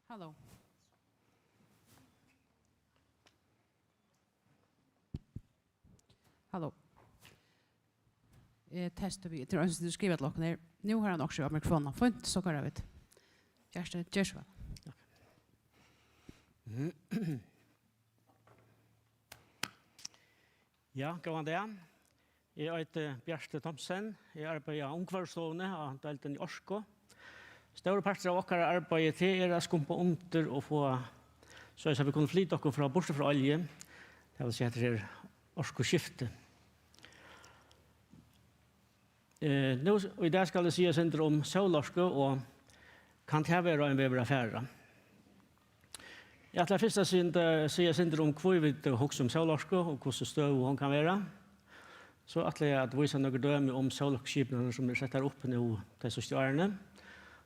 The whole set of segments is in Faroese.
Hallo. Hallo. Testar vi. Det är du skriver att locken ner. Nu har han också av mikrofonen. Fint, så går det vet. Gerste, Joshua. Ja, god dag. Jeg heter Bjørste Thomsen. Jeg arbeider i ungkvarstående av delten i Orsko. Store parter av dere arbeider til å skumpe under og få så vi kunne flytte dere fra borte fra olje. Det vil si at det er Orsko-skifte. Nå, i dag skal jeg si om Sølorsko og kan det være en vever affære. Jeg har først sier om hvor vi hokser om Sølorsko og hvordan støv hun kan være. Så at jeg viser noen døme om Sølorskskipene som er sett her oppe nå de siste årene.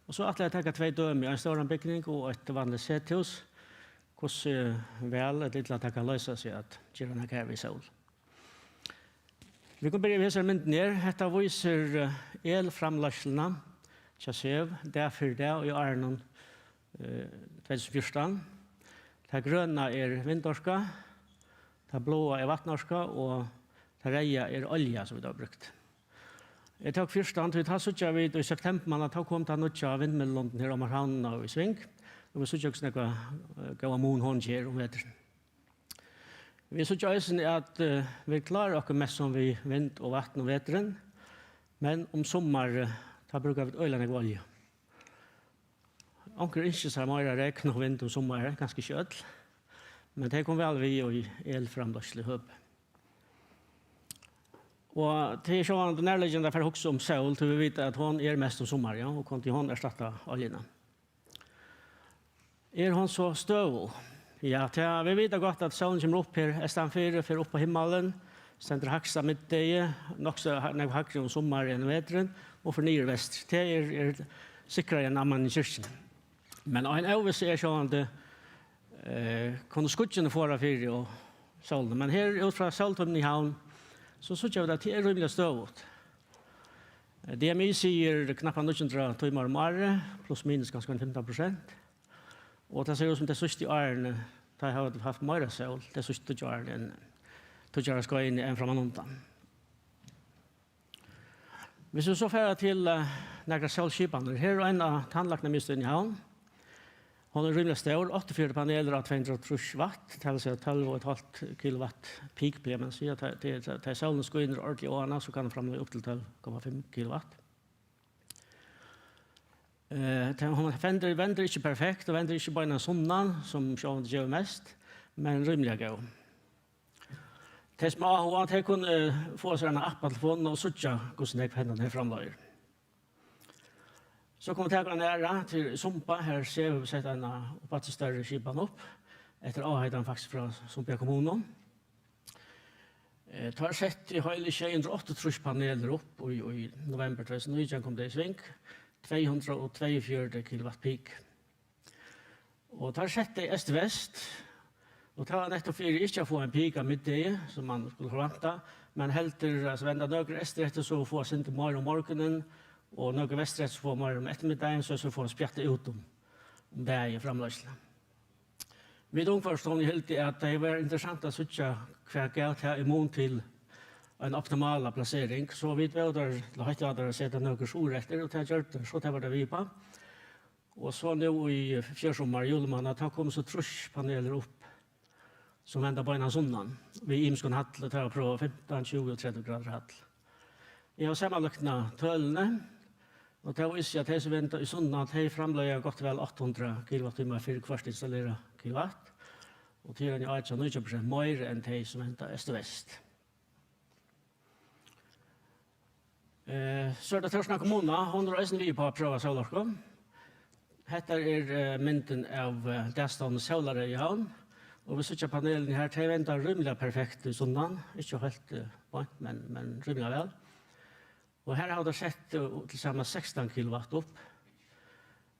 Og så at jeg tenker 2 døme, en større bygning og et vanlig sethus. Hvordan vel det lille at jeg kan løse seg at gjøre noe her ved Søl. Vi kan begynne å vise mynden her. Dette viser elframløslene til Søv, det for det og i Arnon 2014. Det grønne er vindorska, det blå er vattnorska og det røde er olje som vi har brukt. Jeg tok først vi tar suttja vid i september, men da kom det nødja vindmiddelunden her om Marhavnen og i Sving. Og vi suttja også noe gav mån hånd her om vederen. Vi suttja også at vi klarer oss mest som vi vind og vatten og vederen, men om sommer da bruker vi øyne og olje. Onker ikke så mer regn og vind om sommer, ganske kjøtt, men det kom vel vi i elframløslig høp. Og til sånn at nærliggende for også om Søl, til vi vet at hun er mest om sommer, ja, og kan til hun erstatte oljene. Er hun så støv? Ja, vi vet godt at Sølen kommer opp her, Estanfyr, for opp på himmelen, stender haksa midtdøye, nok så hakre om sommer enn vederen, og for nyere vest. Det er sikrere enn amman i kyrkjen. Men en øvelse er sånn at kunne skuttjene fåre fyr og Sølen. Men her ut fra Søltommen i havn, så synes jeg at det er rymelig støvått. DMI sier knapt 900 timer om året, pluss minus ganske 15%. Og det ser ut som det siste årene, da jeg har hatt mer Søl, det siste årene enn tog skal inn en fra Manontan. Hvis vi så fører til några Sølskipene, her er en av tannlagene mistet i havn. Hon er rymlig stor, 84 paneler av 230 watt, det vil si 12,5 kilowatt peak på, men sier at til Sølen skal inn ordentlig årene, så kan den fremle opp til 12,5 kilowatt. Hon vender ikke perfekt, og vender ikke bare en sånn, som sjående gjør mest, men rymlig gøy. Til små og at jeg kunne få seg en app-telefonen og suttje hvordan jeg finner den fremløyer. Så kommer jeg nære til Sumpa. Her ser vi sett en oppått større skipen opp, etter avhøyden faktisk fra Sumpa kommunen. Det har sett i høylig 238 paneler opp i november 2019 kom det i sving, 242 kilowatt peak. Og det har sett det i øst-vest, og det var nettopp for ikke å få en peak av middag, som man skulle forvente, men helter vende nøyre etter så få sin til morgen og morgenen, og noen vestrett får mer om ettermiddagen, så får vi spjatte ut om det i framløsene. Mitt ungforstående helt er at det var interessant å sitte hva galt her imot til en optimal plassering, så vi vet der høyt at det setter noen ord etter, og det gjør det, så det var det vi på. Og så nå i fjørsommer, julemåned, da kom så truspaneler opp, som venter på en av sonnen. Vi imskån hattel, og tar på 15, 20 og 30 grader hattel. Jeg har sammenløkna tølene, og det viser at jeg som venter i sonnen, at jeg fremløyer godt vel 800 kWh for hvert installere kilowatt, og til en jeg 90% mer enn de som venter øst og vest. Så er det Tørsna kommune, hun er også vi på å prøve Sølorsko. Dette er mynden av Destående Sølare i havn, og vi sitter panelen her, de venter rymelig perfekt i sonnen, ikke helt point, men rymelig vel. Og her har de sett til sammen 16 kilowatt opp.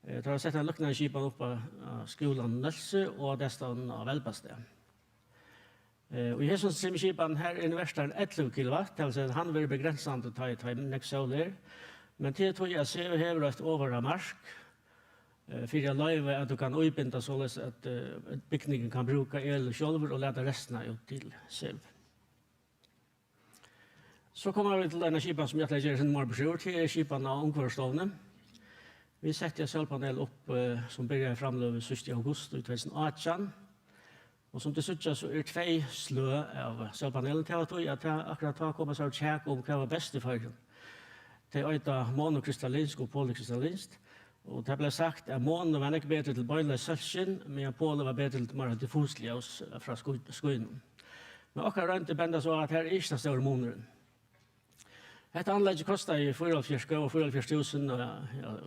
De har sett en lukkende skipan opp av skolen Nølse og destan av Velbasted. Og i hesson skipan her er verstaren 11 kilowatt, det vil si at han vil begrensende ta i nek soler. Men til tog jeg ser hever et over av marsk, for jeg løyve at du kan uibinda således at bygningen kan bruka el sjølver og lede resten ut til selv. Så kommer vi til denne skipan som jeg gjør sin morbersjord, til skipan av ungkvarstovne. Vi setter solpanel opp som begynner framløp 1. august 2018. Og som det sier så er 2 slø av solpanelen til at jeg akkurat har kommet seg å tjekke om hva var best i fargen. Det er øyta monokrystallinsk og polykrystallinsk. Og det ble sagt at mono var ikke bedre til bøyla sølskin, men poly var bedre til mer diffusljøs fra skoinen. Men akkurat rønt det benda så at her er ikke den store moneren. Dette anlegget kostet i 44.000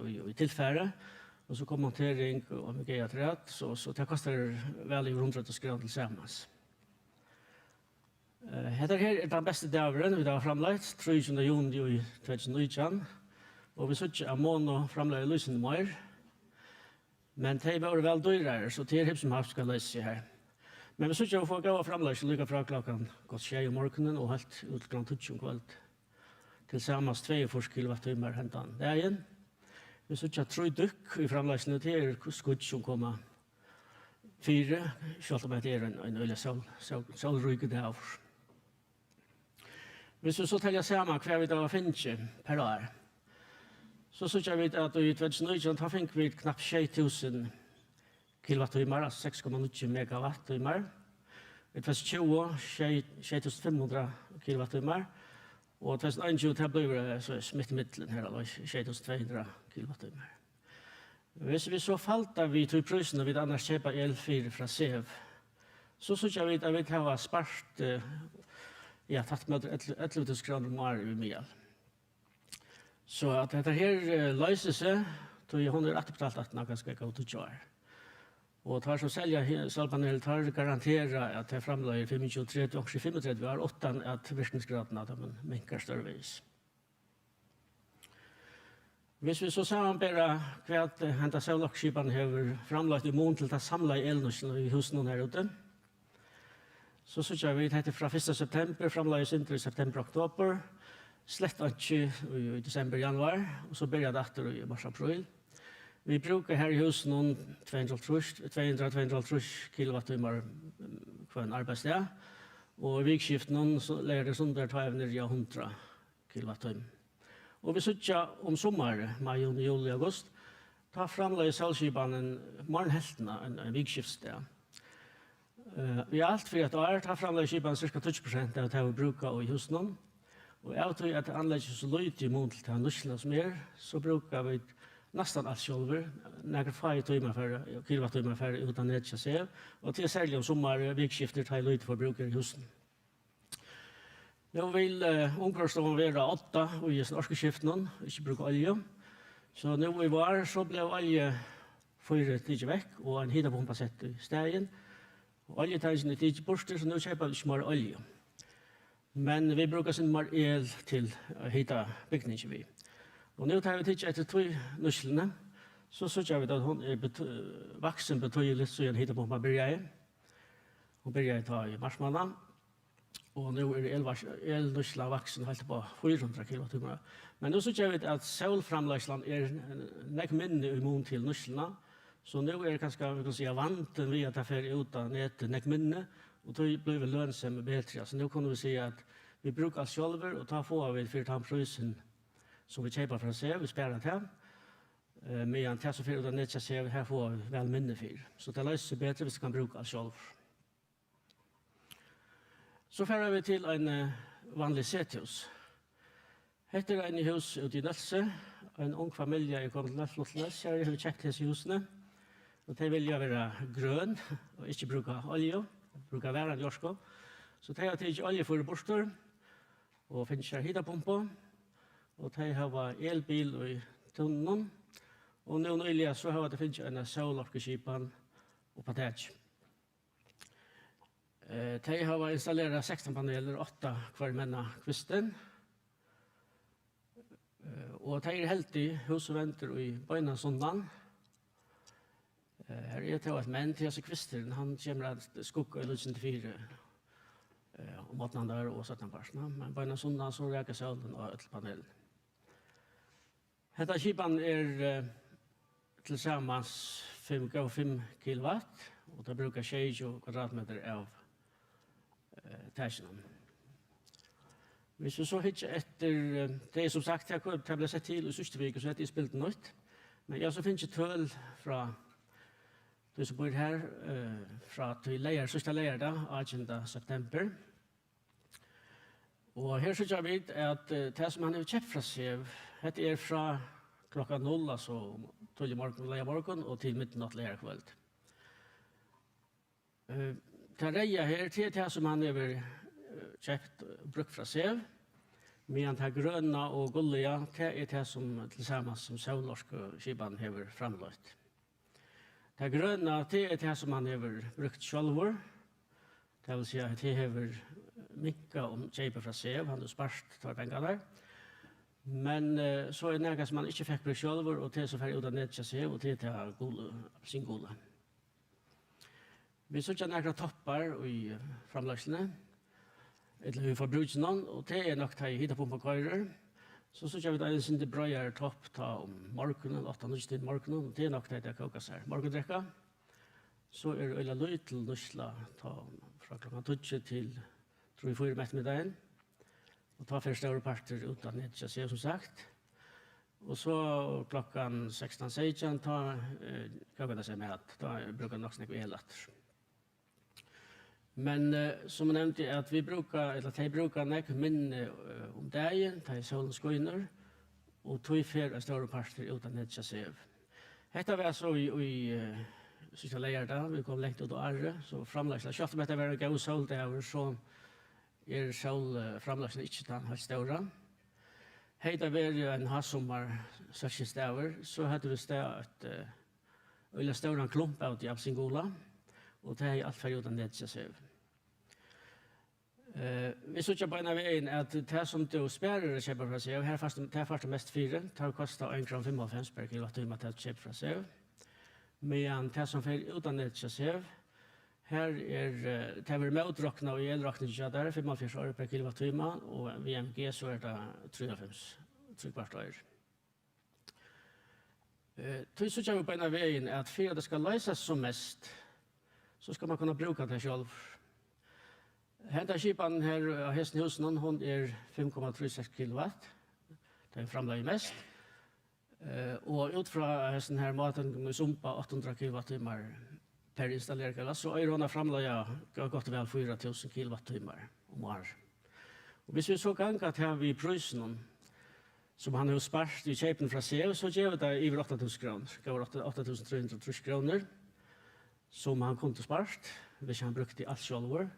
i tilfære, og så kom montering og mye at rett, så det koster vel i 100 skran til sammans. Dette her er den beste dageren vi har framlagt, 3. juni i 2019, og vi sier at mono framlagt løsende mer, men det var vel dyrere, så det er hipp som har skal løse her. Men vi sier at vi får gå og framlagt lykke fra klokken godt 6 om morgenen og helt ut klant 20 kveld. Til sammans 42 kilowattimmar hentan dagen. Vi sier at 3 dykk i framlegsene til skudd som kommer 4, selv om det er en øyelig solryke dag. Hvis vi så teller sammen hva vi da finner per år, så sier vi at i 2019 finner vi knapt 6.000 kilowattimmar, altså 6,9 megawattimmar. I 2020 6.500 kilowattimmar. Og 2021 blir det smitt i midtelen her, 6.200 kilowattimmar. Hvis vi så falter vi til prøysene vi annars kjøper el4 fra SEV, så synes jeg at vi har spart, tatt med 11.000 kroner om året i mye. Så at dette her løser seg, så hun er etterbetalt at noen skal gå til 20 år. Og tar som selger solpanel tar garanterer at det framløyer 25-30 og 35 år, 8 at virkningsgraden av dem minker størrevis. Hvis vi så sammenberer hva hentet selvlokkskipene har framlagt i mån til å samle elnøsene i husene her ute, så synes jeg vi heter fra 1. september, framløyer sinter i september-oktober, slett ikke i desember-januar, og så begynner det etter i mars-april. Vi brukar här i huset någon 200-230 kilowattimmar för en arbetsdag. Och i vikskiften så lägger det sånt ta även ner 100 kilowattimmar. Och vi sitter om sommar, maj, juni, juli, august, ta framlägg solskipan en morgonhältena, en vikskiftsdag. Vi har allt för ett år, ta framlägg skipan cirka 20% av det vi brukar i huset. Och jag tror att anlägget så lite i mån till nusslarna som så brukar vi nästan allt själver, några kilowattimmar för utan nedkja sig, och till särskilt om sommar vikskifter tar lite för brukare i husen. Nu vill ungkarlstoven vara 8 och i norskeskiften, inte bruka olja. Så nu i var så blev olja 4 tidser vekk, og en hitapumpa sett i stegen. Oljetangen er tidser borster, så nu kjøper vi ikke mer olje. Men vi brukar sin mer el til å hita bygningen vi. Og nu tar vi tidser etter 2 nuslene, så synes vi at hun er vaksen betydelig, så en hitapumpa byrjar. Hun byrjar ta i marsmåneden. Og nu er elnusla vaksen helt på 400 kilowattimmar. Men nu synes vi at solframlegsland er nek minne immun til nuslene, så nu er kanskje, vi kan si, vanten vi at det fer ut av nettet nek minne, og då blir vi lønnsomme bedre. Så nu kan vi si at vi brukar sjølver, og ta få vi for den prisen som vi kjøper fra seg, vi sparer til. Men til så fer ut av nettet ser vi her får vi vel minne for. Så det løser seg bedre hvis vi kan bruke sjølver. Så fører vi til en vanlig sethus. Hette er en hus ute i Nølse. En ung familie er kommet til Nølse. Her har vi kjekt disse husene. Og de vil være grønn og ikke bruke olje. Bruke væren jorsko. Så de har tatt olje for borster. Og finner hitapumpa. Og de har elbil i tunnen. Og nå nylig så har de finnet en solorkeskipan og patat. De har installert 16 paneler, 8 hver menna kvisten. Og det er helt i hus og venter i bøyna sondagen. Her er det et menn til kvisteren, han kommer at skukka i lutsen til 4 om 18 der og 17 personer, men bøyna sondagen så reker sølen og øtelpanelen. Dette skipan er tilsammans 5,5 kilowatt, og det brukar 20 kvadratmeter av tasjonen. Hvis vi så hittar etter, det er som sagt, det ble sett til i Søstervik, så er det spilt nøyt, men jeg så finner ikke tøl fra de som bor her, fra til leier, sørste leier da, 18. september. Og her synes jeg vidt at det som han har kjøpt fra seg, det er fra klokka 0, altså 12 morgen, leier morgen, og til midnatt leier kveld. Det reier her til det som han har kjøpt og brukt fra seg, medan det grønne og gullige, det er det som tilsammans som Saulnorske skipan har framløyt. Det grønne, det er det som han har brukt sjølver, det vil si at det har minket om kjøpet fra seg, han har spart tar penger der. Men så er det noe som han ikke fikk brukt sjølver, og det som fer ut av ned til seg, og det er sin gule. Vi ser noen toppar i framløsene, eller vi får brukt noen, og det er nok det jeg hittar på køyrer. Så ser vi da en sin brøyere topp ta om morgenen, 8-9 morgenen, og det er nok det jeg kokas her. Morgendrekka, så er det øyla løy til nusla ta fra klokka 12 til 3-4 ettermiddagen, og ta fyrir større parter utan ned til seg, som sagt. Og så klokkan 16-16 ta kokas seg med at da brukar nok snakke elatter. Men som jeg nevnte, at vi brukar, eller de brukar nek minne om dagen, de solen skøyner, og tog fer av større parter utan ned til seg. Hetta var så i siste leier da, vi kom lengt ut av Arre, så framlagsla, kjøpt om dette var en gav sol der, så er sol framlagsla ikke den helt større. Hetta var en hassommar sørskens der, så hadde vi sted et øyla større klump av de Absingola, og det er alt for utan ned til seg. Vi så ikke på en av veien at det som du sparer kjøper fra seg, her det er først mest 4, det kostet 1,55 per kilowattimme til å kjøpe fra seg. Men det som fer utan ned til seg, her det er med og i elrakning der, 45 år per kilowattimme, og VMG så er det 3 kvart år. Så så vi på en av veien at for at det skal løses som mest, så skal man kunna bruka det selv. Henta skipan her av hesten husen, hon er 5,36 kilowatt. Det er framlaget mest. Og ut fra hesten her maten med sumpa 800 kilowattimmar per installeret gass, så er hon framlaget godt vel 4000 kilowattimmar om år. Og hvis vi så ganget her vi prøysen, som han har spart i kjøpen fra seg, så gjør det over 8000 kroner. Det var 8330 kroner som han kunne spart, hvis han brukte alt sjølver.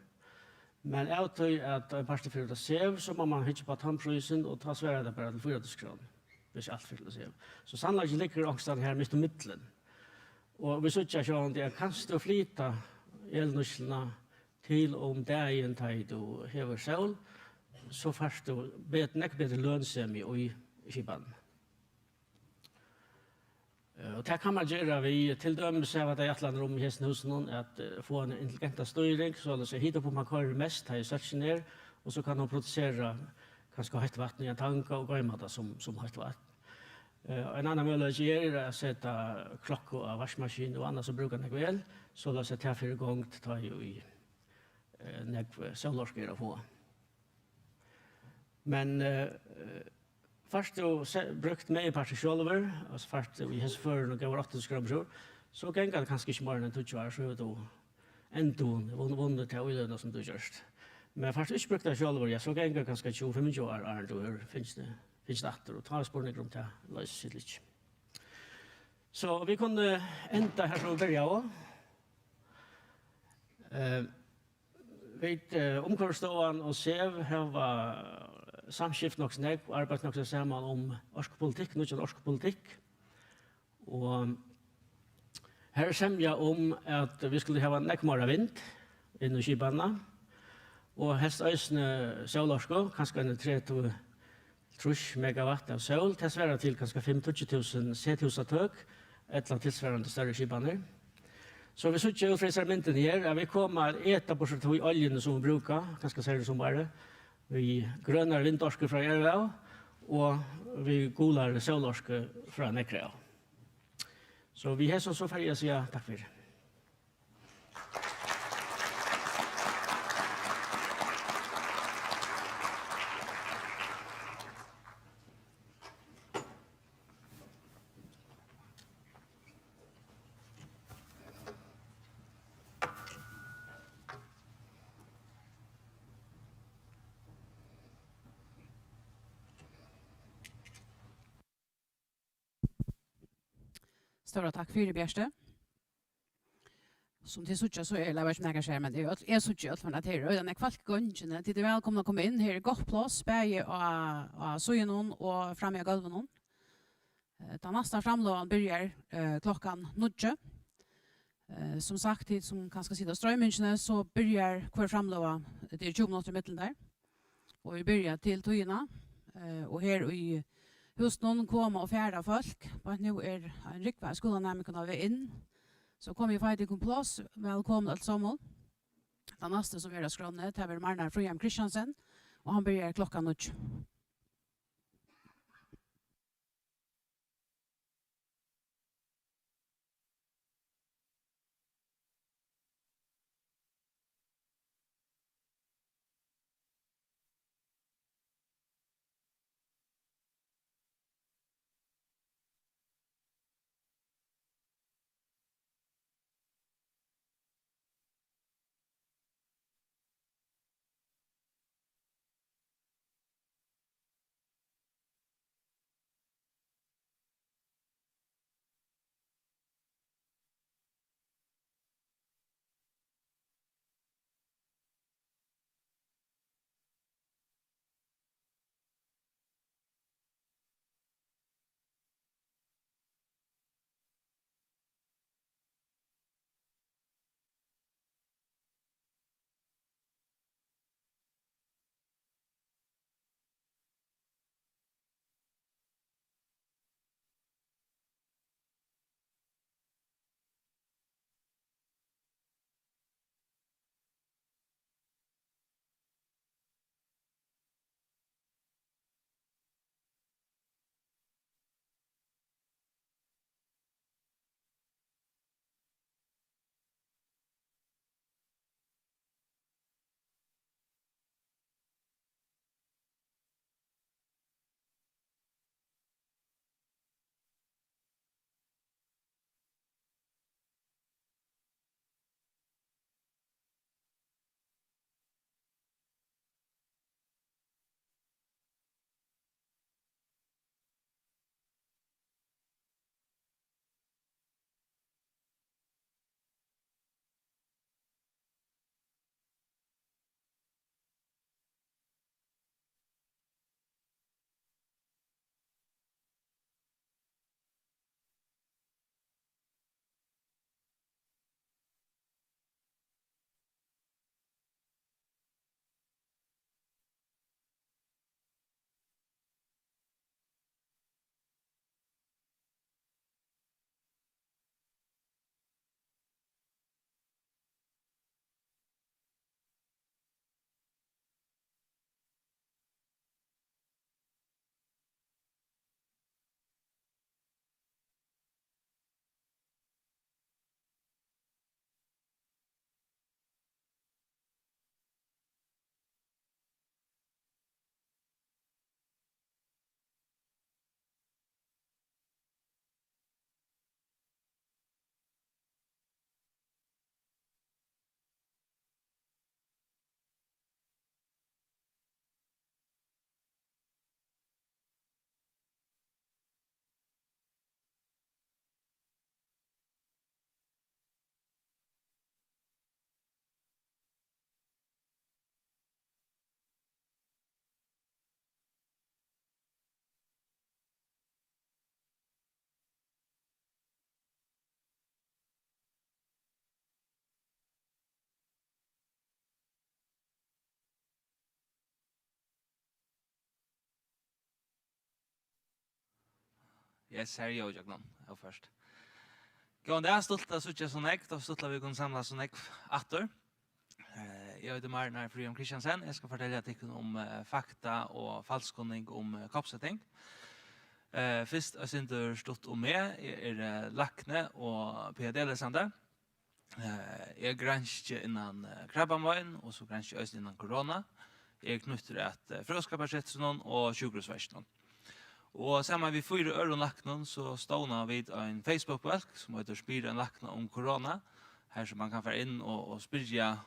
Men jeg tror at en parti for å sev, så må man hitje på tannprøysen og ta svære det bare til 4000 kroner, hvis alt for å sev. Så sannelig ligger ångstene her midt i midtelen. Og hvis ikke jeg det kan du flyta elnusslene til om dagen til du hever selv, så først du nekk bedre lønnsemi i skipanen. Og det kan man gjøre vi til dømes av at jeg atlander om i hesten husen at få en intelligent styring, så altså hit på man kører mest, her i searchen ned, og så kan man produsere kanskje høyt vatten i en tanke og gøyma det som høyt vatten. En annan mulighet er å sette klokke av vaskmaskin og annet som bruker nek vel, så la seg ta for gang til ta i nek sølvorsker å få. Men først du brukt meg i parti sjølver, og først vi hos før og gav 80 kroner, så ganger det kanskje ikke mer enn 20 år, så er du enda vunnet til øylønne som du gjørst. Men først du ikke brukt det sjølver, så ganger det kanskje 25 år, du finnes det etter, og ta spørninger om det, løs sitt litt. Så vi kunne enda her fra å begynne også. Vi omkvarstående og sev, her var samskift nok snakk og arbeidet nok sammen om orskopolitikk, noe av orskopolitikk. Og her semja om at vi skulle ha nekk mer vind inn i skipene, og helst øysene sjølorsko, kanskje en 30 30 megawatt av sol, det svarer til kanskje 25 000 C-husatøk, et eller annet tilsvarende større skipaner. Så vi sitter ut fra disse myndene her, at vi kommer eta på seg til oljene som vi bruker, kanskje ser det som bare, vi grønner vindorsker fra Erøv, og vi golar solorsker fra Nekrev. Så vi har så ferdig å si takk for det. Stora tack för det, Bjärste. Som till så är det väl några skärmar det är så jätte från att det är den kvalt gången till det välkomna komma in här gott plats bäge och så någon och fram i golven någon. Den nästa framlådan börjar klockan 9. Som sagt det som kanske sitta strömmingarna så börjar kvar framlåda det är 20 minuter mitten där. Och vi börjar till tojorna och här i hos någon kommer och färda folk, men nu är en riktig skolan när man kan vara in. Så kommer vi faktiskt på plats, välkomna allesammans. Den nästa som är det skrånet, det är Marnar Fröjam Kristiansen, och han börjar klockan 9. Yes, här är jag någon först. Gå det är stolt att sucha så näck, då stolt vi kan samla så näck åter. Jag heter Marnar Frium Christiansen. Jag ska fortälja dig om fakta och falskkunning om koppsättning. Först är inte stort om mig är Lackne och PhD-läsande. Jag granskar innan krabbamån och så granskar jag innan corona. Jag knyter att fröskaparsättningen och sjukhusversionen. Och samma vi 4 öronlacknon så stånar vi en Facebook-välk som heter Spyren lackna om corona. Här som man kan få in och spyrja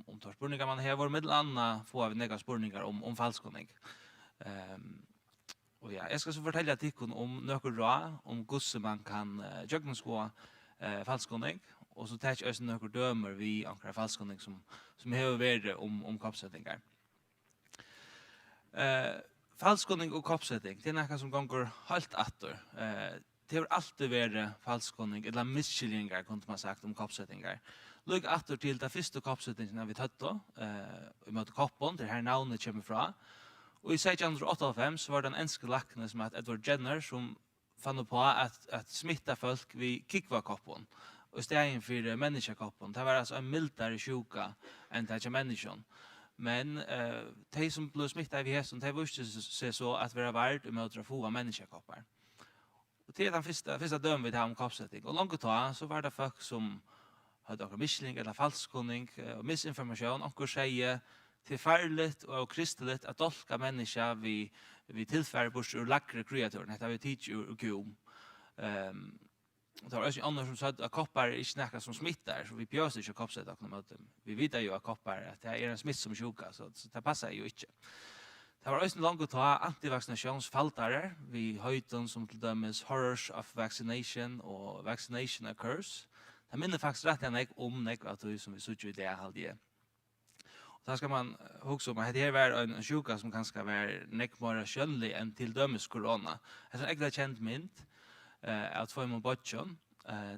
om tar spurningar man har. Med andra får vi några spurningar om falskkunning. Och ja, jag ska så fortälja till om några råd om hur man kan jögnaskå falskkunning. Och så tar jag också några dömer vi ankrar falskkunning som har varit om koppsättningar. Falskkunning och koppsättning, det är något som går helt åter. Det har alltid varit falskkunning, eller misskillingar, kunde man sagt, om koppsättningar. Lugg åter till det första koppsättningen vi tatt då, i möte koppen, det här navnet kommer fra. Och i 1685 så var det en enske lackne som heter Edward Jenner som fann på att smitta folk vid kikvakoppen. Och stegen för människokoppen, det var alltså en mildare sjuka än det människan. Men de som blev smittade vid hästen, de visste sig så att vara värd med att få människokoppar. Och det är den första döm vi tar om koppsättning. Och långt tag så var det folk som hade någon missling eller falskkunning och missinformation och säger till farligt och kristeligt att dolka människa vid tillfärd bort ur lackre kreaturen. Det har vi tidigt ur gom. Det var också andra som sa att koppar är inte något som smittar, så vi björs inte koppsätta. Vi vet ju att koppar att det är en smitt som sjuka, så det passar ju inte. Det var också långt att ta antivaccinationsfaltare vid höjden som till dömes horrors of vaccination och vaccination occurs. Det minner faktiskt rätt gärna om att det som vi såg i det halvdje. Då ska man också om att det här var en sjuka som kanske var mer könlig än till dömes corona. Det är en ägla känd mynt. Att få imot botchen.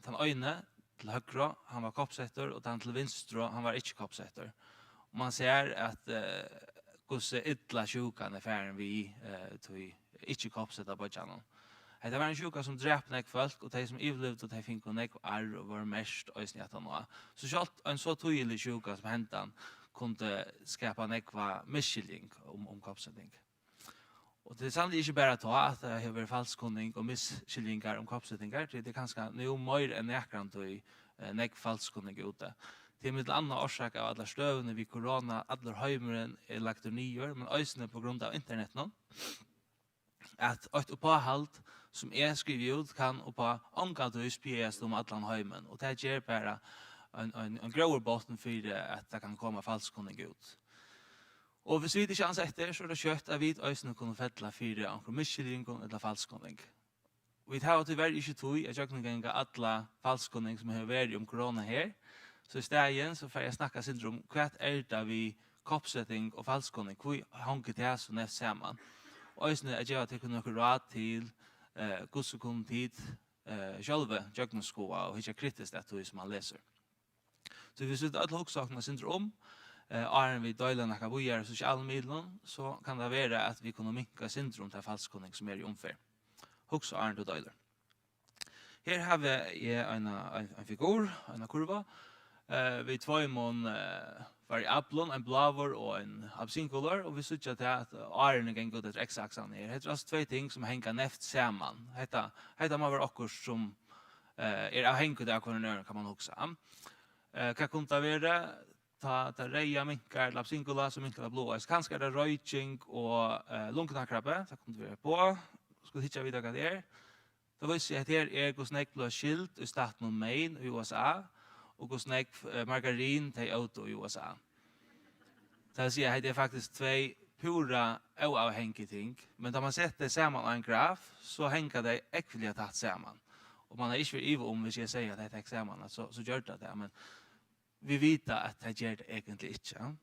Den öjne till högra, han var koppsätter, och den till vinstra, han var inte koppsätter. Och man ser att hur ytla sjukan är färden vi tog inte koppsätta botchen. Det var en sjuka som dräpte nek folk, och de som överlevde och de fick nek arr och var mest öjsnjätta nå. Så självt en så tydlig sjuka som häntan kunde skapa nekva misskilling om koppsättning. Och det är sannolikt inte bara att det har varit falskkunning och misskillingar om koppsättningar. Det är kanske nu mer än näkrant och nek falskkunning ute. Det är med andra orsak av alla stövna vid corona, alla höjmeren är lagt ur nyår, men ösne på grund av internet nu. Att ett uppehållt som är skrivet ut kan uppa omgående spjäs om alla höjmen. Och det ger bara en grövre botten för att det kan komma falskkunning ut. Och hvis vi inte känns efter så är det kött att vi ösnen kunde fettla fyra anker misskilling eller falskkunning. Vi tar tyvärr inte tog att jag kan gänga alla falskkunning som har varit om corona här. Så istället så får jag snacka sig om vad är det vi koppsättning och falskkunning, hur hänger det så näst samman. Och ösnen är jag tycker något råd till hur tid själva diagnoskoa och inte kritiskt att det som man läser. Så vi sitter alla huxsakna syndrom. Är vi döjlar några bojar i sociala medlen, så kan det vara att vi kan minska syndrom till falskkunning som är i omfär. Huxa är inte döjlar. Här har vi en figur, en kurva. Vi två mån variablen, en blåvor och en absinkolor, och vi ser att åren är gått ett x-axan här. Det är alltså två ting som hänger näft samman. Detta man var också som är avhängigt av konvenören kan man huxa. Vad kunde det vara? Ta reja minkar, lapsingula som minkar blåa. Kanske är det röjning och lungknarkrabbe. Så kommer vi på. Ska hitta vidare vad det är. Då visste jag att här är hos nek blå skilt i staten Maine i USA. Och hos nek margarin till auto i USA. Så jag säger att det är faktiskt två pura oavhängiga ting. Men när man sätter samman en graf så hänger det äckligt tatt samman. Och man är inte för iv om vi ska säga att det är samman. Så gör det. Men vi vet att det gör det egentligen inte.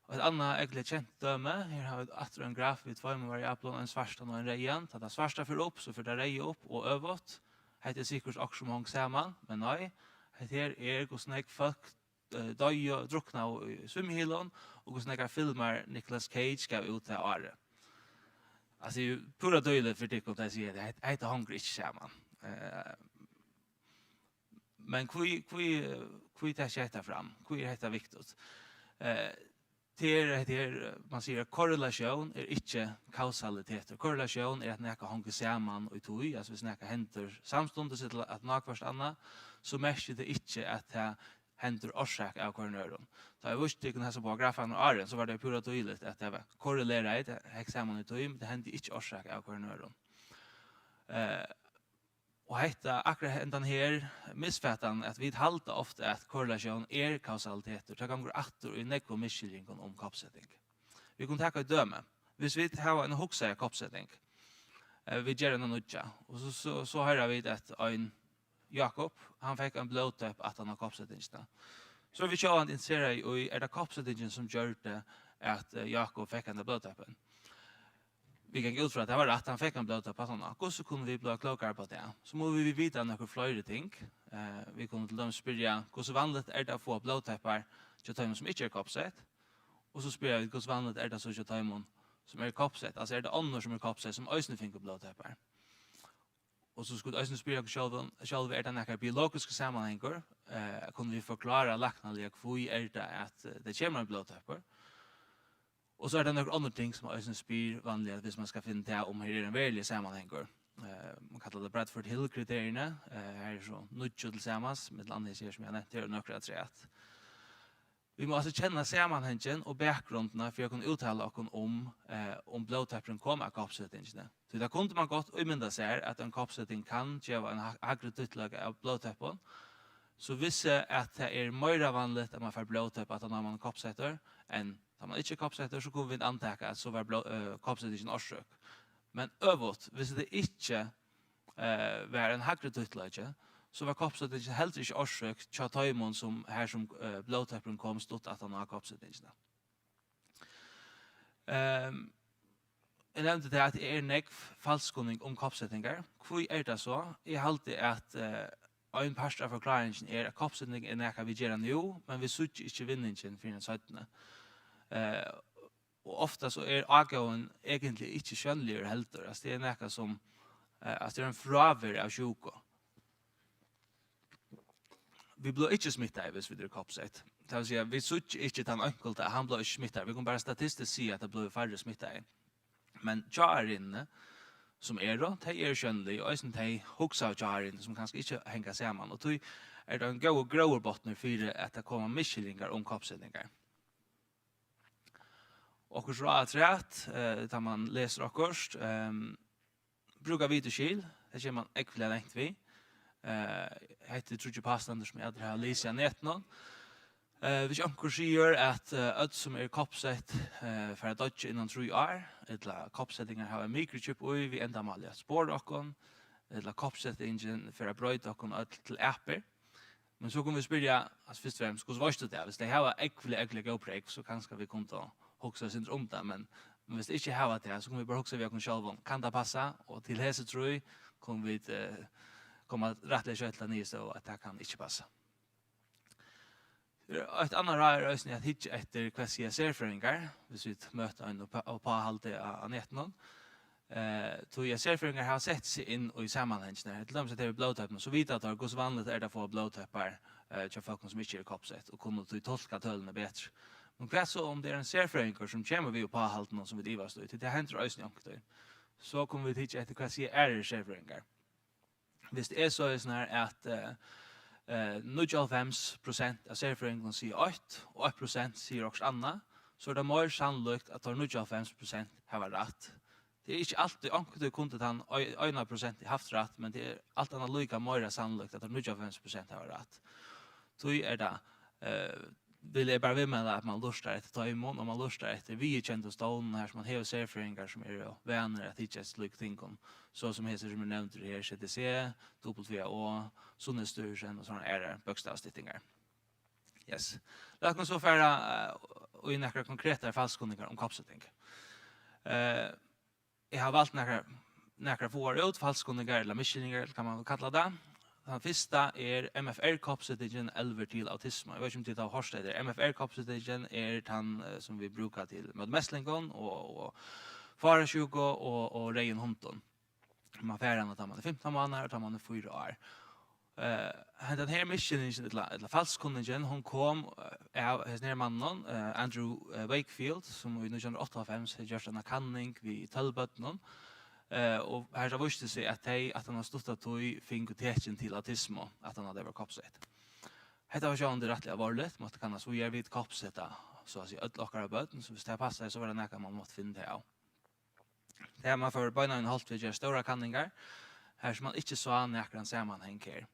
Och ett annat äckligt känt döme, här har vi åter en graf vid två variabler, en svarsta och en rejan. Ta det svarsta för upp, så för det reja upp och övat. Det är säkert också många samman, men nej. Det här är hos nek folk döja och druckna i svimhyllan, och hos nekar filmer Nicolas Cage gav ut det året. alltså det är ju pura döjligt för det att säga det heter hungrig inte samman. Men kvi tar sig fram. Kvi är detta viktigt. Man säger korrelation är inte kausalitet. Korrelation är att näka hänger samman och tog, alltså hvis näka händer samstundes till att något annat, så märker det inte att det händer orsak av kornöron. Så jag visste inte här på grafen och Arjen så var det pura tydligt att det var korrelerat, hänger samman och tog, men det hände inte orsak av kornöron. Och hetta akkurat ändan här missfätan att vi halta ofta att korrelation är kausalitet och det kan gå åter i nekvo misskilningen om koppsättning. Vi kan ta ett döme. Hvis vi har en huxa koppsättning, vi gör en nutja och så hör vi att en Jakob, han fick en blowtap att han har koppsättningen. Så vi kör han intresserad i är det koppsättningen som gör det att Jakob fick en blowtapen. Vi kan gå ut för att det var rätt, han fick en blöta på honom. Och så kunde vi bli klokare på det. Så må vi veta några fler ting. Vi kunde till dem spyrja, hur vanligt är det att få blötappar till tajmon som inte är koppsett? Och så spyrja vi, hur vanligt är det så till tajmon som är koppsett? Alltså är det andra som är koppsett som ösne finner blötappar? Och så skulle ösne spyrja själv är det några biologiska sammanhängor. Kunde vi förklara lacknaliga hur är det att det kommer en blötappar? Och så är det några andra ting som är spyr vanliga hvis man ska finna det om hur är en verklig sammanhängor. Man kallar det Bradford Hill-kriterierna. Här är så nutjo tillsammans med landet som jag nämnde och några trätt. Vi måste känna sammanhängen och bakgrunden för att kunna uttala oss om blodtapparen kommer av koppsättningen. Så där kunde man gott umynda sig att en koppsättning kan ge en högre utlag av blodtapparen. Så vissa att det är mer vanligt att man får blodtapp att när man koppsätter än om man inte koppsätter så kommer vi antaka att så var koppsättningen orsök. Men övrigt, hvis det inte var en högre utlag så var koppsättningen helt inte orsök till tajmon som här som blodtapparen kom stått att han har koppsättningen. Jag nämnde det att det är nekv falskkunning om koppsättningar. Hur är det så? Jag har alltid att en part av förklaringen är att koppsättning är näka vi gör nu, men vi sutter inte vinningen för den sötene. Och ofta så är avgåen egentligen inte skönligare heller. Alltså det är näka som alltså det är en fraver av sjuka. Vi blir inte smittade hvis vi dricker koppsett. Det vill säga, vi sutter inte den enkelte, han blir inte smittad. Vi kan bara statistiskt säga att det blir färre smittade. Men tjarinne, som är då, de är skönlig, och de hugsa av tjarinne som kanske inte hänger samman. Och då är det en god gråerbottner för att det kommer misskillingar om koppsättningar. Och så är det rätt, där man läser akkurst, brukar vita skil, det känner man äckliga längt vid. Heter Trudje Pastander som jag har läst i nätnon. Hvis anker sier at öll som er koppsett for at dodge innan 3 år, eller koppsettingar har en mikrochip og vi enda mal at spår okkon, eller koppsettingen for at brøyde okkon öll til apper. Men så kan vi spyrja, altså først og fremst, hvordan varst du det? Hvis det har ekkelig gåprek, så kanskje vi kunne ta hoksa sin om det, men hvis det ikke har det, så kan vi bare hoksa vi okkon selv om, kan det passa? Og til hese tror jeg, kan vi komma rettelig kjøtla nye så at det kan ikke passa. Ett annat är att hitta efter kväsiga serföringar, hvis vi möter en och påhalte av nätnon. Tog jag serföringar har sett sig in i sammanhängen. Till dem så det är blodtappen så vet att det går så vanligt är det att få blodtappar till folk som inte är koppsett och kunna tolka tölna bättre. Men vad så om det är en serföringar som kommer vi på halten som vi drivas ut. Det händer ösning också. Så kommer vi hitta efter kväsiga serföringar. Visst är så här att 95% av serföringen sier 8, og 8% sier også annet, så er det mer sannolikt at 95% har vært rett. Det er ikke alltid anket kunnet han 1% i haft rett, men det er alt annet lika mer sannolikt at 95% har vært rett. Så er det, vil jeg bare med at man lustar etter taimon, og man lustar etter vi kjente stålen her, som man har serföringar som er vänner at ikke er slik ting om, så som heter som nevnt det her CDC, WO, Sunnestyrelsen og sånne er bokstavstillingar. Yes. Låt oss så färra och i några konkreta falskkunningar om koppsättning. Jag har valt några få ut falskkunningar eller misskilningar kan man kalla det. Den första är MFR-koppsättningen eller till autism. Jag vet inte om det har hörst det. MFR-koppsättningen är den som vi brukar till med mässlingon och farasjuka och rejen hunton. Man färran att man är 15 månader och tar man är 4 år. Den här missionen eller falskkunningen hon kom av hans ner mannen Andrew Wakefield som i 1988 har gjort en kanning vid Tölbötnen. Och här så visste sig att han har stått tog finkotechen till autism att han hade varit koppsett. Hetta var sjón rættliga alvorligt, måste kanna så gör vi ett koppsetta så att säga ödlockare böten så hvis det passar så var det näka man måste finna det av. Det är man för börna en halt vi gör stora kanningar här som man inte så näkran sammanhang här.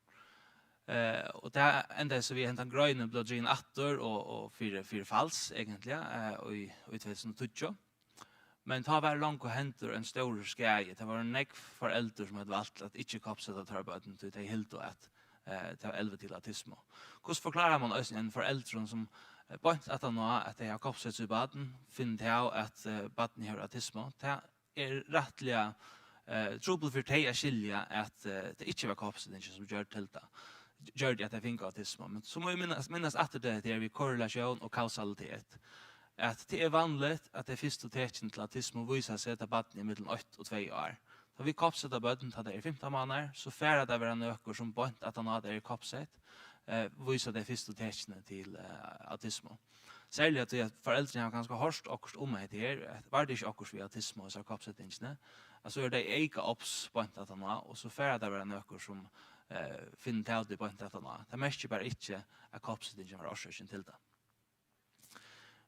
Och det ända så vi hentan gröna blodgin attor och fyra fals egentligen och i 2012. Men det har varit långt och händer en stor skäge. Det var en nekv föräldrar som hade valt att inte koppsätta tarböten till det helt och att det var 11 till autism. Hur förklarar man oss en förälder som point att han att det har koppsätts i baden finner jag att baden har autism. Det är rättliga trubbel för dig att skilja att det inte var koppsättning som gör till det. Gör det att det finns autism. Men så må vi minnas att det är vid korrelation och kausalitet. Att det är vanligt att det första tecken till autism visar sig att baden är mellan 8 och 2 år. Då vi koppsätter baden till det är 15 månader så färre det vara nökor som point att han har det i koppsätt visar det första tecknet till autism. Särskilt att föräldrarna har ganska hårt och om det här var det inte också vid autism och så koppsättningarna. Alltså är det eka obs point att han har och så färre det vara nökor som finner till det point att han har. Det mest bara inte att koppsättningen var orsaken till det.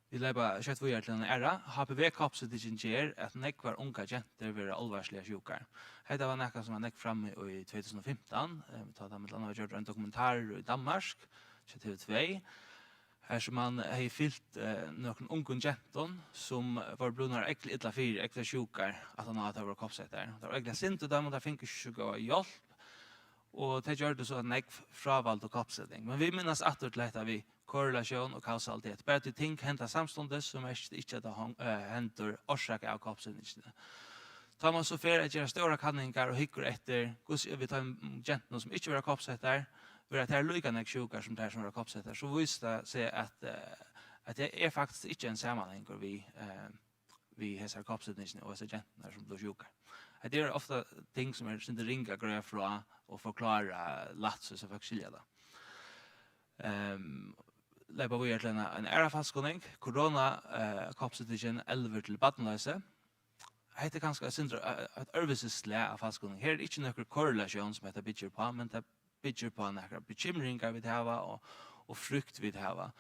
Vi lägger kött vi till en ära. HPV-koppsättningen ger att nekvar unga jenter vill allvarliga sjukar. Det var något som var nekk framme i 2015. Vi tar med annat gjort en dokumentär i Danmark, TV2. Här som man har fyllt någon unga jenter som var blivit äckligt illa fyra, äckliga sjukar att han hade varit koppsättare. Det var äckliga sint och dem och där fick inte hjälp. Och det gör det så att nekk fravalt och koppsättning. Men vi minnas att det vi korrelation och kausalitet. Bara till ting händer samstundes som inte att det händer orsaka av koppsättningen. Tar man så för att göra stora kanningar och hickor efter, vi tar en jenten som inte vill ha koppsättare, vill att det är lykande sjukar som det är som vill ha koppsättare, så visar det sig att det är faktiskt inte en sammanhang vi hälsar koppsättningen och hälsar jenterna som blir sjukar. Det är ofta ting som är inte ringa gröna från och förklara lätt så folk skilja det. Lägger vi till en ärafalskning, corona-koppsättningen 11 till badnlöse. Det är ganska ett översynsläge av falskning. Här är det inte någon korrelation som det bygger på, men det bygger på några bekymringar vi har och frukt vi har.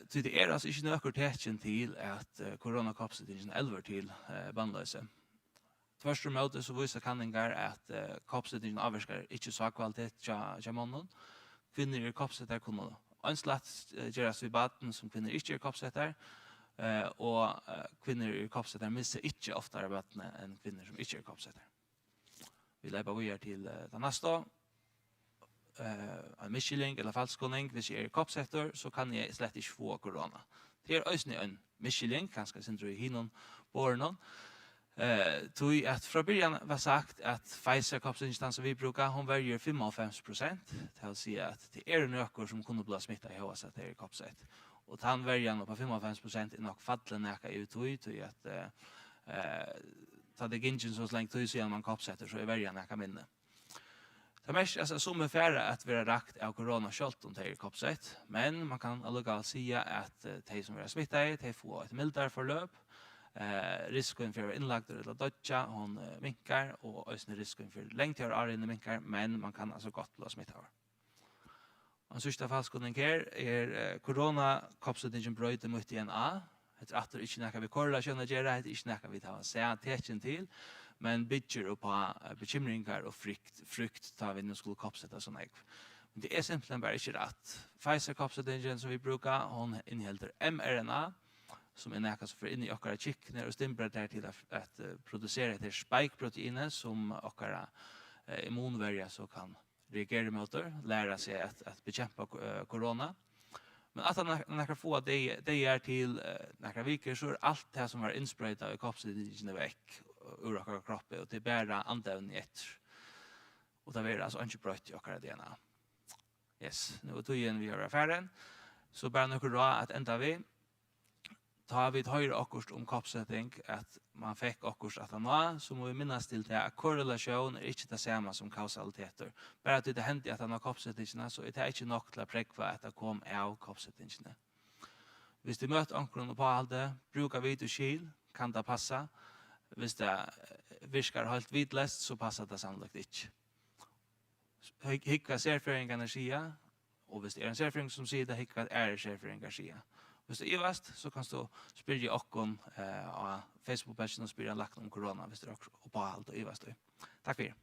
Så det är alltså inte någon tecken till att corona-koppsättningen 11 till badnlöse. Tvärtom mot så visar kanningar att koppsättningen avverkar inte så kvalitet till mannen. Kvinnor i koppsättare kunde anslatt göras vid baden som kvinnor inte är koppsättare. Och kvinnor i koppsättare missar inte oftare baden än kvinnor som inte är koppsättare. Vi lägger vidare till den nästa. En misskilling eller falskkunning. Hvis jag är koppsättare så kan jag slett inte få corona. Det är också en misskilling, kanske syndrom i hinon bornon. Tog att från början var sagt att Pfizer-koppsättningen som vi brukar, hon väljer 55%. Det vill säga att det är nökor som kunde bli smittade i HSA till koppsätt. Och han väljer på 55% är nog fattlen näka ut och att ta det gingen så länge tog sig man koppsätter så är väljer näka minne. Det mest alltså som är färre att vara rakt av corona skott om det är koppsätt, men man kan alltså säga att de som är smittade, de får ett mildare förlöp. Risken för inlagd eller dödja hon minkar och risken för längre år minkar, men man kan alltså gott bli smittad. En sista falskkunning här är corona-koppsättningen bröjt mot DNA. Det är att inte näka vi korrelation att göra, det är inte näka vi tar sig tecken till, men bygger på bekymringar och frukt tar vi nu skulle koppsätta sådana ägg. Men det är simpelthen bara inte rätt. Pfizer-koppsättningen som vi brukar, hon innehåller mRNA, som är näka som för in i åkara chickner och stimulerar där till att producera det spike-proteinet som åkara immunvärja så kan reagera mot det, lära sig att bekämpa corona. Men att han kan få det är till några veckor så är allt det som var insprayat i koppsättningen väck ur åkara kropp och det är bara antävn i ett. Och det är alltså inte brött i åkara DNA. Yes, nu tog igen vi gör affären. Så bara några då att ända vi. ta vi høyre akkurat om koppsetting, at man fikk akkurat at han var, så må vi minnes til det at korrelasjon ikke det samme som kausaliteter. Bare at det hendte at han har koppsettingene, så det ikke nok til å prekva at det kom av koppsettingene. Hvis du møter ankeren på alt det, bruker vi til skil, kan det passe. Hvis det virker helt vidlest, så passer det sannolikt ikke. Hikka serføringene sier, og hvis det en serføring som sier det, hikka serføringer sier. Hvis det er vest, så kan du spørre okken av Facebook-pagen og spørre lagt om korona, hvis det er på alt og i vest. Takk for det.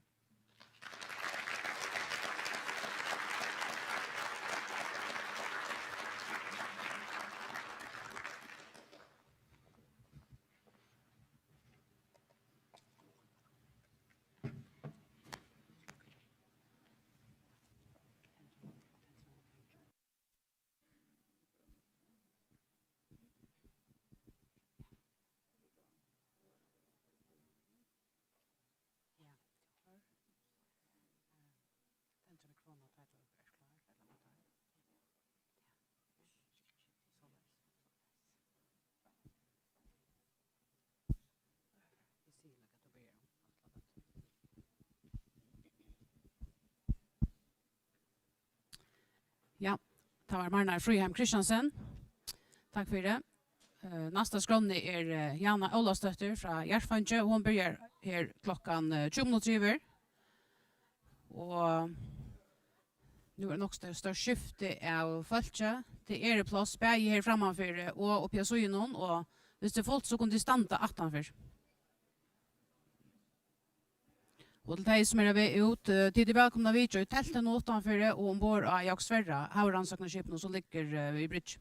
Ja, det var Marnar Friheim Kristiansen. Takk for det. Nästa skrånne er Jana Olavsdøtter fra Gjerfanje. Hun börjar her klokkan 20 minutter over. Og nu er nok størst skifte av folket. Det er plass begge her framför og oppi av søgnen. Og hvis det er fullt så kunne de standa 18 Og til de som er ved ut, til de velkomna videre i telten utenfor og ombord av Jagsverra, havrannsakningsskipen som ligger i bridge.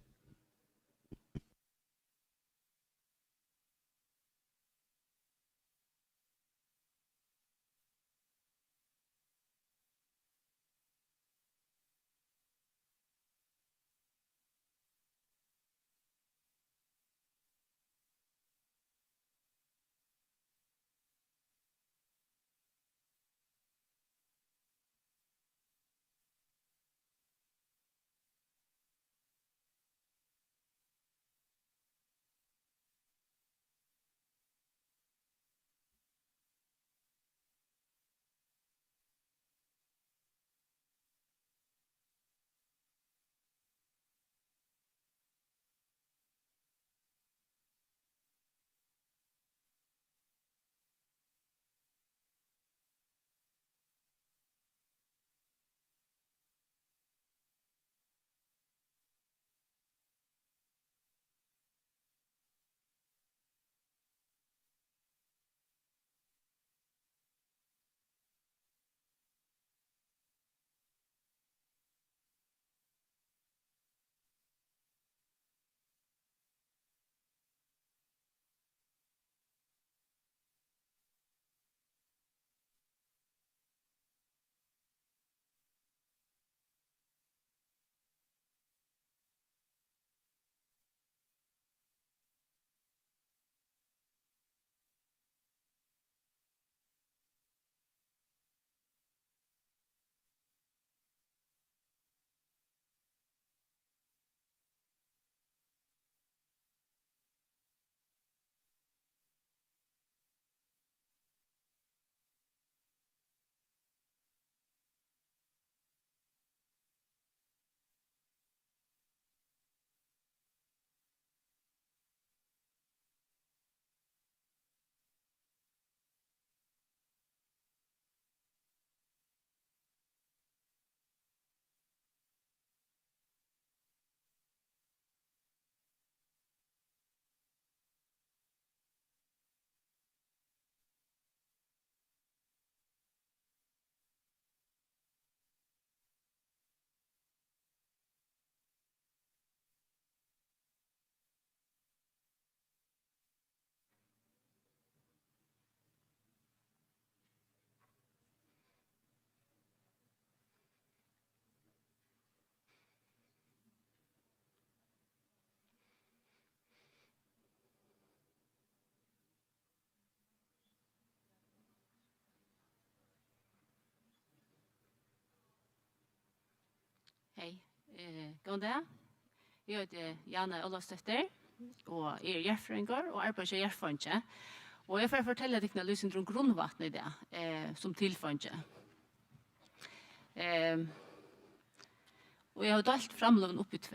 Hej, god dag. Jag heter Jana Olavsdötter. og Jerfringer og arbeider i Jerfondje. Og jeg får fortelle deg noe lysen om grunnvatten i det, som tilfondje. Og jeg har delt framloven opp i 2.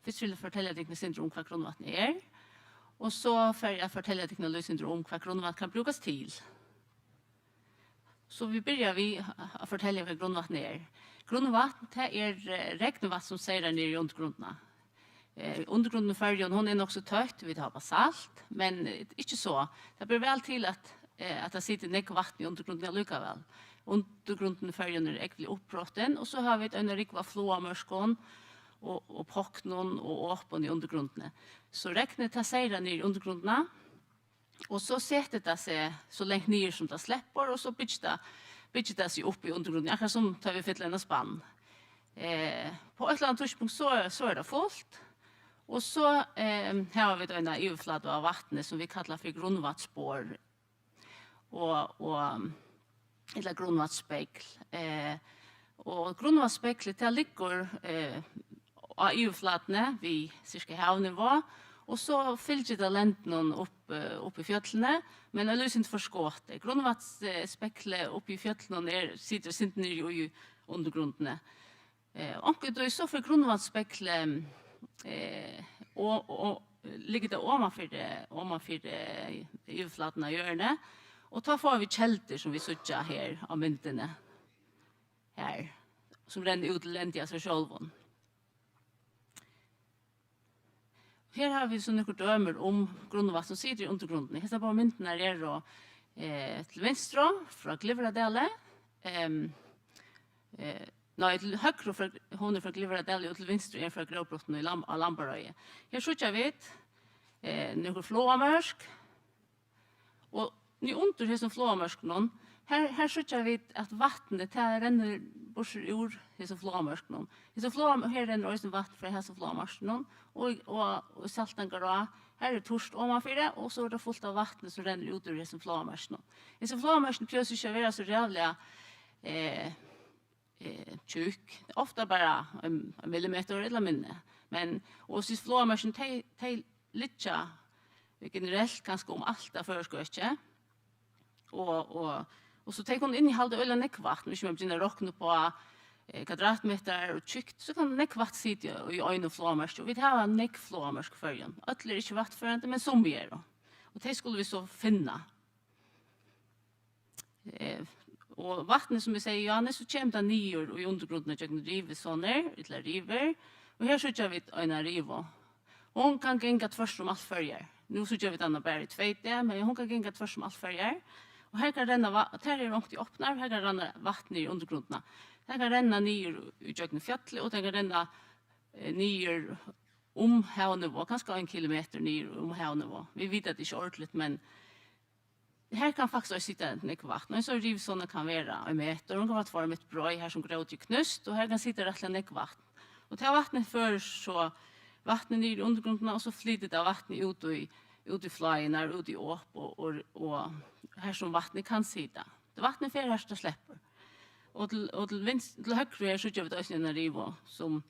Først vil jeg fortelle deg noe om hva grunnvatten er, og så får jeg fortelle deg noe lysen om hva grunnvatten kan brukes til. Så vi begynner å fortelle hva grunnvatten er. Grunnvatten er regnvatten som seirer ned i undergrunnene. Undergrunden i Førjen, hun er nok så tøtt, vi har basalt, men ikke så. Det blir vel til at det sitter nekk vatten i undergrunden allikevel. Undergrunden i Førjen er egentlig oppbrotten, og så har vi en rikva flåmørskån, og pokknon og åpen i undergrundene. Så regnet det seirer ned i undergrundene, og så setter det seg så lengt ned som det slipper, og så bygger det seg opp i undergrunnen, akkurat som tar vi fyller en spann. På et eller annet tidspunkt så er det fullt, og så har vi en overflate av vattnet som vi kallar for grunnvattspår, eller grunnvattsspegel. Og grunnvattsspeglet det ligger av overflatene ved cirka havnivå, og så fyller det lenten opp i fjøtlene, men det er løsent for skåte. Grunnvattsspeglet opp i fjøtlene sitter sint ned i undergrunnene. Og så for grunnvattsspeglet og ligger det omanfor overflaten av hjørnet, og da får vi kjelter som vi sutter her av myntene, her, som renner ut til lendia seg sjølven. Her har vi sånne dømer om grunnvatten som sitter i undergrunden. Hette på myntene er til venstre fra Glivradale, nei, til høyre hun er fra Glivradale og til venstre fra Gråbrotten av Lambarøye. Her sutter vi noen flåmørsk, og nu under hessen flåmørsken, her sutter vi at vattnet renner bort ur hessen flåmørsken. Her renner også vatten fra hessen flåmørsken, og Saltangarå, her er torst omanfyrir, og så er det fullt av vattnet som renner ut ur hessen flåmørsken. Hessen flåmørsken prøver ikke å være så rævlig tjukk, ofta bara en millimeter eller minne. Men, og hvis flåmørsken, de littja generelt ganske om alt av føreskøtje, og så tenker hun inn i halde øyla nekkvatten, hvis man begynner å råkne på kvadratmeter og tjukt, så kan nekkvatt sitte i øyne og flåmørsk, og vi har nekkflåmørsk førjen. Øtler er ikke vattførende, men som vi er. Og det skulle vi så finne. Og vattnet, som vi sier i Johannes, så kommer det nyer og i undergrunnen av rivesåner, eller river, og her sier vi øyne river. Hon kan genga tvers om alt førjer. Nu så gjør vi denne bare i tveite, men hon kan genga tvers om alt førjer. Og her kan renna, her er langt i åpnar, her kan renna vatten i undergrunnene. Her kan renna nyer i Jøgne fjallet, og her kan renna nyer om havnivå, kanskje 1 kilometer nyer om havnivå. Vi vet at det ikke er ordentlig, men her kan faktisk også sitte nekk vatten. Og så rivsånne kan være 1 meter, og kan være for mitt brøy her som grøt i knust, og her kan sitte rettelig nekk vatten. Og til vattnet før så vattnet ned i undergrunnen, og så flyter det vattnet ut i flyen, ut i åp, og her som vattnet kan sitte. Det vattnet fer her som slipper. Og til høyre her så gjør vi det også en rivo, som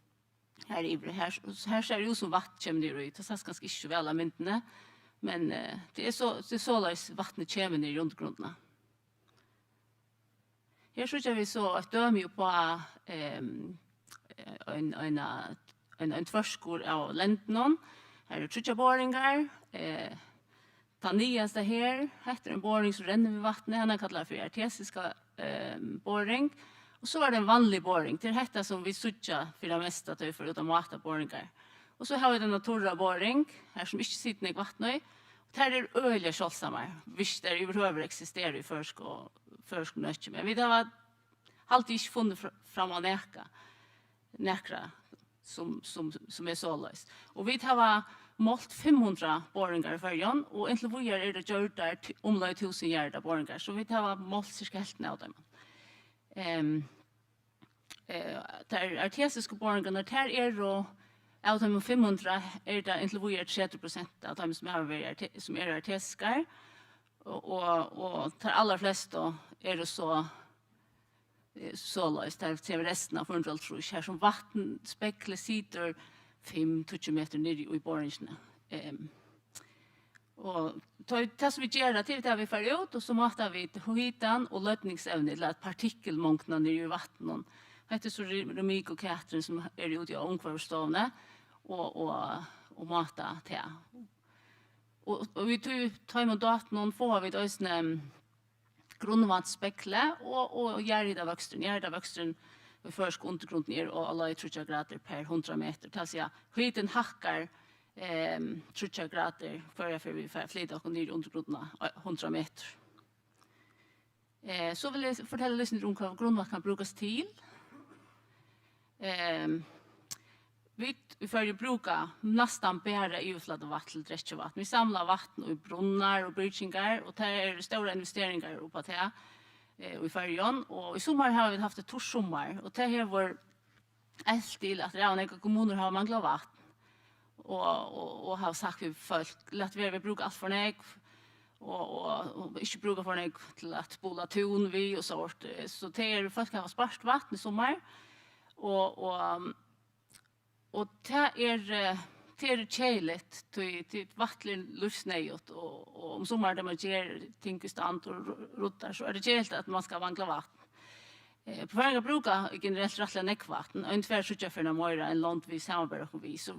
her ivrig. Her ser det ut som vattnet kommer ned ut. Det ser ganske ikke vel av myntene, men det er så løs vattnet kommer ned i undergrunnen. Her så gjør vi så et døme på en tvørskor av lenten. Her er trutja boringar. Ta nyaste her. Heter en boring som renner ved vattnet. Han er kallet for artesiska boring. Og så er det en vanlig boring. Det er dette som vi sutja for det meste til for automata boringar. Og så har vi denne torra boring, her som ikke sitter i vattnet. Det her er øyelig kjølsomme, hvis det overhodet eksisterer i førsk nøtje. Men vi har alltid ikke funnet fram av nekra som er så løst. Og vi har målt 500 boringar i førjen, og inntil vi er det gjort der omlag 1000 hjerda boringar, så vi har målt cirka helten av dem. Der artesiske boringar, der er jo av dem 500 er det inntil vi er 30% av dem som er artesiske, og de aller fleste er det så løst, til resten av 100 her som vatten, spekler, sitter 5-20 meter nere i borringene. Og det som vi gjør til det vi får ut, og så måtte vi hitan og løtningsevne til at partikkelmångdene nere i vattnet. Det er så Remik og Katrin som ute i omkvarvstående og mata til. Og vi tar med daten får vi også grunnvannsspekle og gjerridavøksten. Gjerridavøksten ved først undergrunden og alle 30 grader per 100 meter. Det vil si at høyden hakker 30 grader før vi flyter oss ned i undergrunden 100 meter. Så vil jeg fortelle litt om hva grunnvann kan brukes til. Vi får bruka nästan bara utflöde vatten till dricksvatten. Vi samlar vatten i brunnar och bridgingar och det är stora investeringar på det i färjan. Och i sommar har vi haft ett torrsommar och det har varit allt till att redan några kommuner har manglat vatten. Och har sagt vi folk att vi brukar allt för nek och inte brukar för nek till att spola ton vi och sånt. Så det är folk har sparat vatten i sommar och det är tjejligt till vattlen luftsnöjt och om sommar där man ger tinkustant och rotar så är det tjejligt att man ska vangla vatten. På förra brukar generellt rattla näckvatten ungefär så för några månader en långt vi samarbetar och vi så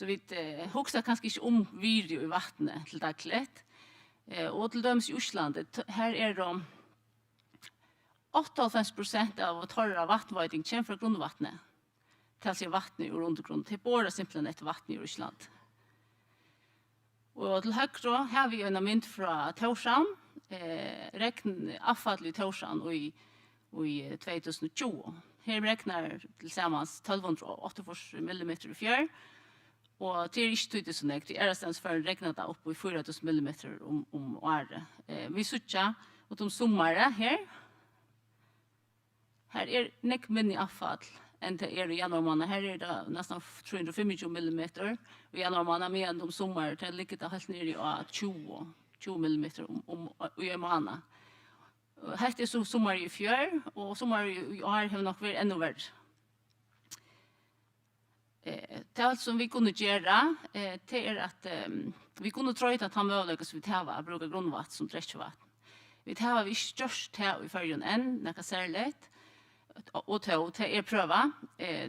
vi huxar kanske inte om video i vattnet till dagligt. Och till döms i Oslandet här är de 88% av torra vattenvägning kommer från grundvattnet. Till sig vattnet ur undergrunden. Det är bara simpelthen ett vatten i Ryssland. Och till högre har vi en mynd från Torshavn. Avfall i Torshavn i 2020. Här räknar tillsammans 1284 millimeter i fjör. Och det är inte tydligt så näkt. Det är stans för räknat upp i 4000 millimeter om året. Vi sucha och de sommare här är näck minni avfall än det är i januari månad. Här är det nästan 350 millimeter. Och i januari månad med de sommar det ligger det helt ner i 20 millimeter i månad. Här är så sommar i fjör och sommar i år har nog varit ännu värre. Det allt som vi kunde göra det är att vi kunde tro att han möjliga så vi tar att bruka grundvatten som dricksvatten. Vi tar vi störst här i färjan än när det särskilt och det är pröva.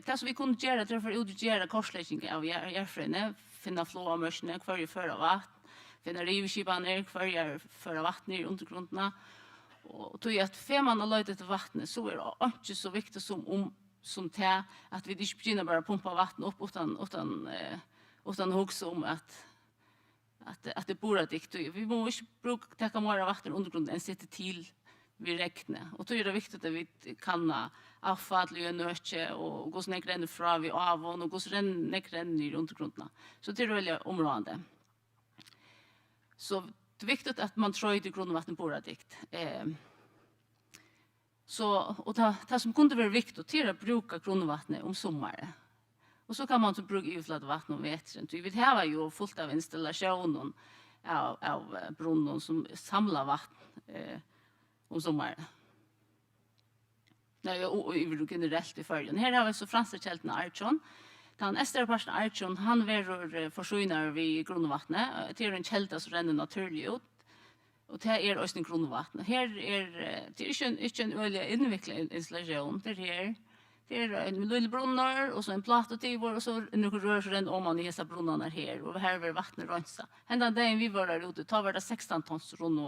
Det som vi kunde göra det för att göra korsläggning av järfröne, finna flåmörsne, kvar föra vatten, finna rivskibaner, kvar föra vatten i undergrunderna. Och då är att femman har löjt efter vattnet så är det inte så viktigt som det att vi inte begynner bara pumpa vatten upp utan också om att det bor dikt. Vi måste bruka täcka mer vatten undergrunden än sätta till vi räknar. Och då är det viktigt att vi kan avfall i nötche och gå snäck ränner fra vi av och gå snäck ränner i undergrunden. Så det är väldigt områdande. Så det är viktigt att man tror att grundvatten bor dikt. Så och det som kunde vara viktigt till att bruka grundvattnet om sommaren. Och så kan man så bruka utflödvatten om vetren. Vi har ju fullt av installationer av brunnen som samlar vatten om sommaren. Nej, och generellt i färjan. Här har vi så franska kälten Archon. Den esterparten Archon, han veror försvinner vid grundvattnet. Det är en kälta som ränner naturligt ut. Och det är också en grundvatten. Här är det inte en öliga invecklad installation. Det är en lilla brunnar och så en platativor och så några rör som ränner om man i dessa brunnarna här. Och här var vattnet rönsa. Hända dagen vi var där ute, tar vi det 16 tons runn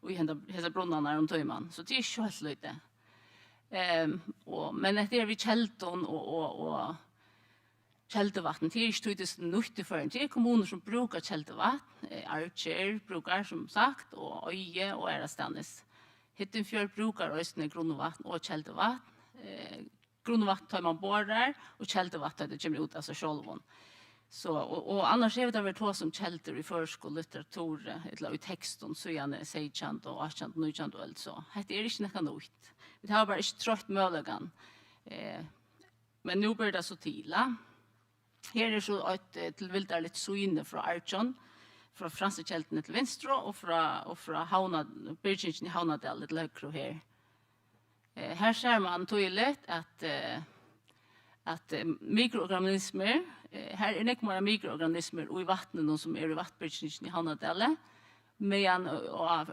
och i dessa brunnarna om töjman. Så det är inte helt lite. Men det är vid kälton och kältevatten. Det är inte tydligt nyttigt för en. Det är kommuner som brukar kältevatten. Archer brukar som sagt och Öje och Ärastanes. Hittenfjörd brukar också grundvatten och kältevatten. Grundvatten tar man borrar och kältevatten det kommer ut av sig själv. Så och annars är det väl två som kälter i förskolliteratur eller i texten så gärna sejchant och achant nujant och allt så. Det är inte något nytt. Vi har bara inte trött möjligen. Men nu blir det så tila. Här är så ett tillvildar lite syne från Archon, från franska kälten till vänster och från Birgingen i Havnadal till höger här. Här ser man tydligt att mikroorganismer, här är det många mikroorganismer och i vattnet som är i vattbridgen i Havnadelle, men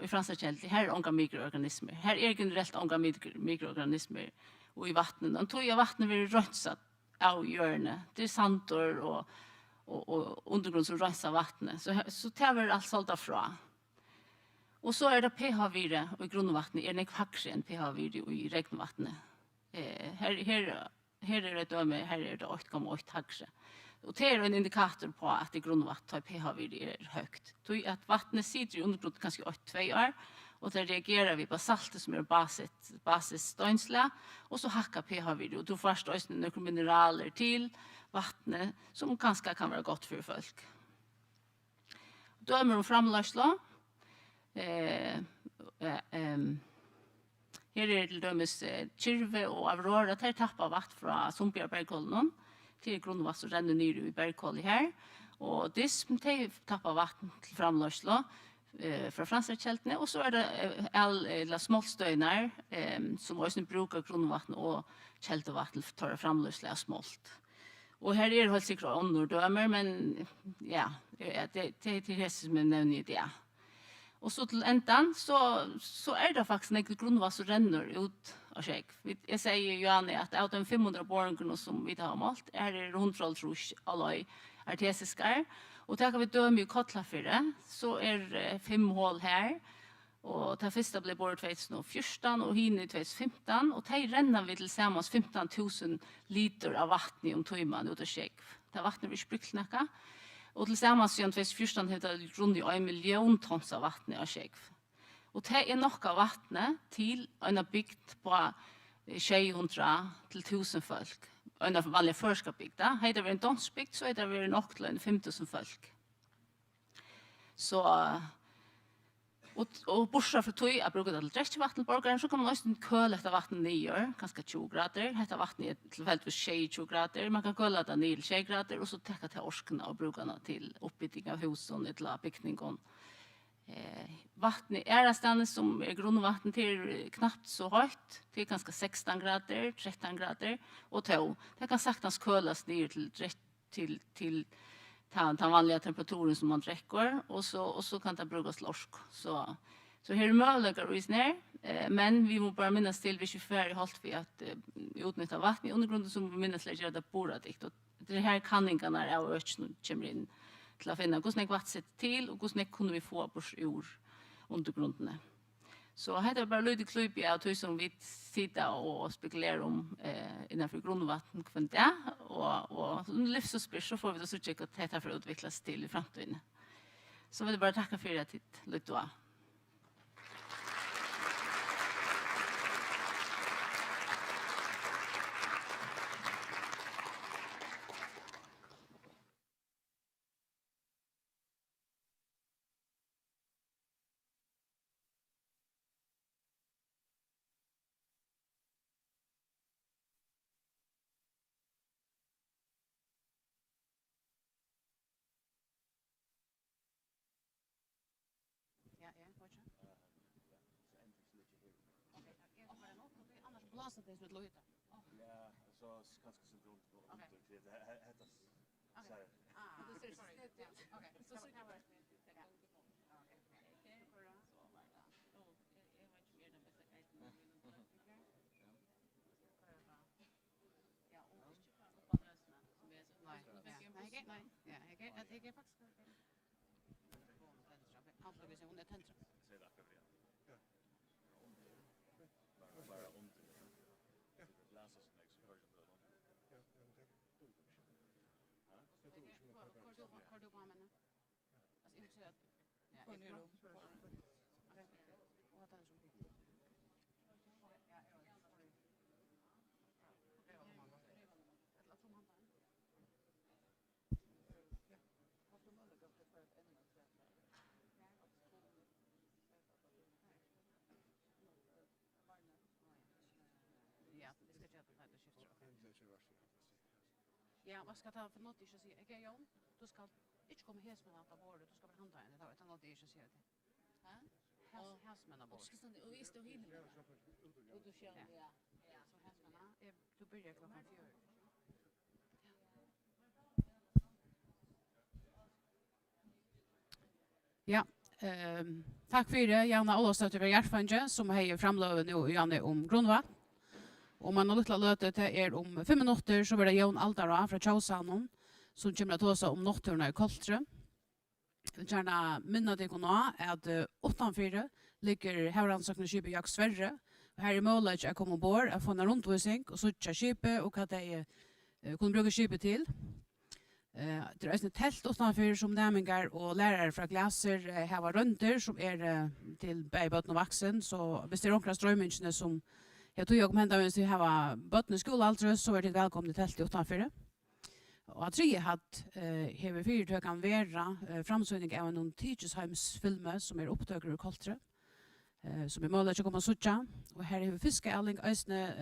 i franska källor, här är många mikroorganismer. Här är generellt många mikroorganismer och i vattnet. Och tog jag vattnet vill rönsat av hjörne. Det är santor och undergrund som rensar vattnet. Så tar vi allt sålt fra. Och så är det pH-vire och i grundvattnet är det högre än pH-vire i regnvattnet. Här är det döme, här är det 8,8 högre. Och det är en indikator på att i grundvatten pH-värde är högt. Så att vattnet sitter i undergrunden kanske 8-2 år och där reagerar vi på saltet som är basisstøynsla och så hackar pH-värde och då får det några mineraler till vattnet som kanske kan vara gott för folk. Dömer och framlösla. Her er til dømes Kyrve og Aurora, der tappar vatt fra Sumpia-bergkollen til grunnvatt som renner ned i bergkollen her. Og DISM tappar vatt til framløsla fra franskjeltene, og så er det alle smoltstøyner som også bruker grunnvatten og kjeltevatt til å framløsla av smolt. Og her er det helt sikkert underdømer, men ja, det er til hese som jeg nevner i det. Och så till ändan så är det faktiskt något grundvatten som renner ut av Skjegg. Jag säger ju Johanne att av de 500 borgarna som vi har målt är det runt alla artesiskar. Och tar vi döm i Kotlafyrre så är 5 hål här. Och det första blev borrat 2014 och hinner 2015. Och det renner vi tillsammans 15 000 liter av vatten om timmen ut av Skjegg. Det vattnet blir sprycknacka. Och tillsammans sedan 2014 har det runt 1 miljon tons av vatten av Skjegg. Och det är nog av vattnet till en bygd på 600 till 1000 folk. En vanlig förskapbygd. Har det varit en dansbygd så har det varit nog till 5000 folk. Så och bortsett från tog jag brukar det till dricksvattenborgaren så kan man också köla detta vatten ner, ganska 20 grader. Detta vatten är tillfälligt 20 grader. Man kan köla det ner 20 grader och så täcka till orskarna och brukarna till uppbyggning av husen eller byggningen. Vattnet är stället som är grundvatten till knappt så högt. Det är ganska 16 grader, 13 grader och det kan saktans kölas ner till den vanliga temperaturen som man dricker och så kan det brukas till orsk. Så här är möjligheter att ner, men vi måste bara minnas till vi 24 hållt vi att utnyttja vatten i undergrunden som vi minnas lägger det boradikt. Och det här kanningarna är av öknen kommer in till att finna hur vatten sitter till och hur kunde vi få bort ur undergrunderna. Så här är bara lite klubbiga av hur som vi sitter och spekulerar om innanför grundvatten kvar det och livsspyr så får vi då så checka att det här för att utvecklas till i framtiden. Så vill jag bara tacka för det lite då. Annars blåser det som ett lojta. Ja, så kanske syndrom på under det heter så här. Okej, så super. Nej, jag tycker faktiskt alltså vi ser under tändra. Ser det akkurat ja. Bara under. Ja. Läsa som jag så hör det då. Ja, Kör du på med nu? Alltså inte så att ja, det är vad tar det som? Ja, vad ska ta för något inte säga? Okej, Jon, du ska inte komma hes med att bordet, du ska bara hanta henne. Det var något inte säga det. Ja? Hes med att bordet. Och vi står hinner. Och du kör ja. Så hes med att du börjar klockan 4. Ja, tack för det, Janna Olofsdotter för Järfanje, som har framlövet nu Janne om grundvatten. Och man har lite lötet det om 5 minuter så blir det Jon Aldara från Tjausanon som kommer att ta sig om nokturna i Koltre. Jag vill gärna minna dig nå att 8-4 ligger havrannsøkningsskipet Jak Sverre. Och här är möjligt att komma ombord, att få en rundvisning och söka skipet och att de kunna bruka skipet till. Det är ett tält utanför som nämningar och lärare från klasser har runder som är till beböten och vuxen. Så hvis det är några strömmingsne som jag tror jag kommer hända hvis vi har böten i skolan så är det välkomna till tältet utanför. Och att jag har fyrtökan vera framsynning av en Tidsheimsfilmer som är upptökare ur Koltre. Som är möjligt att komma och sucha. Och här är fiskeälling, ösne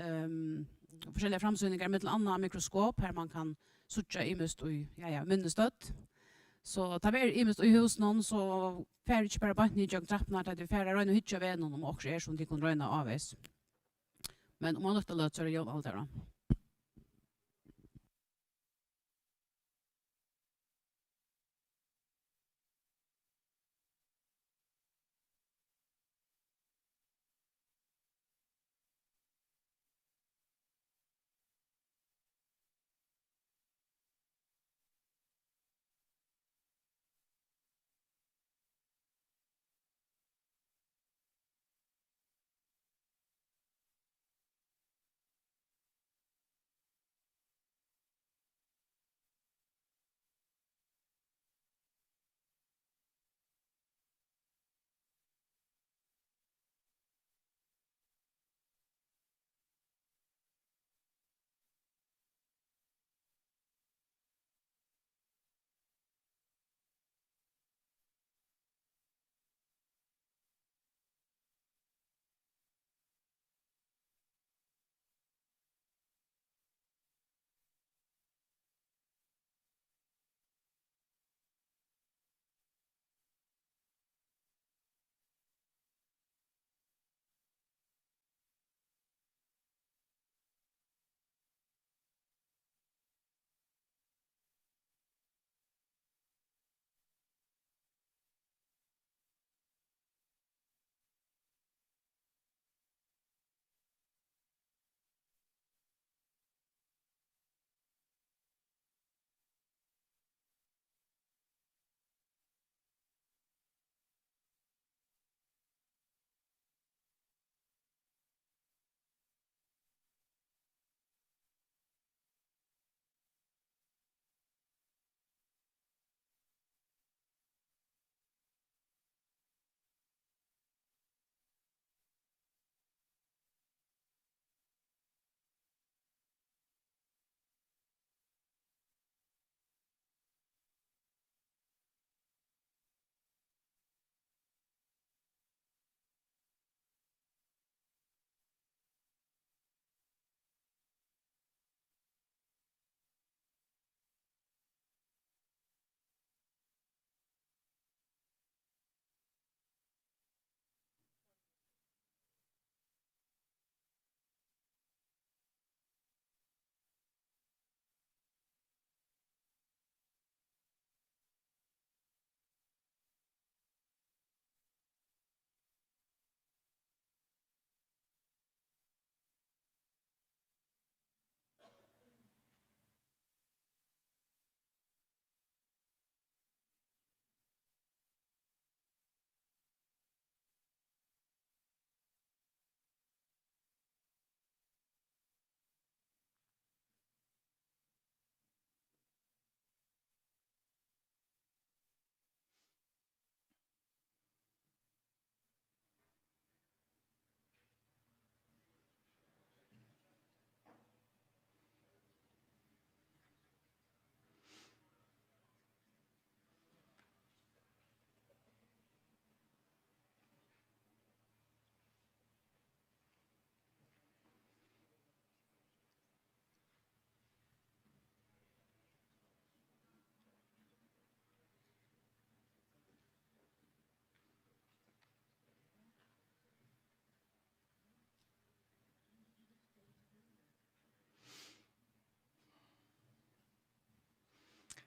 forskjellige framsynningar med annan mikroskop här man kan sucha imest och minnestött. Så tar vi imest i hus någon så färd inte bara bant ni jag trappnar att det färd röna hitcha vännen om också är som de kan röna avs. Men om man luktar löt så är det ju allt där.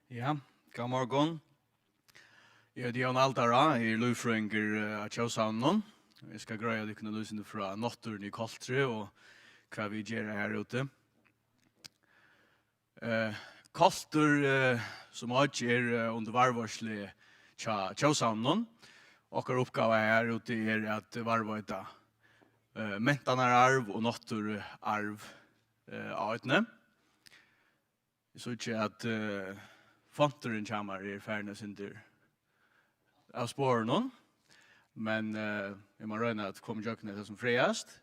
Ja, god morgon. Ja, det är en altara i Lufringer av Tjåsavnen. Jag ska gröja det kunna lyssna från Notturen i Koltre och vad vi gör här ute. Kolter som också är under varvarslig Tjåsavnen. Och uppgave här ute är att varveta mentanararv och notturarv av etne. Så inte att fonteren kommer i färnes inte av spåren, men jag må röna att kommer jökna det som friast.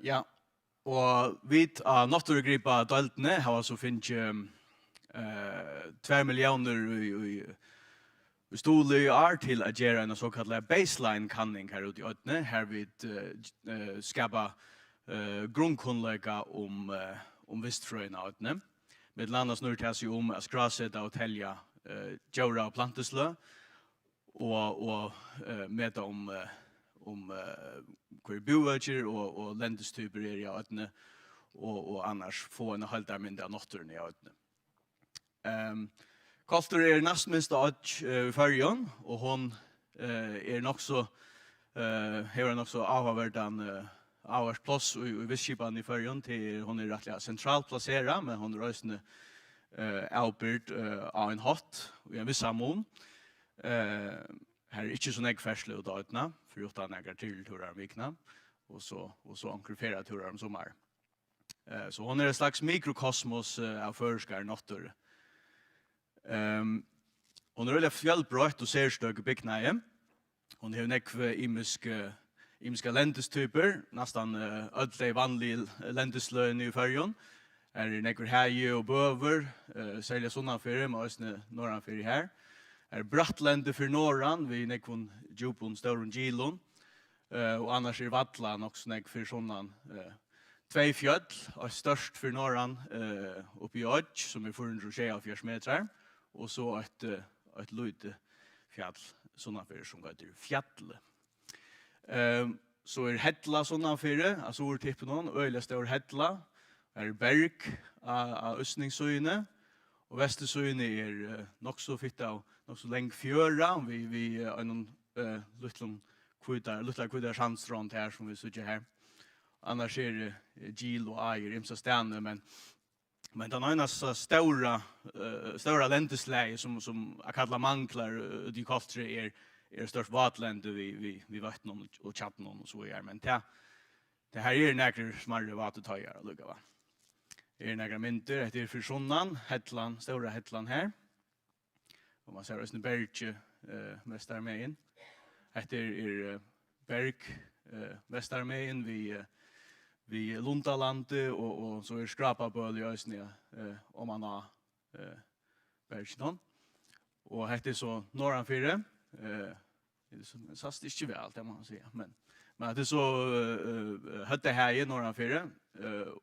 Ja, og vi av naturgripa daltene har så finnes 2 millioner i stole i år til å gjøre en såkalt baseline-kanning her ute i øyne. Her vi skapa grunnkunnlega om vistfrøyene av øyne. Med landa snur til seg om å skrasette og telja djura og planteslø og meta om hver boøker og lendestyper er i øyne og annars få en halvdarmynde av naturen i øyne. Kolter er næst minst av i Färjön og hon er nokså hever nokså avhverdan avhversplass i visskipan i Färjön til hon er rettelig sentralt plasseret, men hon røysende avbyrd av en hatt og en viss amon. Her er ikke så negferslig ut av utna, for utan negar tilturer om vikna, og så ankrifera turer om sommar. Så hon er et slags mikrokosmos av føreskar natur. Hon er veldig fjellbrøtt og serstøk byggnaie. Hon har nekve imiska lendestyper, nästan ödle vanlig lendesløen i Färjön. Er nekver heie og bøver, særlig sunnanfyrir, men også norranfyrir her. Er brattlende for norran, vi nekvun djupun størun gilun, og annars er vattla også nek for sunnan 2 fjøll, og størst for norran oppi i Ødj, som er 424 meter, og så et lute fjall sunnanfyrir som heter Fjallet. Så er Hedla sunnanfyrir, altså ordtippen hon, øyla stør Hedla, er berg av østningssøyene, og vestersøyene er nokså fitt av nokså lenge fjøra, vi er noen luttla kvidar sandstrand her som vi sitter her. Annars er Gil og Eier imsa stene, men den eneste stora lendesleie som jeg kallar manglar ut i Koltre er størst vatlende vi vattnen og chatten og så er, men det her er nekker smarre vatetøyer å lukka va. Det er nekker mynter, det er for sunnan, stora Hetland her. Og man ser også en berg Vestarmeien. Etter er berg Vestarmeien vi Lundalandet og så er Skrapabøl i Øsne om man har bergen. Og etter så Norranfyre. Det er sast ikke vel, det må man si. Men det er så høtte her i Norranfyre,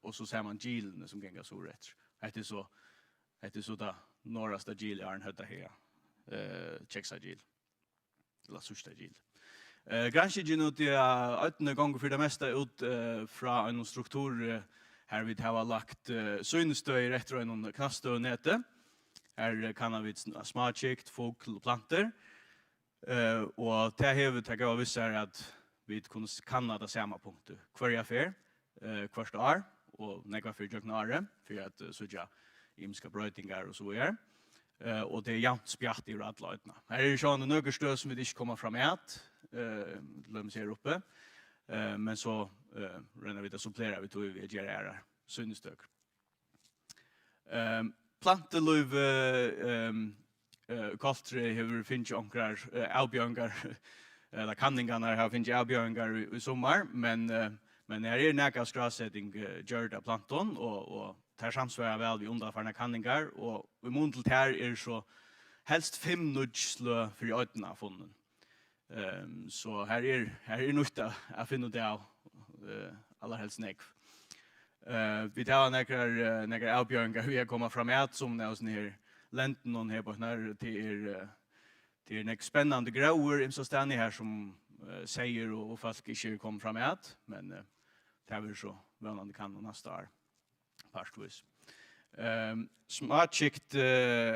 og så ser man gilene som gengar så rett. Etter så da norrasta gil er en høtte her. Tjeksa gil. Eller sørsta gil. Granskingen ut i 8. gang for det meste ut fra en struktur her vi har lagt synestøy etter en knastøy nete. Her kan vi smakikt, fågl og planter. Og det har vi tatt av visser at vi kan det samme punktet. Hver affær, hvert år, og nekva for jøkna året, for at sørja imska brøytingar og så er. Og det er jævnt spjatt i radløytene. Her er sånn noen støy som vi ikke kommer fram et, lømmes her oppe, men så renner vi det supplerer vi tog vi gjør her synnestøk. Planteløyv Koltre har finnet omkrar avbjørngar, eller kanningarna har finnet avbjørngar i sommar, men her er nekka skrasetting gjør av planton, og tar samsvarer vel vi underfarne kanningar, og i mån til her er så helst 5 nudslø for i øytene funnet. Så her er nøyta å finne det av aller helst nekv. Vi tar nekkar avbjørngar vi har kommet fram et som det er sånn her lenten og her på nær til nek spennende grauer imsa stedene her som sier og folk ikke kommer fram et, men det er vi så vannende kan og neste år. Partvis. Smartchikt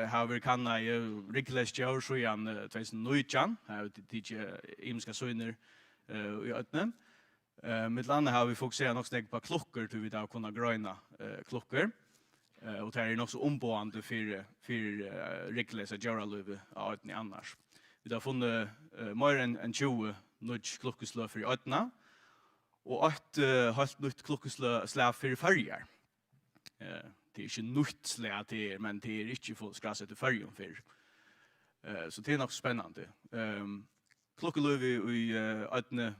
har vi kanna i Rickles Joe Sjuan 2019, har vi tidje imiska søgner i øtne. Mitt lande har vi fokusert nok snakk på klokker til vi da kunne grøyna klokker. Og det er nok så ombående for Rickles og Gjøraløyve av øtne annars. Vi har funnet mer enn 20 nødt klokkeslø for øtne, og et halvt nytt klokkeslø for farger. Det er ikke nytt slag til, men det er ikke for skrasset til fargen for. Så det er nok spennende. Klokkeløyve i øtne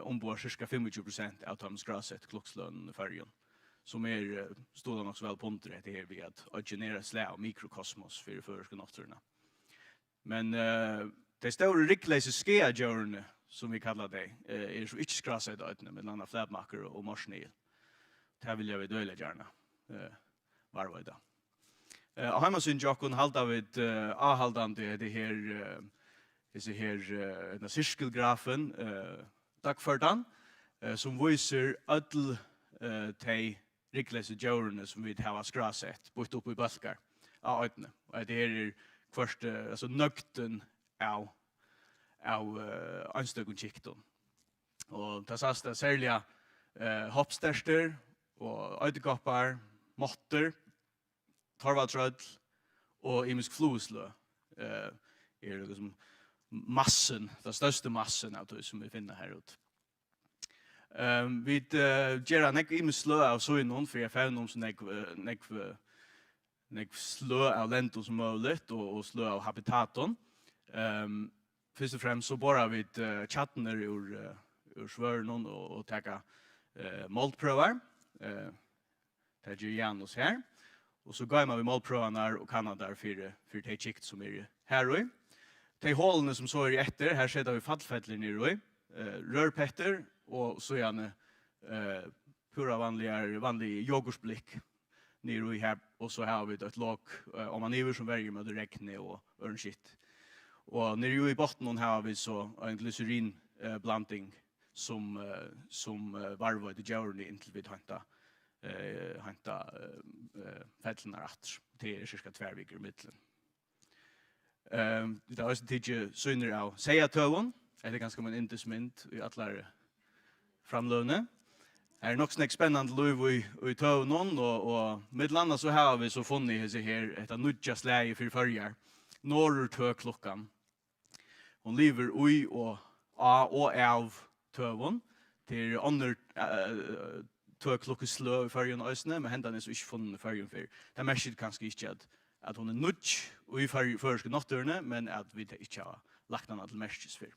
ombord cirka 25% av de skrasset klokkesløn fargen, som stod nok så vel på under det her ved at originere slag av mikrokosmos for førerske natturene. Men de store rikleise skeadjørene, som vi kallar det, så ikke skrasset i øtene, med landa fladmaker og morsnil. Det vil jeg vi døylig gjerne varva i dag. Og heimasyn jokken halda vi avhaldande det her sirkelgrafen dagførdan, som viser ødel de rikleise djørene som vi har skrasset, bort opp i balkar av øtene. Og det her først nøgten av anstøkken kikton. Og det sast det særlig hoppsterster og øydekoppar, motter, torvaltrødd og imisk flueslø liksom massen, den største massen av det som vi finner her ute. Vi gjør nek imisk slø av søgnen, for jeg fann om som nek slø av lento som mulig, og slø av habitaton. Først og fremst så borrar vi chattene ur svøren og teka målprøver. Det gjør Janus her. Og så går vi målprøvene og Kanada for de kikt som her og i. De hålene som så etter, her setter vi fallfettler nere og i. Rørpetter og så gjerne pura vanlig yoghurtblikk nere og i her. Og så har vi et låg om man iver som verger med rekne og ørnskitt. Og nere og i botten har vi så en glycerinblanding som varvar til djørene inntil vi henta fettlene rett. Det cirka 2 veker i middelen. Det er også tidlig syner av Seiatøven. Det ganske en indismynd i alle framløvene. Det nok snakk spennende lov i tøvnen, og middelanda så har vi så funnet her et nødja slag for førjar. Norr tøklokkan. Hon lever ui og av tøven. Det andre tøklokkeslø i førjen og øsne, men hendan så ikke funnet førjen for. Det merker kanskje ikke at hon nødj i førske nattørene, men at vi ikke har lagt henne til merkes for.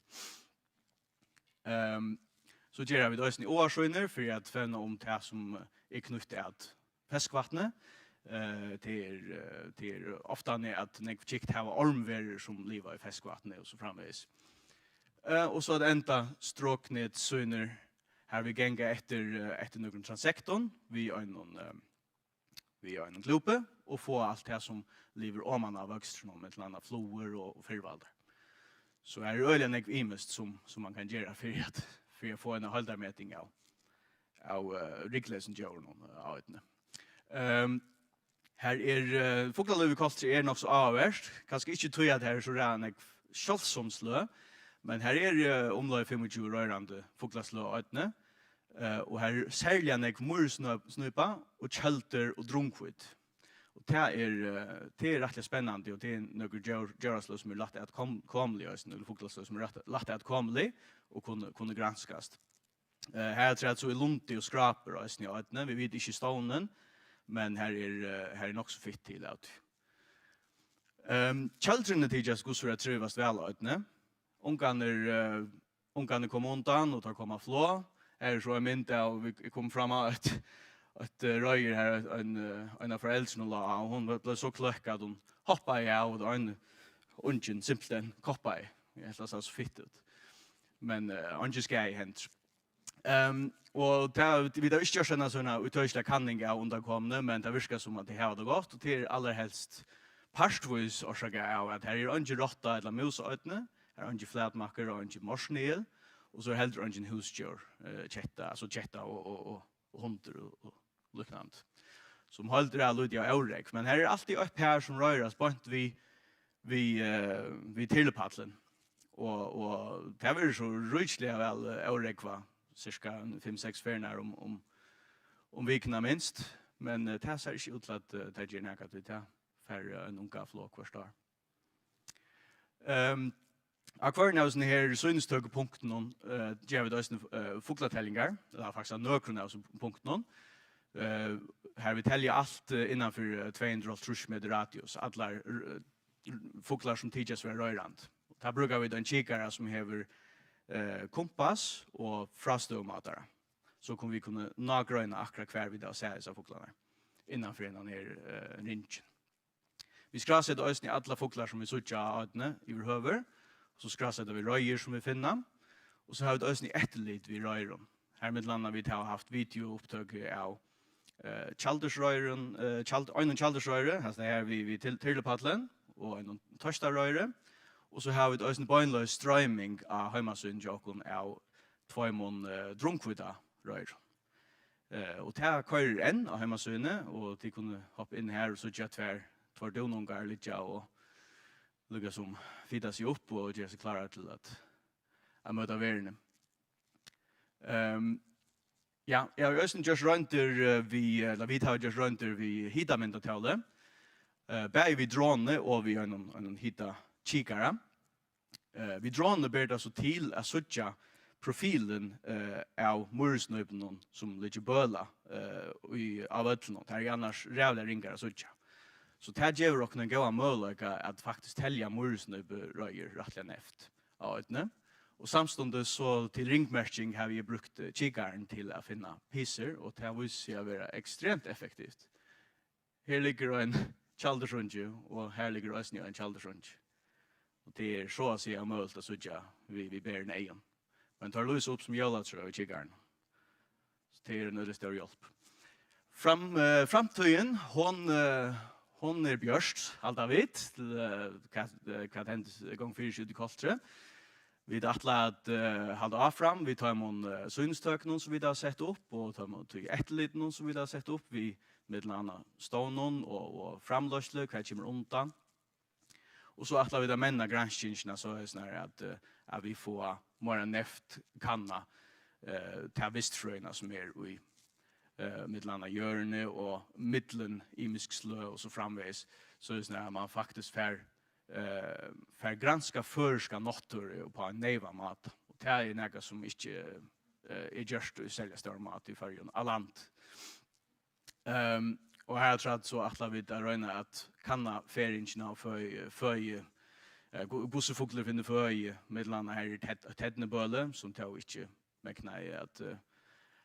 Så gjør vi det øsne i årsøyner, for at finne om det som knyttet at feskvattnet. Det ofte at nek kikt har ormverer som lever i feskvattnet og så framveis. Og så det enda stråknet søyner her vi genga etter noen transekton, vi er en glope, og få alt det som lever oman av vøkstren med et eller annet floer og fyrvalder. Så er det øyelig nek imest som man kan gjøre for å få en holdarmeting av Riklesen djøren av etne. Her Fuglaløyvekolster nok så avverst, kanskje ikke tog at her så nek kjølsomslø, men her omløy 25 rørende fuglaslø av etne, og her særlig nek mursnøypa og kjelter og drunkvitt. Og det er rettelig spennende, og det er noen djøraslø som lagt at komelig, eller fuglaslø som lagt at komelig, og kunne granskast. Her tror så lunti og skraper av etne, vi vet ikke stånden, men her nok så fitt til at. Kjeldrene tidligere skulle trivast vel av etne. Ungene kom undan og tar komma flå. Her så mynd av, vi kom fram av et røyer her, en av foreldrene la, og hun ble så kløkk at hun hoppet i av, og en ungen simpelthen koppet i. Jeg helt så fitt ut. Men ungen skal i hent. Og vi har ikke gjort en sånn utøyselig kanning av underkomne, men det virker som at det har det godt, og det er aller helst partvis årsaker av at her er ikke rotta eller musøytene, her er ikke flatmakker og ikke morsnil, og så er heller ikke husdjør, kjetta og hunder og liknande. som håller det lite av Eurek. Men här är alltid ett par som röras bort vi tillpatlen. Och det var så rysliga väl Eurek var cirka 5-6 färnar om vikna minst. Men det ser inte ut till att det ger näkat vid det. Färre en unga flå kvar står. Akvarien av sånne her synstøkepunkten gjør vi da foglatellinger, eller faktisk nøkron av punkten. Her vi teljer alt innanfor 230 meter radius, alle foglar som tidjes ved røyrand. Da brukar vi den kikare som hever kompass og frastøvmatare. Så kommer vi kunne nagrøyna akkurat hver vi da ser disse foglarna innanfor en her ringen. Vi skrasset også i alle foglar som vi sutja av i høver, så skrasset vi røyer som vi finner, og så har vi også etterlit vi røyer. Her med landa vi har haft videoopptøk av Chaldersrøyren, en Chaldersrøyre, altså det her vi Tyrlepadlen, og en Tørstarrøyre, og så har vi også bøgnløs strøyming av heimasynjåken av tvøymon drunkvita røyre. Og det her kører enn av heimasynet, og de kunne hoppe inn her og så gjør tvær donungar litt og lukka som fida seg upp og gjør seg klara til at møta verene. Ja, jeg har også gjort rønter vi har gjort rønter vi hitamyndatale. Begge vi drone og vi har en hita kikare. Vi drone ber det så til å suttja profilen av mursnøypen som ligger bøla av øtlen. Det er annars rævlig ringar å suttja. Så det gjør dere en god mulighet at faktisk telja mursnøype røyer rettelig neft av øtene. Og samstundet så til ringmerking har vi brukt kikaren til å finne pisser, og det viser seg å være ekstremt effektivt. Her ligger en kjaldersrunge, og her ligger også en kjaldersrunge. Og det er så å si mulig å sutja vi ber neien. Men tar lys opp som jølatrøy i kikaren. Så det er en øyelig større hjelp. Framtøyen, hon er bjørst, alt av vidt, til hva det hendes gang 24 i Koltre. Vi har atlet halda av fram, vi tar imon synstøkene som vi har sett opp, og tar imon etterliten som vi har sett opp, vi med landa stånen og framløsle, hva kommer undan. Og så atlet vi da menna granskingene, så er det snarere at vi får mer neft kanna til vistfrøyene som er i midlanda hjørne og middelen imisk slø og så framveis, så er det snarere at man faktisk för granska förska nottor på en neva mat. Och det är något som inte är just att sälja stor mat i färgen allant. Och här tror jag så att vi där röna att kanna färingarna för gossefuglar finner för mellan här tätneböle som tar inte mäkna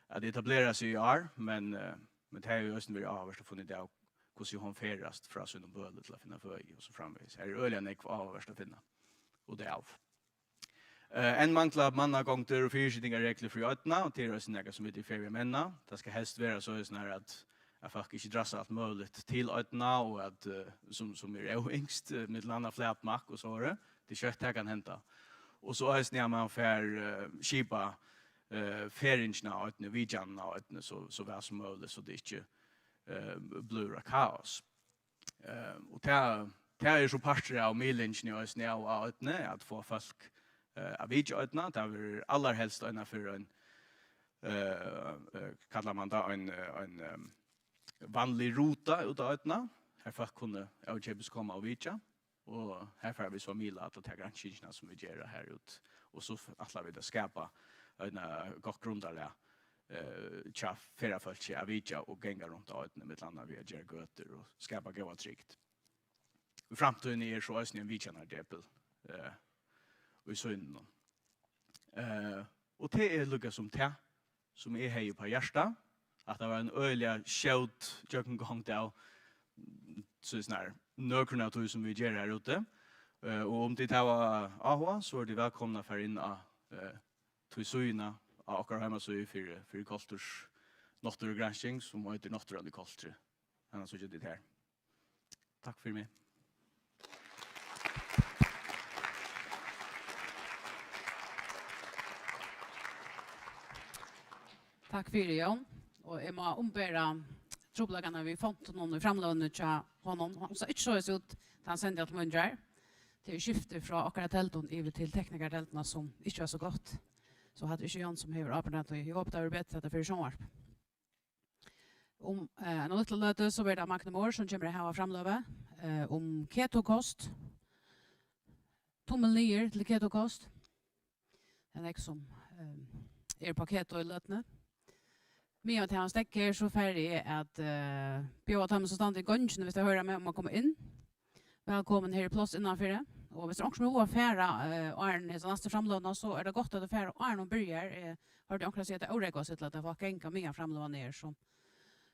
att etablera sig i år, men det är ju också vi avvärst att få det hvordan hon ferast fra sin bøle til å finne føy og så framvis. Her er øyelig nekv avverst å finne, og det er av. En mangler mannagångter og fyrskittingar regler for øytene, og det er også nekva som vi til ferie menna. Det skal helst være så sånn at jeg faktisk ikke drasser alt mulig til øytene, og at som er øyngst, med landa flatmak og så er det kjøtt her kan henta. Og så er det man får kipa feringsna av øytene, vidjanna av øytene, så vel som mulig, så det ikke blura kaos. Og det er så parter av milingen og snø av øtene, at få folk av vidjøtene, det er aller helst innenfor en, kallar man da en vanlig ruta ut av øtene, her folk kunne avkjøpes komme og vidja, og her får vi så mila at det er granskingene som vi gjør her ut, og så atler vi det skapa en godt grunderlig tja fyrra folk av vidja og genga rundt av øtene mitt landa via gjer gøter og skapa gåa trygt. I framtiden er så også en vidjanardepel og i sønnen. Og det er lukka som det, som er hei på hjersta, at det var en øyelig kjøtt jøkken gong til sånn nøkron av tog som vi gjør her ute. Og om det var AHA, så er de velkomna for inn av tog søyna av akkurat heimasøy for Kolters Nottur gransking, som heter Nottur i Koltre. Han har suttet dit her. Takk for meg. Takk for det, Jon. Og jeg må ombære troblagarna vi fått någon i framlånet till honom. Han sa inte så ut han sände att mundrar. Till skifte från akkurat telton över till teknikerteltorna som inte var så gott. Så hade inte Jan som har arbetat och jag hoppas det var bättre att det för sånvarp. Om en liten löte så blir det Magne Moore som kommer att ha framlöve om ketokost. Tommel ner till ketokost. En ex som är på keto i lötene. Men att han stäcker så färdig är att bjöd att han så stannar i gången hvis det höra med om man kommer in. Välkommen här i plats innanför det. Och hvis det också är affära Arne så nästa framlåna så är det gott att affära Arne börjar. Har du också sett att Orego sitter att det var gänga mer framlåna ner som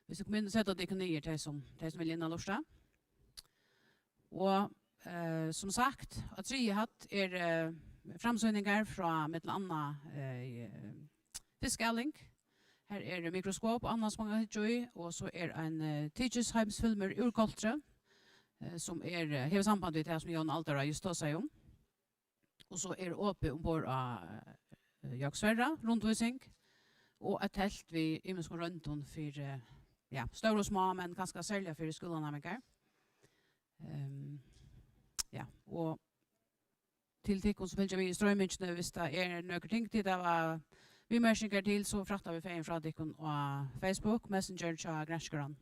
hvis du kommer in och sätter det kan ner till som vill innan lusta. Och som sagt att tre hatt är framsynningar från mitt andra fiskalling. Här är det mikroskop och annars många hittar och så är en Tidsheimsfilmer ur Koltre som är hela samband med det som Jan Altara just då säger om. Och så är det uppe ombord av Jagsverra rundvisning och ett tält vi imenskon runt om för ja, stora och små men ganska sälja för skolanamiker. Ja, och till tikkon så följer vi i strömmingsnö hvis det är några ting till det var vi märker till så fraktar vi fein fra tikkon på Facebook, Messenger och Granskran.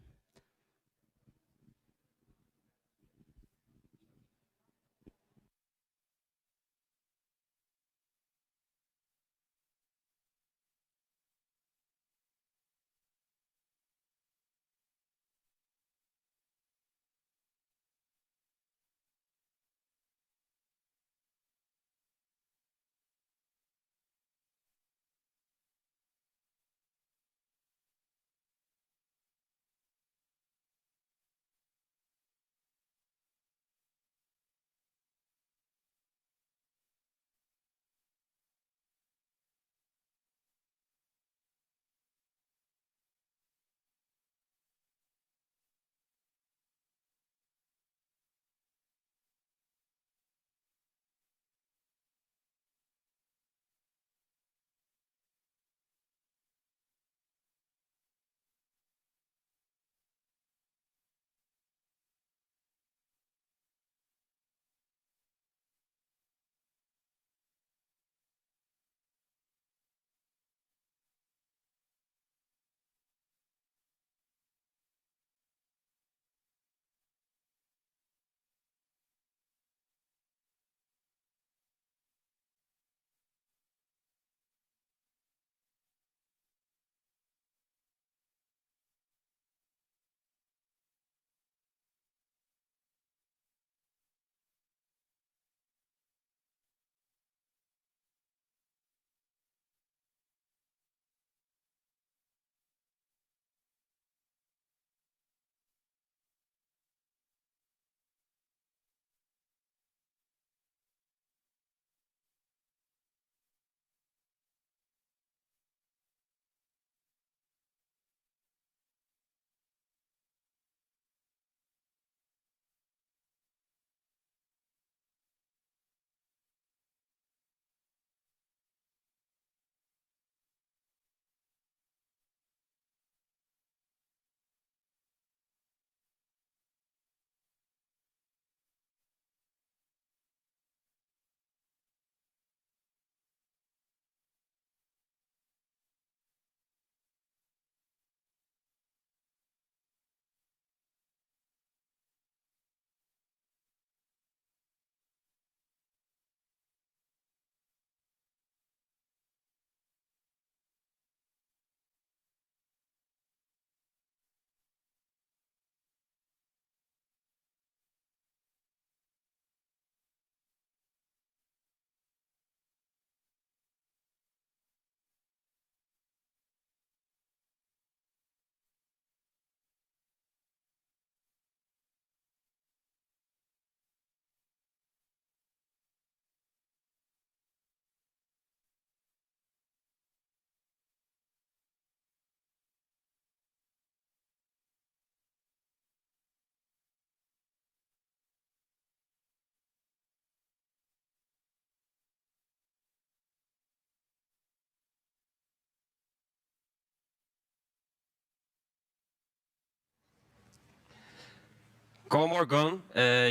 God morgon.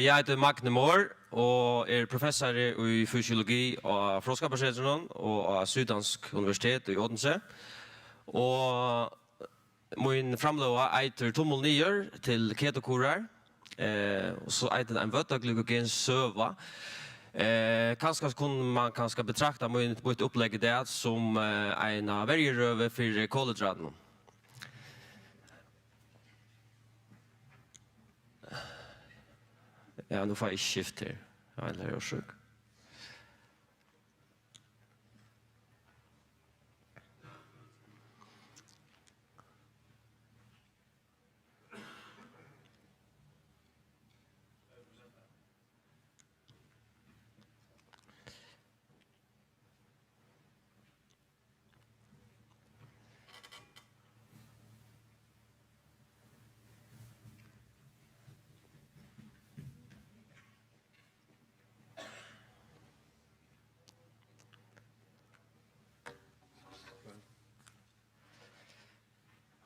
Jag heter Magne Moore och är professor i fysiologi på Froskapasseteren och på Syddansk universitet i Odense. Och min framlåa eiter Tommel 9 till ketokurar. Och så eiter en vötaglykogen söva. Kanske kunde man kanske betrakta mitt upplägg det som en värjeröve för kolhydraterna. Ja, nu får jag skift här. Ja, eller jag är sjuk.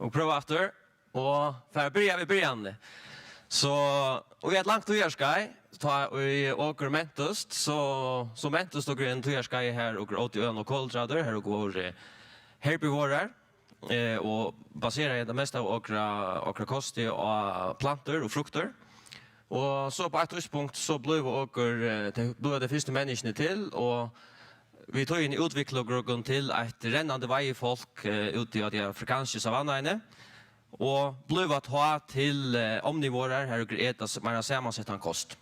Och pröva efter. Och för att börja vid början. Så, och vi är ett långt tujärskaj. Vi åker mentust. Så mentust åker en tujärskaj här och 80 ön och kolhydrater. Här och går herbivårer. Och baserar det mesta av åkra kost och plantor och frukter. Och så på ett tidspunkt så blev det första människorna till. Och vi tog in i utviklargruppen till ett rennande veifolk ute i de afrikanske savannene. Og blev att ha till omnivåer här och äta mer sammansättande kost.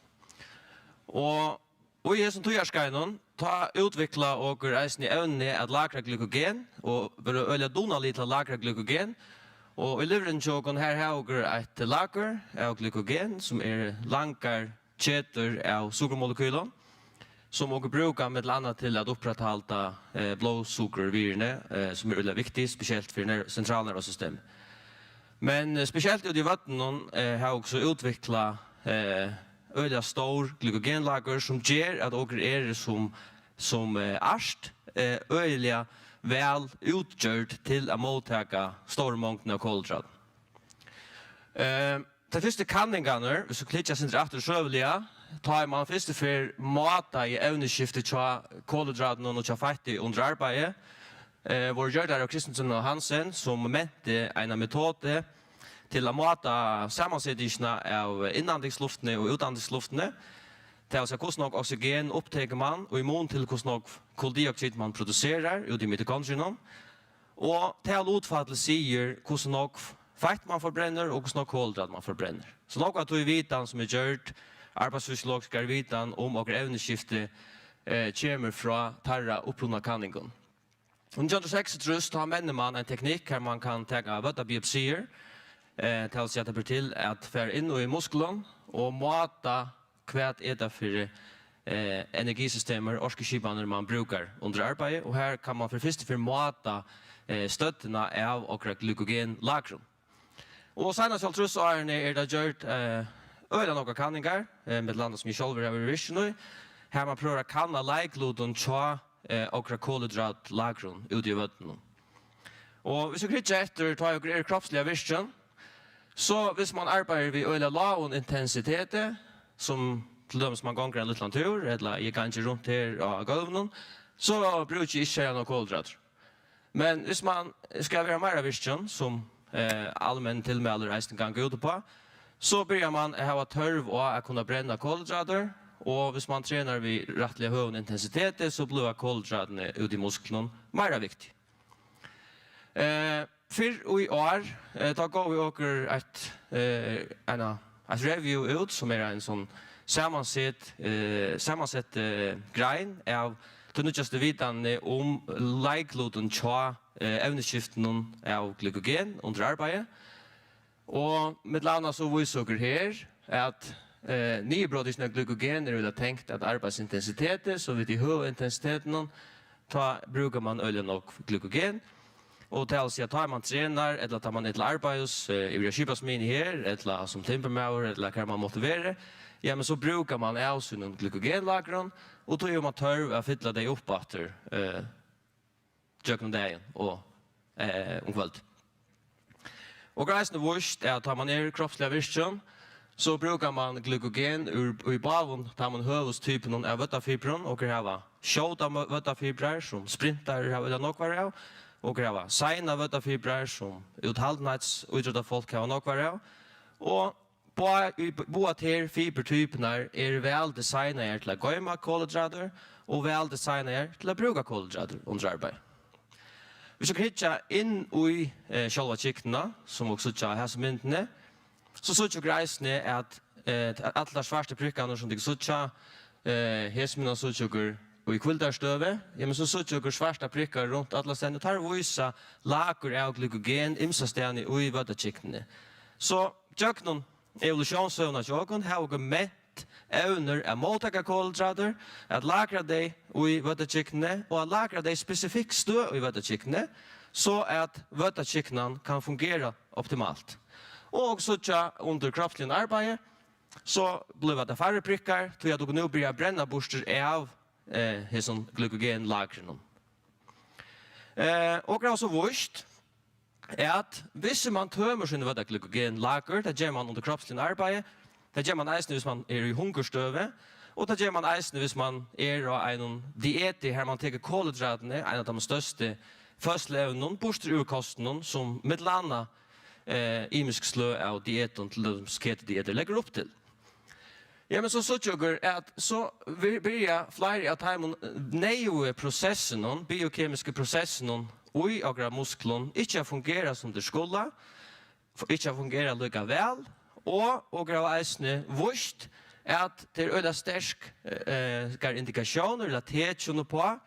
Och i som togärskajnen ta utveckla och reisen i evne att lagra glykogen och välja dona lite lagra glykogen. Och i livren tjocken här har ett lager av glykogen som lankar kjeter av sukkermolekyler. Som också brukar med annat till att upprätthålla blodsockervirne som är väldigt viktigt, speciellt för centralnervsystemet. Men speciellt i vattnen har också utvecklat öliga stor glykogenlager som ger att åker som arst öliga väl utgjort till att mottaga stora mängder av kolhydrater. Det första kanningarna, så klickar sin efter sövliga, tar man först för mata i evneskiftet till kolhydraterna och till fett under arbetet. Vår gördare av Kristensen och Hansen som mente en metod till att mata sammansättningarna av inandningsluftene och utandningsluftene. Till att se hvordan oxygen upptäcker man och immun till hvordan koldioxid man producerar ut i mitokondrierna. Och till att utfallet säger hvordan fett man förbränner och hvordan kolhydrater man förbränner. Så något att du vitan som är gjort arbetsfysiologiska vitan om och evneskifte kommer från tarra upprunna kanningen. Under 1906 har man en teknik här man kan ta vöttabiopsier till att sätta till att föra in i muskeln och mata kvärt äta för energisystemer och orkeskipaner man brukar under arbetet. Och här kan man för mata stötterna av och glykogenlagren. Och senast jag tror så är det gjort öde några kanningar med landet som i själva har varit här man prövar kanna lajkloden tja och kolhydratlagrun ute i vattnet. Och hvis vi kritter efter tar jag kroppsliga vision, så hvis man arbetar vid öliga lav intensitet, som till döms man gånger en liten tur, eller jag kan inte runt här av golven, så brukar jag inte göra några kolhydrater. Men hvis man ska vara mer vision, som allmän tillmäler resten kan gå ut på, så börjar man ha törv och att kunna bränna kolhydrater. Och hvis man tränar vid rättliga hög intensitet så blir kolhydraterna ut i musklerna mer viktigt. För i år då går vi åker ett review ut som är en sån sammansatt grein av det nutjaste vitan om lajkloden tja evneskiften av glykogen under arbetet. Och med landa så visar här att nybrotisna glykogen är tänkt att arbetsintensitet så vid i hög intensiteten brukar man öliga nog glykogen. Och till sig att tar man tränar eller tar man ett arbets i regipas min här eller som tempermauer eller kan man motivera. Ja men så brukar man avsynna glykogenlagren och då gör man törv att fylla det upp efter dagen och kväll. Och grejen är att tar man ner kroppsliga vision så brukar man glykogen ur bavon, tar man hövustypen av vöttafibron och gräva tjåta vöttafibrer som sprintar av nok var av, och gräva sina vöttafibrer som uthaldenhetsutrådda folk har nok var av. Och båda till fibertyperna är väl designade till att gömma kolhydrater och väl designade till att bruka kolhydrater under arbete. Vi ska hitta in i själva chickena, som också tja här som myndene, så såg greisne att alla svarta prickarna som de såg hesmina såg och i kvildastöve, ja men så såg svarta prickar runt alla ställen. Tar visa lager av glykogen imsastene i våda chickene. Så jöknon evolutionsövna jökon har mätt evner att mottaka kolhydrater, att lagra dig i våda chickene och att lagra dig specifikt stö i våda chickene så att våda chickenen kan fungera optimalt. Och så under kroppslig arbete så blev det färre prickar till att du nu börjar bränna borster av hesson glykogenlagren. Och det är också vurst att hvis man tömmer sin våda glykogenlager, det gör man under kroppslig arbete, det gör man eisen hvis man är i hungerstöve, och det gör man eisen hvis man är av en diet här man tar kolhydraterna, en av de största födsleevnen, borster ur kosten som mittelanda imisk slö av dieten till de ketodieter lägger upp till. Ja, men så tycker att så börjar flera av de nöjliga processen, biokemiska processen i några muskler inte fungerar som det skulle, inte fungerar lika väl, och några eisne vurst att det är öda starka indikationer eller tecken på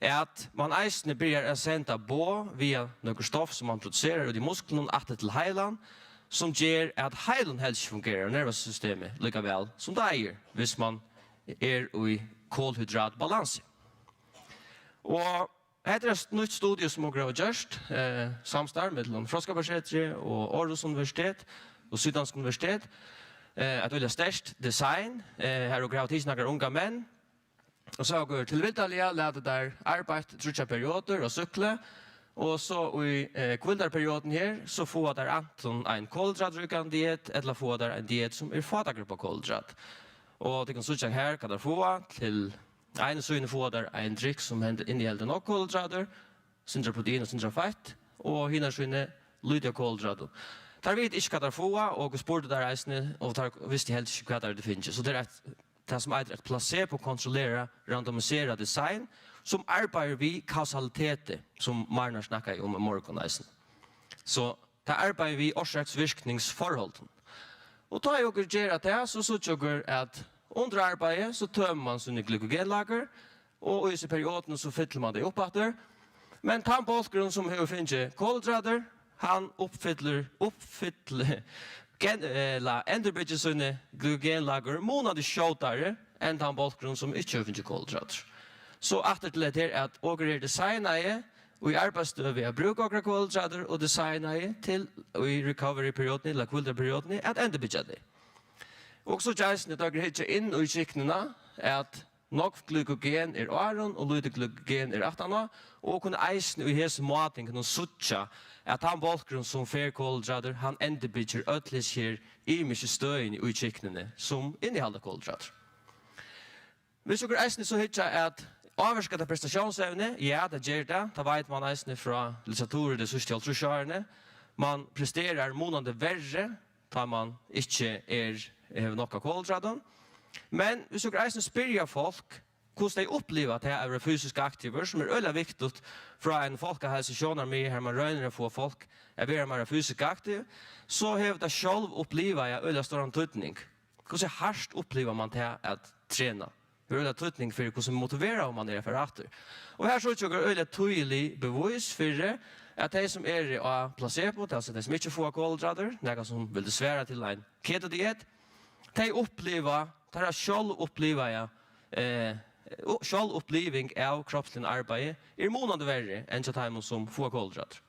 att man eisne börjar att sända via några stoff som man producerar i musklerna att till heilan, som gör att heilan helst fungerar, nervsystemet lika väl som det är, hvis man är i kolhydratbalans. Och här är ett nytt studie som har gjort, samstarv mellan Froskabergsetri och Aarhus universitet och Syddansk universitet, att vilja störst design, här och gravt några unga män, och så går till Vitalia, lärde där arbete, trutja perioder och cykla. Och så i kvildarperioden här så får där anton en kolhydratryckande diet eller får där en diet som är fatagrupp av kolhydrat. Och det kan sådär här kan där få till en så få där en dryck som innehåller nog kolhydrater, syndra protein och syndra fett och hinner så inne lite kolhydrater. Där vet inte vad där få och spår där reisne och där visste helt inte vad det finns. Så det är det som är ett placebo kontrollera randomisera design som arbetar vi kausalitet som Marnar snackar om i morgoneisen. Så det arbetar vi orsaksvirkningsforholden. Och då jag gör att det så tycker att under arbetet så tömmer man sina glykogenlager och i perioden så fyller man det upp efter. Men tandbolkgrund som har finns kolhydrater, han uppfyller enderbygger sina glykogenlager månader shortare än tandbolkgrund som inte har finns kolhydrater. Så efter till det är att åker designa och i arbetsstöv vi brukar åkra kolhydrater och designa till i recovery-perioden eller kvilderperioden att enderbygga det. Och så görs det att hittar in i kycknarna att nog glykogen är aron och lite glykogen är attarna och kunna eisen i hes maten kunna sucha att han bolkgrund som fer kolhydrater han enderbygger ötlis här i mycket stöjen i kycknarna som innehåller kolhydrater. Vi såg eisen så hittar att avvarskade prestationsevne, ja det gör det, det vet man eisen från litteraturen det sista årene. Man presterar månader värre tar man inte har nokka kolhydrater. Men vi såg eisen spyrja folk hvordan de upplever at det er fysiske aktiver, som øyla viktigt fra en folkehelsesjoner med her man røyner å få folk er være mer fysisk aktiv, så har det selv oppleva jeg øyla stor tøytning. Hvordan hardt opplever man til at trena? Det er øyla tøytning for hvordan motiverer man er for atter. Og her så er øyla tydelig bevis for at de som er av placebo, altså de som ikke får kolhydrater, noe som vil dessverre til en ketodiet, de opplever, de har selv opplever jeg, själv uppleving av kroppslig arbeid er månad verre enn til dem som får kolhydrater.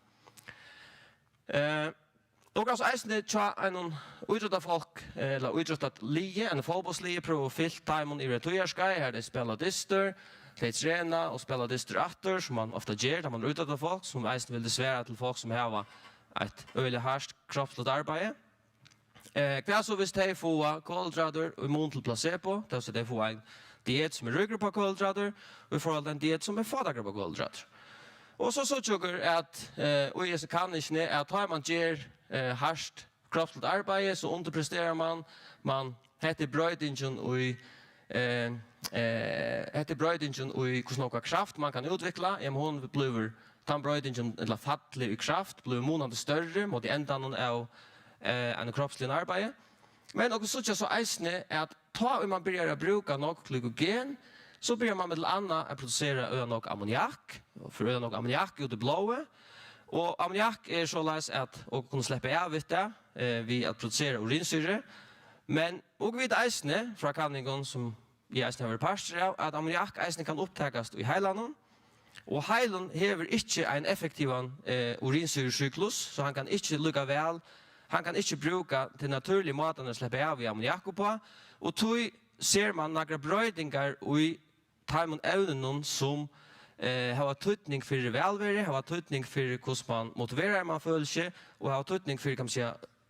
Og altså eisen tja en utrettet folk, eller utrettet lie, en fotbollslie, prøver å fylle dem i retujarskai, her de spiller dister, de trena og spiller dister atter, som man ofta gjør, da man utrettet folk, som eisen vil dessverre til folk som har et øyelig hardt kroppslig arbeid. Hva så hvis de får kolhydrater og immun til placebo, det vil si de får en diet som rygger på kolhydrater, og i forhold til en diet som fadager på kolhydrater. Og så tjokker at, og jeg kan ikke, at tar man gjør hardt kroppsligt arbeid, så underpresterer man heter brøydingen og heter brøydingen og hvordan noe kraft man kan utvikle, hun blir tannbrøydingen eller fattelig i kraft, blir måneder større mot endan av en kroppslig arbeid. Men også så eisende at ta man begynner å bruke nok glykogen, så begynner man med til annet å produsere nok ammoniak, for nok ammoniak ut i blået. Og ammoniak såleis at å kunne slippe av det ved å produsere urinsyre. Men og vi eisende fra kanningen som jeg eisende har vært parster av, at ammoniak eisende kan opptakes i heilanen. Og heilen hever ikke en effektiv urinsyrecyklus, så han kan ikke lukke vel. Han kan ikke bruke til naturlige måten å slippe av i ammoniak på. Og tog ser man noen brøydinger i tarmen evnen som har tøytning for velvære, har tøytning for hvordan man motiverer man følelse, og har tøytning for kan man si,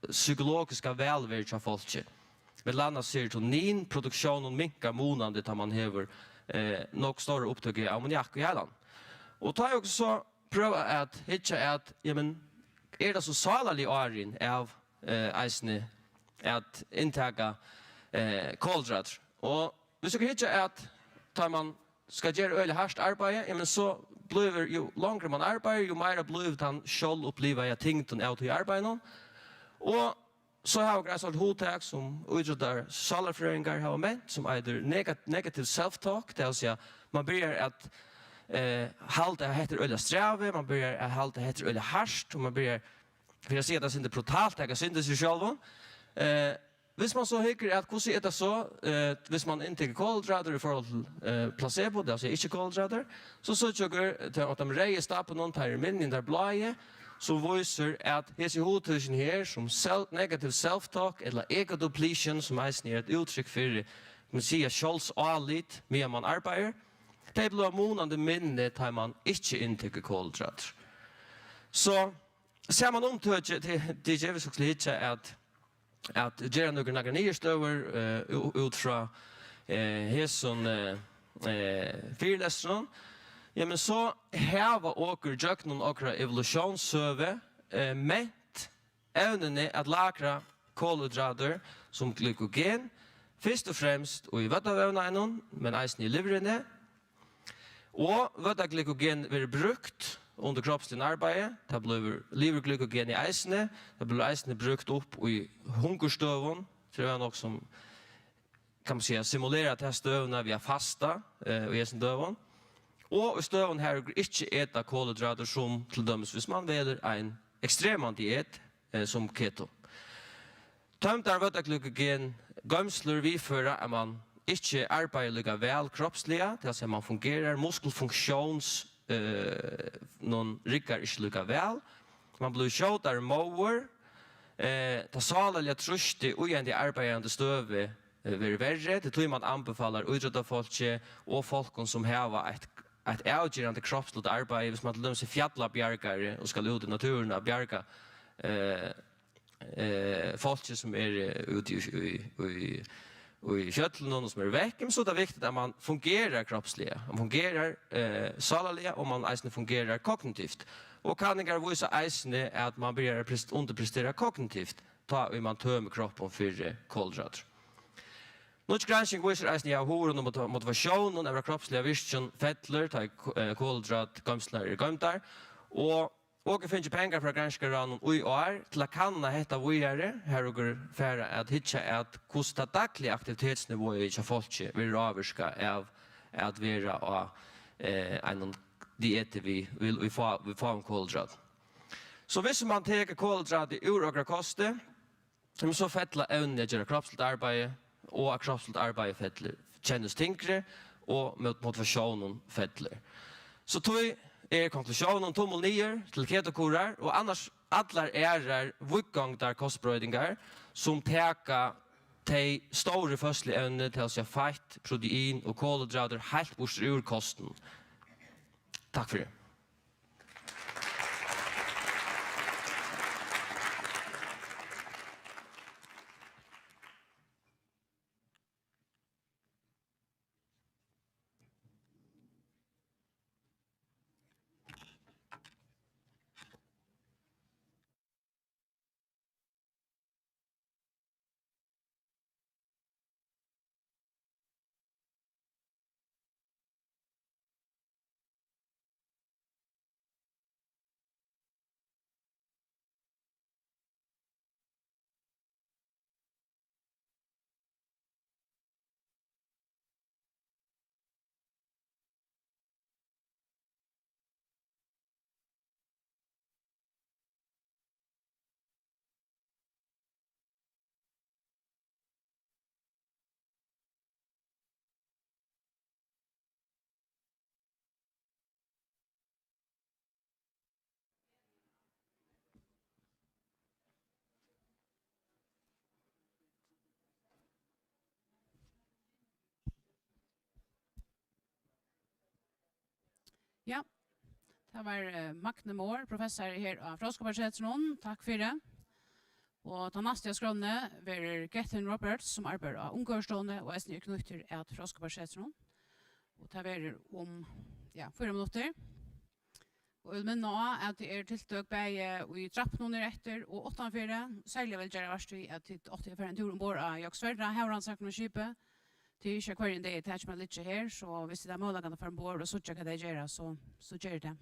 psykologiske velvære til folk. Med landa serotonin, produksjonen minker måneder da man hever nok større opptøk i ammoniak i heilen. Og tar jeg også så prøve at hitte at, det så salerlig åren av eisene at inntakke kolhydrater. Og hvis dere hitte at tar man skal gjøre øyelig hardt arbeid, så blir jo langere man arbeider, jo mer blir han selv oppleve jeg tingten av til arbeidet. Og så har vi et hovedtak som utrådder salerfrøringer har ment, som er negativ self-talk, det vil si man begynner at halte heter øyelig strave, man begynner at halte heter øyelig hardt, og man begynner, for jeg sier at det er ikke brutalt, jeg kan syndes i selv. Hvis man så hykker at hvordan det så, hvis man inntekker kolhydrater i forhold til placebo, det er altså ikke kolhydrater, så tjokker til at de reier stappen noen per minne der bladet, som viser at hese hovedtøysen her, som negativ self-talk, eller ego-depletion, som eisen er et uttrykk for, man sier kjølsalit, mye man arbeider, det blir månande minne til man ikke inntekker kolhydrater. Så ser man omtøyt til djevelsk litt at gjøre noen nye støver ut fra hesson fyrlesteren, men så heva åker jøknen åkra evolusjonssøve ment evnene at lagra kolhydrater som glykogen, først og fremst og i vøddavevnene, men eisen i livrene, og vøddaglykogen blir brukt under kroppslig arbeid, det blir liverglykogen i eisene, det blir eisene brukt opp i hungerstøven, tror jeg nok som kan man si, simulerer til støvene via fasta i eisen døven. Og i støven her ikke eta kolhydrater som til dømes hvis man velger en ekstrem diet som keto. Tømt er vøddaglykogen gømsler vi fører at man ikke arbeider like vel kroppslige, til at man fungerer, muskelfunksjons någon rikkar ikke lukka vel. Man blir kjøttere mower. Ta salerlige trusti ugjendig arbeidende støve vil verre. Det tror man anbefaler utrådda folk og folk som har et avgjørende kroppsligt arbeid. Hvis man til dem seg fjalla bjergare og skal ut i naturen og bjerga folk som ute i kjøttelen og som vekk, så det viktig at man fungerer kroppslige, man fungerer salerlige, og man eisene fungerer kognitivt. Og kanningar viser eisene at man blir underprestera kognitivt, da man tømer kroppen for kolhydrater. Norsk gransking viser eisene av horen og motivasjonen av kroppslige virkjen fettler, ta kolhydrat, gømsler, gømtar, og finnes penger fra granskeren i år til å kanna hetta videre, her og færre at hitja at hvordan det daglige aktivitetsnivået ikke folk vil avvirka av at være av en diet vi får en kolhydrat. Så hvis man teker kolhydrat i ur og koste, så fettler evnen gjør kroppsligt arbeid, og at kroppsligt arbeid fettler kjennes tingre, og motivasjonen fettler. Så tog konklusjonen tommel 9 til ketokurer, og annars allar vuggangtar kostbrøydingar som teka de store førstlige evne til å se feit, protein og kolhydrater helt bort ur kosten. Takk for det. Ja, det var Magne Moore, professor her av Froskoparsetron. Takk for det. Og den neste skrønne var Gethin Roberts, som arbeider av Ungkørstående og er knytter av Froskoparsetron. Og det var om 4 minutter. Og jeg vil minne at det er tiltøk bare i trappen etter og 8-4. Særlig vil gjøre verst i at det 8-4 en tur ombord av Jaksverda, her han sagt noen skipet. Det er ikke hver en dag jeg tar meg litt her, så hvis det er målagene for ombord og så ikke hva det gjør, så gjør det.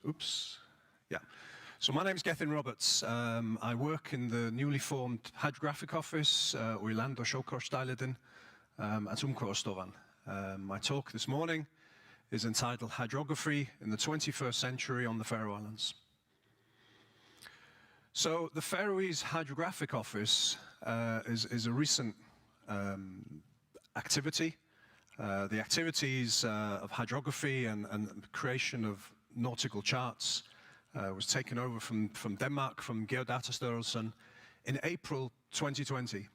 Oops. Yeah. So my name is Gethin Roberts. I work in the newly formed Hydrographic Office, Orlando Sjókorstælidin, at Umhverfisstofan. My talk this morning is entitled Hydrography in the 21st Century on the Faroe Islands. So the Faroese Hydrographic Office is a recent activity. The activities of hydrography and the creation of nautical charts was taken over from Denmark, from Geodatastyrelsen in April 2020.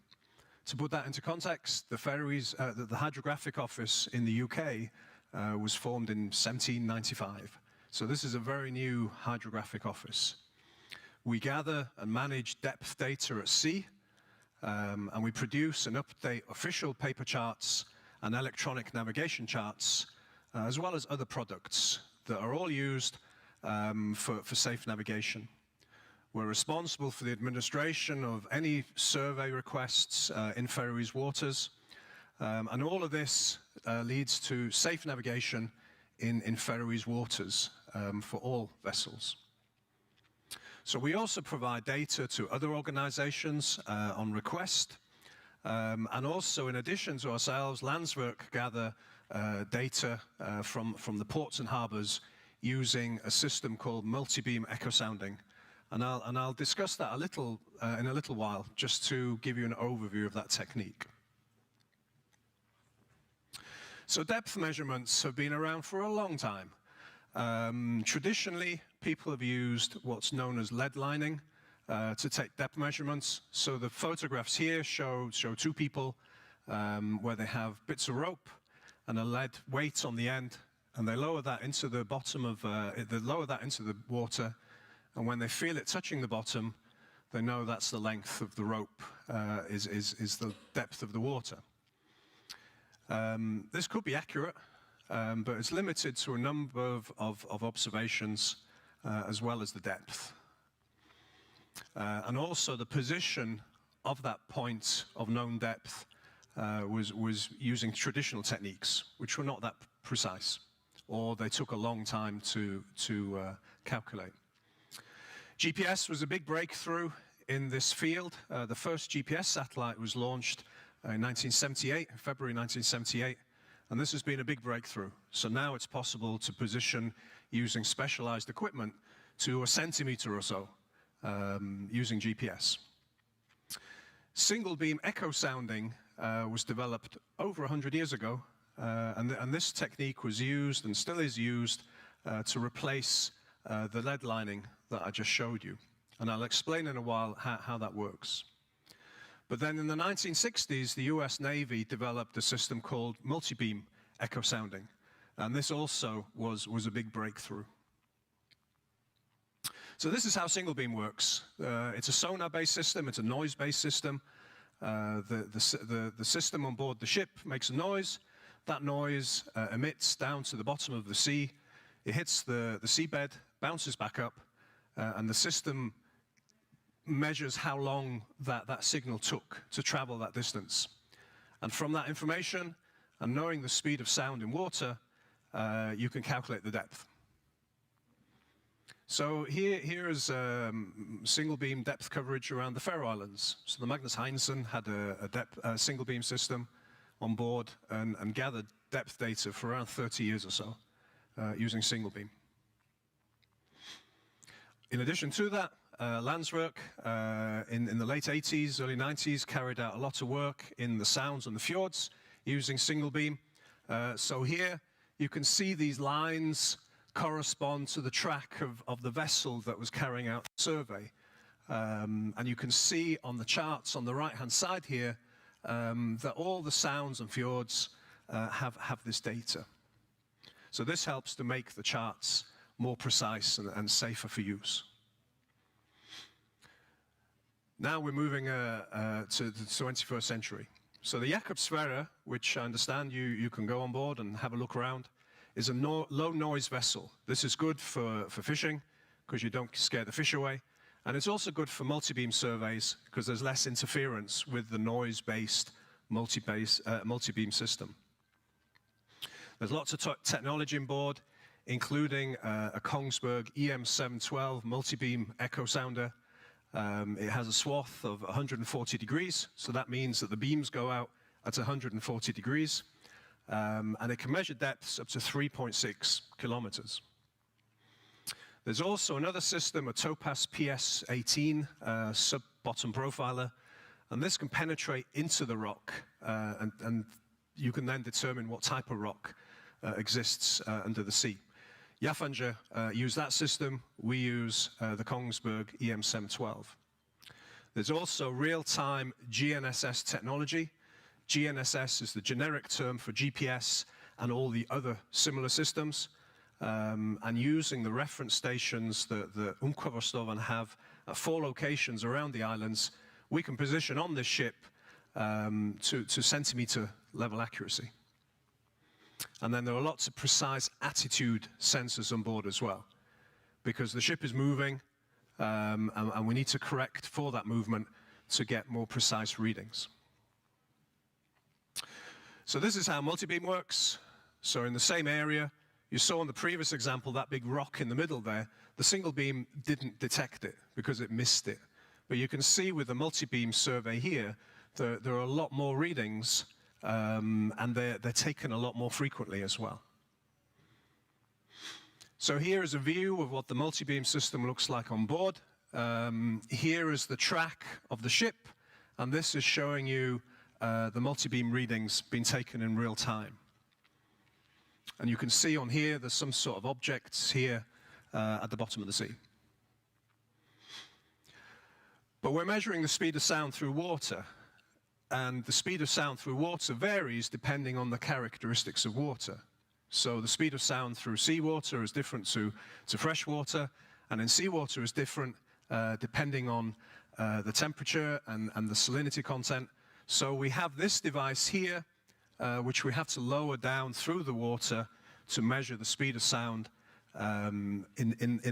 To put that into context, the Faroese, the Hydrographic Office in the UK was formed in 1795. So this is a very new hydrographic office. We gather and manage depth data at sea, and we produce and update official paper charts and electronic navigation charts, as well as other products that are all used for safe navigation. We're responsible for the administration of any survey requests in Faroese waters, and all of this leads to safe navigation in Faroese waters for all vessels. So we also provide data to other organizations on request, and also in addition to ourselves, Landswerk gather data from the ports and harbors using a system called multi-beam echo sounding. And I'll discuss that a little in a little while, just to give you an overview of that technique. So depth measurements have been around for a long time. Traditionally, people have used what's known as lead lining to take depth measurements. So the photographs here show two people where they have bits of rope and a lead weight on the end, and they lower that into the bottom of they lower that into the water. And when they feel it touching the bottom, they know that's the length of the rope, is the depth of the water. This could be accurate, but it's limited to a number of observations, as well as the depth. And also the position of that point of known depth was using traditional techniques, which were not that precise, or they took a long time to calculate. GPS was a big breakthrough in this field. The first GPS satellite was launched in 1978, February 1978, and this has been a big breakthrough. So now it's possible to position using specialized equipment to a centimeter or so using GPS. Single beam echo sounding was developed over 100 years ago, and this technique was used and still is used to replace the lead lining that I just showed you. And I'll explain in a while how that works. But then in the 1960s, the US Navy developed a system called multi-beam echo sounding. And this also was a big breakthrough. So this is how single beam works. It's a sonar-based system, it's a noise-based system. The system on board the ship makes a noise. That noise emits down to the bottom of the sea. It hits the seabed, bounces back up, and the system measures how long that signal took to travel that distance. And from that information, and knowing the speed of sound in water, you can calculate the depth. So here is single beam depth coverage around the Faroe Islands. So the Magnus Heinesen had a single beam system on board and gathered depth data for around 30 years or so using single beam. In addition to that, Landswerk in the late 80s, early 90s carried out a lot of work in the sounds and the fjords using single beam. So here you can see these lines correspond to the track of the vessel that was carrying out the survey. And you can see on the charts on the right-hand side here that all the sounds and fjords have this data. So this helps to make the charts more precise and safer for use. Now we're moving to the 21st century. So the Jakob Sverre, which I understand you can go on board and have a look around, is a low noise vessel. This is good for fishing because you don't scare the fish away. And it's also good for multi-beam surveys because there's less interference with the noise-based multi-beam system. There's lots of technology on board, including a Kongsberg EM712 multi-beam echo sounder. It has a swath of 140 degrees, so that means that the beams go out at 140 degrees, and it can measure depths up to 3.6 kilometers. There's also another system, a Topaz PS18 sub-bottom profiler, and this can penetrate into the rock, and you can then determine what type of rock exists under the sea. Jaffanger use that system. We use the Kongsberg EM712. There's also real-time GNSS technology. GNSS is the generic term for GPS and all the other similar systems. And using the reference stations that the Umhverfisstofan have at 4 locations around the islands, we can position on this ship to centimeter level accuracy. And then there are lots of precise attitude sensors on board as well, because the ship is moving and we need to correct for that movement to get more precise readings. So this is how multibeam works. So in the same area, you saw in the previous example that big rock in the middle there, the single beam didn't detect it because it missed it. But you can see with the multi-beam survey here, there are a lot more readings and they're taken a lot more frequently as well. So here is a view of what the multi-beam system looks like on board. Here is the track of the ship, and this is showing you the multi-beam readings being taken in real time. And you can see on here, there's some sort of objects here at the bottom of the sea. But we're measuring the speed of sound through water, and the speed of sound through water varies depending on the characteristics of water. So the speed of sound through seawater is different to fresh water, and in seawater is different depending on the temperature and the salinity content. So we have this device here, which we have to lower down through the water to measure the speed of sound in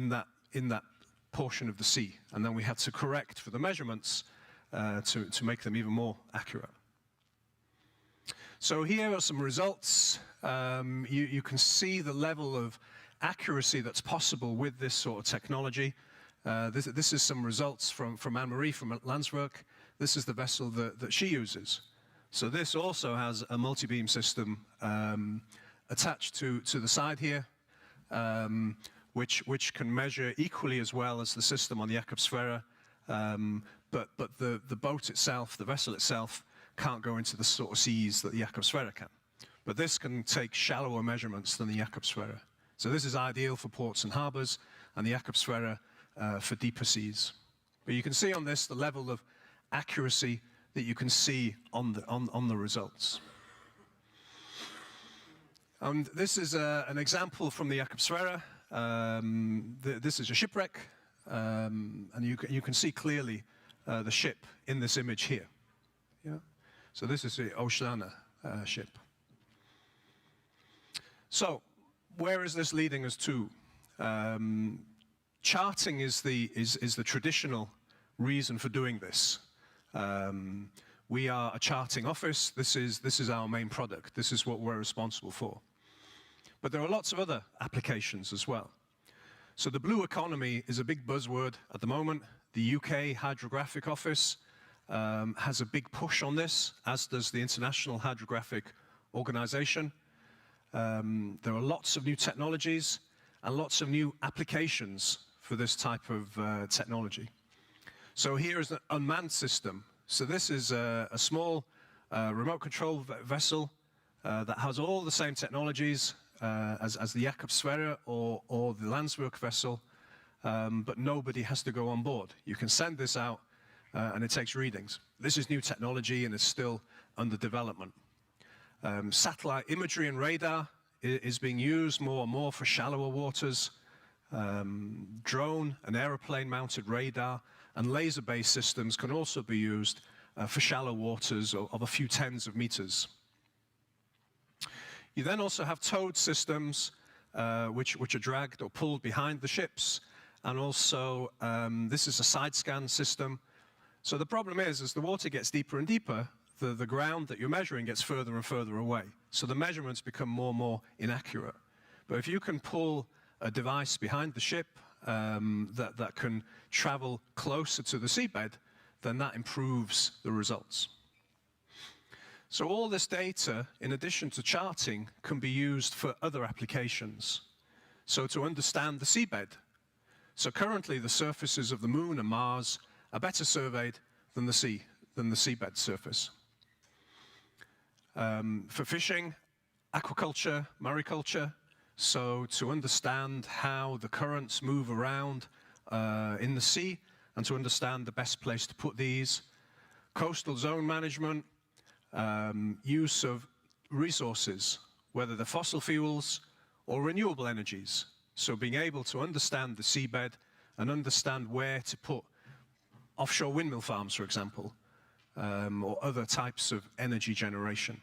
that portion of the sea. And then we have to correct for the measurements to make them even more accurate. So here are some results. You can see the level of accuracy that's possible with this sort of technology. This is some results from Anne-Marie from Landswerk. This is the vessel that she uses. So this also has a multi-beam system attached to the side here, which can measure equally as well as the system on the Jakobsfera, but the boat itself, the vessel itself, can't go into the sort of seas that the Jakobsfera can. But this can take shallower measurements than the Jakobsfera. So this is ideal for ports and harbors, and the Jakobsfera for deeper seas. But you can see on this the level of accuracy that you can see on the results. And this is an example from the Jakobsfera. This is a shipwreck, and you can see clearly the ship in this image here. Yeah? So this is the Oceana ship. So where is this leading us to? Charting is the traditional reason for doing this. We are a charting office. This is our main product. This is what we're responsible for. But there are lots of other applications as well. So the blue economy is a big buzzword at the moment. The UK Hydrographic Office has a big push on this, as does the International Hydrographic Organization. There are lots of new technologies and lots of new applications for this type of technology. So here is an unmanned system. So this is a small remote control vessel that has all the same technologies as the Jakobsfera or the Landswerk vessel, but nobody has to go on board. You can send this out and it takes readings. This is new technology and it's still under development. Satellite imagery and radar is being used more and more for shallower waters. Drone and aeroplane mounted radar and laser-based systems can also be used for shallow waters of a few tens of meters. You then also have towed systems which are dragged or pulled behind the ships, and also this is a side scan system. So the problem is, as the water gets deeper and deeper, the ground that you're measuring gets further and further away. So the measurements become more and more inaccurate. But if you can pull a device behind the ship that can travel closer to the seabed, then that improves the results. So all this data, in addition to charting, can be used for other applications. So to understand the seabed. So currently the surfaces of the Moon and Mars are better surveyed than the seabed surface. For fishing, aquaculture, mariculture, so to understand how the currents move around in the sea and to understand the best place to put these. Coastal zone management, use of resources, whether they're fossil fuels or renewable energies. So being able to understand the seabed and understand where to put offshore windmill farms, for example, or other types of energy generation.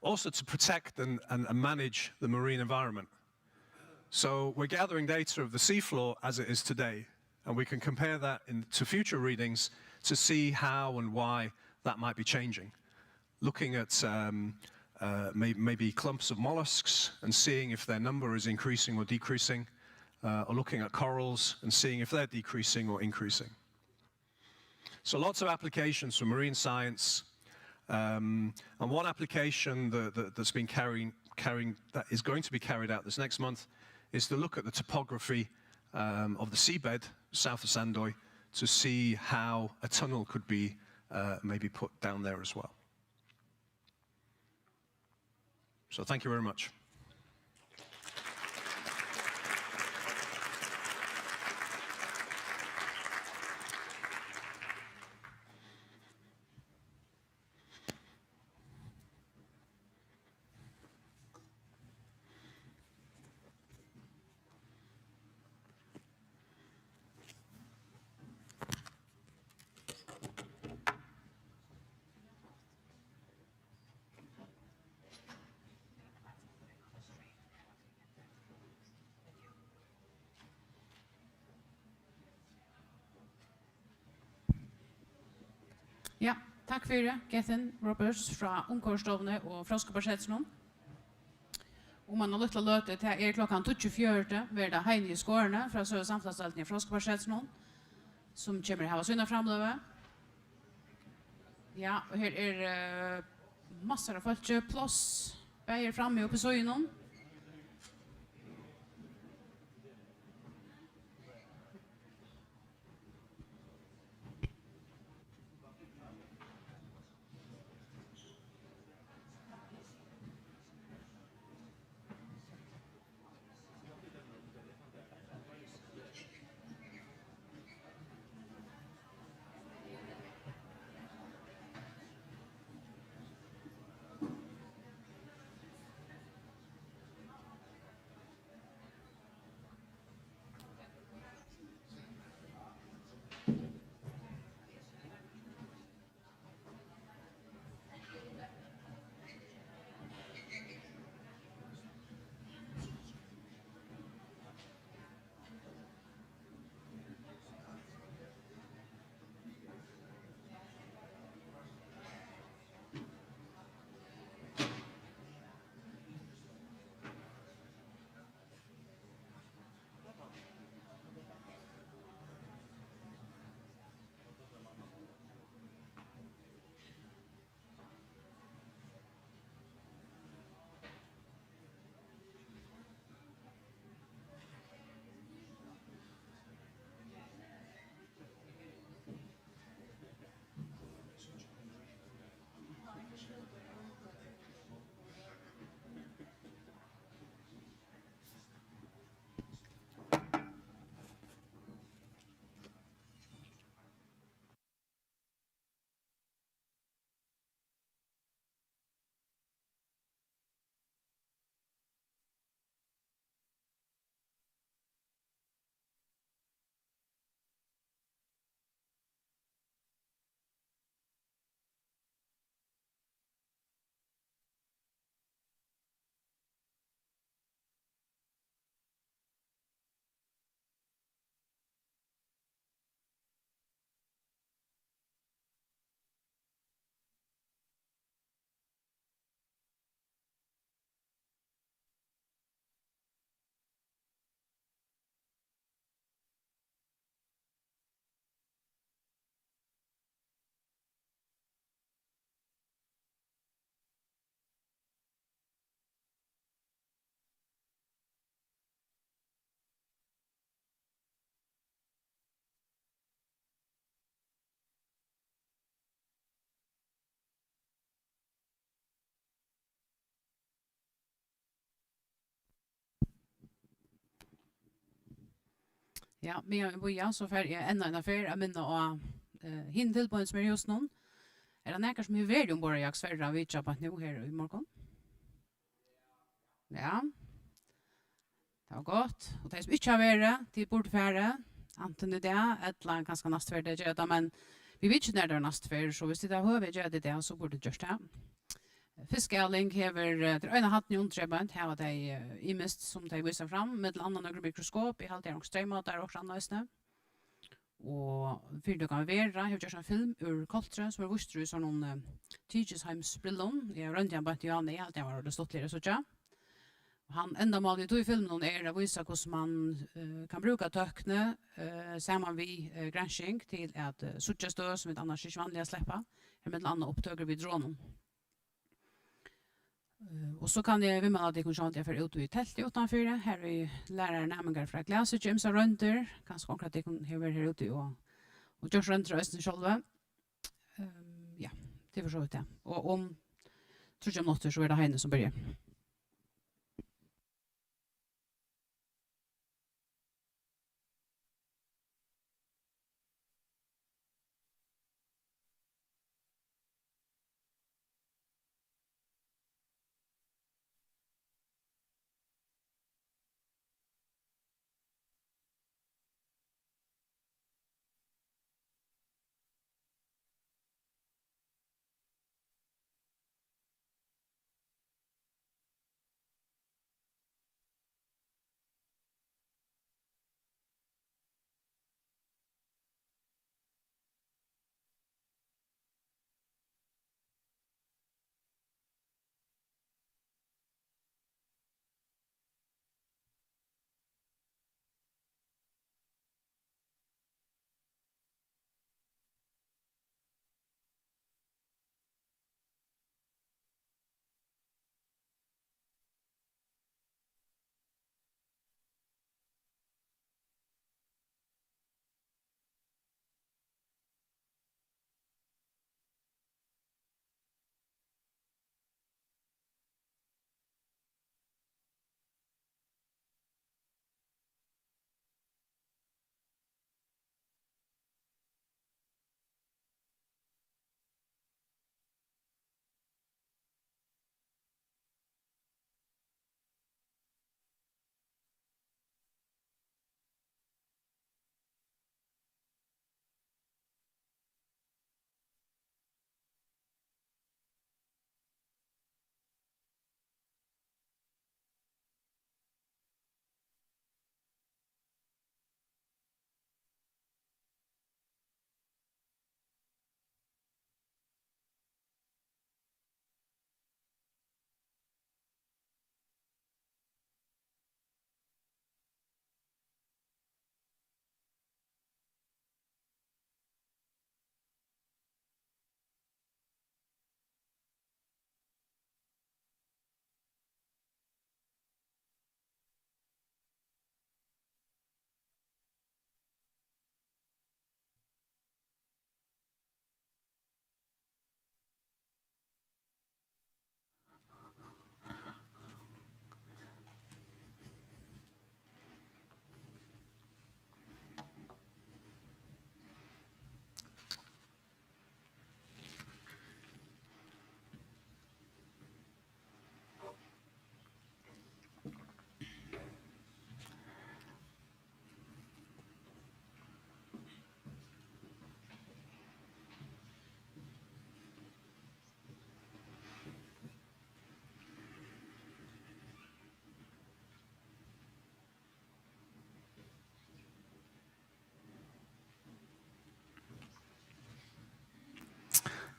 Also to protect and manage the marine environment. So we're gathering data of the seafloor as it is today, and we can compare that to future readings to see how and why that might be changing. Looking at maybe clumps of mollusks and seeing if their number is increasing or decreasing, or looking at corals and seeing if they're decreasing or increasing. So lots of applications for marine science, and one application that's been that is going to be carried out this next month is to look at the topography of the seabed south of Sandoy to see how a tunnel could be maybe put down there as well. So thank you very much. Ja, takk for det, Gethin Roberts fra Ungkårsstovne og Froskeparsetsen. Om man har lyst til å løte til klokken 24, vil det Heine i skårene fra Søde samfunnsdelten i Froskeparsetsen, som kommer her og synner fremløve. Ja, og her masser av folk, plass, beier fremme oppe i søgnen. Ja, men vi så fer enda en affär jag minna och hin tillbörn som just någon. Är det näkar som är värd om bara jag svärra vi chappat nu här i morgon? Ja. Det var gott. Och det som inte har varit till bordfärre, Anten det eller ganska nästa det gör det, men vi vet inte när det är nästa för så hvis det är hur vi gör det så borde det görs det. Fiskälling hever det ena hatten undtrebant här var det imist som de visar fram med andra några mikroskop i halvt och strömmar där också annars. Och för det kan vara jag gör en film ur Koltre som är visst i sån Tigersheims brillon. Jag rönt jag bara till Janne allt jag var det stått lite så tjå. Han enda mål vi tog i filmen är att visa hur man kan bruka tökne samman vi granskning till att sucha stö som ett annars inte vanliga släppa med ett annat upptöger vid dronen. Och så kan jag vimma att det kan jag för ut i tält utanför det. Här är lärare nämligen från Glaset James Runter. Kanske konkret det kan här här ute och Josh Runter är själva. Ja, det var så det. Och om tror jag något så är det henne som börjar.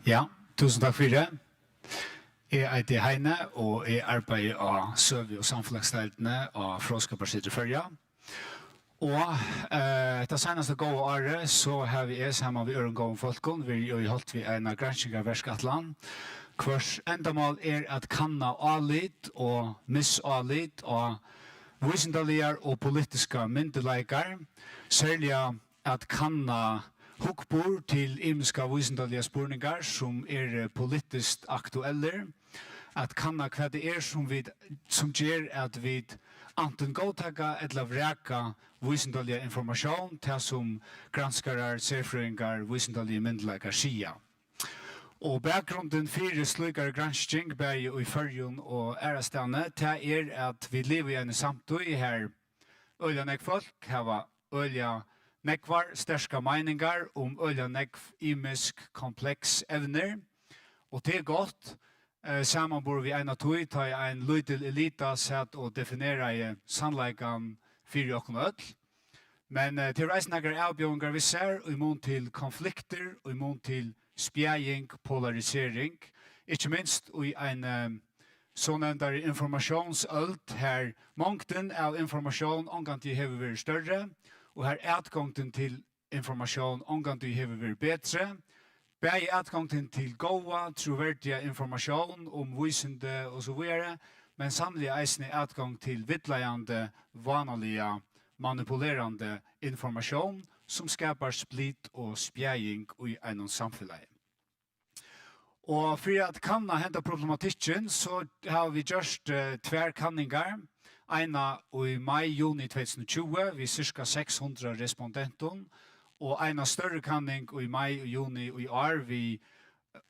Ja, tusen takk for det. Jeg heter Heine, og jeg arbeider av Søvi- og samfunnsleitene av Fråskaparsitter Førja. Og det seneste gode året så har vi sammen med Ørengåen Folkon. Vi har holdt vi en av granskninger av Verskatland. Hvers endamål at kanna avlit og misavlit og visendalier og politiske myndeleikar. Særlig at kanna hukbor til imiska visendalige spurningar som politiskt aktuelle, at kanna hva det som gjør at vi anten godtaga eller vreka visendalige informasjon til som granskarar, serfrøyngar, visendalige myndelagar sia. Og bakgrunden for slukare gransking bæg i Førjun og Ærastane til at vi lever i en samtid her øyla nek folk hava øyla nekvar sterska meningar øyla nekv imisk kompleks evner, og det godt. Saman bor vi en av tog, ta en lydel elita sett og definera i sannleikan fyrir okkon öll. Men til reisnagar avbjørngar vi ser, og imot til konflikter, og imot til spjæing, polarisering, ikke minst i en så nevndar informasjonsølt, her mangten av informasjon omgantig hever vært større, og her atgångten til informasjon omgantig hever vært bedre, Bæði atgångten til gåa, troverdiga information om visende og så videre, men samtidig eisne atgång til vidlejande, vanliga, manipulerande information som skapar splitt og spjæing i einon samfellag. Og for at kanna henta problematikken, så har vi gjort tver kanningar, eina i mai-juni 2020, vi cirka 600 respondenten, og en større kanning i mai og juni og i år vi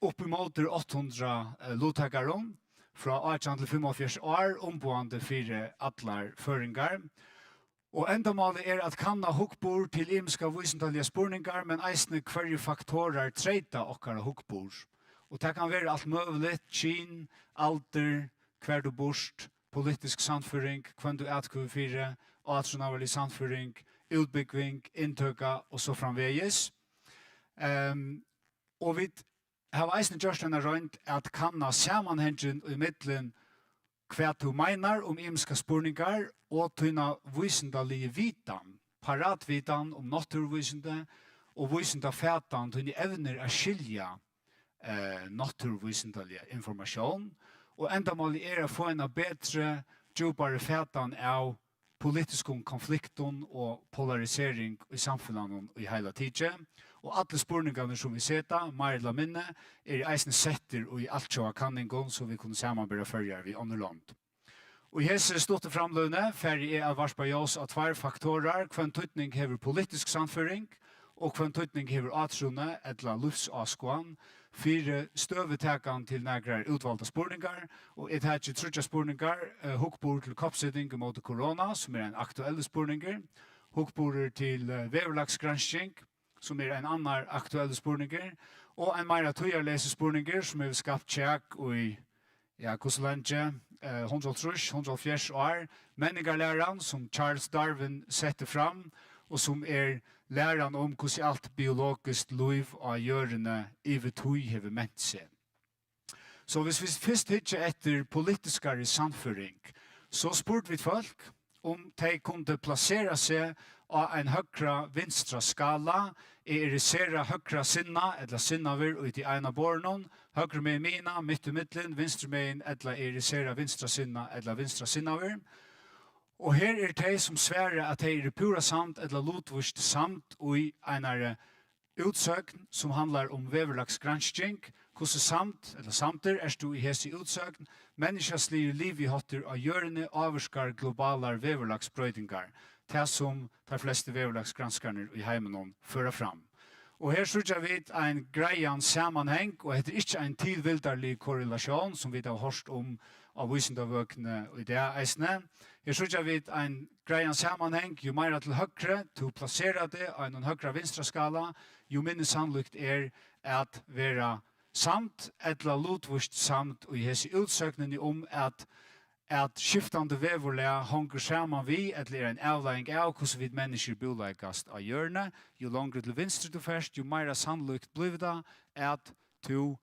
oppimot 800 lottakaron fra 18 til 45 år omboende fire atlar føringar. Og endamålet at kanna hukkbord til imska visentallige spurningar, men eisne hverje faktorer treita okkara hukkbord. Og det kan være alt møvlet, kyn, alder, hver du borst, politisk samføring, hvem du atkuver fire, atronavlig samføring, utbygging, inntøkka og så framvegis. Og vi har eisen gjort denne røynt at kanna samanhengen i middelen hva du meinar om imska spurningar og tuna visendalige vitan, paratvitan om naturvisende og visenda fætan tuna evner a skilja naturvisendalige informasjon og endamålet å få en bedre, djupare fætan av politisk konflikten og polarisering i samfunnet i hele tiden. Og alle spurningene som vi setter, mer eller minne, eisne setter og i alt sjåa kanningen, så vi kunne samarbeide følger vi andre land. Og i hese ståtte framlønne, ferdig av varspa oss av tvær faktorer, hvem tøytning hever politisk samføring, og hvem tøytning hever atrunne, etla lufsaskåan, fire støvetekan til nægrar utvalgte spurningar, og et her ikke trutja spurningar, hukkbord til koppsetting mot korona, som en aktuelle spurninger, hukkbord til veverlagsgransking, som en annan aktuelle spurninger, og en meira tøyarlese spurninger, som skapt tjekk og i Kosolanje, 130-140 år, menningarlæran som Charles Darwin sette fram, og som læran om hvordan alt biologisk liv og gjørende i tøy hever ment seg. Så hvis vi først ikke etter politiskare samføring, så spurte vi folk om de kunne plassere seg av en høyre vinstra skala, irisera høyre sinna, eller sinnaver ut i ena bornon, høyre med mina, midt i midtelen, vinstre med eller irisera vinstra sinna, eller vinstra sinnaver. Og her de som sværer at de pura samt, eller lotvist samt, og i en utsøgn som handlar om veverlagsgransking, hvordan samt, eller samter, du i hese utsøgn, menneskeslige liv i hotter av gjørende avvarskar globalar veverlagsbrøydingar, det som de fleste veverlagsgranskerne i heimenom fører fram. Og her sørger vi en greian sammanheng, og det ikke en tilvildarlig korrelasjon, som vi har hørt om av visendavøkene i det eisene. Her sørger vi en greian sammanheng, jo mer til høyre, til å plassere det av en høyre vinstra skala, jo minne sannolikt at være samt, eller lotvist samt, og i hese utsøkningene om at skiftande veverlega hongur saman vi, eller en avlegging av hvordan vi mennesker boleggast av hjørne. Jo langere til venstre du først, jo mer sannolikt blir det at du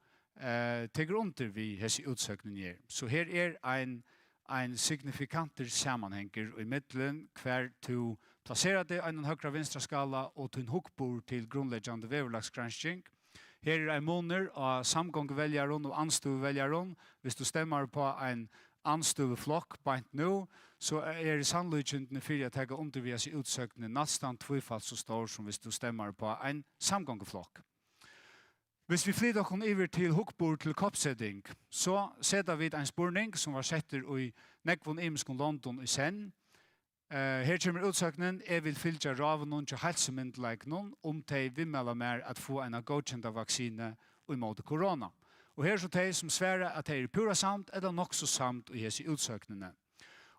teger under vi hese utsøkningen. Så her en signifikanter sammanhenger i middelen hver du plasserer det en høyre vinstra skala og til en hukkbord til grunnleggjande veverlagsgransking. Her en måneder av samgångvelgeren og anstuvelgeren. Hvis du stemmer på en anstuve flokk beint nå, så det sannolikkjentene for å ta undervis i utsøkene nesten tvifalt så stor som hvis du stemmer på en samgångeflokk. Hvis vi flytter oss over til hukkbord til koppsetting, så setter vi en spurning som var setter i nekvån imskon London i sen. Her kommer utsøkningen, jeg vil fylle raven til helsemyndeleggen om de vimmela mer at få en godkjent vaksine imot korona. Og her er så de som sværer at de pura samt, eller nok så samt i hese utsøkningene.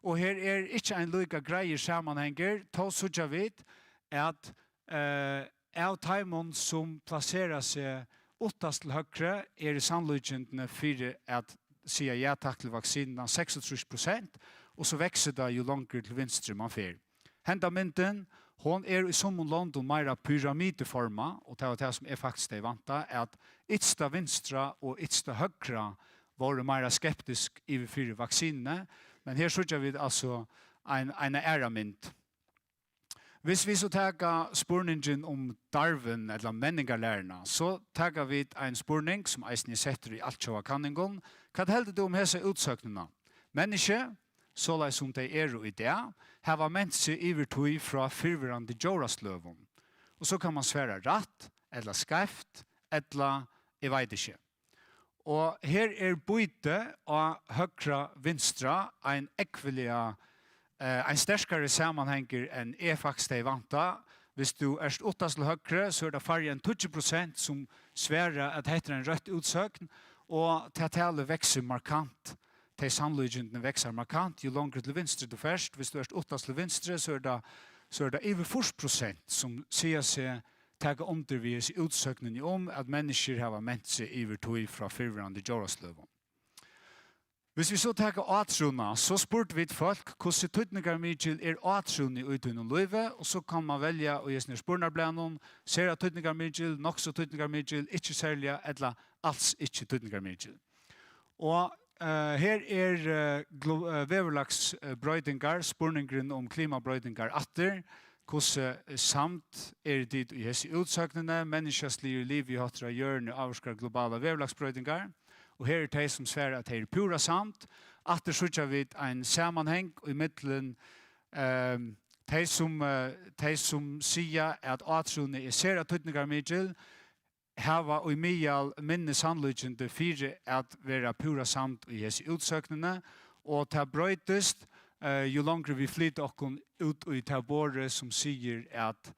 Og her ikke en lykka greier sammenhenger, ta sutja vid at av timon som placerar seg åttast til høyre sannolikheten for at säga ja tack till vaccinen 36%, och så växer det ju långre till vänster man fer. Hända mynten, hon i som land och mera pyramideforma, och det var det som faktiskt är vanta, att ytsta vänstra och ytsta högra var mera skeptisk i för vaccinet, men här såg vi alltså en ära mynt. Hvis vi så tager spurningen om darven eller menningarlærerne, så tager vi en spurning som eisen setter i alt sjåa kanningen. Hva heldur du om hese utsøkningene? Menneske, så som de i det, har ment seg ivertøy fra fyrverande jordasløven. Og så kan man svære rett, eller skreft, eller jeg vet ikke. Og her byte av høyre vinstra en ekvelige en sterkare sammanhänger än faktiskt är vanta. Hvis du åttast till högre så det färre än 20% som svärar att heter en rött utsökn och talet växer markant. Det sannolikheten växer markant ju längre till vänster du först. Hvis du åttast till vänster så är det över 40% som ser sig taga undervis i utsökningen om att människor har ment sig över från fyrverande jordaslöven. Hvis vi så tar atrona, så spurte vi folk hvordan tøytningar mykjel atrona ute i noen løyve, og så kan man velja å gjøre spurnarblænen, ser at tøytningar mykjel, nokso tøytningar mykjel, ikke særlig, eller alls ikke tøytningar mykjel. Og her veverlagsbrøydingar, spurningren om klimabrøydingar atter, hvordan samt dit i hese utsøkningene, menneskeslige liv i hotra hjørne avskar globala veverlagsbrøydingar, og her de som sværer at det pura samt, at det sørger vi en sammenheng i middelen de som sier at atrone ser at tøytningar mykjel, hava og i mye minne sannlykjende for at være pura samt i hese utsøkningene, og det brøytest jo langere vi flytter oss ut i tabore som sier at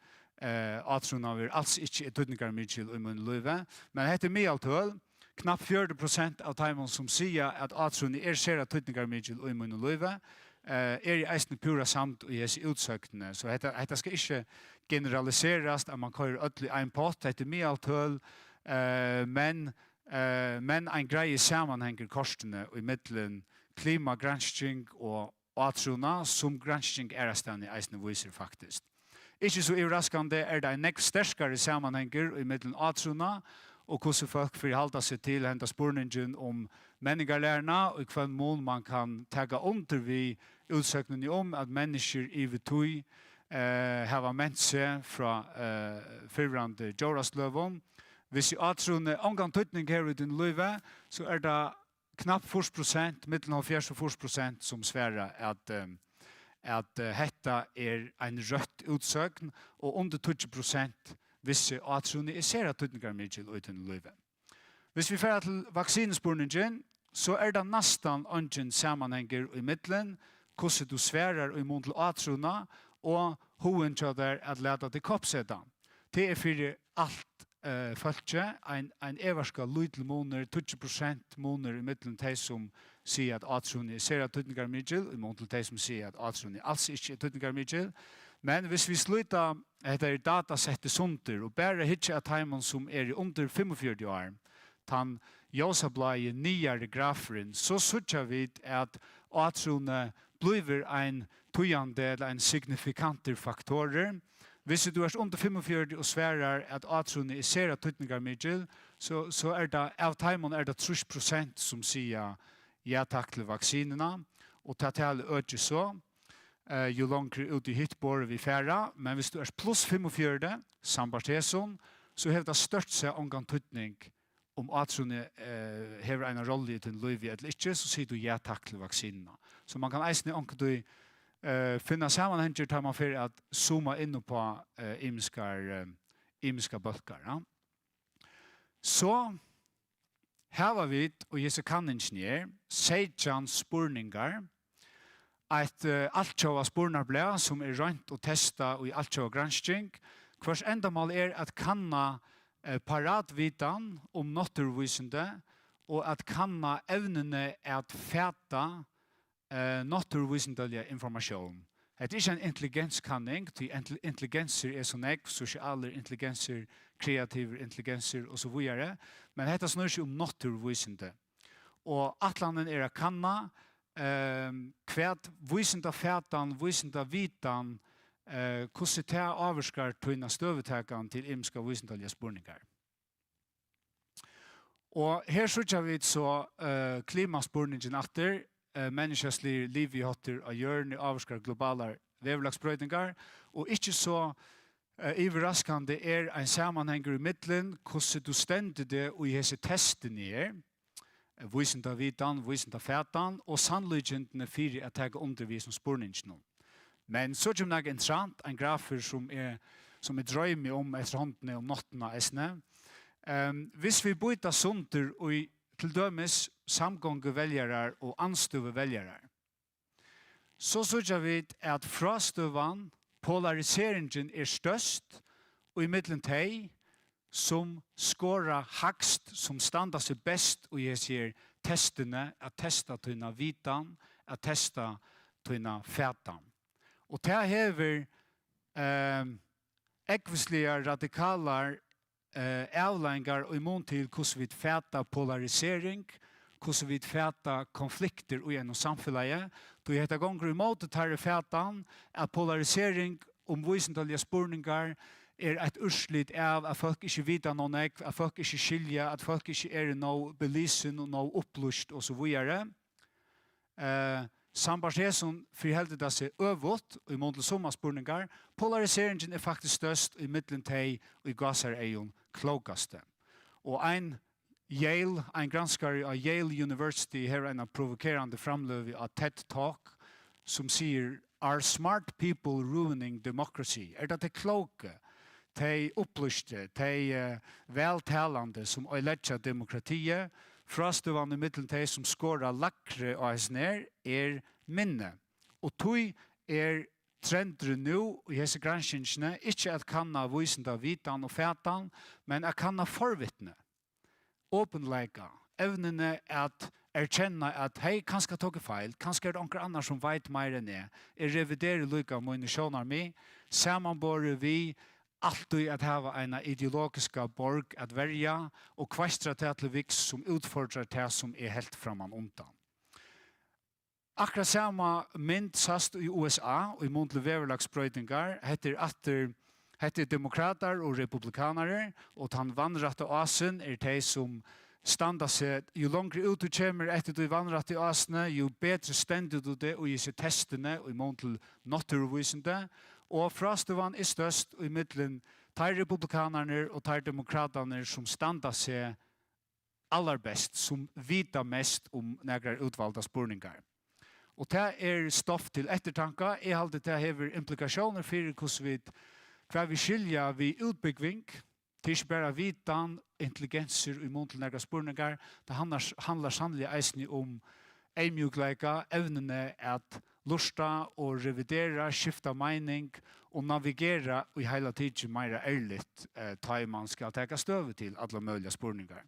atrone alls ikke tøytningar mykjel i munn løyve, men det heter mye alt høl. Knapp 40% av timon som sier at atroni ser at tøytningar mykjel og i munn og løyve, i eisne pura samt og i hese utsøktene. Så dette skal ikke generaliseres, at man kører ødelig ein pott, dette mye alt høl, men en greie sammenhenger korsene i middelen klimagransking og atrona, som gransking stand i eisne viser faktisk. Ikke så overraskende det en nekv sterskare sammenhenger i middelen atrona, og hvordan folk får halda seg til henta spurningen om menningarlærerne, og hva mål man kan taga under vi utsøkningen om at mennesker i vitøy har ment seg fra fyrrande jordasløven. Hvis i atrone omgang tøytning her i din løyve, så det knapt 40%, middelen av 40% som sværer at hetta en rødt utsøkning, og under 20% visse atrone ser at tøytningar mykjel uten løyve. Hvis vi fer til vaksinespurningen, så det nastan ungen sammanhenger i middelen, hvordan du sverar i mån til atrona, og hoen tjøder at leda til koppseta. Det for alt folkje, en everska lydel måner, 20% måner i middelen de som sier at atrone ser at tøytningar mykjel, i mån til de som sier at atrone alls ikke tøytningar mykjel. Men hvis vi slutar etter datasettet sunter, og bare hitje at heimen som i under 45 år, tan Josablaie nyare graferen, så sutja vi at atrone bliver en tøyande eller en signifikanter faktorer. Hvis du under 45 og sverar at atrone ser at tøytningar mykjel, så det av heimen det 30% som sier ja takk til vaksinene, og ta til øke så. Jo langere ut i hyttbåret vi færa, men hvis du plus 45, sambarteson, så har det størt seg omgang tøytning om atrone hever en rolle i din løyve eller ikke, så sier du ja takk til vaksinene. Så man kan eisne omgang du finna sammanhenger tar man for at zooma inn på imiska bølgar. Ja. Så her vi, og Jesse Kanningsnjer, 16 spurningar, et altkjøva spurnarblad som rønt og testa og i altkjøva gransking. Hvers endamal at kanna paratvitan om naturvisende og at kanna evnene at fæta naturvisendelige informasjon. Det er ikke en intelligenskanning, til intelligenser er så nekv, sosiale intelligenser, kreative intelligenser og så videre, men dette snur seg om naturvisende. Og atlanen er å kanna kvært visende fætan, visende vitan, hvordan det avvarskar tøyna støvetekan til imska visendelige spurningar. Og her sørger vi så klimaspurningen atter, menneskeslig liv i hotter av hjørne avvarskar globale veverlagsbrøydningar, og ikke så overraskende er en sammanhenger i middelen, hvordan du stender det og i hese testen er, visende vitan, visende fætan, og sannlyggendene fyrir at jeg undervis om spurningen. Men så kommer det interessant, en grafer som drømmer om etter håndene om nottene esne. Hvis vi byter sunder og til dømes samgånge velgere og anstøve velgere, så sørger vi at frastøvan, polariseringen er størst, og i middelen teg, som skårer hakst, som stander seg best, og jeg sier testene, at testa tøyna vitan, at testa tøyna fætan. Og det hever ekvislige radikaler avlengar og imot til hvordan vi fæta polarisering, hvordan vi fæta konflikter og gjennom samfunnet. Du heter gonger imot det her fætan at polarisering visendlige spurningar er et urslit av at folk ikke vet noe nek, at folk ikke skiljer, at folk ikke er noe belysen og noe opplyst og så videre. Sambarsen for heldet det seg øvått og i måte somma spurningar. Polariseringen er faktisk størst i middelen teg og i gasser eion klokaste. Og en granskare av Yale University her en provokerande framløv av TED Talk som sier Are smart people ruining democracy? Det kloke, de opplyste, de veltalande som øyledger demokratiet, frastøvende i middelen de som skårer lakre og er minne. Og tog trender nå i hese granskingene ikke at kanna visende vitan og fætan, men at kanna forvittne, åpenleika, evnene at erkjenne at hei, kanskje tog feil, kanskje det noen annar som vet mer enn jeg reviderer lykka mine sjånar mi, samanbore vi alltid at hava en ideologiska borg at verja og kvestra til viks som utfordrar til som helt framan undan. Akkurat samma mynd sast i USA og i muntlig veverlagsbrøydingar heter demokrater og republikanere og tan vannratte asen de som standa seg, jo langere ut du kommer etter du vannratte asene, jo bedre stendet du det og i seg testene og i muntlig naturvisende. Og frastøvan er størst i middelen tar republikanerne og tar demokraterne som standa seg aller best, som vita mest om några utvalda spurningar. Og det stoff til ettertanka. Jeg halte det hever implikasjoner for hva vi skilja vi utbyggving, det er ikke bare vitan, intelligenser og imot til några spurningar. Det handlar sannelig eisnig om eimjukleika, evnene at lusta og revidera, skifta meining og navigera og i heila tidsi meira ærligt ta man skal teka støve til alle mulige spurningar.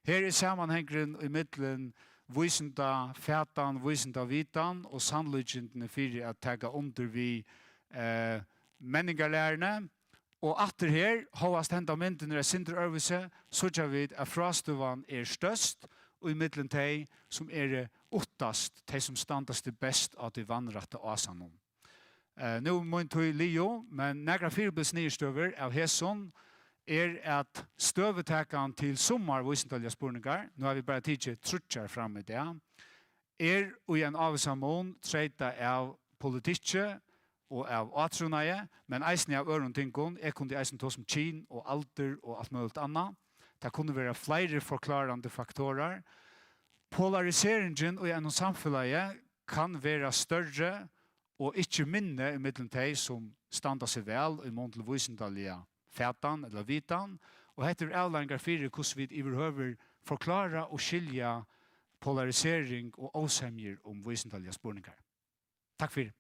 Her er sammanhengren i middelen visenda fætan, visenda vitan og sannlyggendene fyrir at teka under vi menningarlærerne. Og atter her, hovast henda mynden er sindre øvelse, så vi at frastøvan er størst og i middelen teg som ottast, de som standast det best av de vannratte asanon. Nå må jeg tog Leo, men negra firbils nyrstøver av Hesson at støvetekan til sommar visentalja spurningar, nå har vi bare tidsi trutjar fram i det, og i en avsamon treita av politikje og av atrunaje, men eisen av øron tingon, kunne eisen tå som kin og alder og alt mulig anna. Det kunne være flere forklarande faktorer. Polariseringen og gjennom samfunnet kan være større og ikke minne i middelen teg som standa seg vel i mån til visentalja fætan eller vitan, og heter avlengar fyrir hvordan vi overhøver forklara og skilja polarisering og åsemjer om visentalja spurningar. Takk fyrir.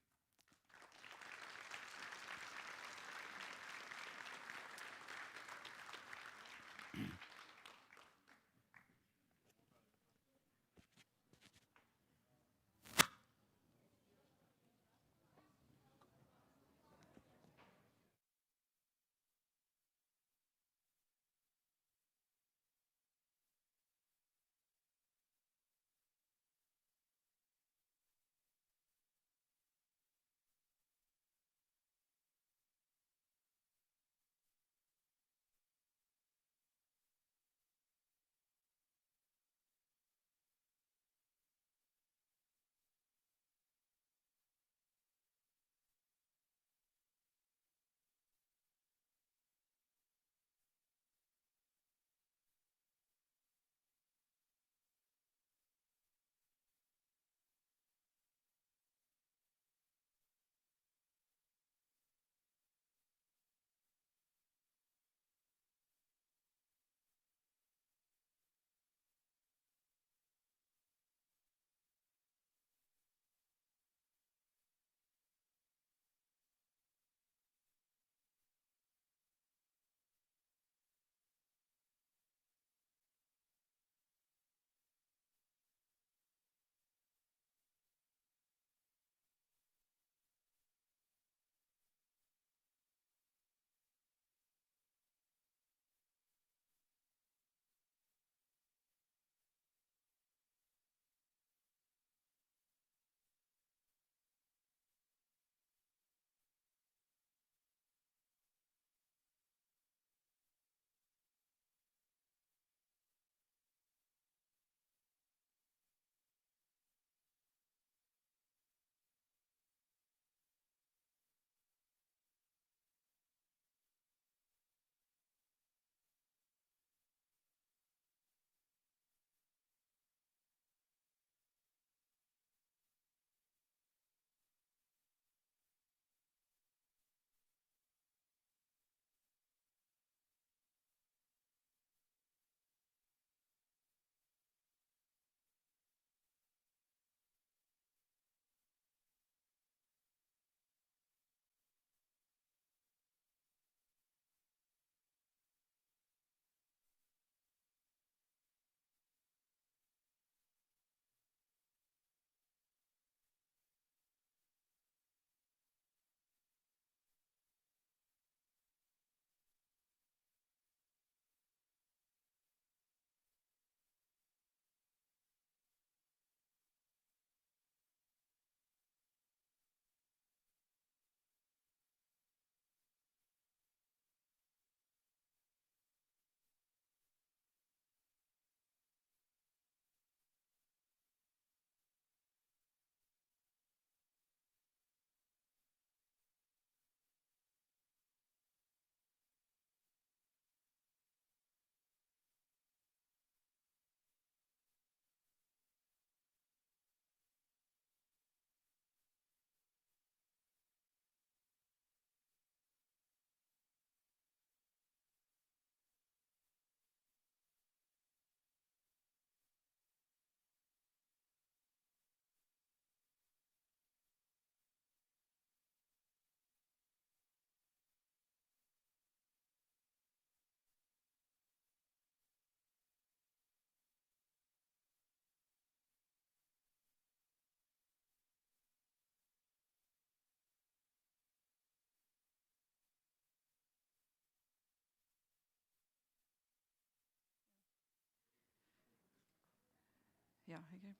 Ja, okay.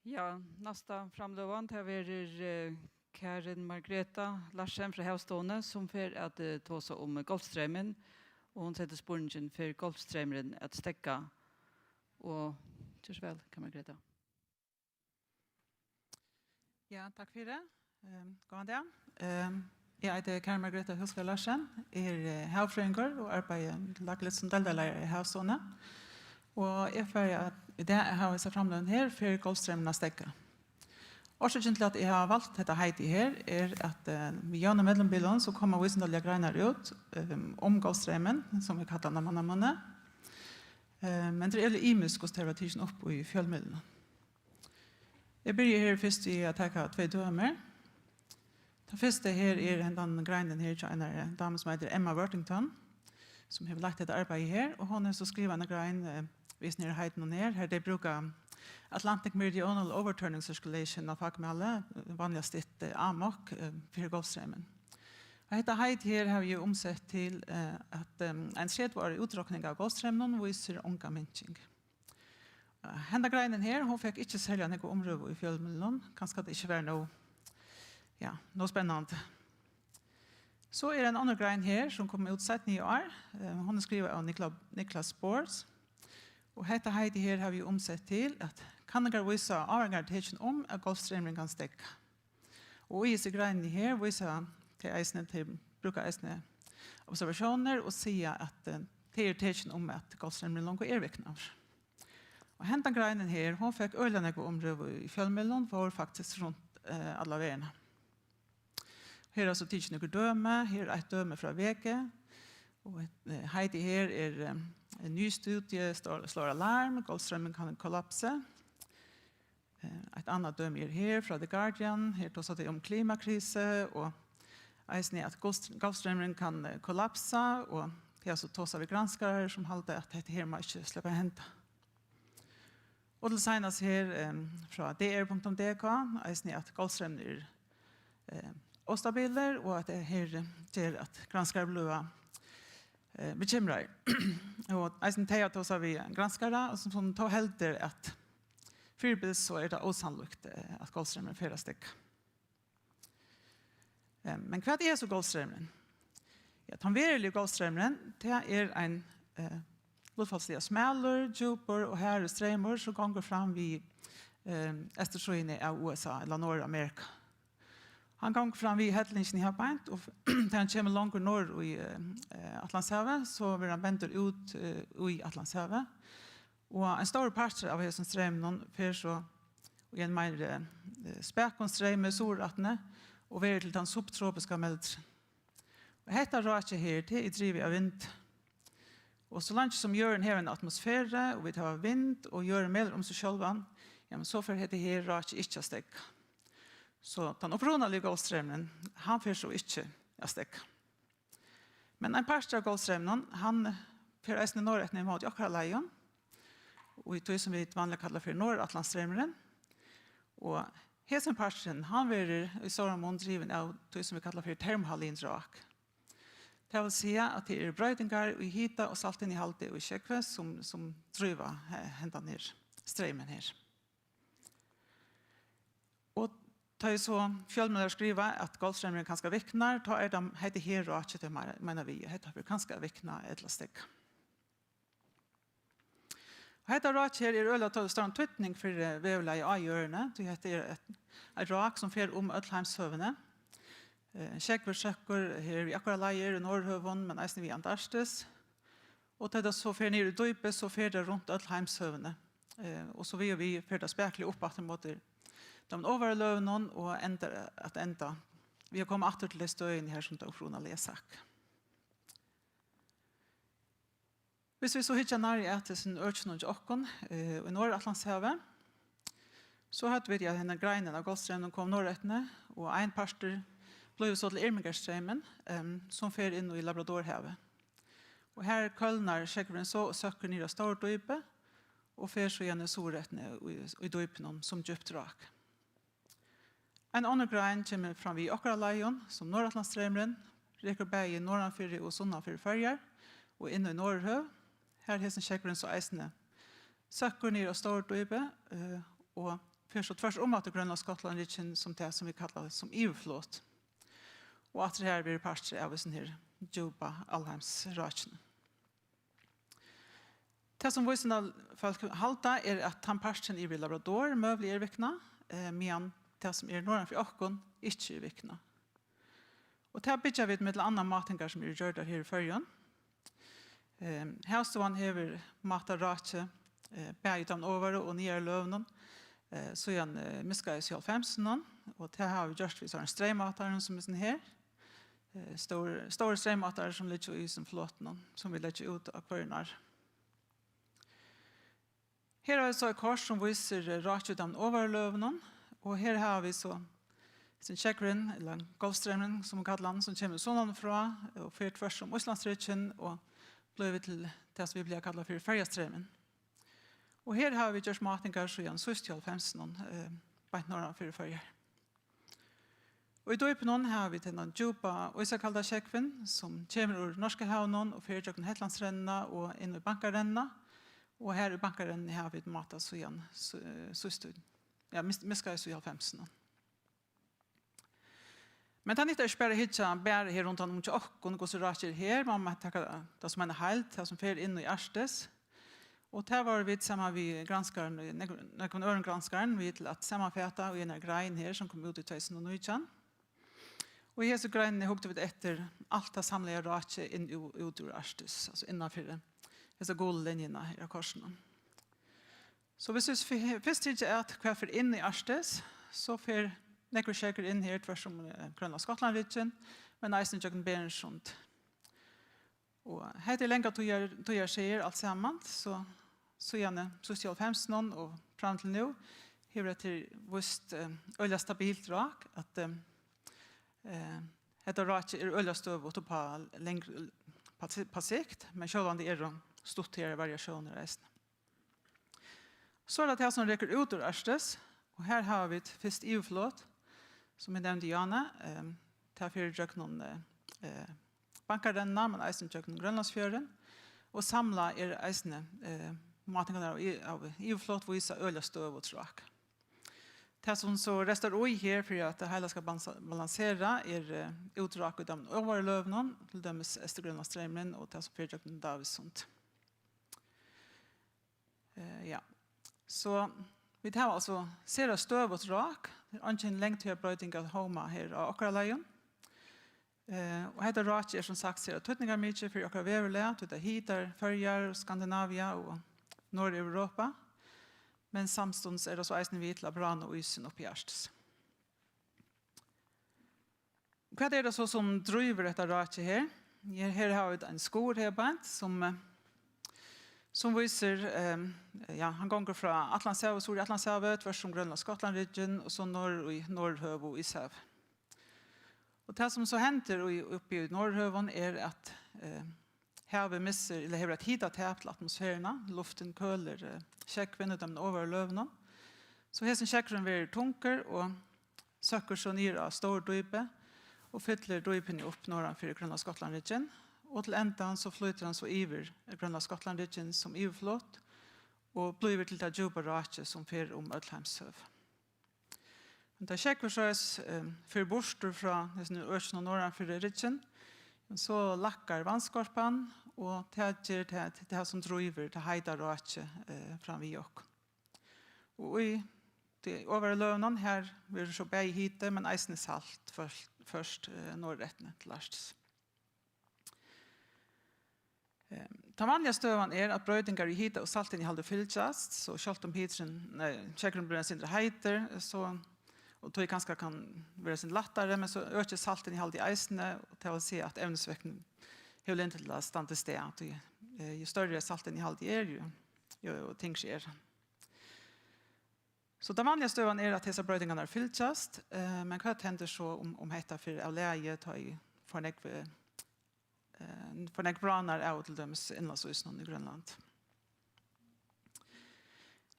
Ja, nästa framlövan tar vi Karin Margreta Larsen fra Havstående som för att ta sig om Golfströmmen och hon sätter spåringen för Golfströmmen att stäcka och körs väl kan Margreta. Ja, tack för det. God dag. Jag heter Karin Margreta Husfeldt Larsen, havfrøyngur og arbeider lagligt som deldelærer i Havstående. Og jeg føler at i det har jeg sett framløven her for Golfstrømmen å stekke. Årsaken til at jeg har valgt dette heiti her at vi gjennom medlemsbilen så kommer visendallige greiner ut om Golfstrømmen, som vi kallar Namanamane. Men det litt imisk hos terrorismen opp i fjellmiddelene. Jeg begynner her først i å ta 2 dømer. Den første her den greinen her til en dame som heter Emma Worthington, som har lagt et arbeid her, og hun har så skrivet en grein hvis nere heiten og ned, her de bruker Atlantic Meridional Overturning Circulation av fagmelde, vanligast AMOC, for Golfstrømmen. Og dette heit her har vi omsett til at en skjedvarig utdrukning av Golfstrømmen viser unga minching. Henda greinen her, hun fikk ikke særlig noe område i fjellmiddelene, kanskje det ikke var noe spennende. Så en annen grein her som kommer ut 17 år. Hun er skrivet av Niklas Spors. Og dette heiti her har vi omsett til at kandidater viser avhengighet om at Golfstrømmen kan stekke. Og i disse greinene her viser til bruker eisene observasjoner og sier at det er tegjen om at Golfstrømmen langt er viktig. Og hentan greinen her, hun fikk øyne område i fjellmiddelene for faktisk rundt alle veiene. Her er altså tidsen noen døme, her er et døme fra veke, og heiti her en ny studie slår alarm, Golfstrømmen kan kollapse. Et annet døme er her fra The Guardian, her tar det om klimakrise, og eisen er at Golfstrømmen kan kollapse, og det er altså tar vi granskere som halter at dette her må ikke slippe hente. Og det senest her fra dr.dk, eisen er at Golfstrømmen er ostabiler, og at det her gjør at granskere blir bekymret. Og eisen teg at vi granskere, og som tar helder at fyrbilds så det osannolikt at Golfstrømmen fører stikk. Men hva er så Golfstrømmen? Ja, den verilige Golfstrømmen, det er en luftfallslige smeller, djuper og herre strømmer som ganger fram vid Østersjøene av USA, eller Nordamerika. Han ganger fram vid Hedlingen i Habeint, og da han kommer langt nord i Atlantshavet, så vil han vente ut i Atlantshavet. Og en stor part av hessen strømmen fører så i en mer spekkonstrøm med solrattene, og være til den subtropiske meldren. Og dette råkje her, det er drivet av vind. Og så langt som gjør her en atmosfære, og vi tar vind, og gjør mer om seg selv, ja, men så får dette her råkje ikke å stekke. Så den opprunalige Golfstrømmen, han får så ikke å stekke. Men en part av Golfstrømmen, han får eisende nordrettene mot Jokkarleion, og i tog som vi vanlig kaller for Nordatlantsstrømmeren. Og hessen parten, han vil i Soramon driven av tog som vi kaller for termhalindrak. Det vil si at det er brøydinger i hita og salten i halte og i kjøkve som driver hentan her, strømmen her. Og da jeg så fjellmøller skriver at Golfstrømmeren kan skal vikne, da er de heter her og ikke det mener vi, heter for kan skal vikne et eller stikk. Hetta rak her er øyla til stor tvittning for vevla i A-hjørne. Det heter et rak som fer om Ødheimshøvene. Kjekver søkker her i akkurat leier i Nordhøven, men eisen vi Antarktis. Og til det så fer ned i Døype, så fer det rundt Ødheimshøvene. Og så vil vi fer det spekler opp at det måtte de overløvene og enda. Vi har kommet atter til det støyen her som det er fra Lesak. Hvis vi så hittar nær i ettelsen Ørtsen og Jokkon i Nordatlantshavet, så hadde vi at denne greinen av Golfstrømmen kom nordrettene, og en parter ble så til Irmingerstrømmen, som fer inn i Labradorhavet. Og her kølner sjekkeren så og søkker ned av Stordøype, og fer så igjen i solrettene i Døypen som djupt rak. En annen grein kommer fram i Åkraleien, som Nordatlantsstrømmeren, reker bægi norranfyrir og sunnanfyrir førjar, og inne i Norrhøv. Her hesten sjekkeren så eisne søkker ned av Stordøybe, og først og tvers om at Grønland Skottland Ritchen som det som vi kallar som EU-flåt. Og at det her blir parter av sånn her Juba Alheims Rachen. Det som voisene folk halta at han parten i Labrador møvlig vikna, men det som nordanfor Åkon ikke vikna. Og det bytja vi med andre matingar som gjør der her i førjen. Havståan hever mata ratje, bæg av over og nye løvnen, så igjen miskar i 50-ån, og det har vi gjort vi en streimataren som sånn her, store streimatare som ligger i som flåten, som vi legger ut av kvørnar. Her har vi så et kors som viser ratje av overløvnen, og her har vi så sin Tjekkeren, eller Golfstrømmen, som vi kallar den, som kommer sånn fra, og fyrt først om Østlandsrykjen, og ble vi til det som vi blir kallet for Färjaströmmen. Og her har vi gjort matingar så igjen 70-50 bænt norran for Färjar. Og i døypen har vi til noen djupa Øysakalda Tjekkven, som kommer ur norske havnen, og fyrt jokken Hetlandsrenna, og inn i bankarenna. Og her i bankarenna har vi matat så igjen, ja, miskar så igjen 50. Men det er ikke bare hitja bare her rundt om til åkken, og så raker her, man må takke det som helt, det som fer inn i Arstes. Og det var vi sammen med granskaren, når kom øren granskaren, vi til at sammenfeta og en grein her som kom ut i 2019. Og i hese greinene hukte vi etter alt det samlede raker inn ut ur Arstes, altså innenfor disse gode linjene her av korsene. Så hvis vi først ikke at hva for inn i Arstes, så fer nekker sjekker inn her tvers om Grønland Skottland-Ritchen, men eisen tjøkken Berensund. Og heter lenge tog jeg sier alt sammen, så gjerne 50 og fram til nå, har det til vist øyla stabilt rak, at dette rak øyla støv på sikt, men selv det stort her variasjoner reisende. Så det her som reker ut ur Arstes, og her har vi et først EU-flåt, som jeg nevnte Jana, til å føre noen bankarenna, men eisen tjøk noen Grønlandsfjøren, og samla eisene matingene av EU-flåt viser øyla støv og tråk. Det som så restar oi her for at det hele skal balansere utrak ut av overløvnen, til dømes Østergrønlandsstrømmen og det som føre tjøk noen Davidsund. Ja, så vi tar altså ser støv og tråk. Det er ikke en lengt til brøyting av Homa her av okra leien. Og dette råk som sagt ser tøtninger mye for okra veverle, til det hitar, Førjar, Skandinavia og Nord-Europa. Men samstånds det så eisen vi til Brann og Ysen oppe i Arstes. Hva det så som driver dette råk her? Her har vi en skor her bant som viser, han gonger fra Atlantshavet, Stor Atlantshavet, tvers om Grønland Skottland-Ritchen, og så i Norrhøv og Ishav. Og det som så henter oppe i Norrhøven at havet misser, eller har et hitatap til atmosfærene, luften køler kjekkvind ut av den overløvene. Så hesten kjekkeren blir tunker og søkker så ned av stor dype, og fyller dypen opp norranfor Grønland Skottland-Ritchen. Og til enden så flyter han så iver Grønland Skottland-Ritchen som EU-flåt, og blir til det djupa raket som fer om Ødheimshøv. Men det kjekker så for borster fra Østen og norranfor Ritchen, så lakkar vannskorpan, og det er det som driver til heida raket fram i okk. Og i overløvnen her blir det så bæg hite, men eisen salt først nordrettene til Arstes. Den vanliga støvan at brøydingar i hita og salten i halde fylltjast, så selv om kjekkeren blir en sindre heiter, og tog kanskje kan være sin lattere, men så øker salten i halde i eisene, og til å si at evnesvekten er jo til å stande sted. Jo større salten i halde jo ting skjer. Så den vanliga støvan at disse brøydingarna fylltjast, men hva hender så om hetta for av leie, ta i for nek brannar av til dømes innlandsøysen i Grønland.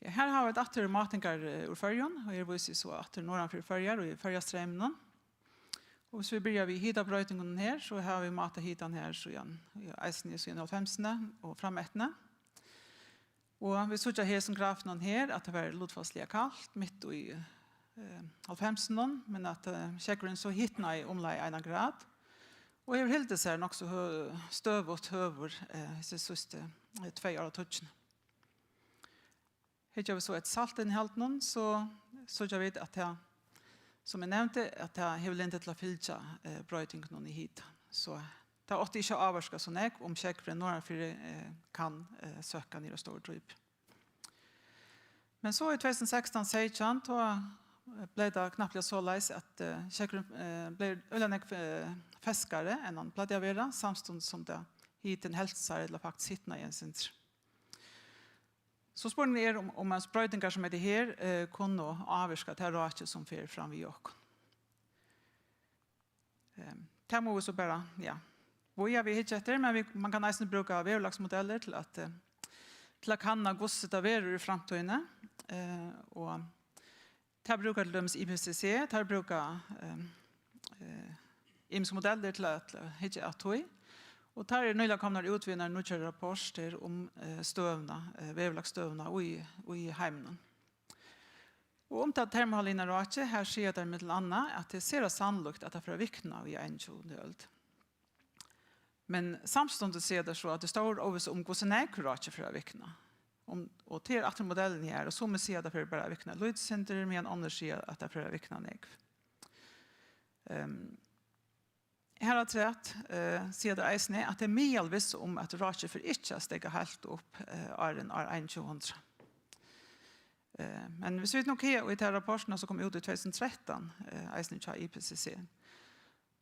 Ja, her har vi et atter matingar ur Førjon, og jeg viser så atter norranfor Førjar og i Färjaströmmen. Og hvis vi begynner vi hitabrøytingen her, så har vi matet hitan her så igjen, i eisen i 50 og framettene. Og vi så her som grafen her, at det var lodfastlig kaldt, midt i 50, men at kjekkeren så hittene i omlai 1 grad. Og jeg hilde seg nok så støvått høver i siste 2 år og tøtjen. Her gjør vi så et saltinnhalt noen, så gjør vi at jeg, som jeg nevnte, at jeg har ikke til å fylle brøytingen noen i hit. Så det er ikke avvarska sånn jeg, om kjekkeren Norrafyr kan søke ned og stå og dryp. Men så i 2016-16, da ble det knappt så leis at kjekkeren ble øyne feskere enn han pleide å være, samstånd som det hit en helsesar eller faktisk hittene i en sintr. Så spørsmålet om en sprøytinger som er det her kunne avvarska til råket som fyrer fram i åkken. Det må vi så bare, ja, hvor vi hittar etter, men man kan nesten bruke verlagsmodeller til å kanna hvordan det er i fremtiden. Og det bruker til dømes IPCC, det bruker IMS-modeller til å hitte at tog. Og der er nøyla kommer utvinner nødvendige rapporter om støvna, verlagsstøvna i heimen. Og om det termohalina råkje, her sier det med annet at det ser sannolikt at det er vikna i 21. øld. Men samståndet sier det så at det står over om hvordan jeg råkje for vikna. Og til at modellen her, og så må sier det for bare vikna lydsynder, men andre sier at det er vikna negv. Her har trett, sier det eisne, at det er mye visst om at råkje for ikke steger helt opp åren 2100. Men hvis vi nok her, og i de rapportene som kom ut i 2013, eisne til IPCC,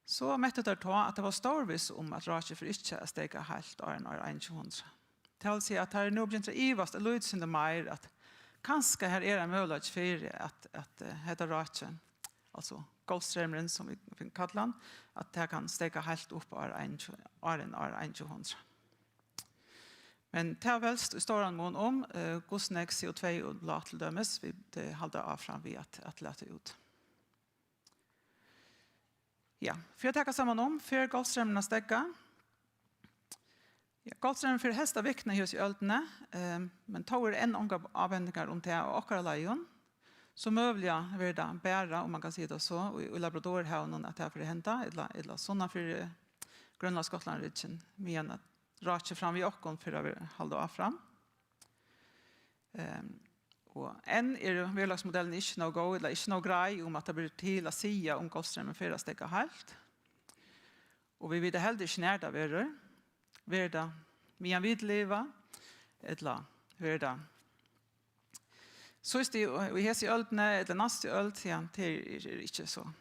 så møtte det til at det var storvis om at råkje for ikke steger helt åren 2100. Det vil si at her er nå begynt å ivast og lydsynde mer at kanskje her er en mulighet for at dette råkje, altså Golfströmmen som vi kallar den, att det kan steka helt upp åren 2100. Men det er velst i stor mån om hvordan CO2 og la til dømes, vi holder av fram ved at lete ut. Ja, for å tenke sammen om, før Golfströmmen stekka. Ja, Golfströmmen for helst av vikene hos i øldene, men tar en omgang avvendinger om det og akkurat leien, så mövliga verda bära, om man kan säga det så, i Labrador har någon att det här för hända, eller sådana för Grönland, Skottland, Ritchen, men att raka fram vid åkken för att hålla av fram. Och än är verlagsmodellen inte något go, eller inte något grej om att det blir till att säga om Golfströmmen för att stäcka helt. Och vi vet heller inte när det är verda med vid leva, eller verda så är det vi har i öldne eller nästa öld igen till inte så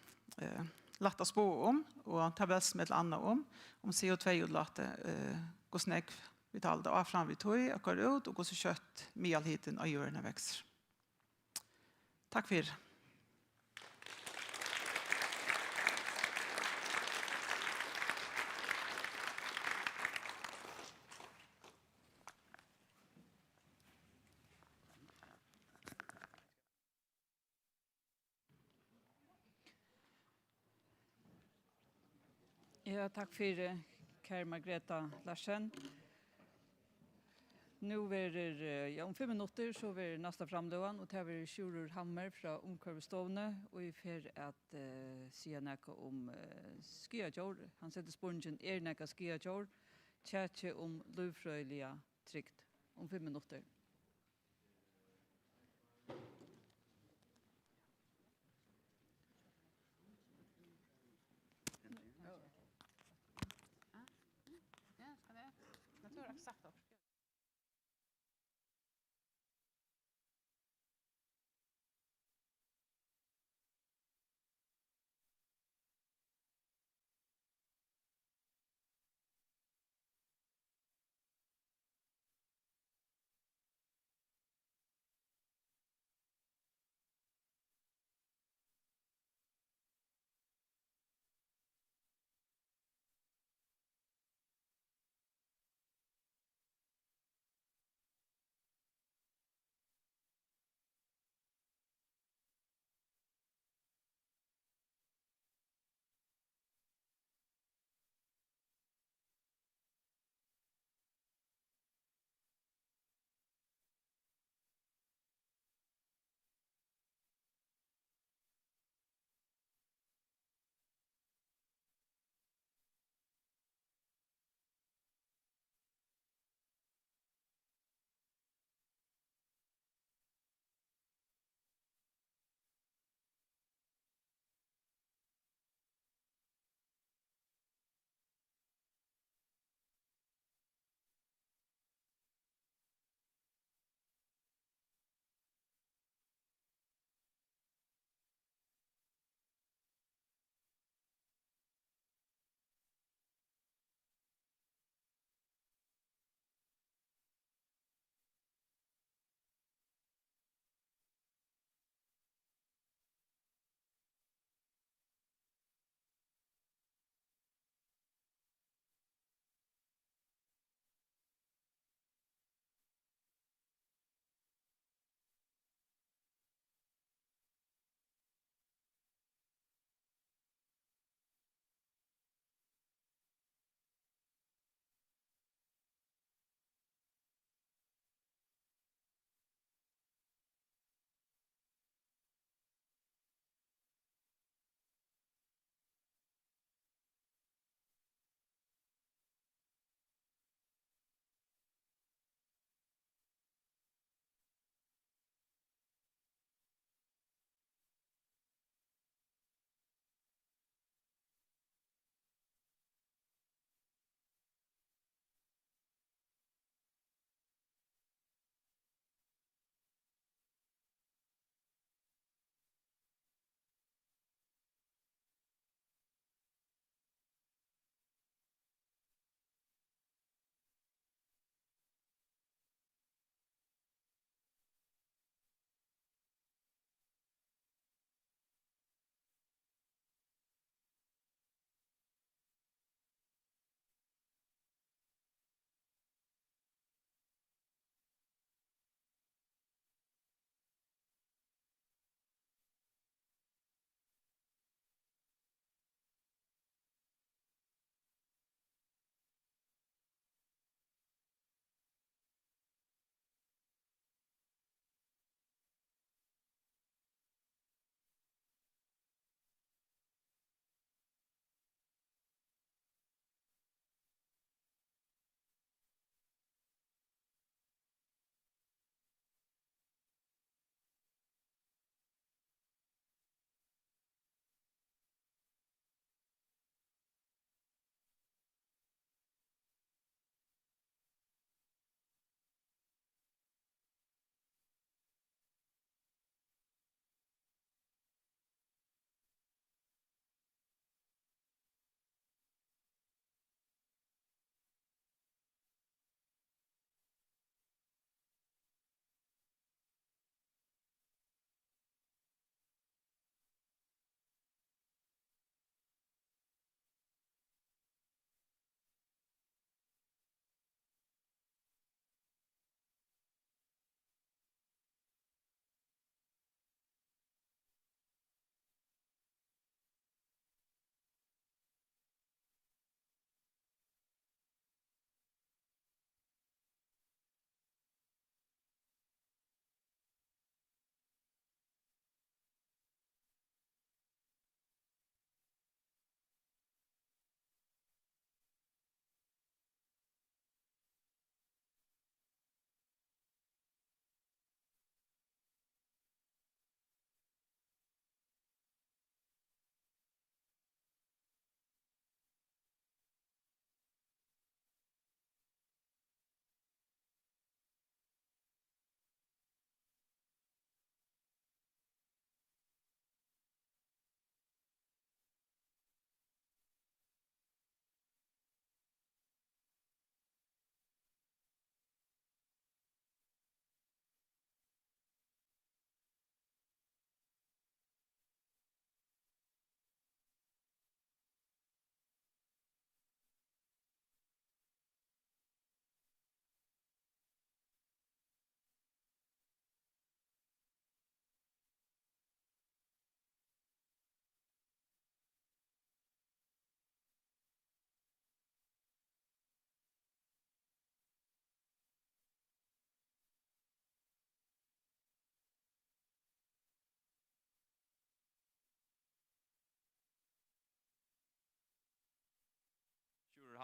lätt att spå om och ta väl med annat om CO2 och låta gå snäck vi talade av fram vi tog och går ut och går så kött med hiten och jorden växer. Tack för er. Ja, tack för Kär Margreta Larsen. Nu är det om 5 minuter så är nästa framlövan och det är Sjurur Hammer från Omkörvestovne och vi får att säga något om skiajor. Han sätter spungen näka skiajor. Tjätje om lövfröjliga tryckt om 5 minuter. Exakt.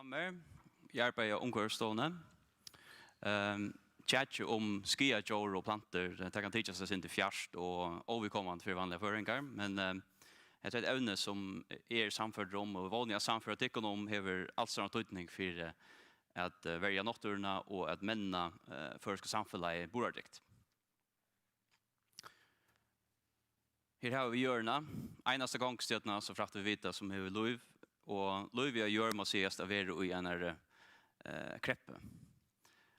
Hammer. Jag arbetar i omkörstående. Tjatje om skia, djur och planter. Det kan tyckas att det inte fjärst och ovidkommande för vanliga föringar. Men det är ett ämne som samförd om och vanliga samförd ekonom har allt sådana tydning för att välja naturerna och att männa förska samfället borardikt. Här har vi görna. Enaste gångstötna så fraktar vi vita som har Louv. Och Louv gör man sägas att vara i en kreppe.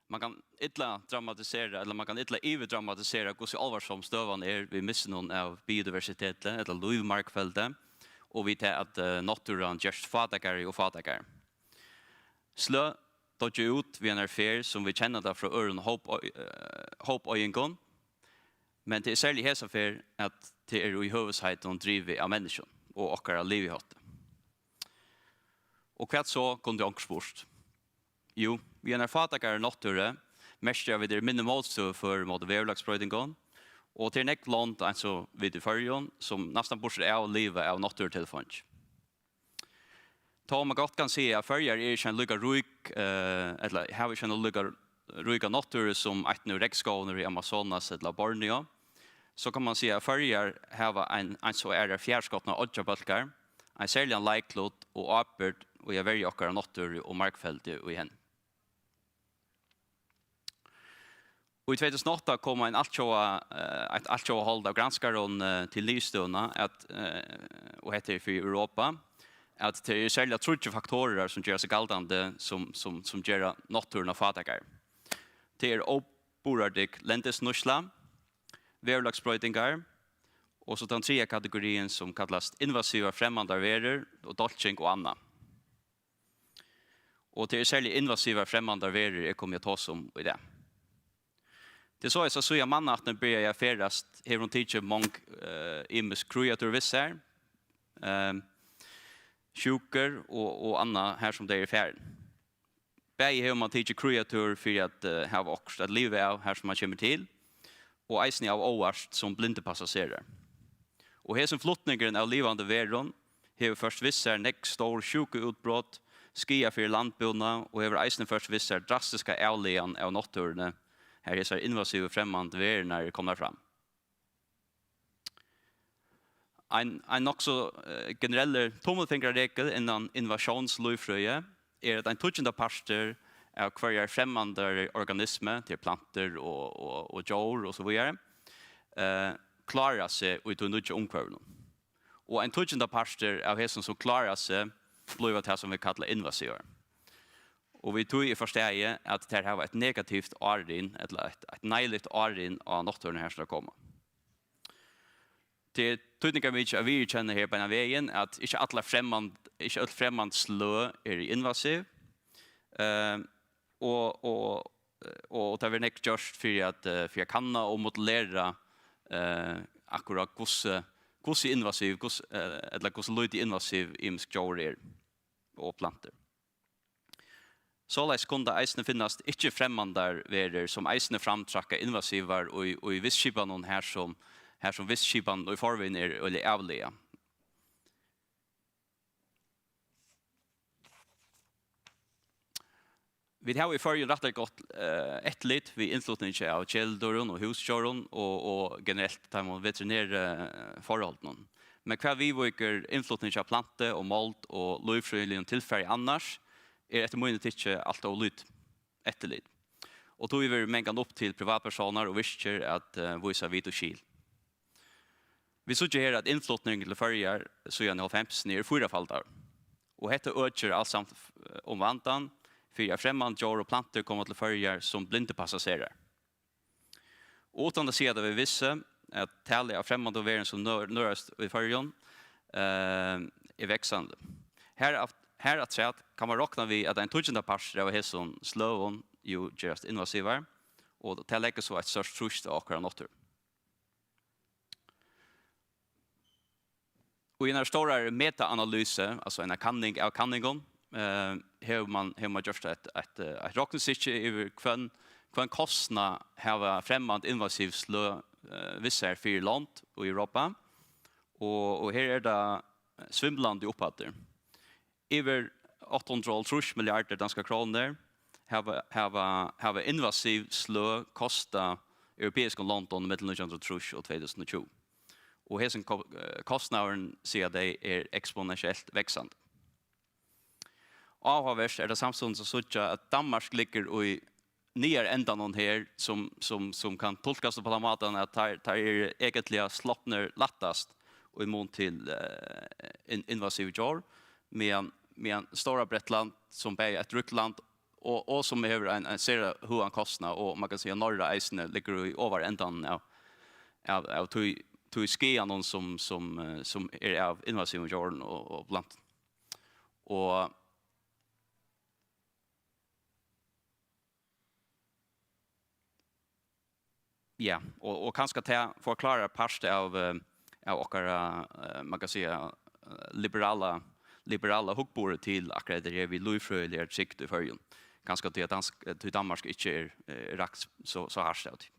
Man kan inte dramatisera eller man kan inte överdramatisera hur så allvarsom stövan vi missar någon av biodiversiteten eller Louv-markfältet och vi tar att naturen just fattigare och fattigare. Slö tar ju ut vid en affär som vi känner där från öron hoppöjningen. Men det är särskilt hesa för att det är i huvudsheten drivet av människan och åkara liv i hatt. Och vad så kunde jag spurt? Jo, vi är fattigare naturen, mest vi det minimalstöv för mot väderlagsbrödingen och till ett land alltså vid förjon som nästan borde av livet av naturtillfång. Ta man gott kan se att förjar är en lika rik eller har vi en lika rika natur som ett nu regnskogar i Amazonas eller Borneo. Så kan man se att förjar har en så är fjärrskottna oljebalkar, en särskild lejklot och apert och jag väljer åkara natur och markfält i henne. Och i 2008 kom en ett håll av granskaren till Nystona att och heter för Europa att det är särskilt trutje faktorer som gör sig galdande som gör naturen och fattigare. Det är oborardig ländesnussla, väderlagsbrödingar och så den tredje kategorin som kallas invasiva främmande arverer och dolching och annat. Och det är särskilt invasiva främmande arverer jag kommer att ta som i det. Det så är så jag man att när börjar jag färdas här hon teacher mång imus creator vissar sjuker och andra här som det är färd. Bäge har man teacher creator för att ha också att leva av här som man kommer till och eisen av oarst som blinde passagerer. Och här som flottningen av livande världen har först vissar näck stor sjukeutbrott skia för landbona och har eisen först vissar drastiska avlean av naturen. Här är så invasiva främmande världar när det kommer fram. En också generell tommelfingerregel innan invasionslöjfröje är att en tutsende parster av kvarje främmande organismer till planter och djur och så vidare klarar sig ut under omkvarven. Och en tutsende parster av hästen som klarar sig blir det som vi kallar invasiva. Och vi tog i förståelse att det här var ett negativt arrin eller ett nejligt arrin av naturen här ska komma. Det tydligen vi inte vi känner här på den vägen att inte alla främmande slö är invasiv. Och det var näkt just för att kanna och modellera akkurat hur invasiv eller hur lite invasiv imskjourer och planter. Således kunde eisene finnas ikke fremmandar verer som eisene framtrakka invasivar og i visskipan her som visskipan og i forvinn eller avlega. Vi har i förrjun rätt gott ett lit vid influtningen av kjeldoren och huskjören och generellt tar man veterinär förhållanden. Men kvar vi viker influtningen av plante och malt och lövfröjligen tillfärg annars efter möjligt inte allt och lut etterlid. Och då är vi mängande upp till privatpersoner och visker att visa vit och skil. Vi såg här att influtningen till förjar så gärna har 50 ner 4 faltar. Och detta ökar allsamt om vantan för främmande djur och planter kommer till förjar som blinde passagerer. Och utan att se att vi visste att talet av främmande och värden som nörast i förjon är växande. Här att säga kan man räkna vid att en tutsende parster av hässon slövon ju just invasivar och det lägger så ett störst trust av akkurat natur. Och i en stora meta-analyse, alltså en kanning av kanningen, har man gjort ett räkningssitch över kvann kostnad har främmande invasiv slö vissa 4 land och Europa. Och här är det svimlande upphattar. Över 830 miljarder danska kronor have invasiv slö kosta europeiska London mellan 1930 och 2020. Och hesen kostnaden ser det är exponentiellt växande. Avhavers är det samtidigt så att Danmark ligger i nere ändan någon här som kan tolkas på den maten att tar egentligen sloppner lättast och imot till invasiv jord med stora Bretland som är ett ryckland och som behöver en ser hur han kostnad och man kan säga norra isen ligger i över ändan av tog skia någon som är av invasiv jord och bland och ja, och kanske ta förklara part av och man kan säga liberala huckbord till akkurat det vi lufröliga sikt i förrjun. Kanske till Danmark inte är rakt så harst ut.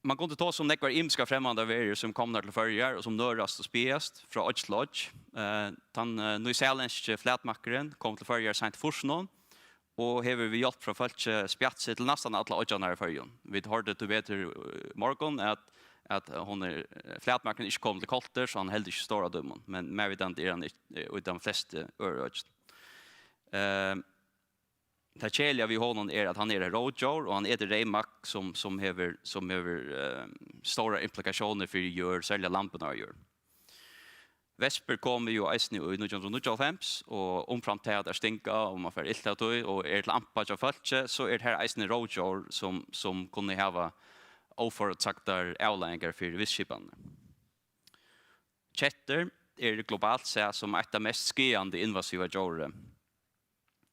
Man kunde ta som nekvar imska främmande verier som kommer till förjar och som nörast och spest från Odslodge. Den nyzeeländske flätmakaren kom till förjar sent forsnon och hever vi hjälp från folk spjatt sig till nästan alla odjarna i förrjun. Vi hörde till bättre morgon att hon flätmakaren inte kom till kolter så han held inte stora dömen. Men med vid den är han i de flesta öröds. Det källiga vi honom är att han är rådjur och han äter rejmack som hever stora implikationer för djur, särskilt lamporna gör. Vesper kommer ju eisen i 1995 och omfram till att stinka och man får ilta tog och till lampa av falske så det här eisen rådjur som kunde ha oförutsagda avläggar för visskipan. Kätter är globalt sett som ett av mest skeende invasiva djur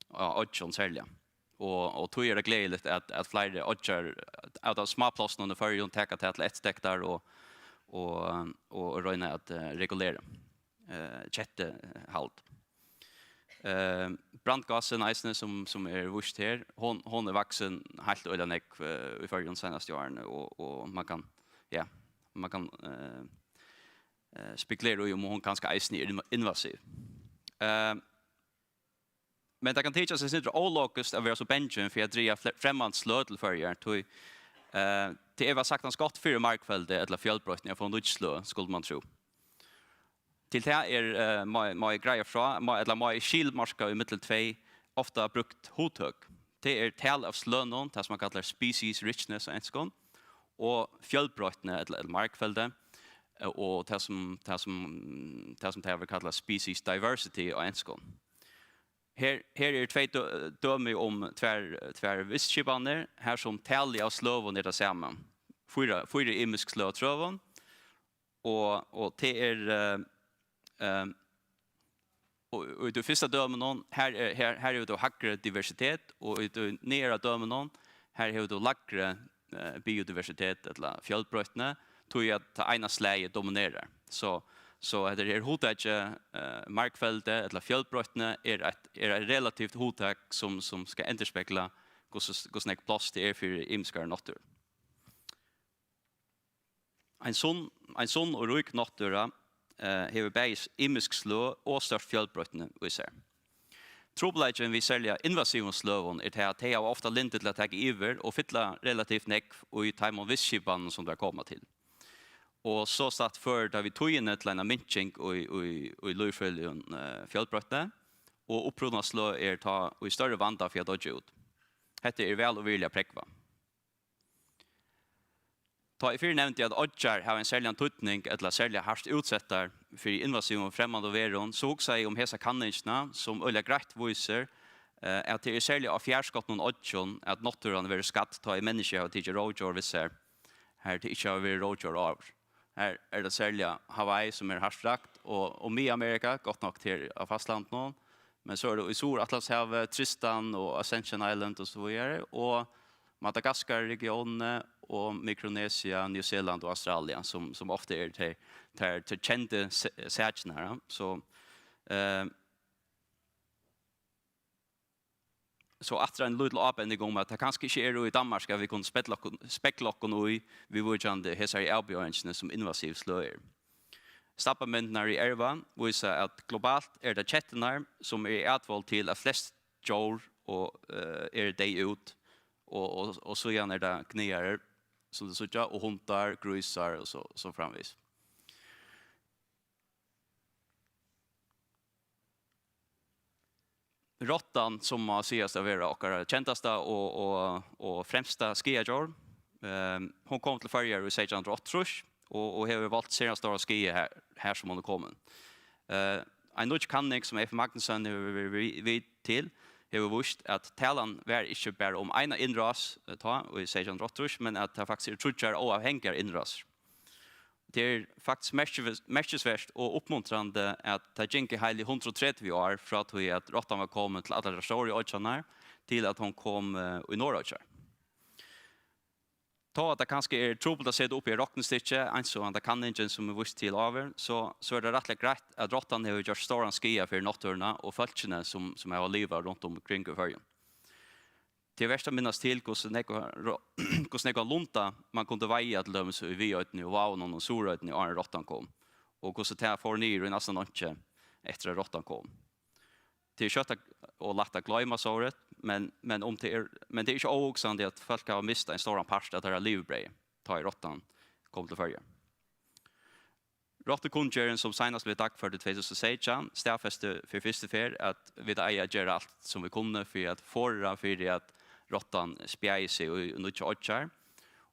odjon sälja. Och tog är det glädjligt att flera odjar out av småplåsen under förrjun täcka till ett stäck där och röjna att regulera kättehalt. Brandgasen eisne som är vurst här, hon är vuxen helt ölen i förrjun senaste åren och man kan spekulera i om hon kanske eisne är invasiv. Men det kan teacha sig sitter allokust av vara så benchen för att driva främmande slö till förjar. Det är vad sagt han skott för markfältet eller fjällbrötningar från Dutslö skulle man tro. Till det är my grejer från eller my skilmarska i mittel 2 ofta brukt hothög. Det är tal av slönon, det som man kallar species richness och enskon och fjällbrötningar eller markfältet och det som vi kallar species diversity och enskon. Här är två döme om tvär visskipaner här som tal av slövon är det samma. Fyra imisk slövtrövon och det är och i det första dömen här är det hackre diversitet och i det nera dömen här är det lackre biodiversitet eller fjällbrötne tog att ena släge dominerar. Så det är hotat markfältet eller fjällbrötne är ett relativt hotat som ska interspekla hur snäck plats det är för imskar natur. En sån och rik natur hever bägs imisk slö och störst fjällbrötne i sig. Trobladjen vi sälja invasiva slövon är att de har ofta lintet till att ta iver och fylla relativt näck och i time of visskipan som det kommer till. Och så satt för där vi tog in till en minching i lurföljen fjällbrötne och upprodna slö är ta och i större vanda för att dodge ut. Detta är väl och vilja präkva. Ta i fyr nämnt jag att odjar har en säljan tutning eller sälja harst utsättar för invasiv och främmande veron så också om hesa kanningarna som öliga grätt visar att det är sälja av fjärskott någon odjon att naturen är skatt ta i människa och tidigare rådjur visar här till inte har vi rådjur av. Här är det sälja Hawaii som är harstrakt och med Amerika gott nog till av fastland någon. Men så är det i Soratlantshavet, Tristan och Ascension Island och så vidare och Madagaskar-regionen och Mikronesia, New Zealand och Australien som ofta är till kända sätena. Så att en liten avbändning om att det kanske inte är i Danmark ska vi kunna spekla och vi vårdjande hesar i avbjörnsna som invasiv slöjer. Stappamyndnar i Ervan viser at globalt det kjettenar som atvold til at flest djur og deg ut, og så igjen det gniarer, som det sutja, og hundar, grusar og så framvis. Rottan som må sies av være okkar kjentaste og fremsta skiadjor. Hon kom til Førjar i 1608 og har valgt serien stora skier her som hon er kommet. En nødt kanning som F. Magnussen har vært til har vist at talan var ikke bare om ena innras i 1608, men at det faktisk trutjar og avhengig innras. Det faktisk mestesvært og oppmuntrande at det gikk heil i 130 år fra at Rottan var kommet til alle restauri i til at hon kom i Norrøtjar. Ta at det kanskje trobult å se det opp i rocknestykket, så det kan ikke som vist til over, så det rettelig greit at Rottan har gjort stora skia for naturerna og folkene som har livet rundt omkring i Førjen. Til versta minnas til hvordan nekva lunta man kunde veia til dem i Viøytene og Vaunen og Sorøytene når Rottan kom, og hvordan det får nyr i nesten ikke etter at Rottan kom. Til kjøttet og lagt att glömma såret, men det är inte också att folk har mistat en stor part av deras livbrei, ta i Rottan kom till Førja. Rottekundgjøren som senast ble dag for 2016 stedfeste for første fer at vi eier gjør alt som vi kunne for at at Rottan spjei seg og nødvendig åtskjær.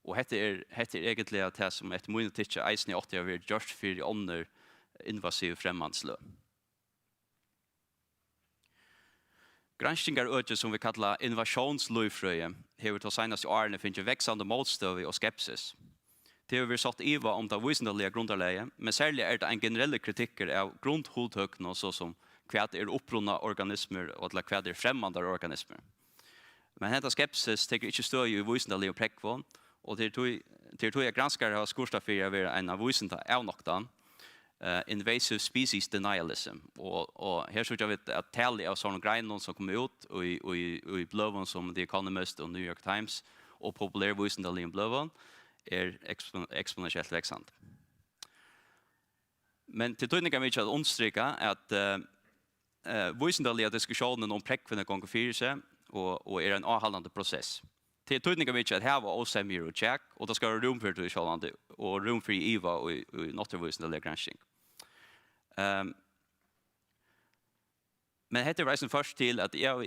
Og dette er egentlig at det som etter mulig tidsje eisen i 80 har vært gjort for ånder invasiv fremmandslø. Granskingar øke som vi kallar invasjonsløyfrøye har vi til senast i årene finner veksande motstøve og skepsis. Det har vi satt iva om det visendelige grunderleie, men særlig det en generelle kritikker av grundhodtøkene såsom hva opprunna organismer og hva fremmande organismer. Men detta skepsis tenker ikke stå i visendelige prekvån, og det tror jeg granskare har skursta for å være en av visende avnoktan, invasive species denialism. Og her så vi at tale av sånne greiner som kommer ut i bløven som The Economist og New York Times og populær visendelige bløven, exponentiellt växande. Men till tydning kan vi inte understryka att visendaliga diskussionen om präckvinna gånger för sig och en avhållande process. Till tydning kan vi inte att här var osämjer och check och då ska det rum för det och rum för IVA och naturvisendaliga granskning. Men heter reisen först till att jag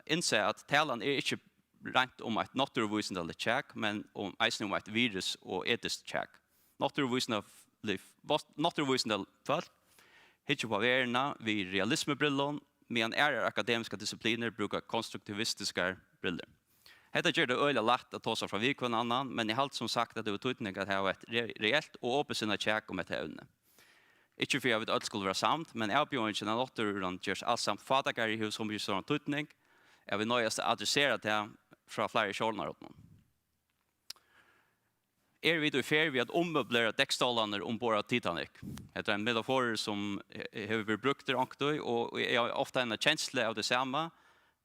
inser att talan är inte rent om ett naturvisendelig check, men om eisen om ett virus og etisk check. Naturvisendelig folk hittar på verna vid realismebrillon, medan akademiska discipliner brukar konstruktivistiska briller. Detta gör det öliga lätt att ta sig från vikon annan, men i allt som sagt att det är tydning att det har ett reellt och åbesinna check om ett ämne. Ikke för jag vet att det skulle vara samt, men jag bjöd inte när naturen görs allt samt fadagar i hus som blir sån tydning. Jag vill nöjast att adressera det fra flere kjolnar åt noen. Vi i fer ved at ommøblere dekkstalene ombord av Titanic. Det en metafor som har vært brukt til ångtøy, og jeg har ofte en kjensle av det samme,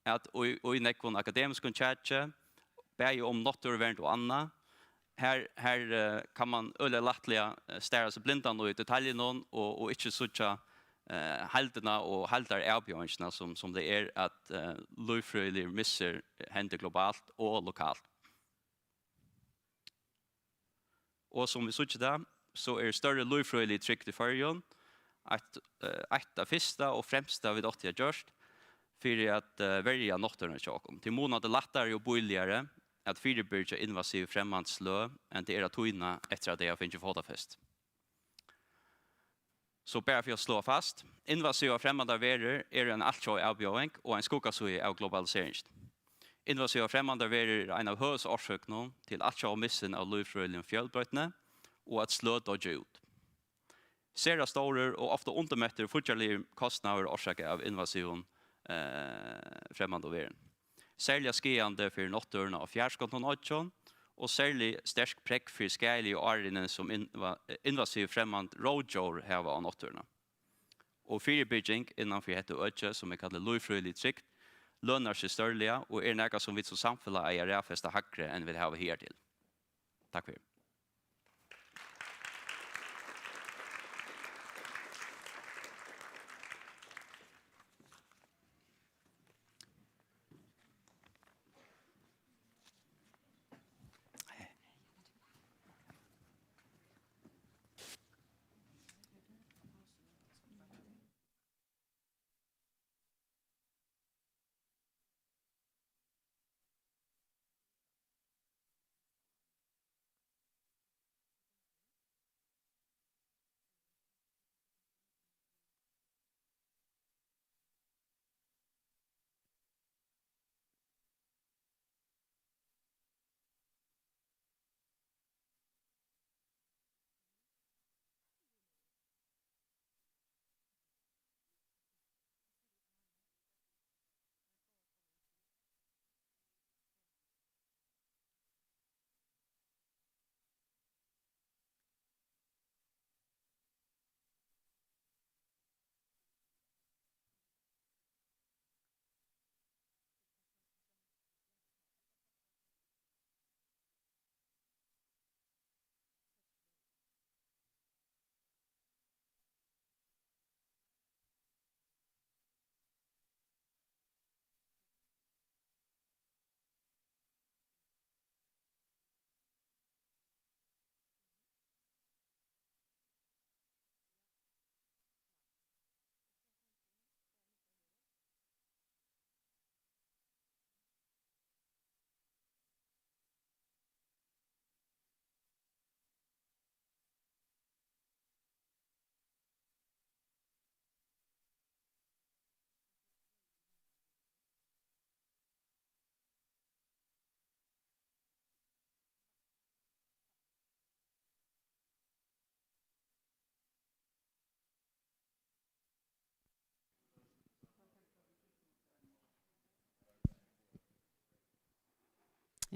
at i nekkon akademisk kjærtje, begge om naturvernt og annet, her kan man øle lattelig stære seg blindene i detaljene, og ikke sånn helderna og helder avbjørnsene som det at lovfrøylig misser hender globalt og lokalt. Og som vi sier det, så større lovfrøylig trykk til Førjen et av første og fremste vi dåttig har gjort for at verja nokterne tjåkom. Til måned det lettere og boligere at fyrebyrge invasiv fremmandslø enn det at togene etter at det har finnet fotafest. Så bara för att slå fast, invasiva främmande verer en alltjå avbjøring og en skuggasøy av globalisering. Invasiva främmande verer en av høys årsøkene til alltjå missen av lovfrøylige fjellbrøytene og at slå dodge ut. Sera store og ofte undermetter fortsatt kostnader årsøker av invasiven främmande verer. Særlig skiande for nåttørene av fjærskånden og åtsjån, og særlig sterk prekk for skælig og arene som invasiv fremmand rådjår heva av nåttørene. Og fyrirbygging innanfor hette øtje, som kallar lovfrøylig trygt, lønner seg størlige og nærmere som vi som samfunnet eier ræfeste hakre enn vi har her til. Takk for det.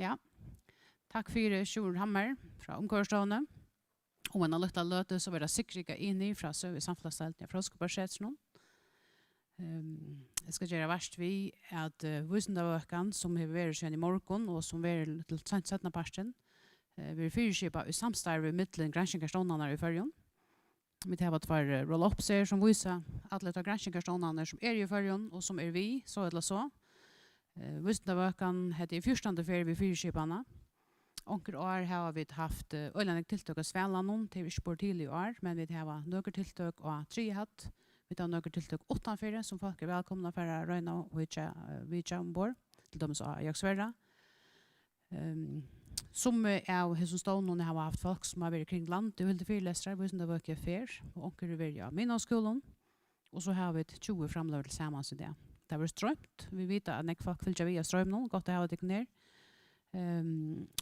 Ja. Tack för Sjur Hammer från Omkörstående. Och en liten löte så var det sikrika in i från Sövi samflagsstället från Skoparsetsen. Jag ska göra värst vi att Vusendavökan som har varit sedan i morgon och som var till sent sättna parsten vi är fyrskipa i samstarve mittlen granskningsståndarna i förrjon. Vi har varit för roll-up-ser som visar alla de granskningsståndarna som är i förrjon och som är vi, så eller så. Vusendavökan heter i fyrstande ferie vid fyrskiparna. Onker år har vi haft öljande tilltök av Svälanon till vi spår till i år, men vi har några tilltök av Trihatt. Vi tar några tilltök utanför som folk är välkomna för att röna och vitja ombord. Till dem så har jag Sverra. Som av husstånden har haft folk som har varit kring land. Det vill det fyrläsare, vi som det var fair. Och onker vi ja minnoskolan. Och så har vi 20 framlöver tillsammans i det. Det har varit strömt. Vi vet att när folk vill via ström nu. Gott att ha det ner.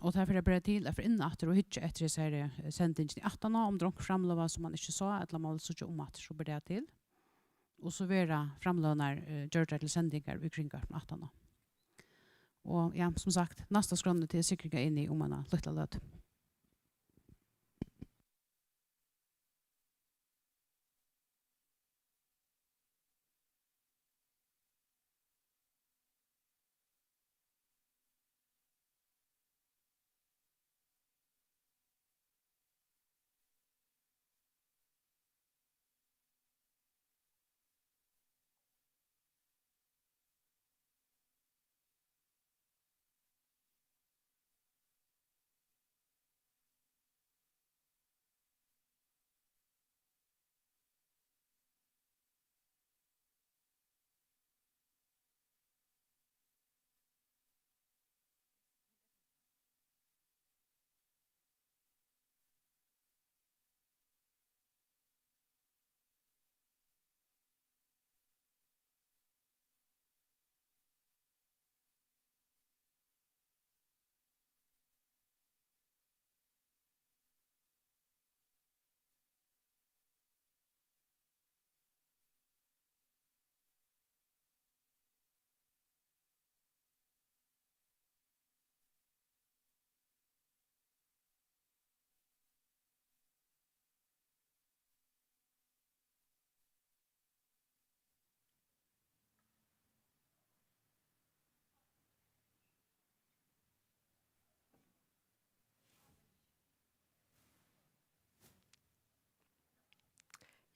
Och därför är det till för innatter och hitcha efter så här sändningen i 18 om dronk framlöva som man inte sa eller man så om att så blir det till. Och så vera framlönar gör till sändningar vid kringar från 18. Och ja, som sagt, nästa skrönde till sikriga in i om man har lite löt.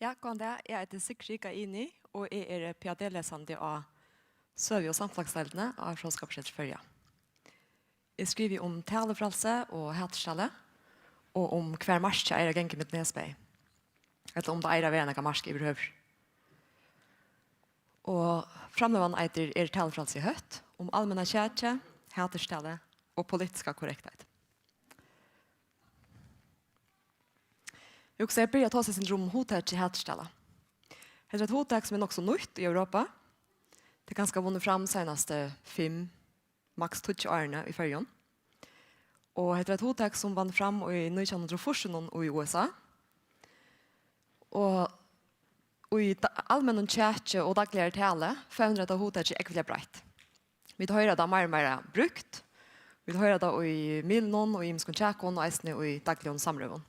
Ja, god dag. Jeg heter Sigrika Ini, og jeg er PhD-lesende av Søvi og samflagsdelene av Fråskapsskjeds Førja. Jeg skriver om talefralse og hatstalle, og om hver marsj er gengen mitt nesbeg. Eller om det er av en marsj i behøver. Og framløven er talefralse i høtt, om allmänna kjærtje, hatstalle og politiska korrekthet. Jag också börjar ta sig syndrom hotet till hatställa. Det är ett hotet som är också nytt i Europa. Det är ganska vunnit fram senaste 5, max 20 åren i färgen. Och det är ett hotet som vann fram i 1940 i USA. Och i allmänna tjärtje och dagliga tale förändrar det hotet till ekviliga brett. Vi hör det mer och mer brukt. Vi hör det i Milnon och i Imskon och i dagliga samröven.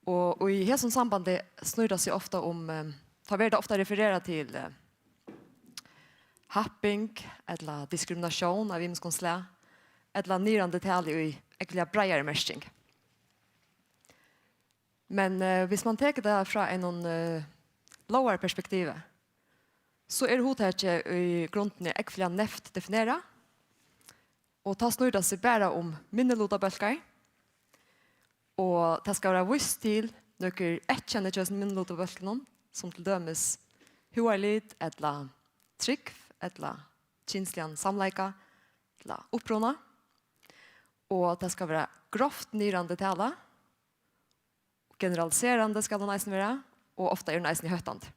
Och i hela sambandet snurrar sig ofta om tar vi det ofta referera till happing eller diskrimination av imskonslä eller nyrande tal i ekviliga bredare märsting. Men hvis man tar det från en lower perspektiv så är hotet i grunden ekviliga neft definiera och ta snurrar sig bara om minnelotabölkar. Og det skal være vist til noen etkjenne kjøsen minnelot av vølkene, som til dømes huarlit, etla trygg, etla kinslian samleika, etla opprona. Og det skal være grovt nyrande tale, generaliserande skal det nesten være, og ofte er det nesten i høttand.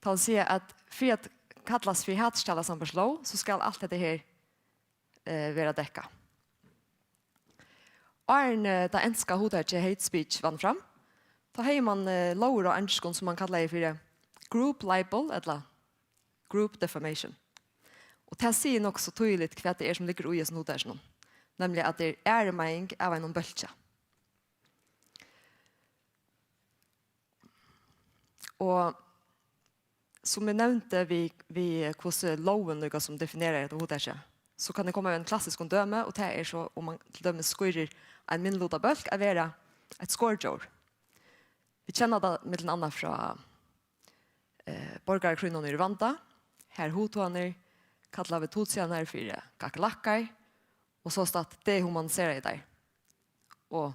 Det vil si at for at kallas for hatstala som beslå, så skal alt dette her være dekka. Arn da enska hodet til hate speech vann fram. Da har man lower og enskon som man kallar for group libel, eller group defamation. Och det säger nog så tydligt vad det är som ligger i sån där. Nämligen att det är mening av en bölja. Och som jag nämnde vi hur loven som definierar det hodet så kan det komma en klassisk döme och det är så om man till dömes skurir en minlota bölk att vara ett scourgeour. Vi känner det med annan från borgarkronan i Rwanda. Här hotuaner kallar vi tutsianer för kakalackar och så att det humaniserar där. Och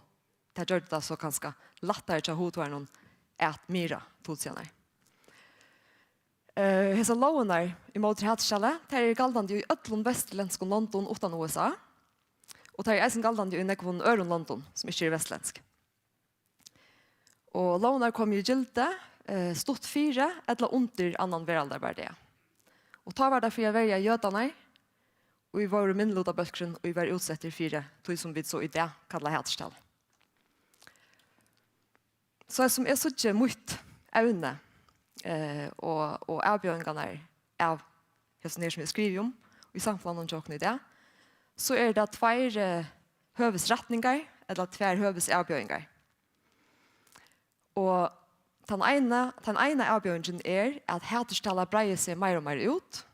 det gör det så ganska lättare till hotuaner att mira tutsianer. Hesa lovenar i mot hatskjelle, det er galdande i ötlund västerländsk London utan USA, og det er eisen galdande i nekvån øren London, som ikke er vestländsk. Og lovenar kom i gilde, stort 4, eller under annan veraldarverdige. Og ta var det for å være jødene, og vi var minnlota bølkren, og vi var utsetter 4, tog som vi så i det kallet hatskjelle. Så som er så ikke mot evne, och avbjörningarna av det som jag skriver om och i samfunnet och tjockna i det så är det två hövesrättningar eller två hövesavbjörningar. Och den ena avbjörningen är att häterställa breier sig mer och mer ut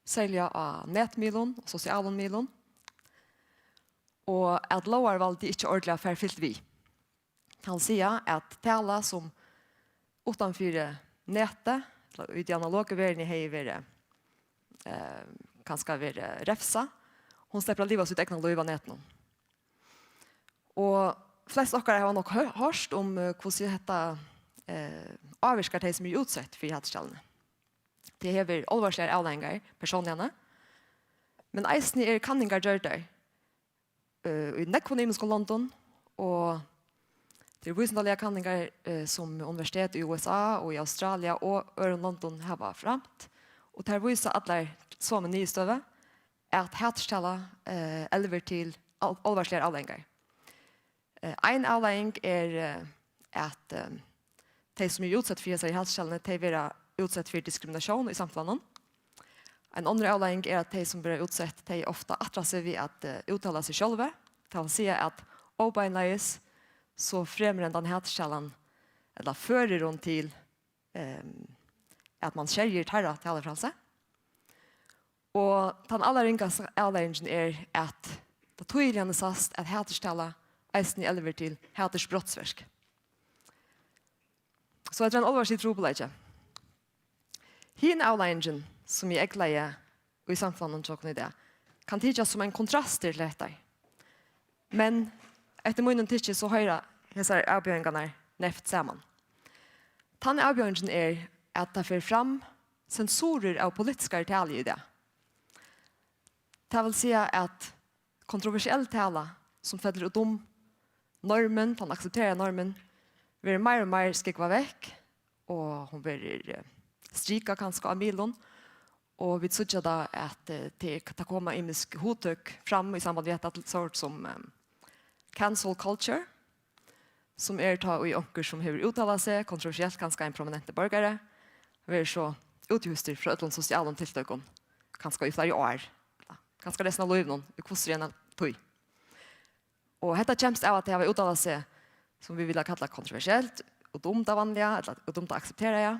sälja av nätmilon och sociala milon och att lovarvald inte ordentligt förfyllt vi. Han säger att tala som utanför nätet, i de analoga världen har varit kanske varit räfsa. Hon släpper att leva sitt egna liv av nätet. Och flest av er har nog hört om hur detta avvirkar de som är utsatt för hatskjallene. Det har varit allvarliga avlägningar personligen. Men eisen är kanningar gör där. I nekvonisk London och det är visandaliga kanningar som universitet i USA och i Australien och i London har varit framt. Och det här visar alla som är nystöve att hatställa elver till allvarliga avlägningar. En avlägning är att de som är utsatt för sig hatställande de blir utsatt för diskrimination i samfunnet. En annan avlägning är att de som blir utsatt de ofta attrar sig vid att uttala sig själva. Det vill säga att obeinleis så främmer den hatskällan eller förer hon till att man kärger terra till alla fralse. Och den allra ringaste avlägningen är att det tydligen är sagt att hatskällan eisen i elver till haters brottsverk. Så det är en allvarlig trobeleggelse. Hin avlägningen som jag ägglar i samfunnet och i det kan tyckas som en kontrast till detta. Men efter munnen tycker så höra dessa avbjörningarna näft samman. Den avbjörningen är att ta för fram sensorer av politiska detaljer i det. Det vill säga att kontroversiell tala som fäller ut om normen, den accepterar normen, blir mer och mer skikva väck och hon blir strika kanske av milon. Och vi tycker då att det kan komma imisk hotök fram i samband med ett sort som cancel culture, som ta i onker som har uttalat sig, kontroversiellt kanske en prominent borgare, vi är så uthuster från ett sociala tillstökon, kanske i flera år, kanske resten av livet, i kvostrena tog. Och detta kämst av att det har uttalat sig som vi vill kalla kontroversiellt, och dumt av vanliga, eller dumt att acceptera ja.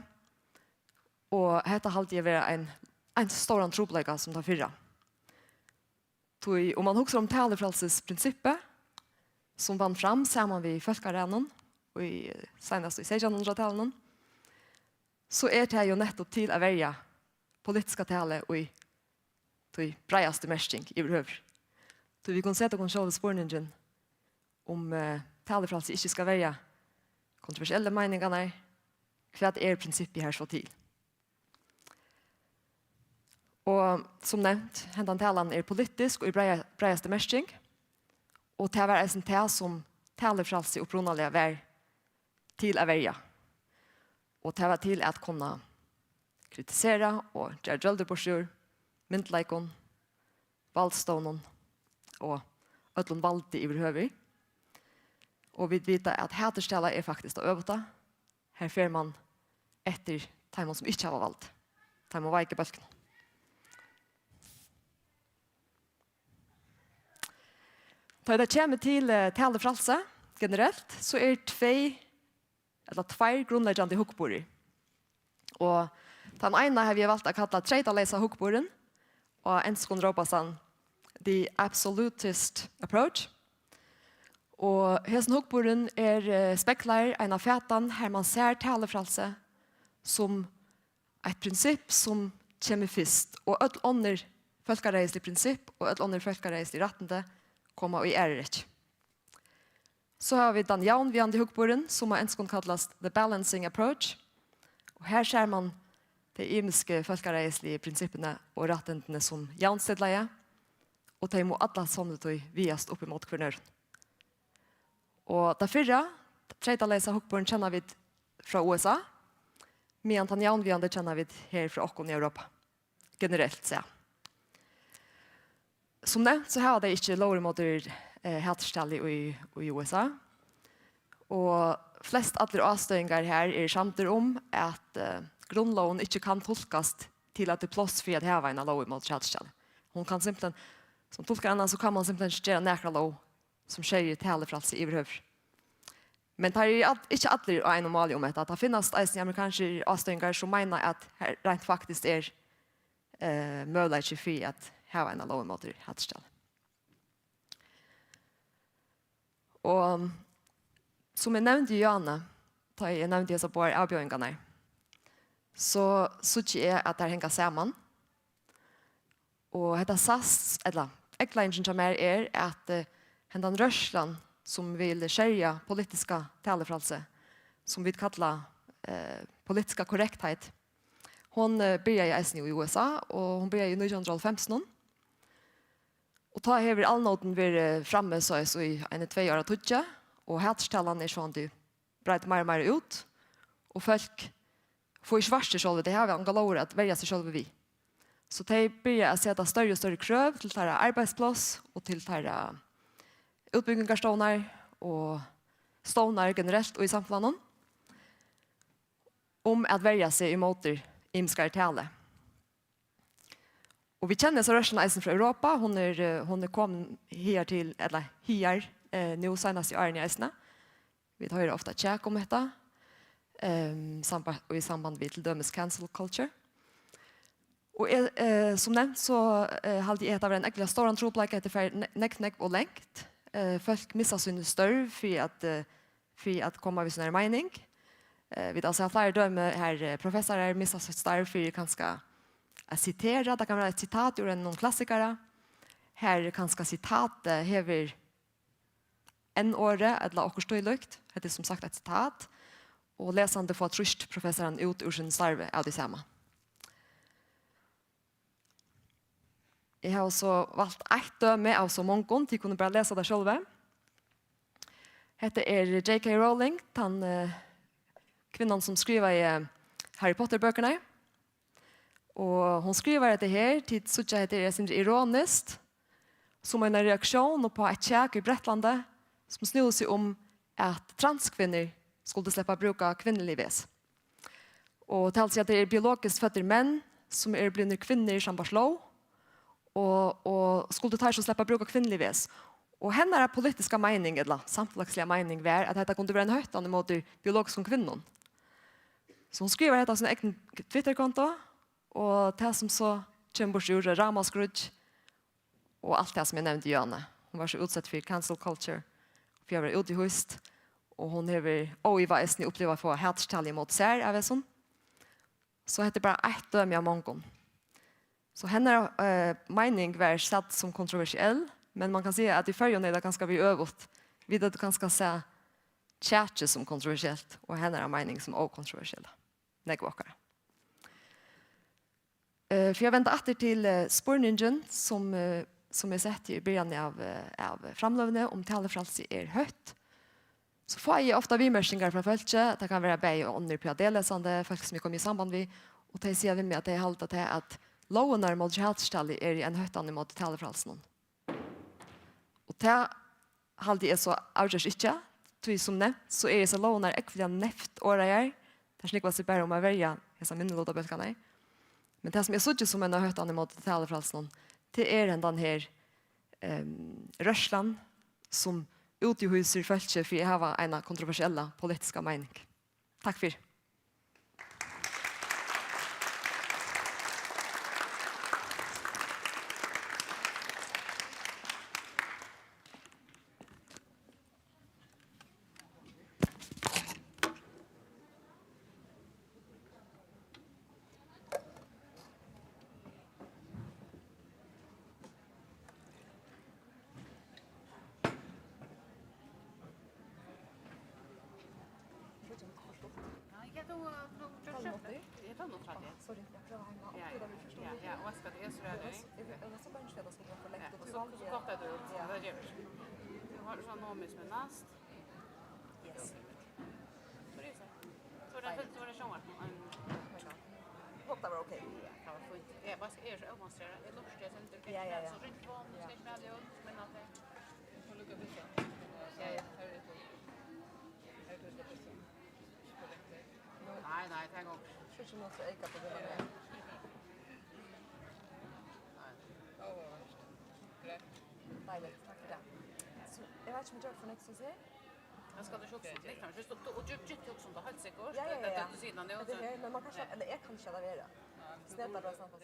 Och detta har alltid varit en stor antroplägga som tar fyra. Om man huxar om talefrälsesprincippet, som vann fram samman vid folkarenan och senast i 1600-talen, så är det ju nettopp till att välja politiska tale och i bredaste mästring i behöver. Så vi kan sätta kontroll spårningen om talefrälse inte ska välja kontroversiella meningarna, vad är princippet här så till. Och som nämnt, hendan talan är politisk och i bredaste mästring. Och det var en tal som talefrälse upprunalega var till att välja. Och det var till att kunna kritisera och göra gölderborsjur, myndleikon, valdstånden och ödlund valdi överhuvud. Och vi vet att häterställa är faktiskt att övata. Här får man efter timon som inte har vald. Timon var inte bölken. Da det kommer til talefralse generelt, så två grundläggande hukkborder. Og den ene har vi valgt å kalle tredalesa hukkborden, og en skån råpas han the absolutist approach. Og hesten hukkborden speklar en av fætan her man ser talefralse som et prinsipp som kommer først, og et under folkereislig prinsipp og et under folkereislig rettende kommer i ærerik. Så har vi den jaunviande hukkborden som en skån kallas the balancing approach. Og her ser man de imiske folkereislige prinsippene og rettendene som jaunstedleie, og de må alle sånne tog viast opp imot kvinnøren. Og det tredje hukkborden kjenner vi fra USA, medan den jaunviande kjenner vi her fra oss i Europa, generelt sett. Som nevnt så har de ikke lover mot hatstelle i USA, og flest alle avstøyngar her samtidig om at grunnloven ikke kan tolkas til at det plås for at heva en lov mot hatstelle. Hon kan simpelthen, som tolkar annan, så kan man simpelthen ikke gjøre nekra lov som skjer i talefralse i behøver. Men det ikke alle en normal om dette. Det finnes eisen amerikanske avstøyngar som mener at her rent faktisk mulig for at heva en lov mot hatstelle. Og som jeg nevnte i Johanne, da jeg nevnte disse på avbjøringene, så synes jeg at det henger sammen. Og dette SAS, eller ekklingen som er at hendan rørsland som vil skjerja politiska talefralse, som vi kallar politiska korrekthet, hon börjar i eisen i USA, og hon börjar i 1915. Og ta hever allnåten vi framme så i 1-2 år tutja, og hatstallene sånn de breit mer og mer ut, og folk får ikke varste selv, det har vi angalorer at velja seg selv vi. Så de börjar å sette større og større krøv til tæra arbeidsplass, og til tæra utbyggingarstånar, og stånar generelt og i samfunnet, om at velja seg i måter imskar tale. Och vi känner så rörelsen eisen från Europa. Hon är kom här till eller här nu senast i åren i eisene. Vi hör ofta tjek om detta. Och i samband med till dömes cancel culture. Och som nämnt så hade jag ett av en äckliga stora tropläkare till för näck och längt. Folk missar sin störv för att komma vid sin mening. Vi har sett flera döme här professorer missar sitt störv för ganska att citera, det kan vara ett citat ur någon klassiker. Här kanske citatet hever en åre, eller också stå i lukt. Det är som sagt ett citat. Och läsande får tröst professoren ut ur sin starve av detsamma. Jag har också valt ett döme av så många till kunna bara läsa det själva. Det är J.K. Rowling, den kvinnan som skriver i Harry Potter-böckerna. Og hon skriver det her til så at det er ironiskt som en reaktion på et tjek i Bretlandet som snur seg om at transkvinner skulle slippe bruka kvinnelig ves. Og til at det er biologisk fødte menn som blivit kvinner som bare slå og skulle ta seg slippe bruka kvinnelig ves. Og henne politiska mening, eller samfunnslige mening, var at dette kunne være en høytende mot biologisk kvinnen. Så hon skriver dette av sin egen Twitter-konto, og det som så kommer bort ur ramaskrudd, og alt det som jeg nevnte i Jøne. Hun var så utsatt for cancel culture, for jeg var ute i høst, og hun har i veisen opplevd å få hatstall mot seg av sånn. Så det er bare ett døme av mange. Så henne mening var sett som kontroversiell, men man kan si at i førjene er det ganske vi øvet. Vi det ganske se tjætje som kontroversiellt, og henne mening som også kontroversiell. Negvåkere. För jag väntar åter till spårningen som är sett i början av framlövande om talefralse är högt. Så får jag ofta vimörsningar från fölkje. Det kan vara bäg och under på delesande folk som kommer i samband med. Och det säger vi med att det är hållt till att loven mot hatstall är en högt mot talefralsen. Och det hållt är så avgörs inte. Till som nämnt så är det så loven äckliga näft åra är. Det snickar sig bara om att välja dessa minnelåda bölkarna. Men det som jag såg som en har hört mot talefralsen, det är den här rörslan som uthuser folk for å ha en kontroversiella politiska mening. Takk for. Sorry, jag prövar hemma. Ja, och ska det är så där. Jag så bara inte att ska få lägga Så gott att du det gör. Du har sån nomis med nast. Yes. Så det är så. Så det var det som var. Hopp det var okej. Ja, det var fint. Jag bara är så demonstrera. Det lust jag sen inte. Ja. Så rent vad ska jag med det men att det får lucka vissa. Ja. Nej, tack också. Kanske måste öka på det här. Dejligt, tack för det. Så jag vet inte om jag gör för nästa så Jag ska det också. Det kan just och djupt också då helt säkert. Ja. Det du sidan det också. Men man kanske eller jag kan köra vidare. Snälla då samtal.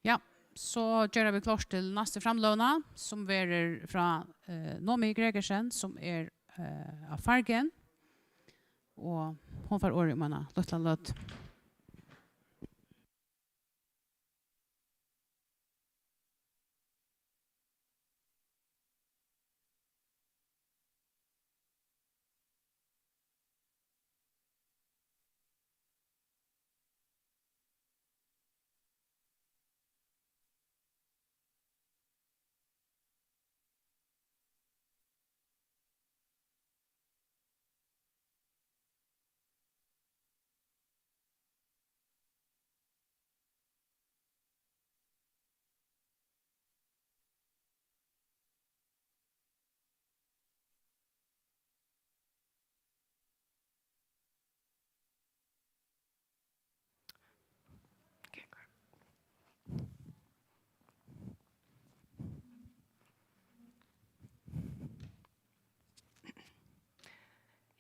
Ja, så gjør vi klart til neste framlåna, som er fra Nomi Gregersen, som av Fargen. Og hon får året om henne, Løtland.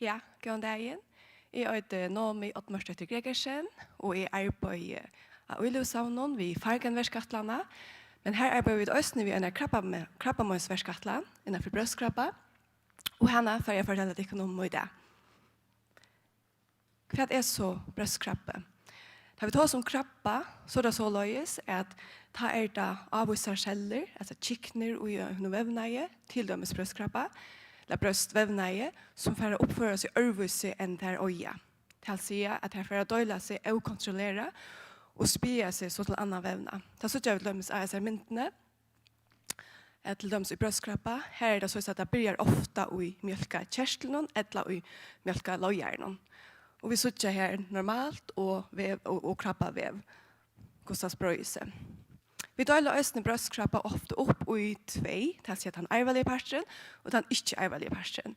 Ja, god dagen. Jeg heter Nomi Ottmarstøtter Gregersen, og jeg arbeider av Ullevsavnen ved Fargenverskattlerne. Men her arbeider vi også ved en krabbamøysverskattland innenfor brøstkrabba. Og henne får jeg fortelle deg om i det. Hva er så brøstkrabbe? Da vi tar som krabba, så er det så løyes at det avvissar celler, altså kikner og vevneie, til dømes brøstkrabba, eller brøstvevneie, som får oppføre seg øvelse enn der øya. Til å si at det får døyla seg og kontrollere, og spire seg så til annen vevna. Da så gjør vi dømes av myntene, til dømes i brøstkrabba. Her er det så at det blir ofte i mjølka kjerstelen, eller i mjølka løgjeren. Og vi sitter her normalt og krabba vev. Hvordan sprøyer seg. Vi deler østene brøstkrabba ofte opp i 2, til å si at han arvelige parten, og den ikke arvelige parten.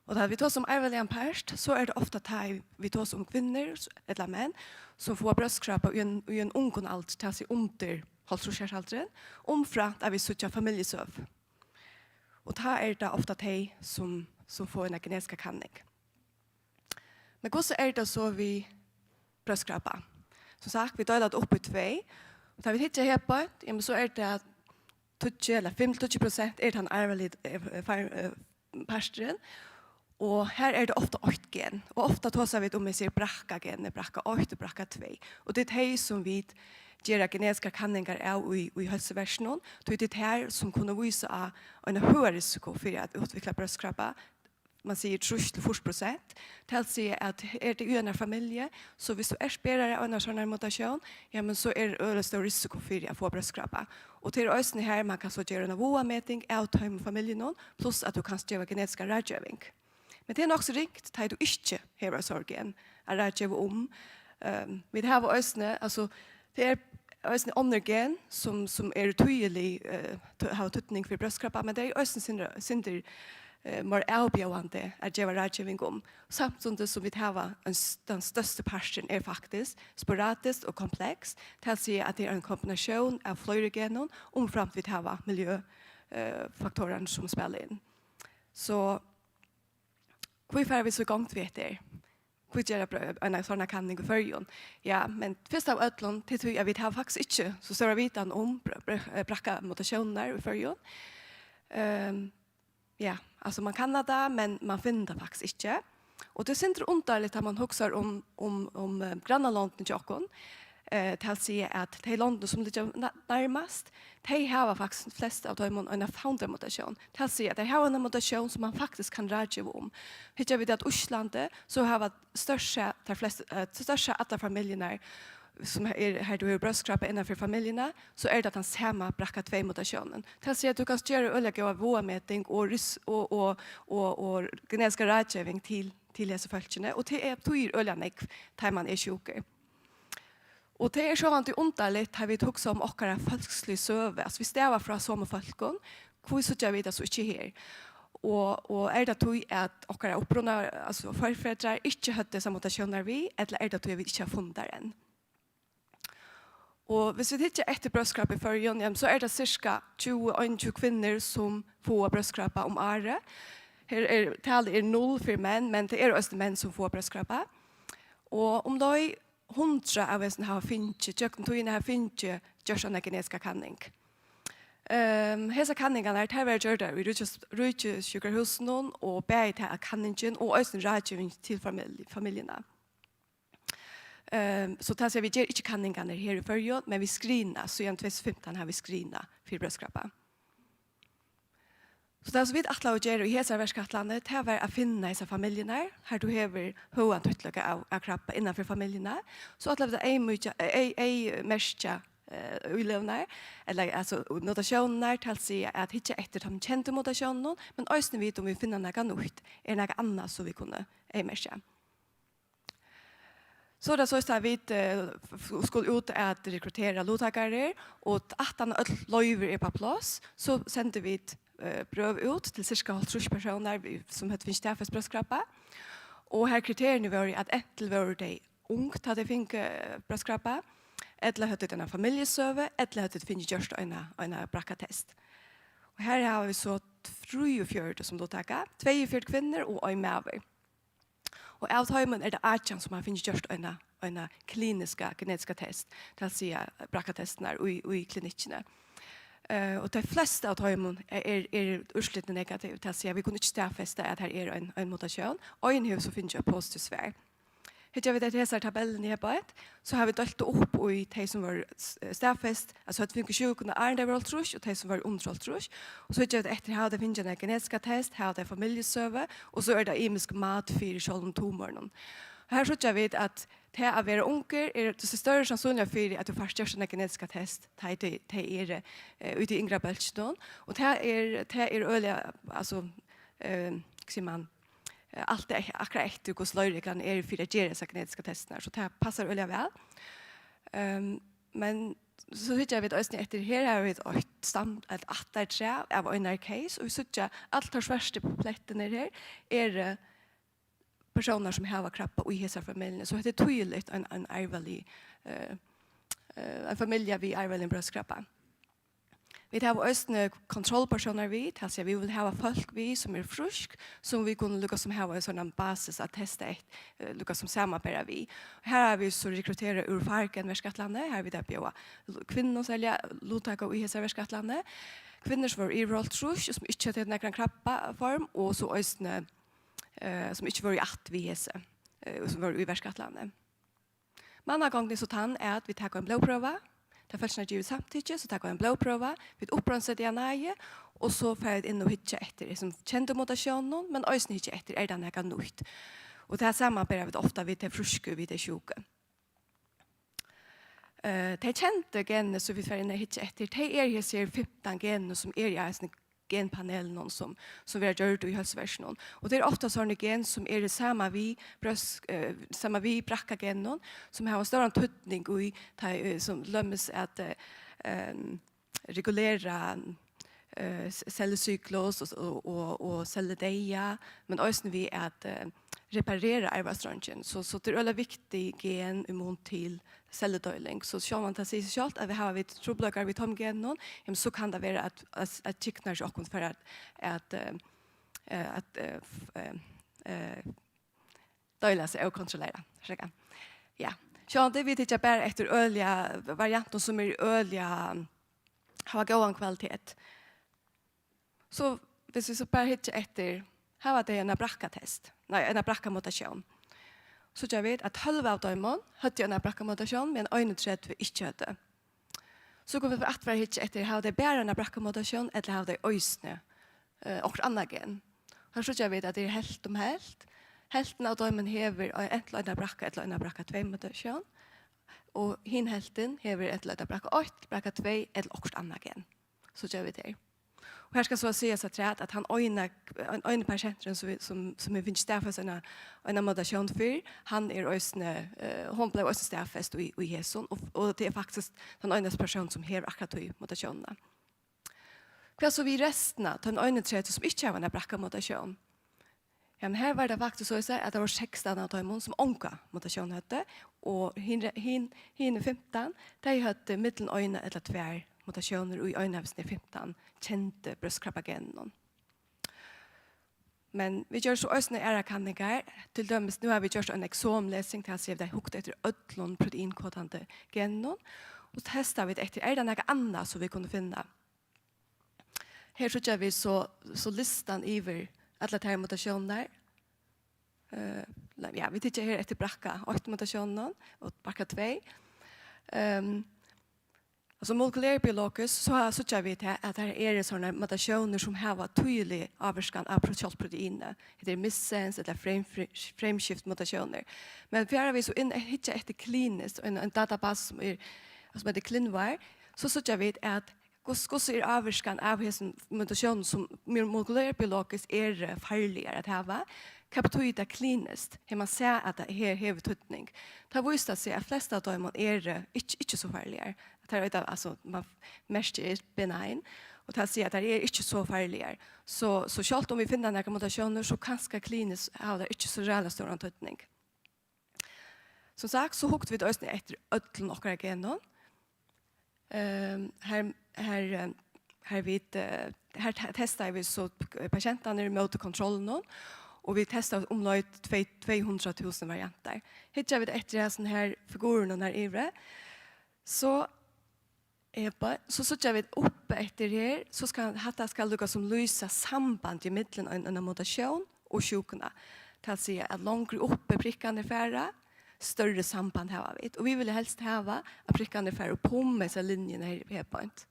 Og da vi tar som arvelige part, så er det ofte at vi tar som kvinner, eller menn, som får brøstkrabba i en ungen alder, til å si under halvtrosjærsalderen, omfra da vi sitter familiesøv. Og da er det ofte de som får en genetisk kanning. Men hvordan er det så vi brøstkrabba? Som sagt, vi deler det opp i 2, og da vi hittar her på, så er det at 20 eller 25% er den arvelige parsteren, og her er det ofte 8 gen. Og ofte tar vi om vi sier brakka-gen, brakka 8 og brakka 2. Og det er det som vi gjør genetiske kanninger av i helseversjonen. Det er det her som kunne vise av en høy risiko for å utvikle brøstkrabba. Man sier 30-40%. Til å si at er det en familie, så hvis du sperrer av en sånn mutasjon, ja, men så er det stor risiko for å få brøstkrabba. Og til øyne her, man kan så gjøre en voameting av familien, pluss at du kan gjøre genetisk rådgjøving. Men det er nok så ringt, da du ikke har sorgen, rådgjøve om. Vi har øyne, altså, det er øyne undergen som er tydelig har tøtning for brøstkrabba, men det er øyne synder mer avbjørende at gjøre rådgjøving om. Samtidig som vi har den største parten er faktisk sporadisk og kompleks, til å si at det er en kombinasjon av flere gener, omframt vi har miljøfaktorene som spiller inn. Så hvorfor er vi så gongt vet det? Hvor gjør en sånn kanning i førjen? Ja, men først av ødlån, til tror jeg vi har faktisk ikke så større vitan om brakka mutasjoner i førjen. Ja, alltså man kan det, men man finner det faktisk ikke. Og det synes underligt at man husker om grannalånden til åkken, til å si at de landene som ligger nærmest, de har faktisk flest av dem en founder-mutasjon. Til å si at de har en mutasjon som man faktisk kan rådgjøve om. Hittar vi det at Oslandet, så har vi største alle familiene som här du är bröstkrabba innanför familjerna, så är det den samma bracka 2-mutationen. Till att säga att du kan göra olika vårmätning och genetisk rådgivning till dessa följderna. Och det är tyr öljanek där man är sjuker. Och det är så att det är underligt har vi tog som åkara folkslig söve. Alltså vi stävar från som folkon, hur så gör vi det så inte här. Och är det tog att åkara upprona, alltså förfädrar inte hade dessa mutationer vi, eller är det tog vi inte har funnit där än. Og hvis vi tittar etter brøstkrabba i førjen, så er det cirka 20 kvinner som får brøstkrabba om året. Tallet er 0 for menn, men det er også menn som får brøstkrabba. Og om de 100 av oss har finnet, tjøkken togene har finnet gjørs en genetisk kanning. Hesa kanningarna er var gjort der i Rujtsjukerhusen og beid til kanningen og også rådgivning til familiene. Så det ser vi gjør ikke kanningarna her i førjord, men vi skriner, så gjennom 2015 har vi skrinet for brødskrappa. Så det som vi atla å gjøre i hese verskattlandet, det var å finne disse familiene her du hever hoan tuttløkket av krabba innenfor familiene. Så atla vi det ei merskja ulevnar, eller altså notasjoner til å si at ikke etter de kjente notasjonen, men også vet om vi finner noe nytt, noe annet som vi kunne ei merskja. Så det så at vi skulle ut at rekrytera lottakere, og at han løyver på plass, så sendte vi prøv ut til cirka 50 personer som hadde finnet stafets brødskrappa. Og her kriteriene var at etter var de ungt hadde finnet brødskrappa, eller hadde denne familiesøve, eller hadde finnet gjørst en brakkatest. Og her har vi så 43 som lottakere, 42 kvinner og en maver. Og av tøymen det 18 som har finnet gjørst en kliniska genetiska test, til å si brakkatestene i klinikkene. Og de fleste av tøymen urslittende negativt til å si at vi kunne ikke stafeste at her en mutasjon, og en hus så finner jeg positiv svær. Hittar vi det til disse tabellen i hebet, så har vi delt opp i de som var stafest, altså at vi ikke sjukene det var trus, og de som var under trus. Og så hittar vi det etter her det finner en genetiska test, her det familiesøve, og så det imisk mat for sjålen tumoren. Her så vi at det å være unger det større sannsynlig for at du først gjør en genetisk test til ute i yngre bølgen. Og det øyelig, altså, hva sier man, alt akkurat etter hvordan løyreglene for å gjøre disse genetiske testene. Så det passer øyelig vel. Men så synes jeg at etter her har vi et attertre av en case, og vi synes at alt de sverste på plettene her personer som har krabba i hesa familjen. Så det är tydligt en arvelig en familj vi arvelig bröstkrabba. Vi har också kontrollpersoner vi, alltså vi vill ha folk vi som frisk, som vi kunde lyckas som ha en sån basis att testa lyckas som samarbeta vi. Här har vi så rekrytera ur Farken Verskatlandet, här vi där på kvinnor sälja lottaka i hesa Verskatlandet. Kvinnor som var i rolltrush som inte hade någon krabba form och så östne som ikke var i att vi hese, som var i Verskatlandet. Manna gången så tann at vi tar en blodprøve, det er først givet samtidig, så tar en blodprøve, vi oppbrønser DNA, og så får vi inn og hitje etter som kjente mutasjonen, men også hitje etter det noe nytt. Og det her samarbeider vi ofte vi til fruske, vi til sjuke. De kjente genene som vi får inn og hitje etter, de ser 15 genene som i en genpanelen som vi har gjort i helseversjonen. Og det ofta sånne gen som det samme vi brakkagenon, som har en større tydning i som lømmes at regulera cellecyklus och celledeia, men också vi att reparera arvastrongen. Så det är väldigt viktigt gen immun till celledöjling. Så själv man tar sig självt att vi har vid troblagar vid tomgenon, så kan det vara att chicknar sig och för att döjla sig och kontrollera. Ja. Så det vet jag bara efter öliga varianter som är öliga har god kvalitet. Så hvis vi så bare hittar etter, her var det en brakkatest, en brakkamutasjon. Så jeg vet at 12 av dem hadde en brakkamutasjon, men 31 ikke hadde. Så går vi for at vi hittar etter, her var det bare en brakkamutasjon, eller her var det øysene, og annet gen. Her så jeg vet at det er helt om helt. Helten av dem hever enten en brakka, eller en brakka 2-mutasjon, og hin helten hever et eller annet brakka 8, brakka 2, eller også annet gen. Så jeg vet det. Och här ska så säga så att han en patienten som är finns där för en mutation för han är ösne hon blev ösne staffest i Jesu och det är faktiskt den enda person som har akkurat i mutationerna. Vad så vi resten att den ena tredje som inte har en bracka mutation. Ja, men här var det faktiskt så att det var 16 av dem som onka mutation hette och hin 15 de hade mitten ögon eller tvär mutationer i ögonavsnitt 15 kände bröstkrabbagenon. Men vi gjør så øsne era kanningar. Til dømes, nu har vi gjort en exomlesing til å se om det er hukt etter ødlån proteinkodande genon. Og testar vi etter, er det noe annet som vi kunne finne? Her så vi så listan iver alle de mutasjoner. Ja, vi tittar her etter brakka 8 mutasjoner og brakka 2. Alltså molekylärbiologiskt så vi att här är det sådana mutationer som har tydlig avskan av proteiner. Det är missens eller frameshift mutationer. Men för vi så in hitta ett kliniskt en databas som är som heter Clinvar så vi att hur är avskan av en mutation som molekylärbiologiskt är farligare att ha. Kapitoida kliniskt, här man ser att det här har tutning. Det har visat sig att flesta av dem är inte så farliga. Det är alltså man mest är benign och det säger att det är inte så farliga. Så självt om vi finner några mutationer så kanske kliniskt har det inte så jävla stor tutning. Som sagt så hukte vi det östra efter ödlen och genon. Här testar vi så patienterna mot kontrollen. Och vi testar om 200 000 varianter. Hittar vi det efter sån här figuren här ivre. Så vi uppe efter här så ska lukka som lysa samband i mitten av en mutation och sjukorna. Till att säga att långt uppe prickande färra större samband har vi. Och vi vill helst ha att prickande färra på med sig linjen här i point.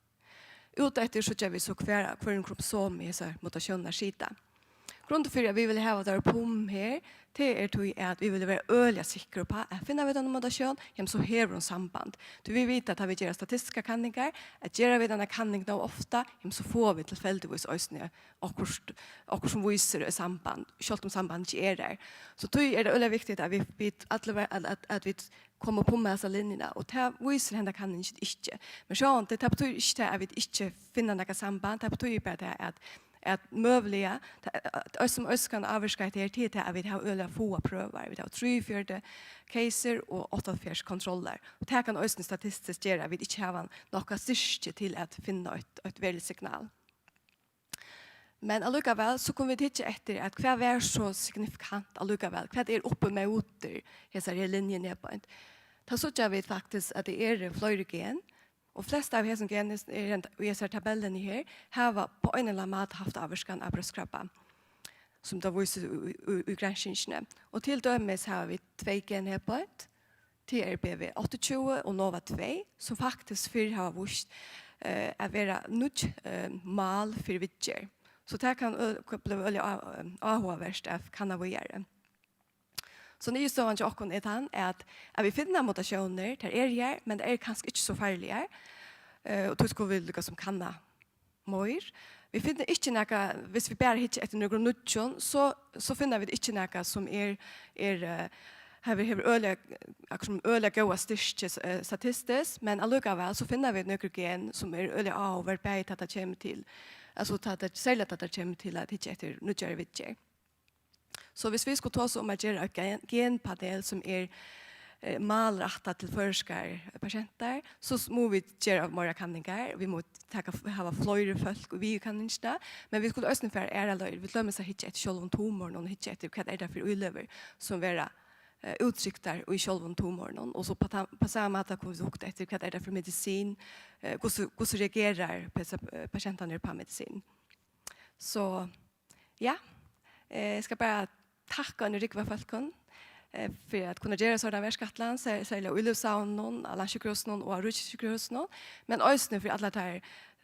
Utefter så vi så kvar en kromosom i så mutationer skita. Grunden för att vi vill ha det på här till att vi vill vara öliga säkra på att finna vi den mutation, så har vi samband. Du vi vet att vi gör statistiska kanningar, att gör vi den kanning då ofta, så får vi tillfälligtvis ösnä och som visar samband, självt om samband inte är där. Så då är det öliga viktigt att vi kommer på med dessa linjerna och det visar henne kanningen inte. Men så det betyder inte att vi inte finner några samband, det betyder bara att möjliga som öskan avskat här till att vi har öliga få prövar. Vi har 3/4 caser och 8/4 kontroller. Och det kan öskan statistiskt göra att vi inte har några styrke till att finna ett väldigt signal. Men allukavell så kommer vi titta efter att vad är så signifikant allukavell. Vad är uppe med åter dessa linjen ner på. Då så vi faktiskt att det är flöjgen. Och flesta av dessa gener i dessa tabellen här har på en eller annan haft avskan av bröstkrabba som då visar i granskningen. Och till dömes har vi 2 gener här på ett TRBV 28 och Nova 2 som faktiskt för har visat att vara nytt mal för vidger. Så det kan bli väldigt avhåverst av kanavöjare. Så nu så han också att vi finner mutationer där är här, men det är kanske inte så farliga. Och då ska vi lyckas som kanna mer. Vi finner inte några, hvis vi bara hittar efter några nutjon, så finner vi inte några som har öliga goda styrke statistiskt, men allukavell så finner vi några gen som öliga avarbete att det kommer till. Alltså att det särskilt att det kommer till att hitta efter nutjare vidger. Så hvis vi skulle ta oss om att göra en genpanel som malrattat till forskare patienter så må vi göra många kanningar. Vi må ha flera folk och vi kan inte. Men vi skulle ösna för löjr. Vi glömmer sig hitta ett själv tumor och hitta ett vad är det för ulever som vara uttrycktar i själv tumor. Och så på samma sätt kommer vi också efter vad är det för medicin. Hur reagerar patienterna på medicin. Så ja, jag ska bara tacka en rikva folken för att kunna göra sådana verkskatlan, särskilt Ulvsaunen, Alansjukrosen och Rutschjukrosen, men också för alla där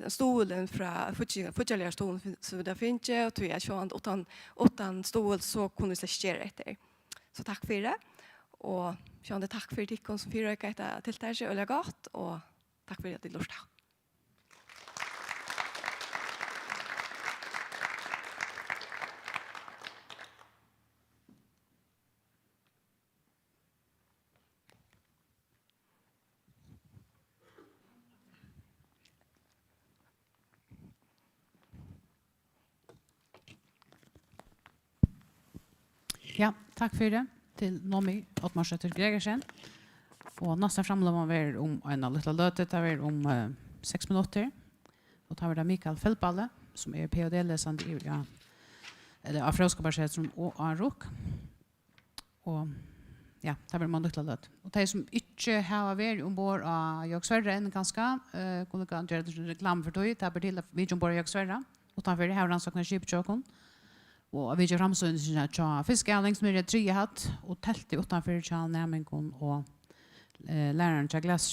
stolen från futjaliga stolen som det finns och tror jag att utan stol så kunde det ske efter. Så tack för det och sjönde tack för ditt som föröka detta tilltag och gott och tack för att du lust. Ja, tack för det till Nomi Ottmar Søtter Gregersen. Och nästa framlöv var om en liten löte, det var om 6 minuter. Och tar vi där Mikael Feldballe som är PhD-läsande i eller av Froskabarshetsen og av Rok. Og ja, det var man lykkelig løt. Og de som ikke har vært ombord av Jøksverre enn ganske, kunne kan gjøre det reklam for tog, det er til at vi ombord av Jøksverre, utenfor det her rannsakene skipetjåken. Og vi gjør fremstående til fiskeavling som er 3 hatt, og teltet utenfor til nærmingen og læreren til glass.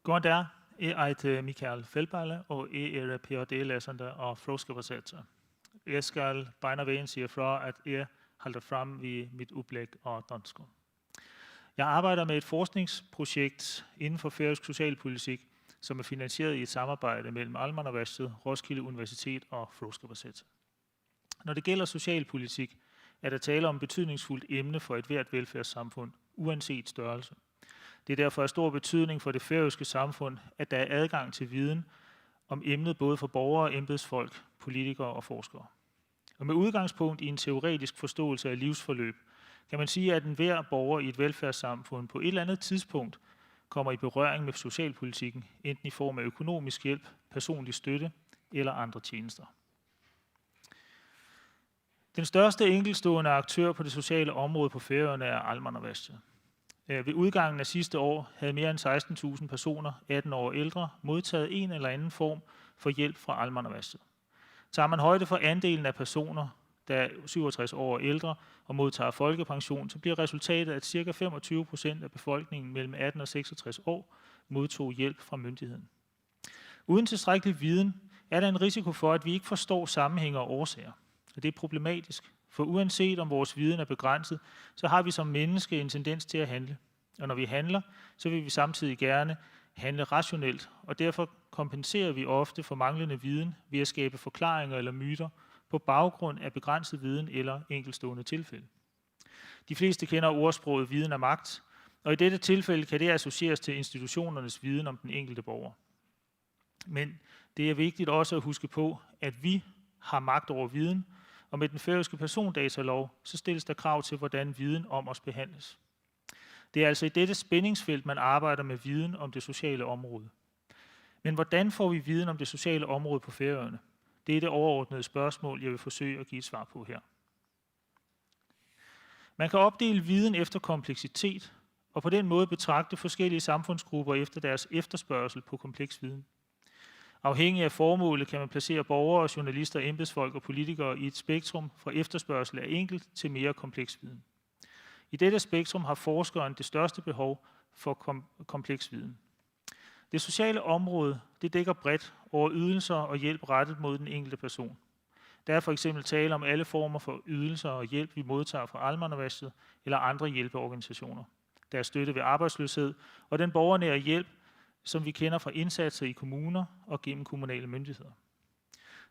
God dag, jeg heter Mikael Feldballe, og jeg er PhD-læsende af Fråskaparsettet. Jeg skal beina vejen sige fra, at jeg holder frem ved mit oplæg af dansk. Jeg arbejder med et forskningsprojekt inden for færøsk socialpolitik, som er finansieret i et samarbejde mellem Almannavæstet, Roskilde Universitet og Fråskaparsettet. Når det gælder socialpolitik, er der tale om et betydningsfuldt emne for et hvert velfærdssamfund, uanset størrelse. Det er derfor af stor betydning for det færøske samfund, at der er adgang til viden om emnet både for borgere, embedsfolk, politikere og forskere. Og med udgangspunkt i en teoretisk forståelse af livsforløb, kan man sige, at enhver borger i et velfærdssamfund på et eller andet tidspunkt kommer i berøring med socialpolitikken, enten i form af økonomisk hjælp, personlig støtte eller andre tjenester. Den største enkeltstående aktør på det sociale område på Færøerne er Almannavæstet. Ved udgangen af sidste år havde mere end 16.000 personer, 18 år og ældre, modtaget en eller anden form for hjælp fra Almannavæstet. Tager man højde for andelen af personer, der er 67 år og ældre og modtager folkepension, så bliver resultatet, at ca. 25% af befolkningen mellem 18 og 66 år modtog hjælp fra myndigheden. Uden tilstrækkelig viden er der en risiko for, at vi ikke forstår sammenhænge og årsager. Og det er problematisk, for uanset om vores viden er begrænset, så har vi som menneske en tendens til at handle. Og når vi handler, så vil vi samtidig gerne handle rationelt, og derfor kompenserer vi ofte for manglende viden ved at skabe forklaringer eller myter på baggrund af begrænset viden eller enkeltstående tilfælde. De fleste kender ordsproget viden er magt, og i dette tilfælde kan det associeres til institutionernes viden om den enkelte borger. Men det er vigtigt også at huske på, at vi har magt over viden, og med den færøske persondatalov, så stilles der krav til, hvordan viden om os behandles. Det er altså i dette spændingsfelt, man arbejder med viden om det sociale område. Men hvordan får vi viden om det sociale område på Færøerne? Det er det overordnede spørgsmål, jeg vil forsøge at give et svar på her. Man kan opdele viden efter kompleksitet, og på den måde betragte forskellige samfundsgrupper efter deres efterspørgsel på kompleks viden. Afhængig af formålet kan man placere borgere, journalister, embedsfolk og politikere i et spektrum fra efterspørgsel af enkelt til mere kompleks viden. I dette spektrum har forskeren det største behov for kompleks viden. Det sociale område det dækker bredt over ydelser og hjælp rettet mod den enkelte person. Der er for eksempel tale om alle former for ydelser og hjælp, vi modtager fra Almannavæstet eller andre hjælpeorganisationer. Der er støtte ved arbejdsløshed og den borgernære hjælp, som vi kender fra indsatser i kommuner og gennem kommunale myndigheder.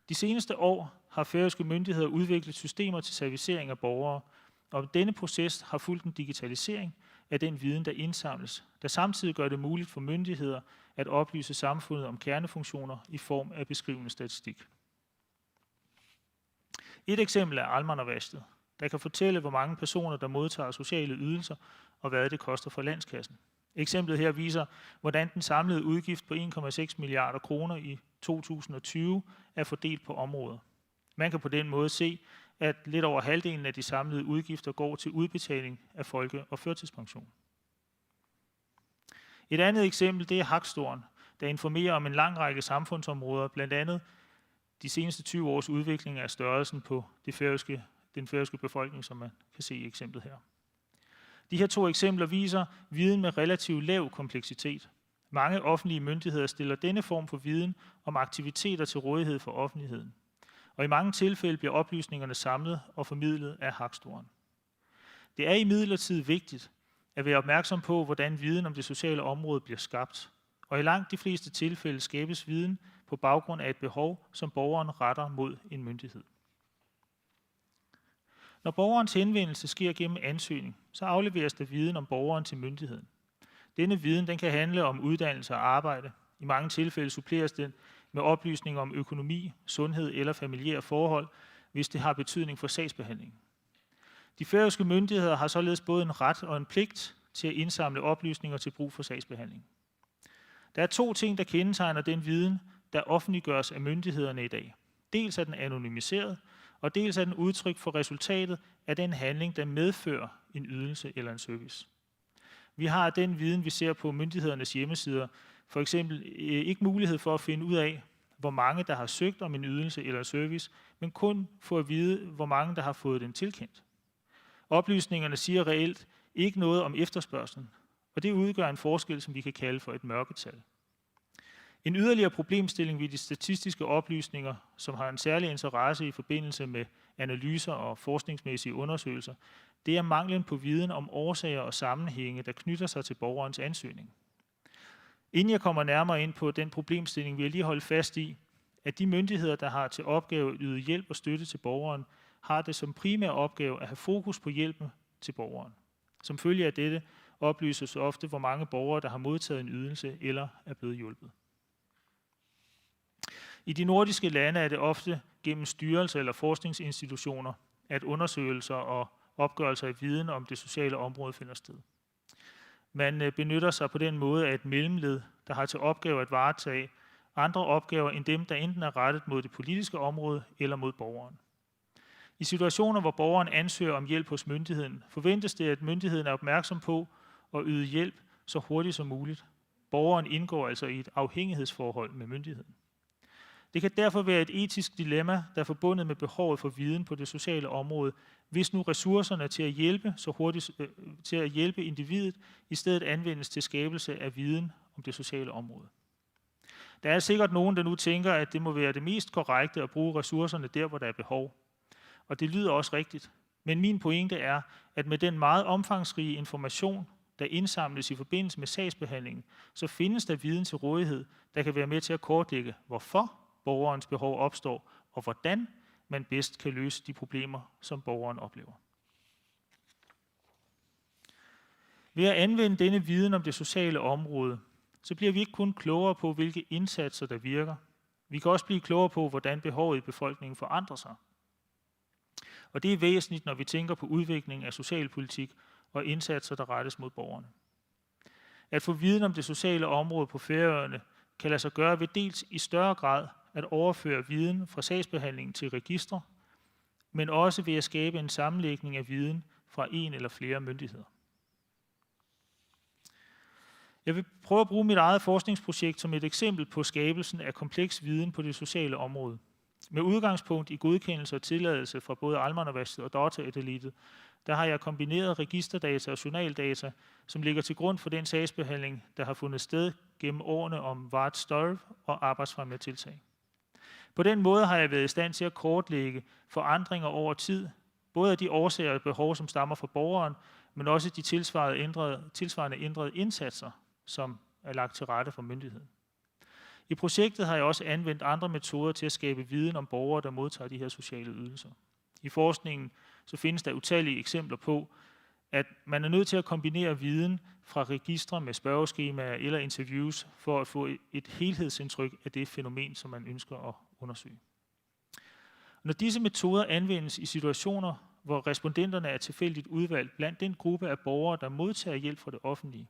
De seneste år har færøske myndigheder udviklet systemer til servicering af borgere, og denne proces har fulgt en digitalisering af den viden, der indsamles, der samtidig gør det muligt for myndigheder at oplyse samfundet om kernefunktioner i form af beskrivende statistik. Et eksempel er Almannavæstet, der kan fortælle, hvor mange personer, der modtager sociale ydelser, og hvad det koster for landskassen. Eksemplet her viser, hvordan den samlede udgift på 1,6 milliarder kroner i 2020 er fordelt på områder. Man kan på den måde se, at lidt over halvdelen af de samlede udgifter går til udbetaling af folke- og førtidspension. Et andet eksempel det er Hakstoren, der informerer om en lang række samfundsområder, blandt andet de seneste 20 års udvikling af størrelsen på den færøske befolkning, som man kan se i eksemplet her. De her to eksempler viser viden med relativt lav kompleksitet. Mange offentlige myndigheder stiller denne form for viden om aktiviteter til rådighed for offentligheden. Og i mange tilfælde bliver oplysningerne samlet og formidlet af Hakstoren. Det er imidlertid vigtigt at være opmærksom på, hvordan viden om det sociale område bliver skabt. Og i langt de fleste tilfælde skabes viden på baggrund af et behov, som borgeren retter mod en myndighed. Når borgerens henvendelse sker gennem ansøgning, så afleveres der viden om borgeren til myndigheden. Denne viden den kan handle om uddannelse og arbejde. I mange tilfælde suppleres den med oplysninger om økonomi, sundhed eller familiære forhold, hvis det har betydning for sagsbehandlingen. De færøske myndigheder har således både en ret og en pligt til at indsamle oplysninger til brug for sagsbehandling. Der er to ting, der kendetegner den viden, der offentliggøres af myndighederne i dag. Dels er den anonymiseret, og dels er den udtryk for resultatet af den handling, der medfører en ydelse eller en service. Vi har den viden, vi ser på myndighedernes hjemmesider, for eksempel ikke mulighed for at finde ud af, hvor mange der har søgt om en ydelse eller service, men kun for at vide, hvor mange der har fået den tilkendt. Oplysningerne siger reelt ikke noget om efterspørgselen, og det udgør en forskel, som vi kan kalde for et mørketal. En yderligere problemstilling ved de statistiske oplysninger, som har en særlig interesse i forbindelse med analyser og forskningsmæssige undersøgelser, det er manglen på viden om årsager og sammenhænge, der knytter sig til borgerens ansøgning. Inden jeg kommer nærmere ind på den problemstilling, vil jeg lige holde fast i, at de myndigheder, der har til opgave at yde hjælp og støtte til borgeren, har det som primær opgave at have fokus på hjælpen til borgeren. Som følge af dette oplyses ofte, hvor mange borgere, der har modtaget en ydelse eller er blevet hjulpet. I de nordiske lande er det ofte gennem styrelser eller forskningsinstitutioner, at undersøgelser og opgørelser af viden om det sociale område finder sted. Man benytter sig på den måde af et mellemled, der har til opgave at varetage andre opgaver end dem, der enten er rettet mod det politiske område eller mod borgeren. I situationer, hvor borgeren ansøger om hjælp hos myndigheden, forventes det, at myndigheden er opmærksom på at yde hjælp så hurtigt som muligt. Borgeren indgår altså i et afhængighedsforhold med myndigheden. Det kan derfor være et etisk dilemma, der er forbundet med behovet for viden på det sociale område, hvis nu ressourcerne til at hjælpe så hurtigt til at hjælpe individet i stedet anvendes til skabelse af viden om det sociale område. Der er sikkert nogen, der nu tænker, at det må være det mest korrekte at bruge ressourcerne der, hvor der er behov. Og det lyder også rigtigt. Men min pointe er, at med den meget omfangsrige information, der indsamles i forbindelse med sagsbehandlingen, så findes der viden til rådighed, der kan være med til at kortlægge, hvorfor borgerens behov opstår, og hvordan man bedst kan løse de problemer, som borgeren oplever. Ved at anvende denne viden om det sociale område, så bliver vi ikke kun klogere på, hvilke indsatser der virker. Vi kan også blive klogere på, hvordan behovet i befolkningen forandrer sig. Og det er væsentligt, når vi tænker på udviklingen af socialpolitik og indsatser, der rettes mod borgerne. At få viden om det sociale område på Færøerne kan lade sig gøre ved dels i større grad at overføre viden fra sagsbehandlingen til registre, men også ved at skabe en sammenlægning af viden fra en eller flere myndigheder. Jeg vil prøve at bruge mit eget forskningsprojekt som et eksempel på skabelsen af kompleks viden på det sociale område. Med udgangspunkt i godkendelse og tilladelse fra både Almannavæstet og Dataelite, der har jeg kombineret registerdata og journaldata, som ligger til grund for den sagsbehandling, der har fundet sted gennem årene om vart størv og arbejdsfremmende tiltag. På den måde har jeg været i stand til at kortlægge forandringer over tid, både af de årsager og behov, som stammer fra borgeren, men også de tilsvarende ændrede indsatser, som er lagt til rette for myndigheden. I projektet har jeg også anvendt andre metoder til at skabe viden om borgere, der modtager de her sociale ydelser. I forskningen så findes der utallige eksempler på, at man er nødt til at kombinere viden fra registre med spørgeskemaer eller interviews for at få et helhedsindtryk af det fænomen, som man ønsker at undersøge. Når disse metoder anvendes i situationer, hvor respondenterne er tilfældigt udvalgt blandt den gruppe af borgere, der modtager hjælp fra det offentlige,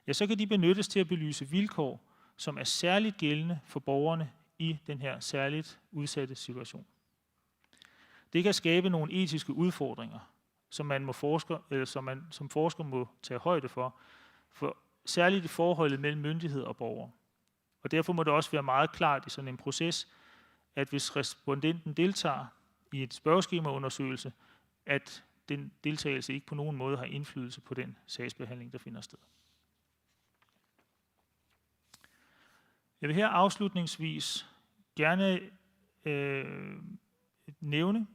ja, så kan de benyttes til at belyse vilkår, som er særligt gældende for borgerne i den her særligt udsatte situation. Det kan skabe nogle etiske udfordringer, som man som forsker må tage højde for særligt i forholdet mellem myndighed og borgere. Og derfor må det også være meget klart i sådan en proces, at hvis respondenten deltager i et spørgeskemaundersøgelse, at den deltagelse ikke på nogen måde har indflydelse på den sagsbehandling, der finder sted. Jeg vil her afslutningsvis gerne nævne,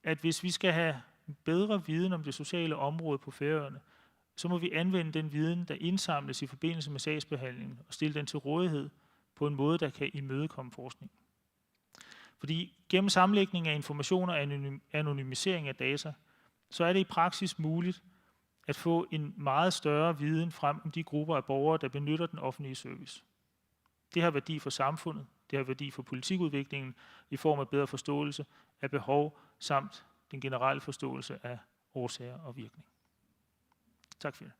at hvis vi skal have bedre viden om det sociale område på Færøerne, så må vi anvende den viden, der indsamles i forbindelse med sagsbehandlingen, og stille den til rådighed på en måde, der kan imødekomme forskning. Fordi gennem sammenlægning af informationer og anonymisering af data, så er det i praksis muligt at få en meget større viden frem om de grupper af borgere, der benytter den offentlige service. Det har værdi for samfundet, det har værdi for politikudviklingen i form af bedre forståelse af behov samt den generelle forståelse af årsager og virkning. Tak for det.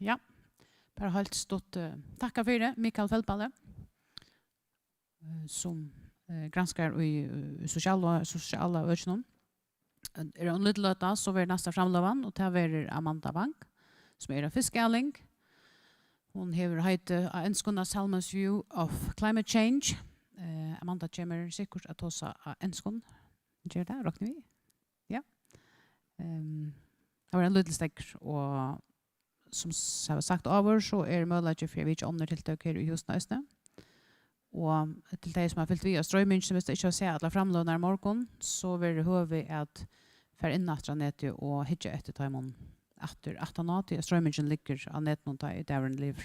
Ja, bara helt stort tacka för det, Mikael Feldballe, som granskar i sociala öknen. Är det en liten löta så är nästa framlövan och det är Amanda Bank, som är en fiskärling. Hon har heit enskunda Salmons View of Climate Change. Amanda kommer sikkert att tosa enskund. Gör det, råknar vi? Ja. Det var en liten steg och som jag har sagt över så är det möjligt för vi inte omner tilltök här i Husnösne. Och till de som har fyllt via strömmynsen, hvis det ikke har sett alla framlånar i morgon, så vil det høve at for innattra nettet og hitje etter timon etter 18 til strømmynsen ligger av netten og i dævren liv.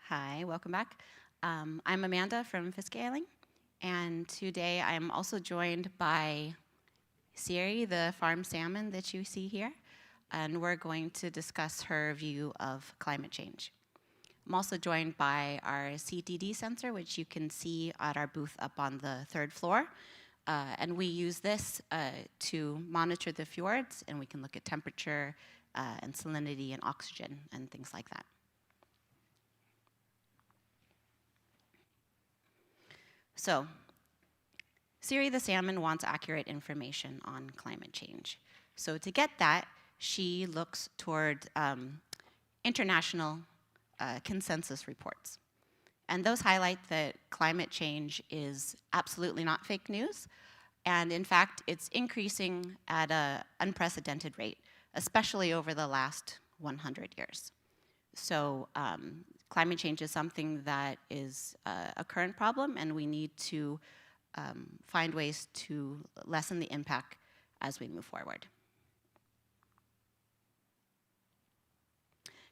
Hi, welcome back. I'm Amanda from Fiscaling, and today I'm also joined by Siri, the farm salmon that you see here, and we're going to discuss her view of climate change. I'm also joined by our CTD sensor, which you can see at our booth up on the 3rd floor. And we use this to monitor the fjords, and we can look at temperature and salinity and oxygen and things like that. So, Siri the salmon wants accurate information on climate change. So to get that, she looks toward international consensus reports. And those highlight that climate change is absolutely not fake news. And in fact, it's increasing at an unprecedented rate, especially over the last 100 years. So climate change is something that is a current problem, and we need to find ways to lessen the impact as we move forward.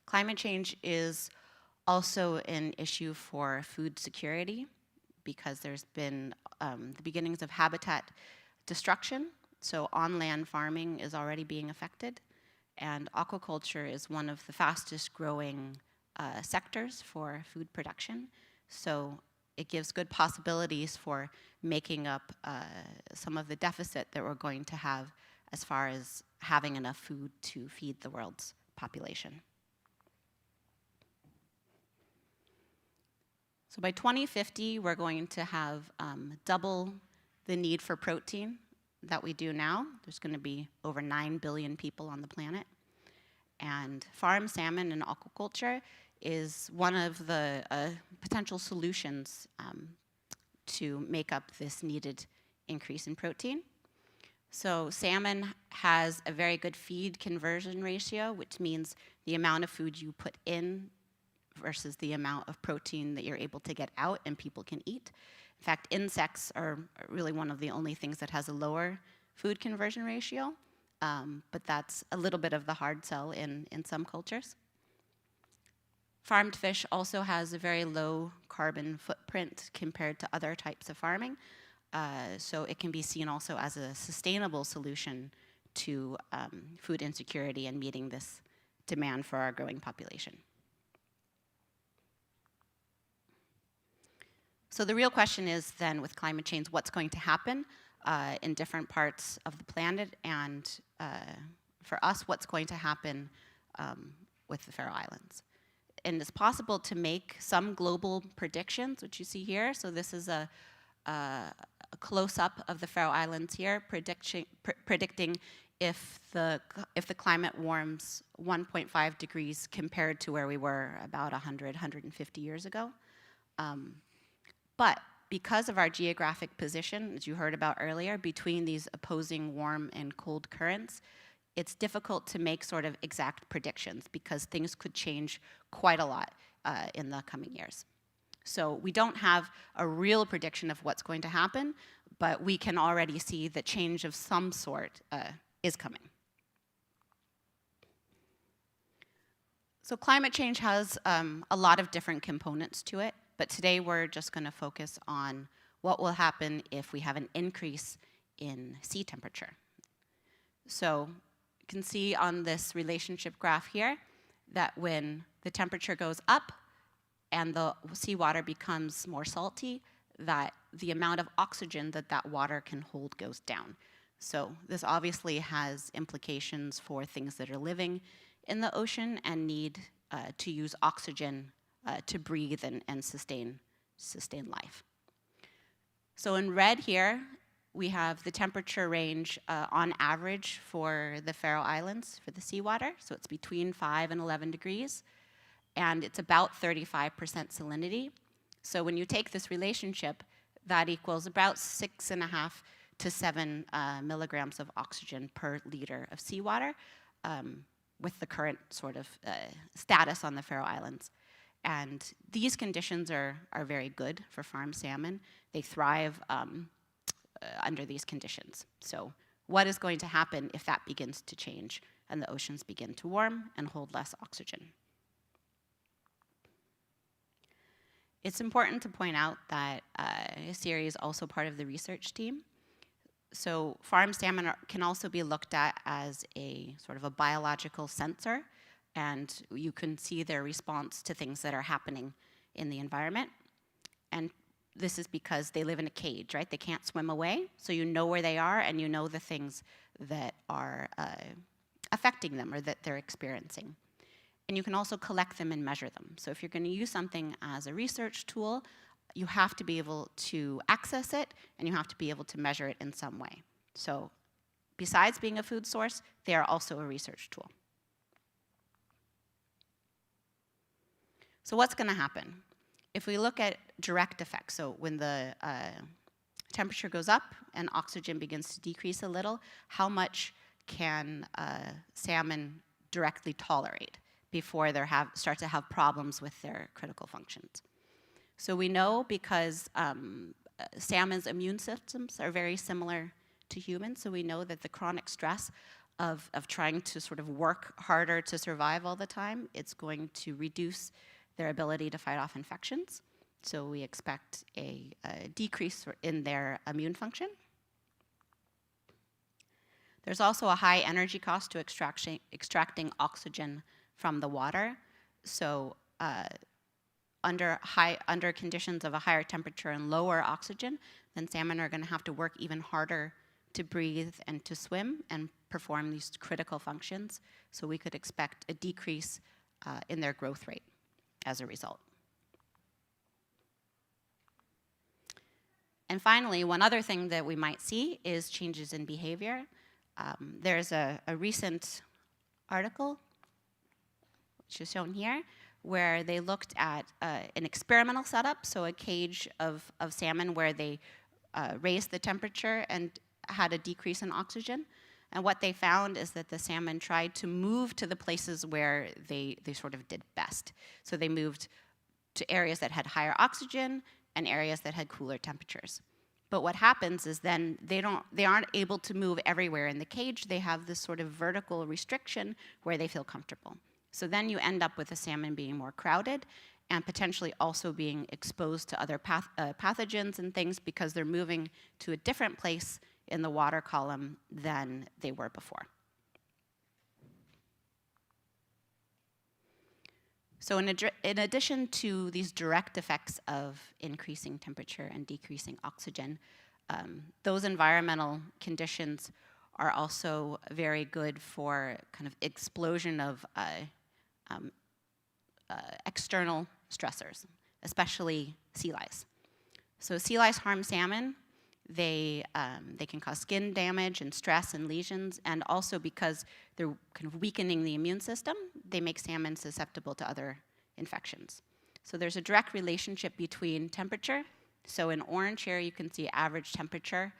Climate change is also an issue for food security because there's been the beginnings of habitat destruction. So on-land farming is already being affected, and aquaculture is one of the fastest growing sectors for food production. So it gives good possibilities for making up some of the deficit that we're going to have as far as having enough food to feed the world's population. So by 2050, we're going to have double the need for protein that we do now. There's going to be over 9 billion people on the planet. And farm salmon and aquaculture is one of the potential solutions to make up this needed increase in protein. So salmon has a very good feed conversion ratio, which means the amount of food you put in versus the amount of protein that you're able to get out and people can eat. In fact, insects are really one of the only things that has a lower food conversion ratio, but that's a little bit of the hard sell in some cultures. Farmed fish also has a very low carbon footprint compared to other types of farming, so it can be seen also as a sustainable solution to food insecurity and meeting this demand for our growing population. So the real question is then with climate change, what's going to happen in different parts of the planet, and for us, what's going to happen with the Faroe Islands. And it's possible to make some global predictions, which you see here. So this is a close-up of the Faroe Islands here, predicting if the climate warms 1.5 degrees compared to where we were about 100, 150 years ago. But because of our geographic position, as you heard about earlier, between these opposing warm and cold currents, it's difficult to make sort of exact predictions because things could change quite a lot in the coming years. So we don't have a real prediction of what's going to happen, but we can already see that change of some sort is coming. So climate change has a lot of different components to it. But today we're just going to focus on what will happen if we have an increase in sea temperature. So you can see on this relationship graph here that when the temperature goes up and the seawater becomes more salty, that the amount of oxygen that that water can hold goes down. So this obviously has implications for things that are living in the ocean and need to use oxygen to breathe and sustain life. So in red here, we have the temperature range on average for the Faroe Islands for the seawater. So it's between 5 and 11 degrees, and it's about 35% salinity. So when you take this relationship, that equals about 6.5 to 7 milligrams of oxygen per liter of seawater with the current sort of status on the Faroe Islands. And these conditions are very good for farmed salmon. They thrive under these conditions. So what is going to happen if that begins to change and the oceans begin to warm and hold less oxygen? It's important to point out that Siri is also part of the research team. So farm salmon can also be looked at as a sort of a biological sensor, and you can see their response to things that are happening in the environment. And this is because they live in a cage, right? They can't swim away, so you know where they are and you know the things that are affecting them or that they're experiencing. And you can also collect them and measure them. So if you're going to use something as a research tool, you have to be able to access it and you have to be able to measure it in some way. So besides being a food source, they are also a research tool. So what's going to happen? If we look at direct effects, so when the temperature goes up and oxygen begins to decrease a little, how much can salmon directly tolerate before they start to have problems with their critical functions? So we know because salmon's immune systems are very similar to humans, so we know that the chronic stress of trying to sort of work harder to survive all the time, it's going to reduce their ability to fight off infections. So we expect a decrease in their immune function. There's also a high energy cost to extracting oxygen from the water. So under conditions of a higher temperature and lower oxygen, then salmon are going to have to work even harder to breathe and to swim and perform these critical functions. So we could expect a decrease in their growth rate as a result. And finally, one other thing that we might see is changes in behavior. There's a recent article, which is shown here, where they looked at an experimental setup, so a cage of salmon where they raised the temperature and had a decrease in oxygen. And what they found is that the salmon tried to move to the places where they sort of did best. So they moved to areas that had higher oxygen and areas that had cooler temperatures. But what happens is then they aren't able to move everywhere in the cage. They have this sort of vertical restriction where they feel comfortable. So then you end up with the salmon being more crowded and potentially also being exposed to other pathogens and things because they're moving to a different place in the water column than they were before. So in addition to these direct effects of increasing temperature and decreasing oxygen, those environmental conditions are also very good for kind of explosion of external stressors, especially sea lice. So sea lice harm salmon. They can cause skin damage and stress and lesions, and also because they're kind of weakening the immune system, they make salmon susceptible to other infections. So there's a direct relationship between temperature. So in orange here, you can see average temperature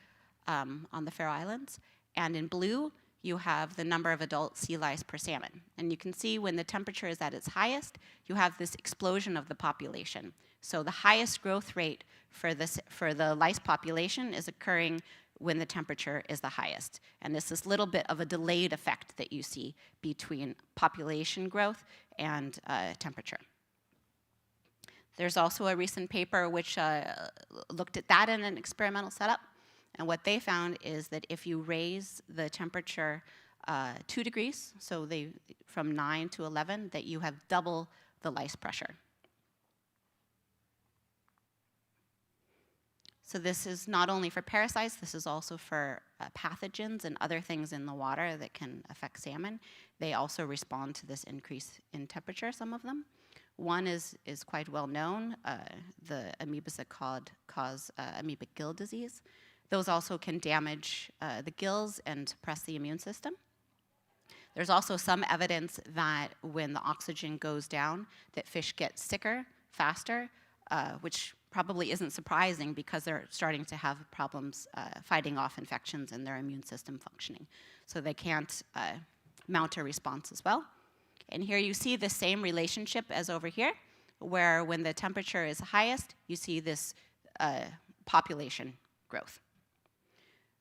on the Faroe Islands, and in blue, you have the number of adult sea lice per salmon. And you can see when the temperature is at its highest, you have this explosion of the population. So the highest growth rate for the lice population is occurring when the temperature is the highest. And it's this little bit of a delayed effect that you see between population growth and temperature. There's also a recent paper which looked at that in an experimental setup. And what they found is that if you raise the temperature 2 degrees, so from 9 to 11, that you have double the lice pressure. So this is not only for parasites, this is also for pathogens and other things in the water that can affect salmon. They also respond to this increase in temperature, some of them. One is quite well known, the amoebas that cause amoebic gill disease. Those also can damage the gills and suppress the immune system. There's also some evidence that when the oxygen goes down, that fish get sicker faster, which probably isn't surprising because they're starting to have problems fighting off infections and their immune system functioning. So they can't mount a response as well. And here you see the same relationship as over here, where when the temperature is highest, you see this population growth.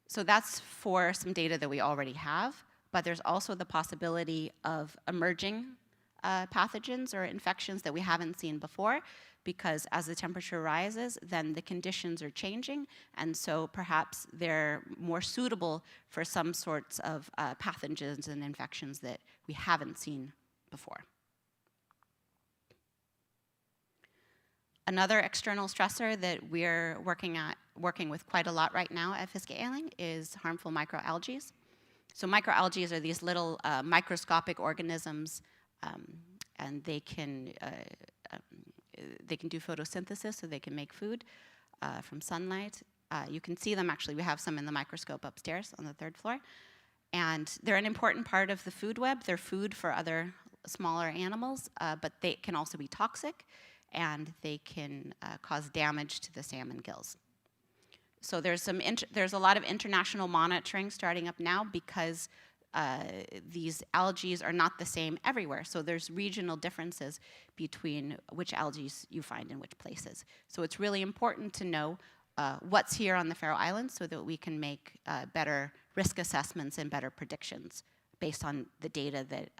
So that's for some data that we already have, but there's also the possibility of emerging pathogens or infections that we haven't seen before, because as the temperature rises, then the conditions are changing, and so perhaps they're more suitable for some sorts of pathogens and infections that we haven't seen before. Another external stressor that we're working with quite a lot right now at Fiske is harmful microalgae. So microalgae are these little microscopic organisms, and they can do photosynthesis, so they can make food from sunlight. You can see them actually. We have some in the microscope upstairs on the 3rd floor. And they're an important part of the food web. They're food for other smaller animals, but they can also be toxic, and they can cause damage to the salmon gills. So there's a lot of international monitoring starting up now, because these algae are not the same everywhere. So there's regional differences between which algae you find in which places. So it's really important to know what's here on the Faroe Islands, so that we can make better risk assessments and better predictions based on the data that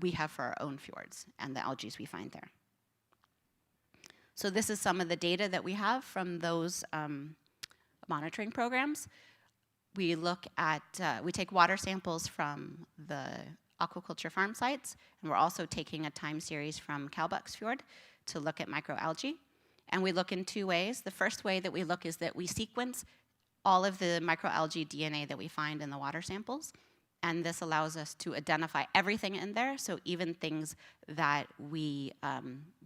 we have for our own fjords and the algae we find there. So this is some of the data that we have from those monitoring programs. We look at, we take water samples from the aquaculture farm sites, and we're also taking a time series from Kalbucks Fjord to look at microalgae. And we look in 2 ways. The first way that we look is that we sequence all of the microalgae DNA that we find in the water samples. And this allows us to identify everything in there, so even things that we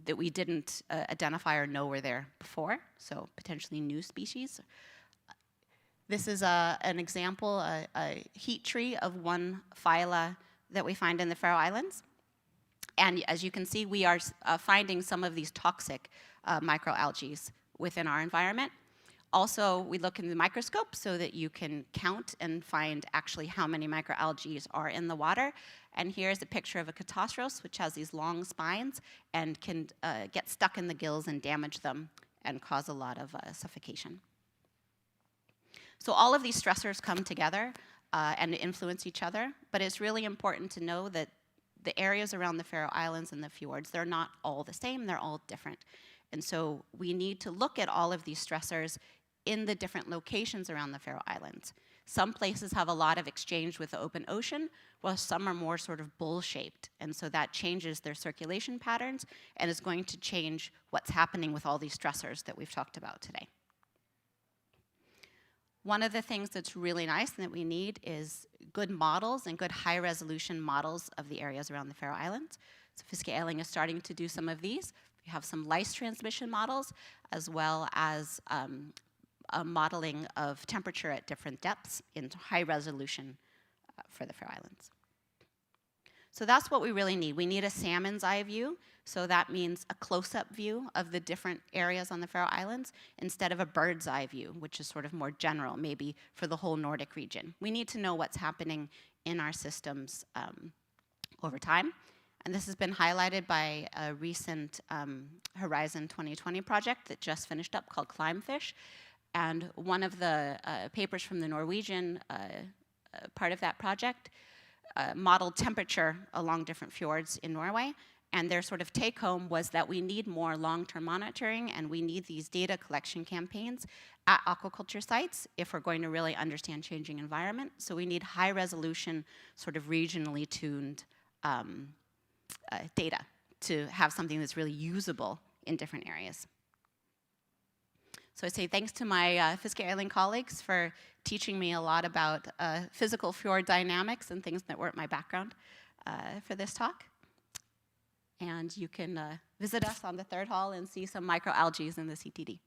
didn't identify or know were there before, so potentially new species. This is an example, a heat tree of one phyla that we find in the Faroe Islands. And as you can see, we are finding some of these toxic microalgae within our environment. Also, we look in the microscope so that you can count and find actually how many microalgae are in the water. And here's a picture of a catastrophe, which has these long spines and can get stuck in the gills and damage them and cause a lot of suffocation. So all of these stressors come together and influence each other, but it's really important to know that the areas around the Faroe Islands and the fjords, they're not all the same, they're all different. And so we need to look at all of these stressors in the different locations around the Faroe Islands. Some places have a lot of exchange with the open ocean, while some are more sort of bowl-shaped. And so that changes their circulation patterns and is going to change what's happening with all these stressors that we've talked about today. One of the things that's really nice and that we need is good models and good high-resolution models of the areas around the Faroe Islands. So Fiske is starting to do some of these. We have some lice transmission models, as well as a modeling of temperature at different depths in high resolution for the Faroe Islands. So that's what we really need. We need a salmon's eye view. So that means a close-up view of the different areas on the Faroe Islands instead of a bird's eye view, which is sort of more general, maybe for the whole Nordic region. We need to know what's happening in our systems over time. And this has been highlighted by a recent Horizon 2020 project that just finished up called Climefish. And one of the papers from the Norwegian part of that project modeled temperature along different fjords in Norway. And their sort of take home was that we need more long-term monitoring, and we need these data collection campaigns at aquaculture sites if we're going to really understand changing environment. So we need high resolution, sort of regionally tuned data to have something that's really usable in different areas. So I say thanks to my Fiske colleagues for teaching me a lot about physical fjord dynamics and things that weren't my background for this talk. And you can visit us on the 3rd hall and see some microalgae in the CTD.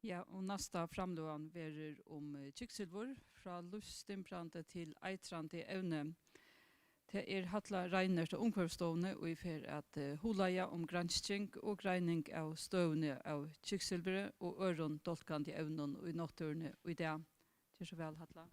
Ja, og nästa framlåan verer om kiksilvor fra luststimprande til eitrande evne. Det Halla Reinert og omkvarvstående og i fer at hulaja om gransking og greining av støvne av kiksilvere og øron dolkande evnen og i natturne og i det. Gjør så vel, Halla.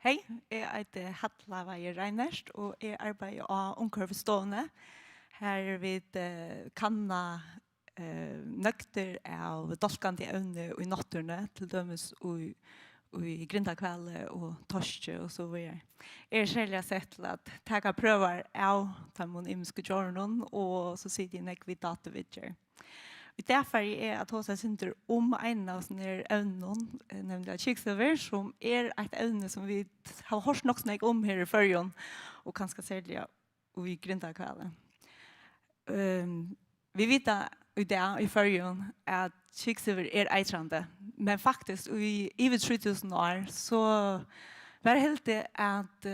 Hei, jeg heter Halla Reinert, og jeg arbeider av omkvarvstående. Her vi kanna nøkter av dolkande evne og i natturne, til dømes og i grindakvelde og torske og så videre. Jeg selv sett til at jeg prøver av de imiske jornen, og så sier de vid datavidger. Derfor at hos jeg synder om en av sånne evnen, nemlig kiksilver, som et evne som vi har hørt nok snakk om her i førjen, og kanskje særlig i grindakvelde. Vi vet i det i førjen at kiksilver eitrande, men faktisk i over 3000 år så var det helt det at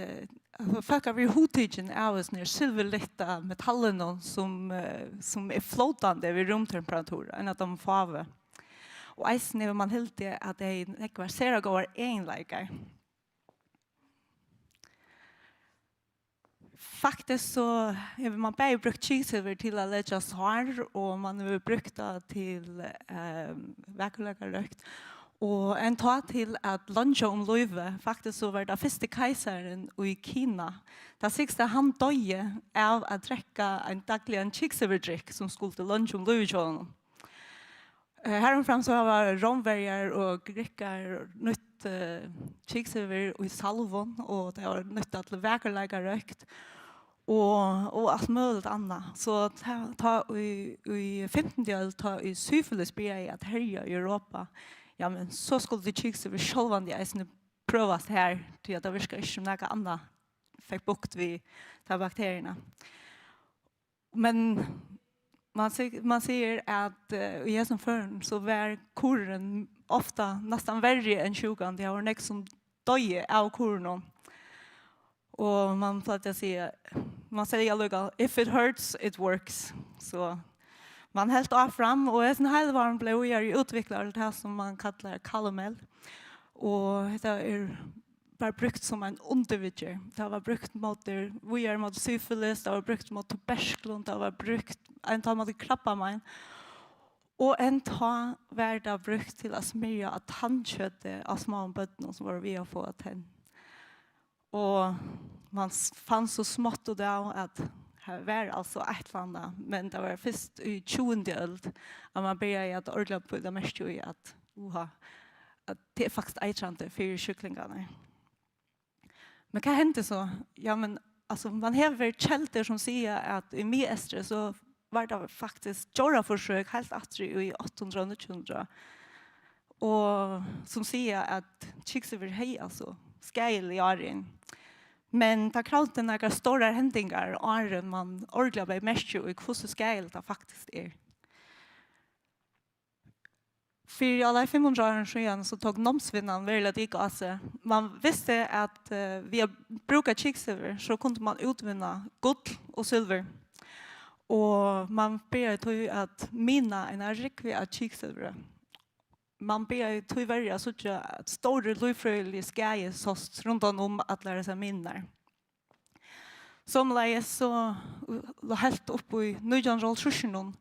folk har vært hodtidgen av oss når silverlitta metallene som flotande ved romtemperatur enn at de fave. Og eisen er man helt det at det ikke var ser å gå enleikere. Faktisk så har man bare brukt kiksilver til å legge svar, og man har brukt det til vekkelegerøkt. Og en ta til at lunsje om løyve, faktisk så var det første keiseren i Kina. Det siste han døde av å drekke en daglig kiksilverdrikk som skulle til lunsje om løyve. Heromfram så var romverger og grekker nytt kiksilver i salvon, og det var nytt til vekkelegerøkt. Og alt mulig annet. Så i 15. år ta i syfilis blir jeg at herje i Europa. Ja, men så skulle det kiksilver sjølvande eisene prøves her til at det virker ikke som noe annet fikk bukt ved de bakteriene. Men man sier at i som føren så var koren ofte nesten verre enn sjukan. Det var nek som døye av koren. Og man platt å si, man sier alluga, if it hurts, it works. Så man helt av fram, og en helvarm ble utviklet det som man kallar kalomel. Og det bare brukt som en undervidger. Det var brukt mot syfilis, det var brukt mot tuberklon, det var brukt en ta mot krabbemein. Og en ta var det brukt til å smyrja av tannkjøttet av små bøttene som var vi å få tenn. Og man fann så smått og det at det var altså et eller annet, men det var først i 20. øld at man begynte at ordentlig på det mest jo i at det faktisk eitrande for kyklingene. Men hva hendte så? Ja, men altså, man har kjelter som sier at i mye estre så var det faktisk jorda-forsøk helt atri i 800-900. Og som sier at kiksilver hei altså skeil i åren. Men det kravde några stora händingar och man ordentligt blev mest ju i hur skeil det faktiskt är. För alla 500 år sedan så tog nomsvinnan väldigt lika alltså. Man visste att via bruka kiksilver så kunde man utvinna guld och silver. Och man började att mina en rikvi av kiksilver. Man ber tyvärr så att stora lufröliga skäger sås runt om att lära sig minnar. Som läge så helt upp i 1900-tallet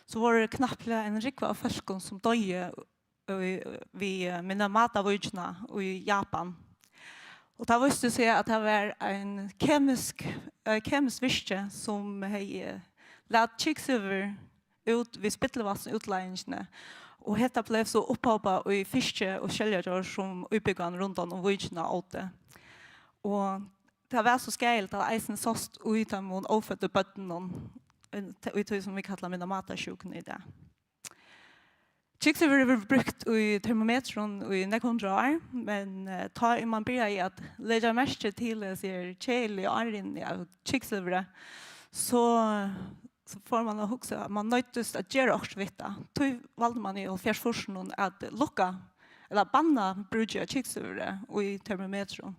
så var det knappt en rikva av folk som döje vid mina matavujna i Japan. Och det visste sig att det var en kemisk virke som hej lät kiksever ut vid spittelvassen utläggningarna. Och detta blev så upphoppat i fiske och källjor som uppbyggan runt om vidgna åt det. Och det var så skejlt att eisen såst utan mon ofödda bötten ut som vi kallar mina matasjuken i det. Kiksever var brukt i termometron i 900 år, men tar man börjar i att lägga mest till sig kjell och arrin av kiksever så får man också att man nöjtast att göra också vita. Då valde man i fjärsforskningen att lucka eller banna bruket av kiksever i termometron.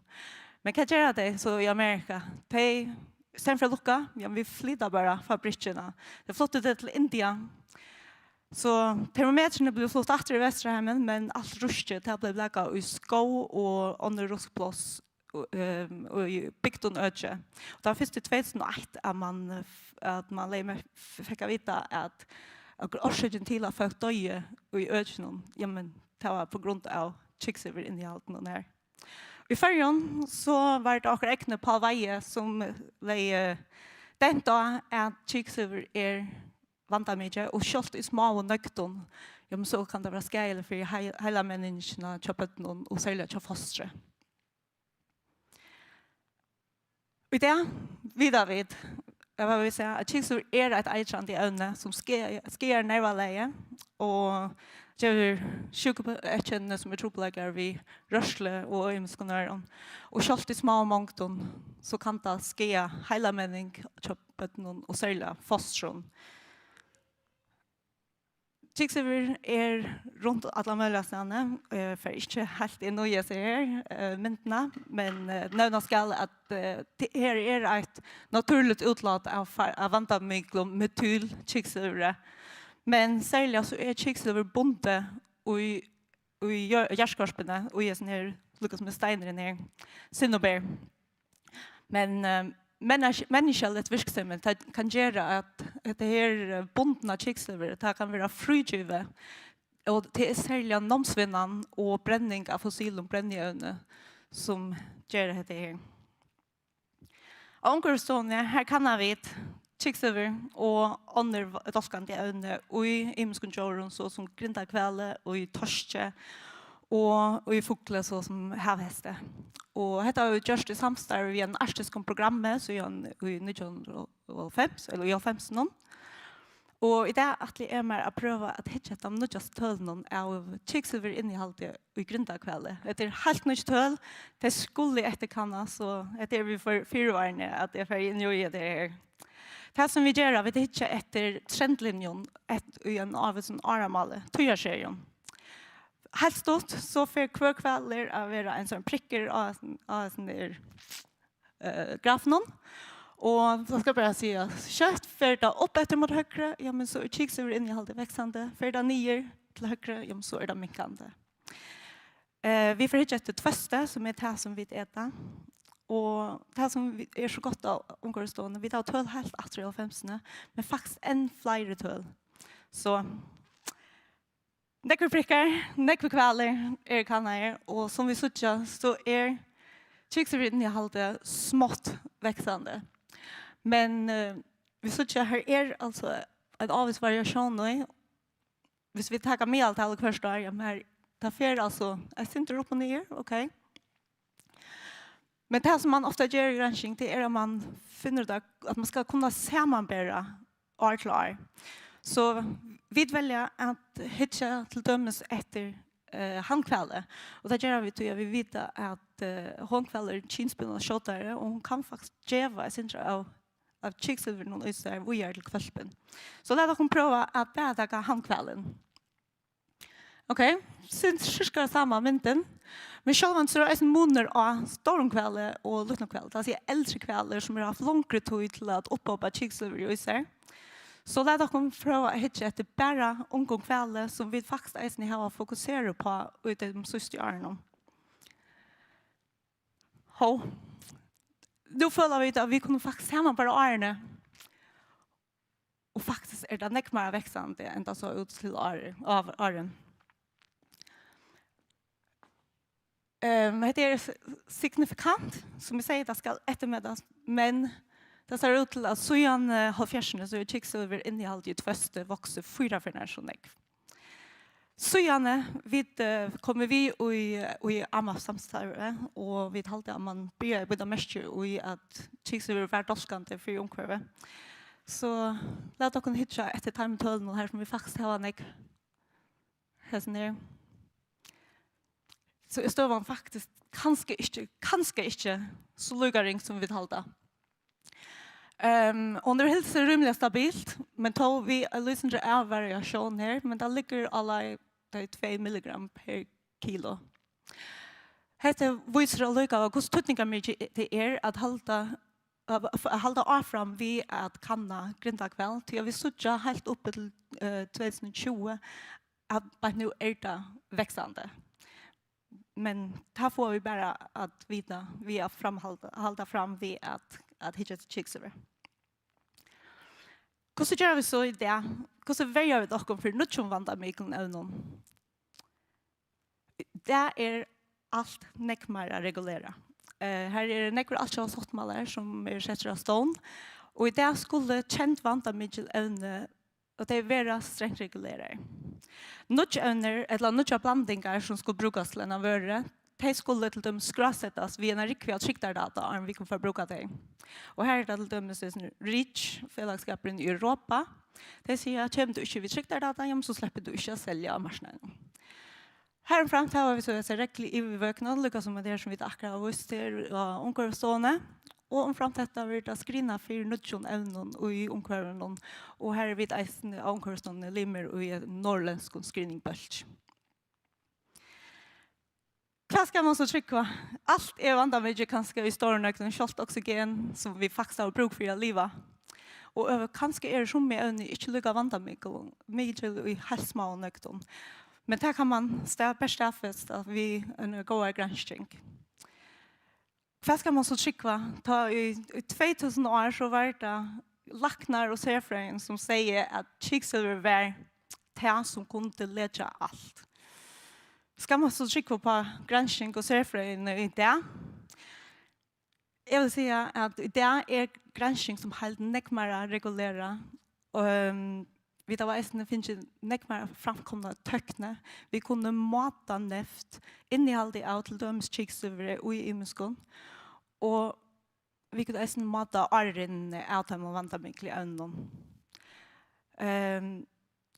Men kan göra det så i Amerika. Sen för att lucka, vi flyttar bara fabrikerna. Det flyttade det till Indien. Så termometrarna blev flott efter i Västerheimen, men allt rustet blev lägga i skå och under ruskplås och i byggt och öde. Och det var först i 2001 att man fick veta att orsöken till att folk döje i öden, men det var på grund av kiksever in i allt någon här. I förrjun så var det också äckna på Veje som blev den dag att kiksever vanta mycket och kjolt i små och nökton. Så kan det vara skejl för hela människorna köpet någon och sälja till fostre. Och det vidare vid jag vill säga att kiksever ett eitrande ämne som sker nervaleie och gör sjukeäckande som tropläggar vid rörsle och ömskonöron. Och kjolt i små och mångton så kan det ske hela människ köpet någon och sälja fostron. Kiksever runt alla möjliga ställen, för inte helt i nöje sig här, myntna, men nämna skall att det är ett naturligt utlåt av vantamyglom metyl kiksever. Men särskilt så är kiksever bonde i hjärtskorsperna och i sån här lukas med steiner ner, sinnobär. Men människans verksamhet kan göra att det här bundna kiksever det kan vara frigivet och det är särskilt nomsvinnan och bränning av fossil och brännjövne som gör det här. Omkörstående här kan vi kiksever och under doskande ävne och i imskunjoren så som grindakvälle och i torske och i fukle så som havhäste. Och detta har vi gjort i samstarv i en artistisk program så i 1905 eller i 15. Och i det att det är mer att pröva att hitta de nödjas tölnen av kiksever innehållet i grindakvälle. Det är helt nytt töl. Det skulle efterkanna så det är vi för fyrvarne att det är för injöja det här. Det som vi gör vi hittar efter trendlinjen i en av en aramale, tøyarserien. Helt stort så för kvar kvällar av en sån prickar av sån där grafen. Och så ska jag bara säga kött för det upp efter mot högre, ja men så kiksever innehållet växande, för det ner till högre, ja men så är det minkande. Vi får hitta ett tvöste som är det som vi äter. Och det som är så gott av omkörstående, vi tar töl helt efter i 15, men faktiskt en fler töl. Så nekve prickar, nekve kvaler kanner, och som vi suttja så kiksever innehållet smått växande. Men vi suttja här alltså en avis variation nu. Hvis vi tar med allt alla kvarstår, ja men det fer alltså, jag sitter upp och ner, okej. Men det som man ofta gör i granskning det är att man finner ut att man ska kunna sammanbära år till år. Så vi väljer att hitta till dömes efter handkvälle. Och det gör vi till att vi vet att handkvälle är kinspelande tjotare och hon kan faktiskt geva i sin av kiksever någon öster och gör till kvälpen. Så låt oss pröva att bära handkvällen. Okej, syns cirka samma mynten. Men själva så är det en månader av stormkvälle och luftnakvälle. Det är äldre kvällar som har haft långre tid till att uppåpa kiksever och öster. Så låt oss pröva att hitta ett bara omgångkvälle som vi faktiskt har fokuserat på ute i de sista åren. Då följer vi att vi kunde faktiskt hemma bara åren. Och faktiskt är det mycket mer växande än det så ut till av åren. Det är signifikant, som vi säger, det ska eftermiddags, men det ser ut till att så igen har fjärsen så är kvicksilver innehållet i tvöste vuxit 4 för så mycket. Så gärna kommer vi i AMAF samstarve och vi talade om man börjar på det mesta i att kvicksilver är världskande för omkvarvet. Så låt oss hitta ett timetöln här som vi faktiskt har en här. Så är støvann faktisk kanskje ikke så lugaring som vi talte. Och det är helt rymligt stabilt, men då vi lyssnar av variation här, men det ligger alla 2 milligram per kilo. Hette visar lukka hur stutningar mycket det är att halda avfram vi att kanna grindakväll till vi sucha helt uppe till 2020 att bara nu är det växande. Men här får vi bara att vita vi är halda fram vi att hitta ett kvicksilver. Hur gör vi så i det? Hur väljer vi dock för nutjon vanda mycket ävnon? Det är allt nekmara regulera. Här är nekvar allt som sottmalar som är sätter av stånd. Och i det skulle känt vanda mycket ävne och det är vera strängt regulerade. Nutjoner eller nutja blandingar som skulle brukas till en av vörre, de skulle till dem skrasättas vid en rikviga skiktardata om vi kan förbruka det. Och här är det till dem REACH, fällagskapen i Europa. Det säger att om du inte vid skiktardata, så släpper du inte att sälja av marknaden. Här fram har vi så att säga räckligt i vöknad, lika som det som vi akkurat har visst till omkvarstående. Och om fram detta vill det skrina för nutjon ävnon och i omkvarstående. Och här vid eisen omkvarstående limmer och i norrländsk screeningbölk. Vad ska man så trycka? Allt är vanda mycket kanske i stornökten, kjolt oxygen som vi faktiskt har bruk för att leva. Och kanske är det som med övning inte lika vanda mycket i hälsma och nökten. Men det kan man bäst avfästa att vi går granskning. Vad ska man så trycka? I 2000 år så var det lacknar och särfröjen som säger att kvicksilver var det som kunde lägga allt. Ska man så trycka på granskning och särfröjen i det? Jag vill säga att det är granskning som helt nekmara regulera. Vi tar vad finns nekmara framkomna tökne. Vi kunde mata neft innehållet av till döms kvicksilver och i imenskon. Och vi kunde även mata arren av dem och vanta mycket i ögonen.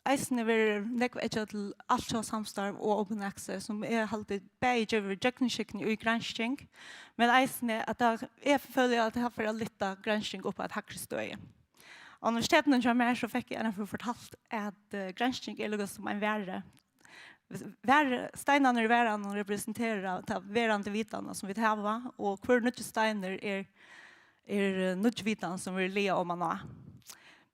Eisen är nekva till allt samstarv och open access som är alltid bäge över jökningsskickning och granskning. Men eisen är att jag följer att det har för att lite granskning upp att hackra stöje. Universiteten som är så fick jag för fortalt att granskning är något som en värre. Steinarna i världen representerar de värande vitarna som vi har och kvar nutje steiner är nutje vitan som vi lea om man har.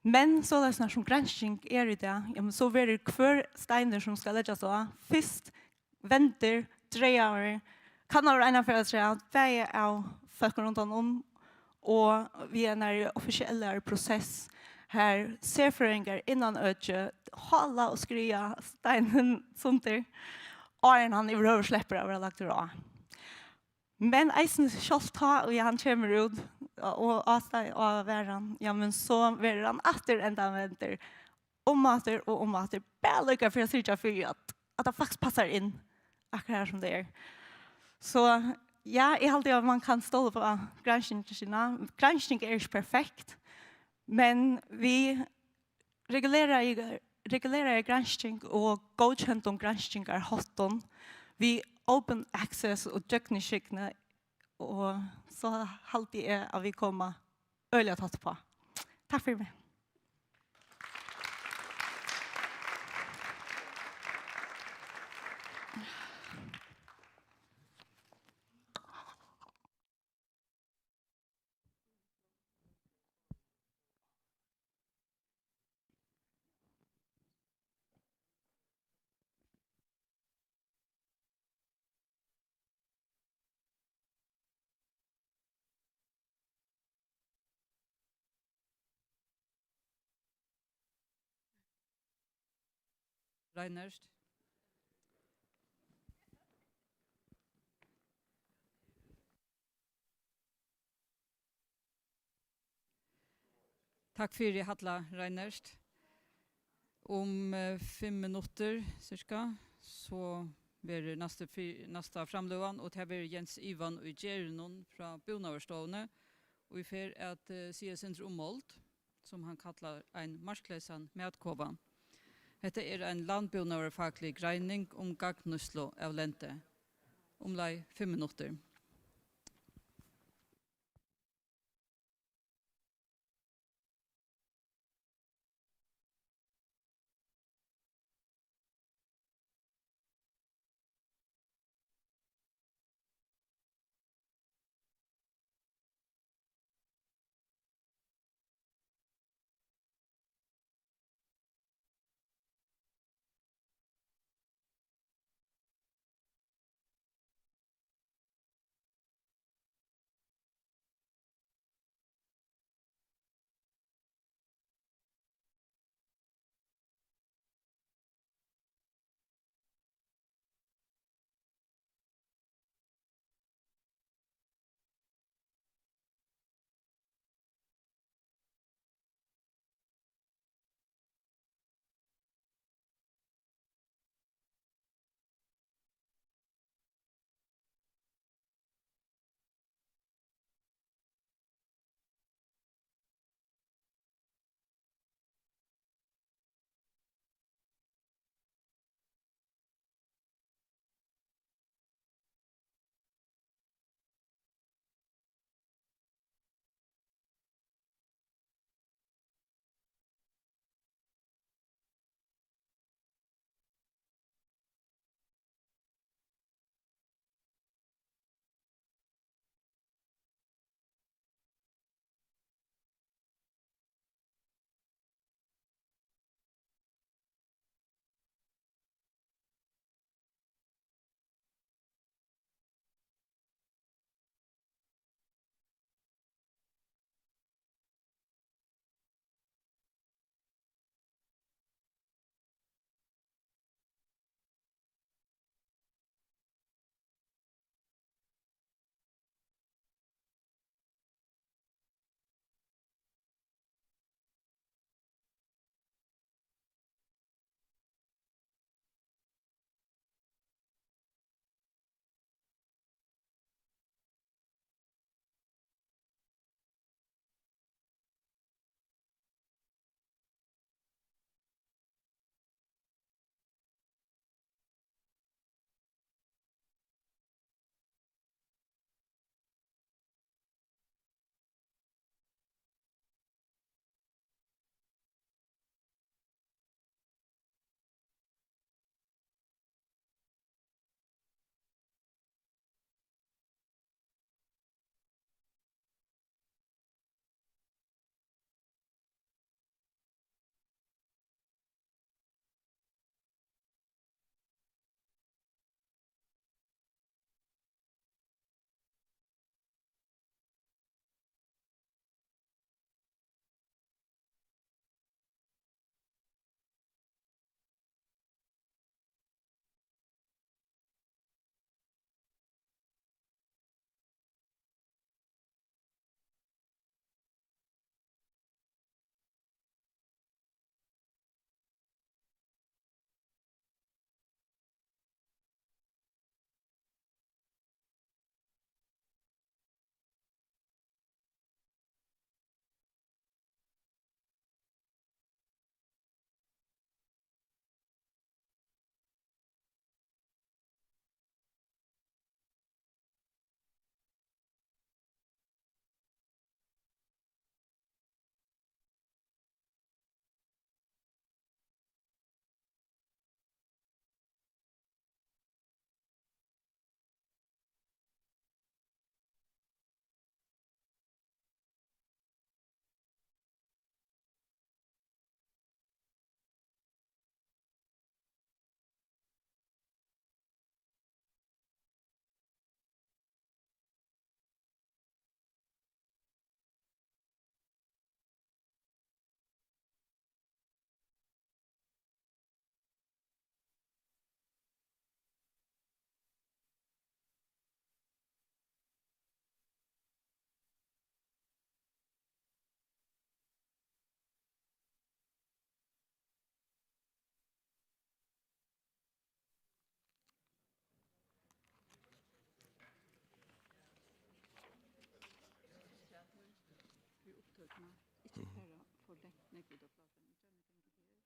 Men så är det som granskning är i det. Så är det kvar steiner som ska läggas av. Först väntar 3 år. Kan man ena för att säga att det är av folk runt om. Och vi är en officiell process. Här ser förändringar innan öde. Hålla och skria steinen sånt där. Och han överhuvud släpper av att lagt det. Men eisen kjolt ta och han kommer ut och avsteg av världen. Ja, men så blir han åter ända väntar. Om åter. Bara lycka för att syrka för att det faktiskt passar in. Akkurat som det är. Så ja, jag alltid att man kan stå på granskning till sina. Granskning är inte perfekt. Men vi regulerar granskning och godkänt om granskningar hoton. Vi open access och jökningsskickna och så alltid är att vi kommer öliga tatt på. Tack för mig. Reinert. Tack för Halla Reinerst. Om 5 minuter cirka så blir nästa framlövan och det blir Jens Ivan och Gernon från Bonaverstående och vi får att se sin ommålt som han kallar en marskläsan medkåva. Detta är en landbonaverfaglig greining om gagnuslo av lente. Omlai 5 minuter.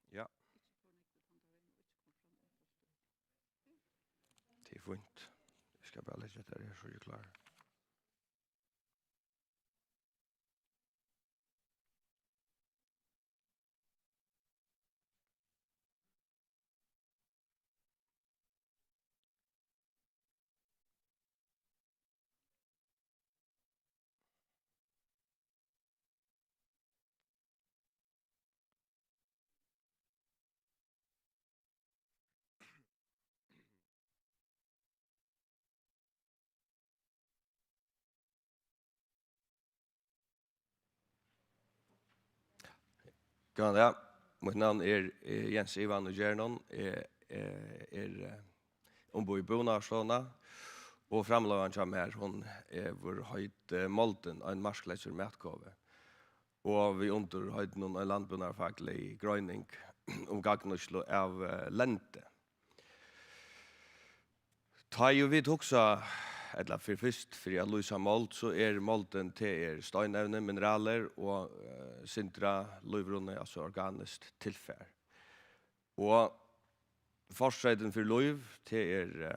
Ja. Det är fint. Jag ska bara lägga det här så är jag klar. God dag. Mitt navn Jens Ivan og Gjernon. Ombud i Bonarsona. Og framlageren som her, hun vår høyt Molten, en marskleser metkove. Og vi under høyt noen landbunarfaglig grøyning om gagnuslo av lente. Ta jo vidt også, eller for først, for jeg lyser målt, så målten til steinevne, mineraler og sintra, løyvrunne, altså organiskt tilfær. Og forsøyden for løyv til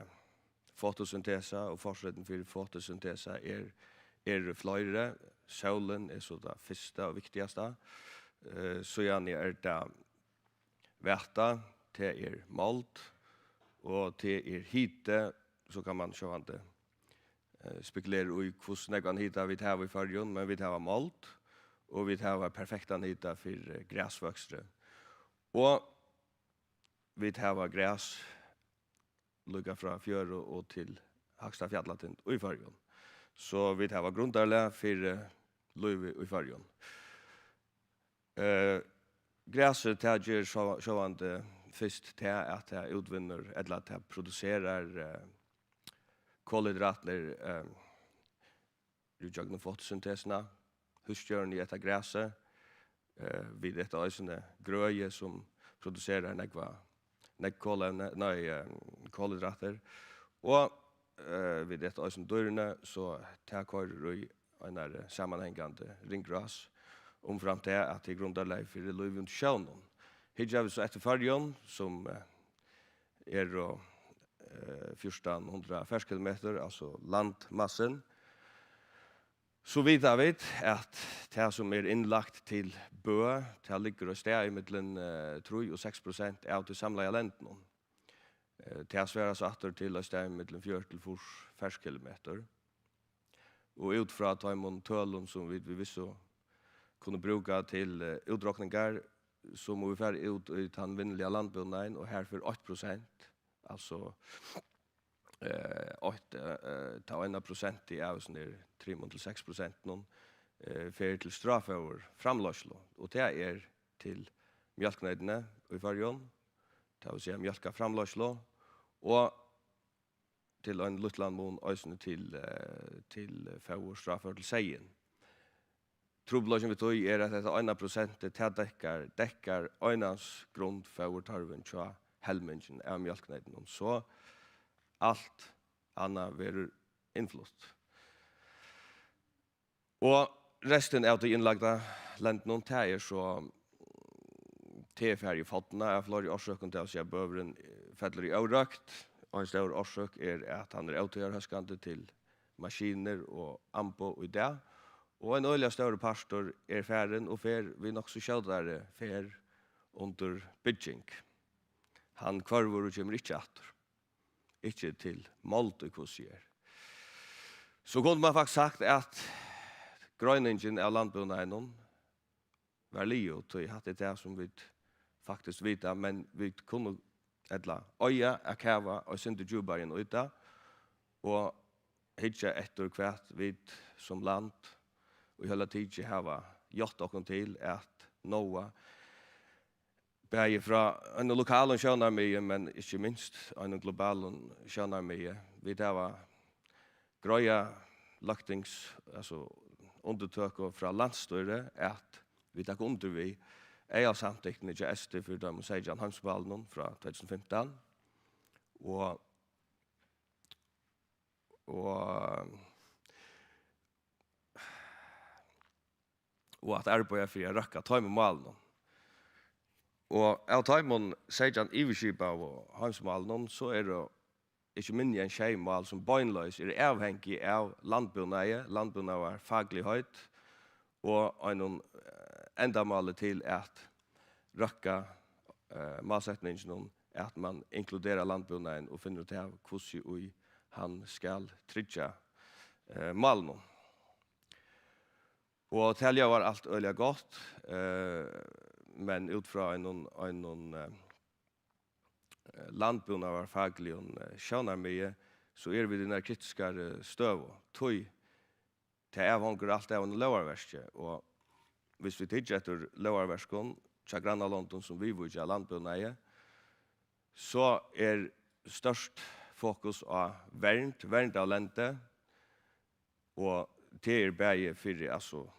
fotosyntesa, og forsøyden for fotosyntesa flere. Solen så det første og viktigste. Så gjerne det væta til målt, og til hite, så kan man se det. Spekulera i hvordan jeg kan hitta vi har i fargen, men vi har målt, og vi har perfekta hitta for gräsvöxtre. Og vi har gräs lukka fra fjør og til högsta fjallatin i fargen. Så vi har grundarlig for løyve i fargen. Gräset gjør sjåvande først til at det utvinner, eller at det produserer kolhydrater utjagna fotosyntesna, husdjörn i detta gräset, vid detta ösene gröje som producerar kolhydrater, och vid detta ösene dörrene så tar i en sammanhängande ringgras fram till att det grundar för löjvund sjön. Hidja vi så efter färjan som då 1400 färskilometer, alltså landmassen. Så vet vi att det som inlagt till bö, det ligger och steg i mellan 3 och 6% av det samlade länderna. Det sväras åter till att steg i mellan 4 till 4 färskilometer. Och utfra ta imon tölen som vi visst kunde bruka till utdragningar så må vi färre ut i den vinnliga landbunden och här för 8%. Alltså 1% i av sån 3-6% någon för till straff över framlöslo och det till mjölknödene i fargen. Det vill säga mjölka framlöslo och till en lutlandmon ösne till för straff över till sejen. Trobladjen vi tog att detta 1% täcker einans grund för tarven tja helmingen av mjölknöden. Så allt annat blir influtt. Och resten av de inlagda länderna är så tefär i fottna av flera årsöken till att säga bövren fäller i övrakt. Och en stor årsök att han autogörhöskande till maskiner och ampo och det. Och en öliga större pastor färden och vi nog så kjöldare fär under bygging. Han kvarvor och kommer inte åter. Inte till målt och kursier. Så kunde man faktiskt sagt att gröningen av landbundet var lio till att det är som vi faktiskt vita, men vi kunde edla öja, akava och synte djubaren och utta och hitcha efter kvart vid som land och hela tiden hava gjort och till att Noah bäger fra en lokal kjønarmye, men ikke minst en global kjønarmye. Vi har grøya laktings, altså undertøk fra landstyret, at vi tar under vi av samtikken i GST for de Seijan Hamsballen fra 2015. Og at arbeidet for å røkke ta med malen. Og av taimon sejan iverskipa og hansmalen, så det ikke minne en tjejmål som bøgnløs avhengig av landbundet. Landbundet var faglig høyt, og en endamålet til at røkka målsetningen at man inkluderer landbundet og finner ut av hvordan han skal trygge målene. Og telja var alt øyelig godt, men ut fra en landbundet var faglig og skjønner mye, så vi den kritiske støv og tog til avhånger alt av en lovarverske. Og hvis vi tidser etter lovarversken, til granna London som vi vil gjøre landbundet, så størst fokus av vernt av lente, og det bare for altså,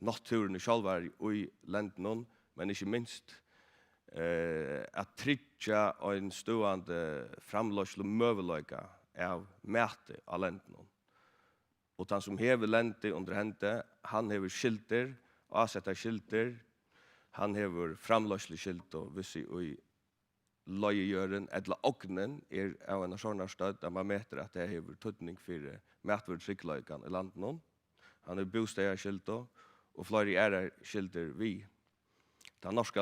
naturen selv i lenten, men ikke minst at trygga en stående framløsle møveløyga av mæte av lenten. Og den som hever lente under hente, han hever skilter, avsetter skilter, han hever framløsle skilter, hvis i løyegjøren, eller ognen av en sånn stød, der man mæter at det hever tøtning for mætverd tryggleikene i landen. Han hever bosteder skilter, og flere skilter vi. Den norska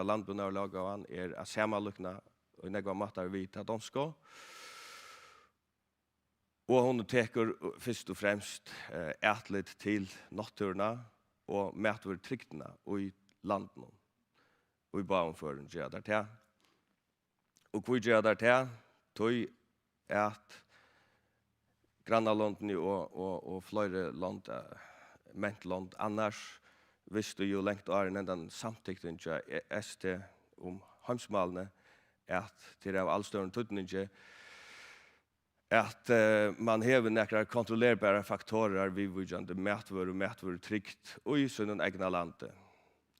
landbunderlagen att samanlukna och några matar vi till danska. Och hon teker först och främst ätligt till naturna och mätvär tryggna i landen och i barnfören gör där till. Och vi gör där till tog att grannalanden och flera land mentland annars visste jo lengt åren enn den samtykten til ST hamsmalene at til av allstørende tøtning at man hever nekkere kontrollerbare faktorer vi vujande mætvør trygt og i sønnen egna landet.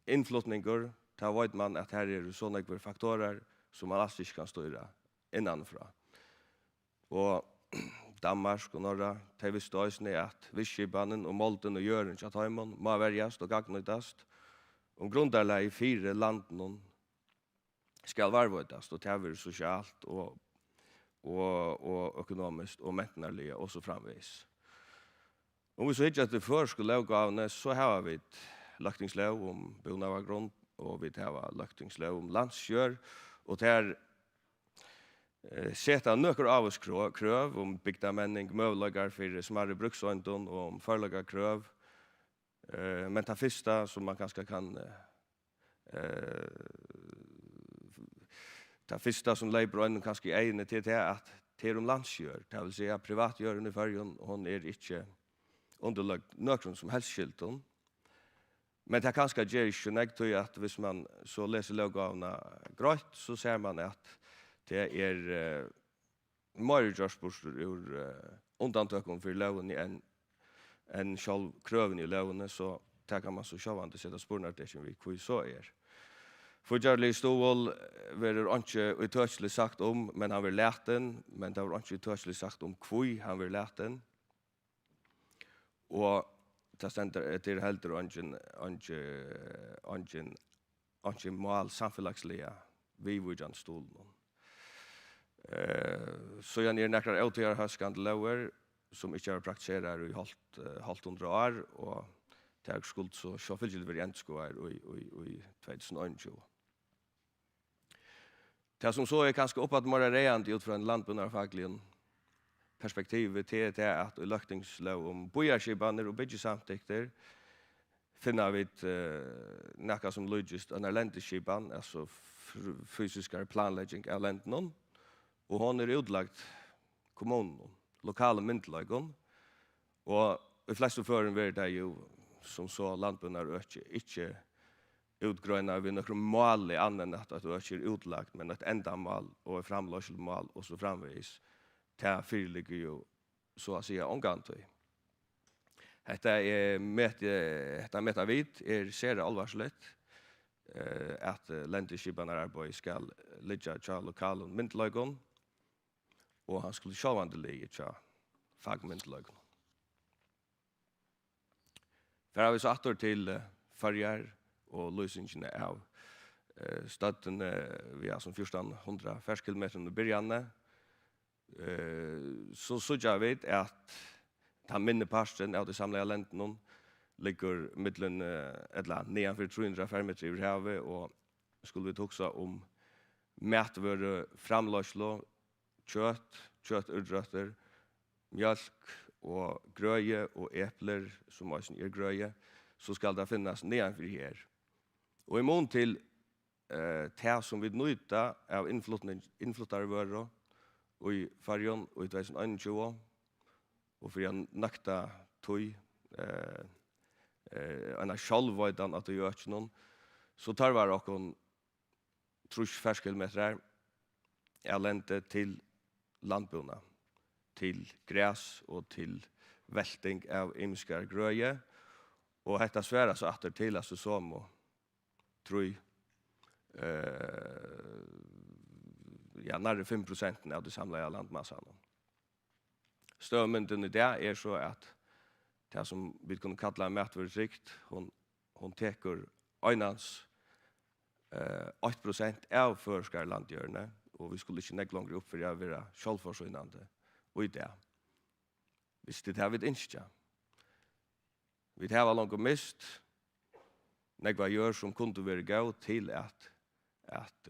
Innflutninger, da vet man at her sånne ekver faktorer som man alltid ikke kan styre innanfra. Og Danmark og Norra, de visste også at Visskibanen og Molten og Jøren til Taimon må verjast og gagnøydast. Om grunderleg i 4 landen skal varvøydast og tever sosialt og økonomisk og mentnerlig og så framvis. Om vi så ikke etter før skulle lovgavene, så har vi løktingslov om bonavargrunn og vi har løktingslov om landskjør og til seta nøkker av oss krøv om bygda menning, møvlagar for smarre bruksøyndon og om førlagar krøv. Men det første som man kanskje kan det første som leiber øynden kanskje egne til det at det om landskjør, det vil si at privatgjøren i Førjen, hun ikke underlagt nøkron som helst skilton. Men det kanskje gjør ikke negtøy at hvis man så leser lovgavene grøyt, så ser man at det mer gjørsborster ur undantøkken for loven enn selv krøven i lovene, så det kan man så sjåvande sette spørnartesjen vi hvor så For Jarli Stål var ikke utørselig sagt om, men han var lærten, men det var ikke utørselig sagt om hvor han var lærten. Og det stender etter helder ikke mål samfunnslige vi vurjan stolen. Så jeg nekker avtøyer høskende lover som ikke har praktiserer i halvt 100 år, og det er skuld så selvfølgelig vil gjenskåre i 2021. Det som så kanskje opp at man reant ut fra en landbunderfaglig perspektiv til det at i løktingslov om bojarskibaner og byggesamtikter finner vi noe som logist under lenteskiban, altså fysisk planlegging av lenten, og hon utlagt kommunen, lokale myndelagene, og i fleste føren vil det jo som så landbunner ikke utgrønna vi noen mål i annen at det ikke utlagt, men et enda mål og et framløselig mål, og så framvis til fyrligger jo så å si omgantøy. Dette metavid ser alvarslitt at lendeskibene arbeid skal ligge til lokale myndelagene, og han skulle sjåvande ligge til fagmyndelagene. For har vi så atter til Førjar og løsningen av støtten vi har som 1400 ferskilometer i begynnelsen. Så jeg vet at den minne parsten av de samlede lentene ligger mittelen eller nedanfor 300 fermeter i havet, og skulle vi også om matvare, framløslo, kjøtturdrøtter, mjölk og grøye og epler, som også grøye, så skal det finnes nedanfor her. Og i mån til det som vi nøyta av innflyttarvører og i Färjön og i 2021, og for jeg nøkta tog en sjálvvøydan at det gjør ikke noen, så tar vi åkken 3 ferskilometer elente til landbuna, til gräs og til velting av imskar grøye, og dette sværa så atter til at som og tror nærmere 5% av det samlede landmassan. Støvmynden i det så at det som vi kunne kalla matvaretrikt, hon teker øynans 8% av førskar landgjørende, og vi skulle ikke negge langer opp for å være selvforsynende og i det. Hvis det har vi ikke. Vi har langt mist negva gjør som kunne være gav til at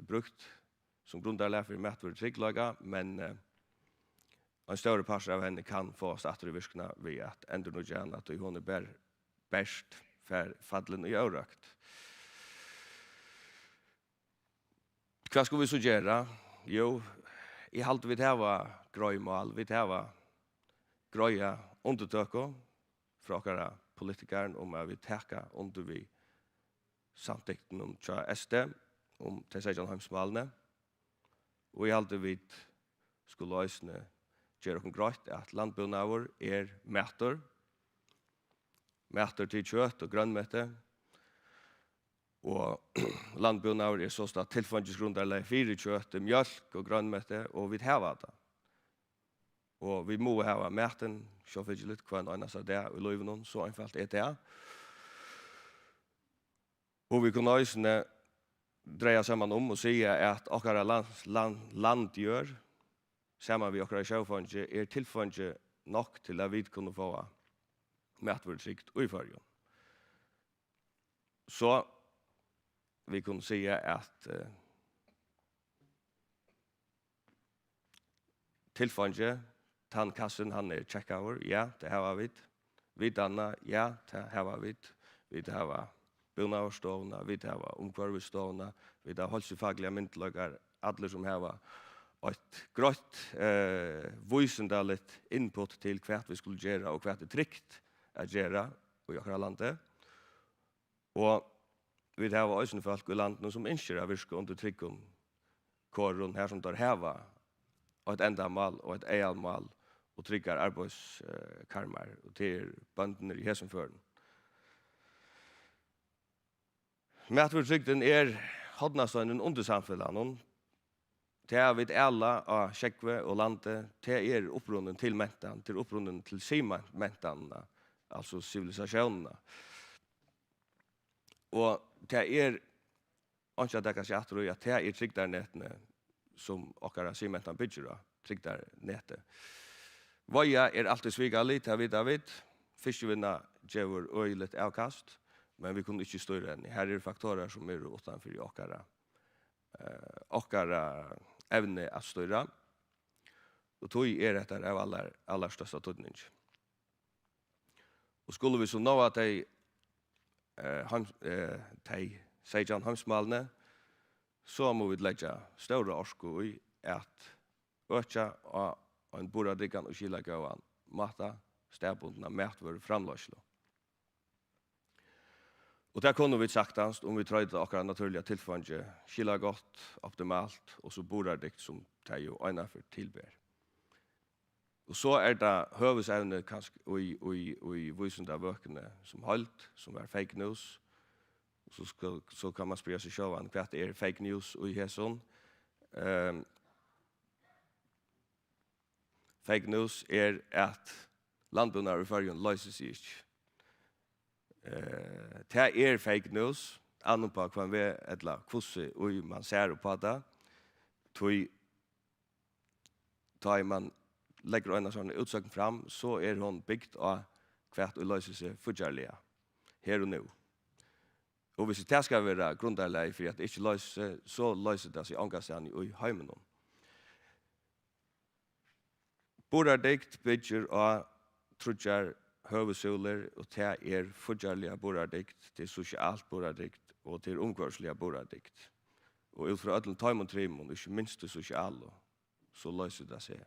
brukt som grundarlag for matvaretrikklaga, men en større parser av henne kan få starter i virkene ved at enda noe gjerne at hun best for fadlen i øvrakt. Hva skal vi så gjøre? Jo, i halte vi tava grøymål, vi tava grøya undertøkker fra akkurat politikeren om at vi teka under vi samtikten om tja SD, om til seg heimsmalene. Og i halte vi skulle løsne gjøre oss grøyt at landbunavur mæter til kjøtt og grønnmette, og landbunavur så stått tilfannsgrundarleg 4 kjøtt, mjölk og grønnmette, og vi har det. Og vi må ha maten, så fikk litt hva en annen sa det i løyven, så einfalt det. Og vi kunne også dreie sammen om og si at akkurat landgjør, sammen med akkurat sjøfondet, tilfannsig nok til at vi kunne få matvaretrikt og i Färjön. Så vi kunne si at tilfannsig, tannkassen, han tjekkaver, ja, det har vi. Vi danna, ja, det har vi. Vi har bunavstående, vi har omkvarvestående, vi har helsefaglige myndeløkker, alle som har et grått voisendalet input til hva vi skulle gjøre, og hva det trygt å gjøre i akkurat landet. Og vi har også folk i landet som ønsker å virke under tryggom kåren her som tar heva et endamål og et eialmål og tryggar arbeidskarmer og til bøndene i hessenføren. Matvaretrygden hodnastøynen under samfunnet. Det har vi alle av Kjekve og landet. Det opprunden til mentan, til opprunden til simentan, altså sivilisasjonene. Og det ikke at jeg kan si at det trygdarnettene som akkurat simentan bygger av, trygdarnettet. Vaja alltid svigalig, det vet jeg. Fiskevinna gjør øyligt avkast, men vi kunne ikke større enn. Her faktorer som utenfor okkara evne at større. Og tog dette av aller største tøtning. Og skulle vi så nå at de sier heimsmalene, så må vi legge større orsko i at øke av en boradikkan og kylagøvan mata stedbundna mætvare framløslo. Og det kunne vi saktast om vi trøyde akkurat naturliga tilfange kylagott, optimalt, og så boradikt som det jo øynafyr tilber. Og så det høvesevne kanskje i vysende av vøkene som holdt, som fake news. Så kan man spørre seg selv hva fake news i hesson. Fake news at landbunnar i Färjön løser seg ikke. Det fake news annan på hva vi eller hvordan man ser på det. Da man legger en sånn utsøkning fram, så hon bygd av hvert og løser seg fortjellige her og nå. Og hvis det skal være grunderlig for at det ikke løser, så løser det seg angassan i heimen. Borardikt bygger av trudjar høvesoler, og det fortjellige borardikt, det sosialt borardikt, og det omkvarslige borardikt. Og ut fra ødelen taimon trimon, ikke minst det sosiale, så løser det seg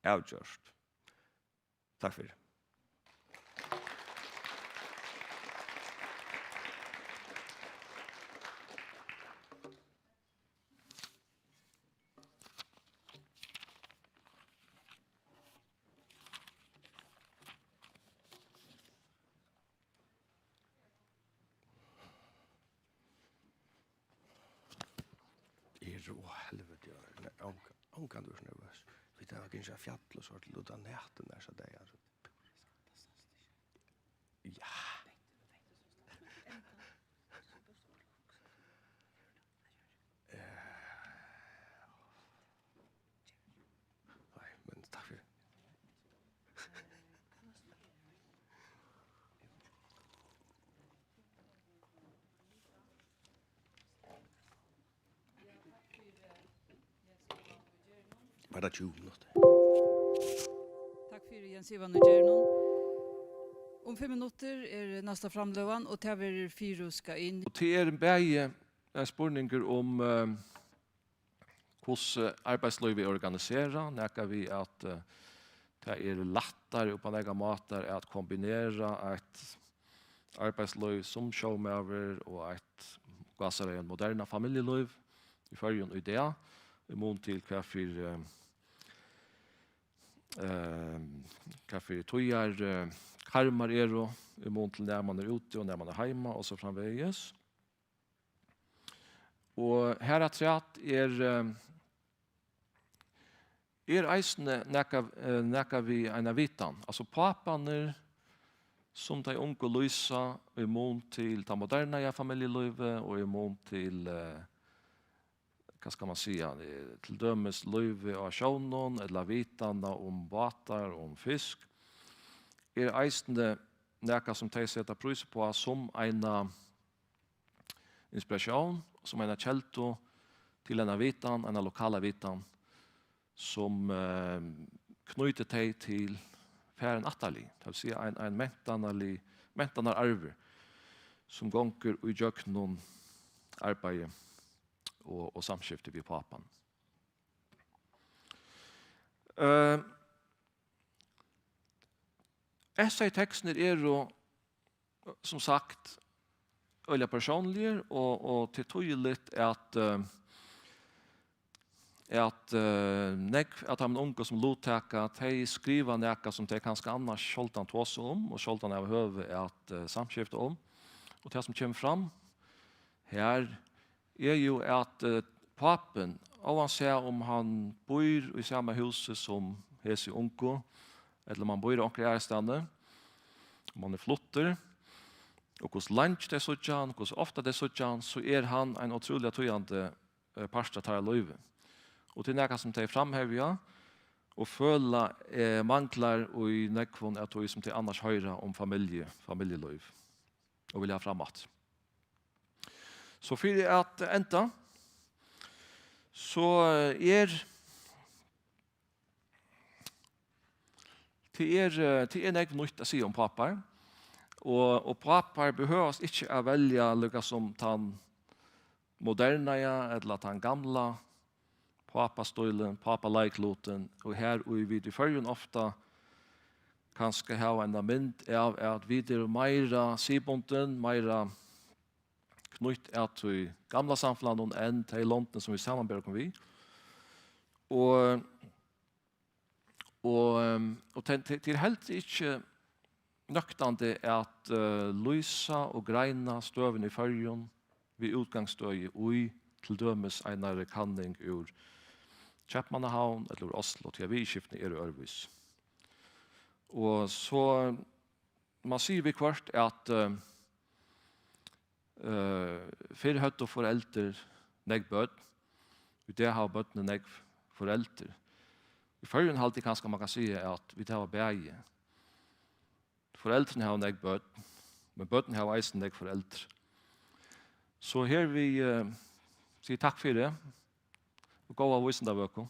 avgjørst. Takk for det. Kan du nervøs. Vi tar kanskje fjall og så til utan nætten der så det altså. Ja. Nej, men tack för. Var det 20 minutter? Takk for Jens Ivan og Gjernon. Om 5 minutter nästa framløvan, og til vi 4 skal inn. Og til en bæge spørninger om hvordan arbeidslivet organiserer, nekker vi at det lettere på noen måter at kombinere et arbeidsliv som showmaver og et gassere en moderne familieliv i førjen og det, i mån til hva for tøyer karmar og i mån til når man ute og når man heima og så framveges. Og her at eisne nekka vi en vitan. Altså papaner som de unge lysa i mån til det moderne familielivet og i mån til hva skal man säga, til dømes løyve av sjånen, eller vitanda om båtar, om fisk, eisne nekka som de setter prøys på som en inspiration, som en kjelto til en vitan, en lokala vitan, som knyter de til færen atali, det vil si en mentanar arver, som gonger og gjør noen arbeid og samskifte vid papan. Essay-tekster jo, som sagt, øyla personlige, og til tydligt at han unge som lotteka, de skriver nekka som de kanskje annars skjoldan tås om, og skjoldan av høve at samskifte om. Og det som kommer fram her, jo at papen, og han ser om han bor i samme huset som hese unko, eller om han bor i omkring ærestande, om han flotter, og hvordan lunch det sånn, hvordan ofte det sånn, så han en utrolig tøyende parsta tar løyve. Og til nekka som de framhever, og føler manglar og i nekvån at de som de annars høyre om familieløyv, og vil ha framat. Så for at enda, så det nek nytt å si om papar, og papar behøves ikke å velge lukka som den moderne, eller den gamla papastøylen, papaleikloten, og her og vi i førjen ofta kanskje ha en mynd av at vi meira sibonden, meira knytt at vi gamla samfunnet enn til låntene som vi samarbeider med vi. Og til helt ikke nøktande at lysa og greina støven i førjen vi utgangsstøy ui til dømes einare kanning ur Kjøpmannahavn eller ur Oslo til vi skiftene i Ørvis. Og så man sier vi kvart at för hött och föräldrar nägg börn. Det har börn nägg föräldrar. I förrän halt det kanske man kan säga att vi tar bäge. Föräldrarna har nägg börn, men börn har eisen nägg föräldrar. Så här vi säger tack för det. Och gå av visande vöko.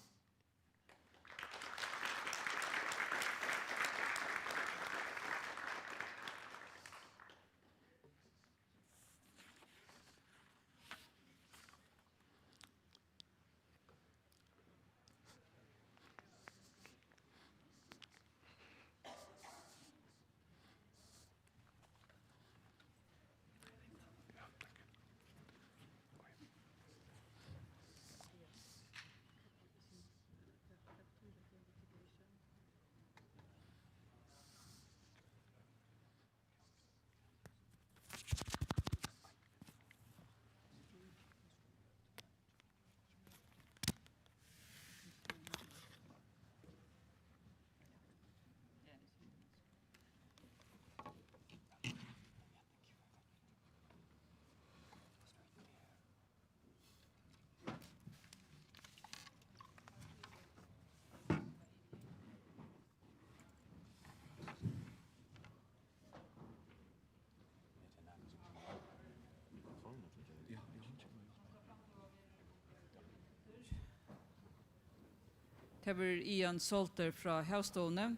Det var Ian Salter fra Havstående,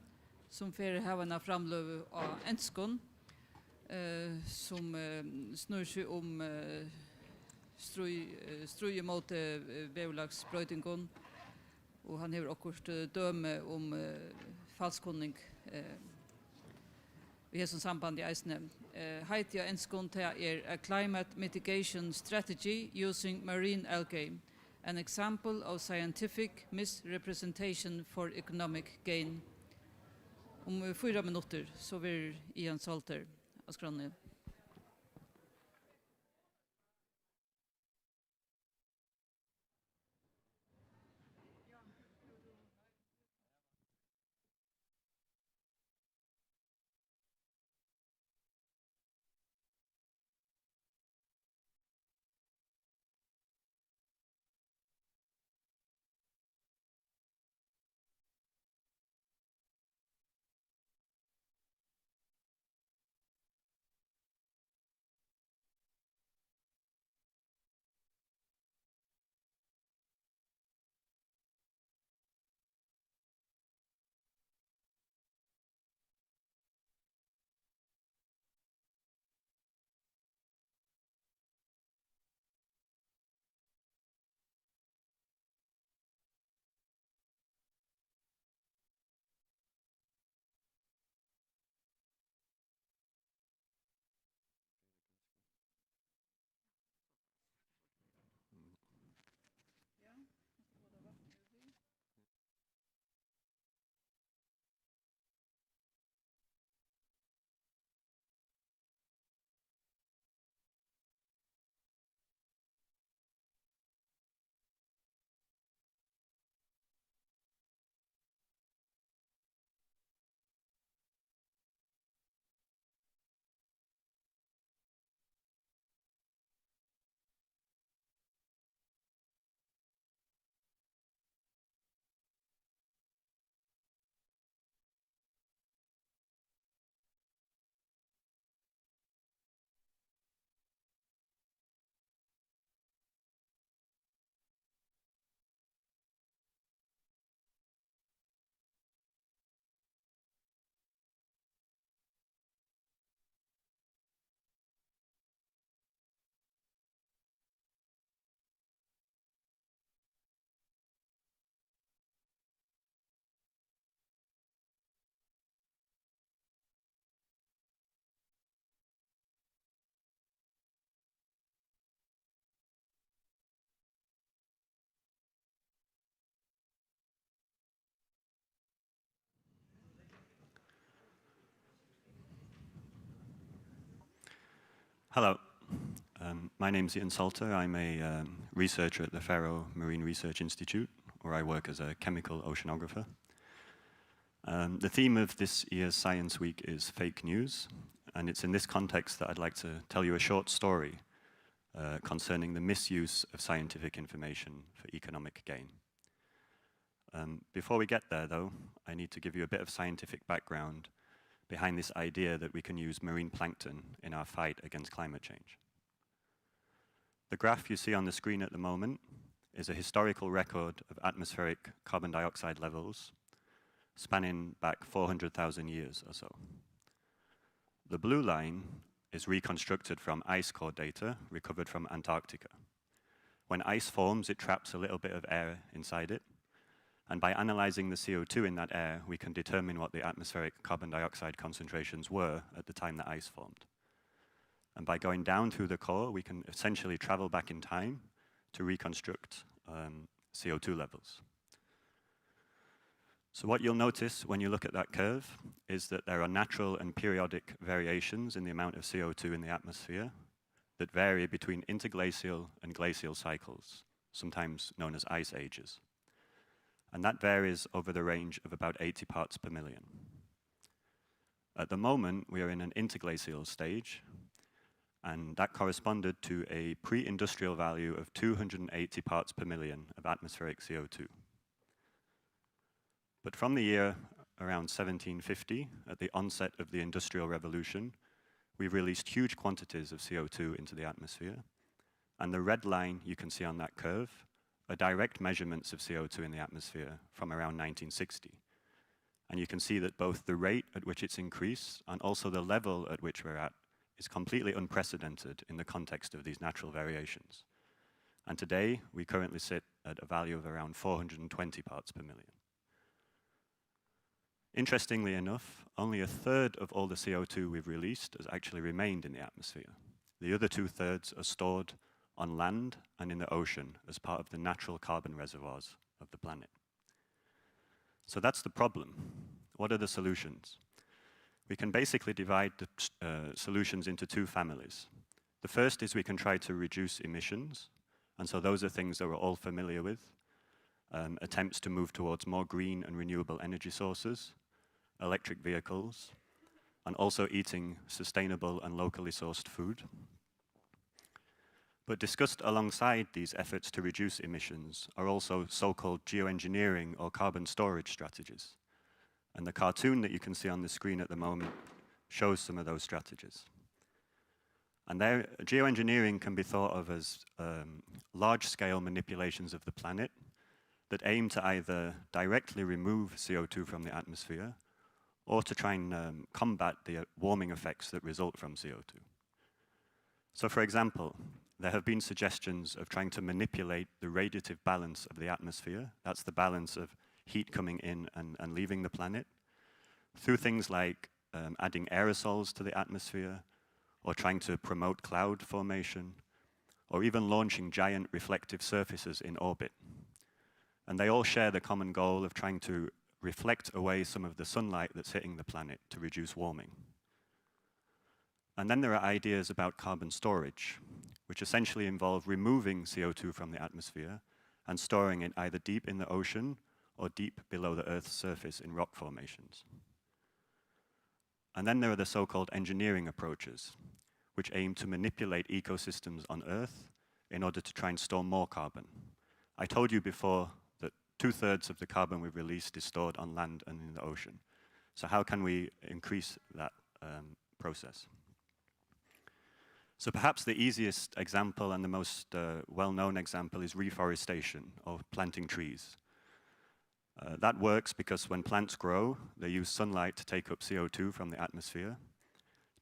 som får havna framløv av Enskon, som snur seg om strøy mot vevlagsbrøytingon, og han har akkurat døme om falskunning i hesson samband i eisne. Heiti av Enskon er a climate mitigation strategy using marine algae. An example of scientific misrepresentation for economic gain. Om 4 minuter så vill Ian Salter av skranne. Hello, my name's Ian Salter. I'm a researcher at the Faro Marine Research Institute, where I work as a chemical oceanographer. The theme of this year's Science Week is fake news, and it's in this context that I'd like to tell you a short story concerning the misuse of scientific information for economic gain. Before we get there, though, I need to give you a bit of scientific background behind this idea that we can use marine plankton in our fight against climate change. The graph you see on the screen at the moment is a historical record of atmospheric carbon dioxide levels spanning back 400,000 years or so. The blue line is reconstructed from ice core data recovered from Antarctica. When ice forms, it traps a little bit of air inside it, and by analyzing the CO2 in that air, we can determine what the atmospheric carbon dioxide concentrations were at the time the ice formed. And by going down through the core, we can essentially travel back in time to reconstruct CO2 levels. So what you'll notice when you look at that curve is that there are natural and periodic variations in the amount of CO2 in the atmosphere that vary between interglacial and glacial cycles, sometimes known as ice ages. And that varies over the range of about 80 parts per million. At the moment, we are in an interglacial stage, and that corresponded to a pre-industrial value of 280 parts per million of atmospheric CO2. But from the year around 1750, at the onset of the Industrial Revolution, we released huge quantities of CO2 into the atmosphere. And the red line you can see on that curve are direct measurements of CO2 in the atmosphere from around 1960. And you can see that both the rate at which it's increased and also the level at which we're at is completely unprecedented in the context of these natural variations. And today, we currently sit at a value of around 420 parts per million. Interestingly enough, only a third of all the CO2 we've released has actually remained in the atmosphere. The other 2/3 are stored on land and in the ocean as part of the natural carbon reservoirs of the planet. So that's the problem. What are the solutions? We can basically divide the solutions into two families. The first is we can try to reduce emissions, and so those are things that we're all familiar with. Attempts to move towards more green and renewable energy sources, electric vehicles, and also eating sustainable and locally sourced food. But discussed alongside these efforts to reduce emissions are also so-called geoengineering or carbon storage strategies. And the cartoon that you can see on the screen at the moment shows some of those strategies. And there, geoengineering can be thought of as large-scale manipulations of the planet that aim to either directly remove CO2 from the atmosphere or to try and combat the warming effects that result from CO2. So for example, there have been suggestions of trying to manipulate the radiative balance of the atmosphere. That's the balance of heat coming in and leaving the planet, through things like adding aerosols to the atmosphere, or trying to promote cloud formation, or even launching giant reflective surfaces in orbit. And they all share the common goal of trying to reflect away some of the sunlight that's hitting the planet to reduce warming. And then there are ideas about carbon storage, which essentially involve removing CO2 from the atmosphere and storing it either deep in the ocean or deep below the Earth's surface in rock formations. And then there are the so-called engineering approaches, which aim to manipulate ecosystems on Earth in order to try and store more carbon. I told you before that 2/3 of the carbon we've released is stored on land and in the ocean. So how can we increase that process? So perhaps the easiest example and the most well-known example is reforestation, or planting trees. That works because when plants grow, they use sunlight to take up CO2 from the atmosphere,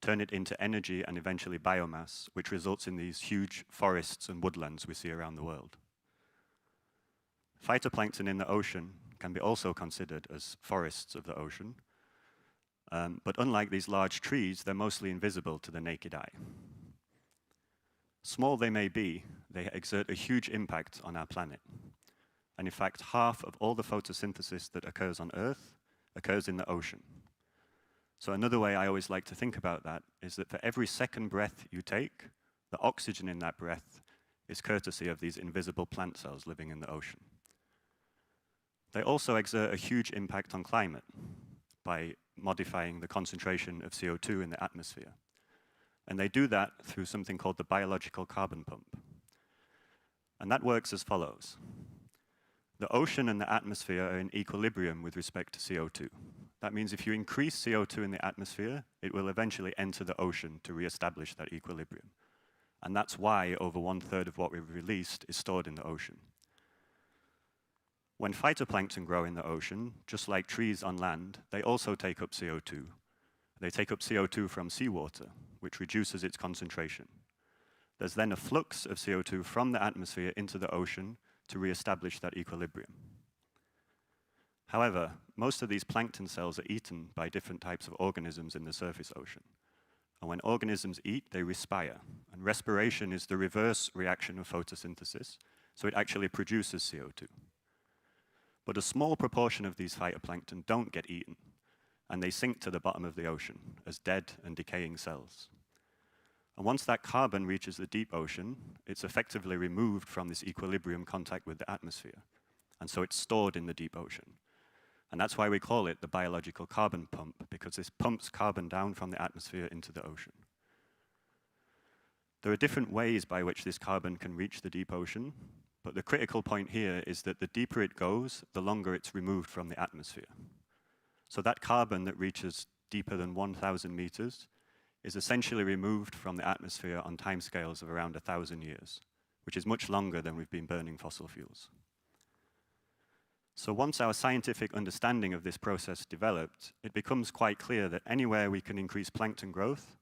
turn it into energy and eventually biomass, which results in these huge forests and woodlands we see around the world. Phytoplankton in the ocean can be also considered as forests of the ocean, but unlike these large trees, they're mostly invisible to the naked eye. Small they may be, they exert a huge impact on our planet. And in fact, half of all the photosynthesis that occurs on Earth occurs in the ocean. So another way I always like to think about that is that for every second breath you take, the oxygen in that breath is courtesy of these invisible plant cells living in the ocean. They also exert a huge impact on climate by modifying the concentration of CO2 in the atmosphere. And they do that through something called the biological carbon pump. And that works as follows. The ocean and the atmosphere are in equilibrium with respect to CO2. That means if you increase CO2 in the atmosphere, it will eventually enter the ocean to re-establish that equilibrium. And that's why over 1/3 of what we've released is stored in the ocean. When phytoplankton grow in the ocean, just like trees on land, they also take up CO2. They take up CO2 from seawater, which reduces its concentration. There's then a flux of CO2 from the atmosphere into the ocean to re-establish that equilibrium. However, most of these plankton cells are eaten by different types of organisms in the surface ocean. And when organisms eat, they respire. And respiration is the reverse reaction of photosynthesis, so it actually produces CO2. But a small proportion of these phytoplankton don't get eaten, and they sink to the bottom of the ocean as dead and decaying cells. And once that carbon reaches the deep ocean, it's effectively removed from this equilibrium contact with the atmosphere. And so it's stored in the deep ocean. And that's why we call it the biological carbon pump, because this pumps carbon down from the atmosphere into the ocean. There are different ways by which this carbon can reach the deep ocean, but the critical point here is that the deeper it goes, the longer it's removed from the atmosphere. So that carbon that reaches deeper than 1,000 meters is essentially removed from the atmosphere on timescales of around 1,000 years, which is much longer than we've been burning fossil fuels. So once our scientific understanding of this process developed, it becomes quite clear that anywhere we can increase plankton growth,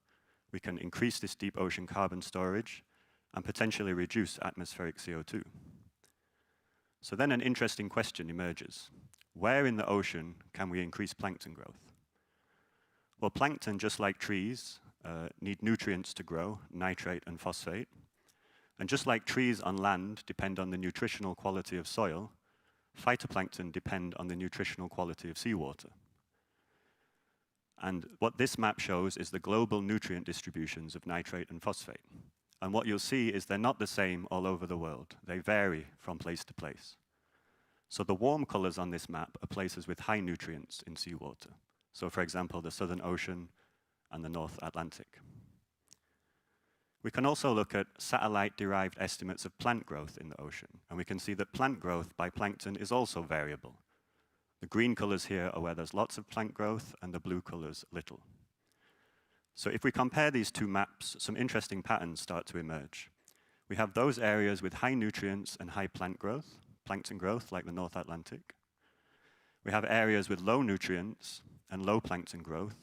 we can increase this deep ocean carbon storage and potentially reduce atmospheric CO2. So then an interesting question emerges. Where in the ocean can we increase plankton growth? Well, plankton, just like trees, need nutrients to grow, nitrate and phosphate. And just like trees on land depend on the nutritional quality of soil, phytoplankton depend on the nutritional quality of seawater. And what this map shows is the global nutrient distributions of nitrate and phosphate. And what you'll see is they're not the same all over the world. They vary from place to place. So the warm colors on this map are places with high nutrients in seawater. So for example, the Southern Ocean and the North Atlantic. We can also look at satellite-derived estimates of plant growth in the ocean, and we can see that plant growth by plankton is also variable. The green colors here are where there's lots of plant growth, and the blue colors little. So if we compare these two maps, some interesting patterns start to emerge. We have those areas with high nutrients and high plant growth, plankton growth, like the North Atlantic. We have areas with low nutrients and low plankton growth,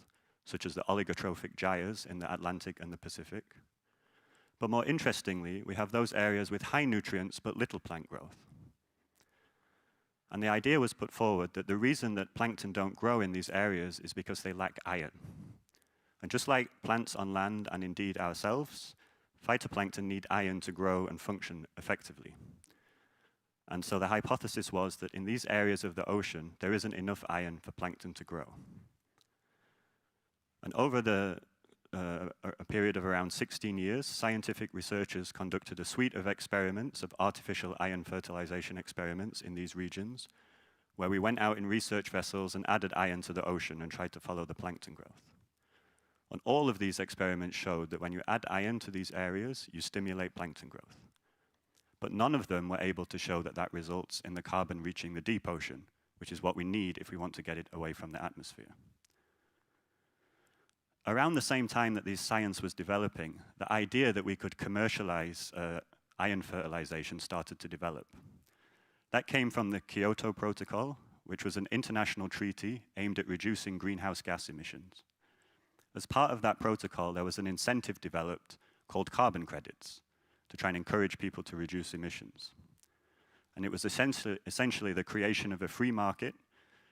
such as the oligotrophic gyres in the Atlantic and the Pacific. But more interestingly, we have those areas with high nutrients but little plant growth. And the idea was put forward that the reason that plankton don't grow in these areas is because they lack iron. And just like plants on land and indeed ourselves, phytoplankton need iron to grow and function effectively. And so the hypothesis was that in these areas of the ocean, there isn't enough iron for plankton to grow. And over a period of around 16 years, scientific researchers conducted a suite of experiments, of artificial iron fertilization experiments in these regions, where we went out in research vessels and added iron to the ocean and tried to follow the plankton growth. And all of these experiments showed that when you add iron to these areas, you stimulate plankton growth. But none of them were able to show that that results in the carbon reaching the deep ocean, which is what we need if we want to get it away from the atmosphere. Around the same time that this science was developing, the idea that we could commercialize iron fertilization started to develop. That came from the Kyoto Protocol, which was an international treaty aimed at reducing greenhouse gas emissions. As part of that protocol, there was an incentive developed called carbon credits to try and encourage people to reduce emissions. And it was essentially the creation of a free market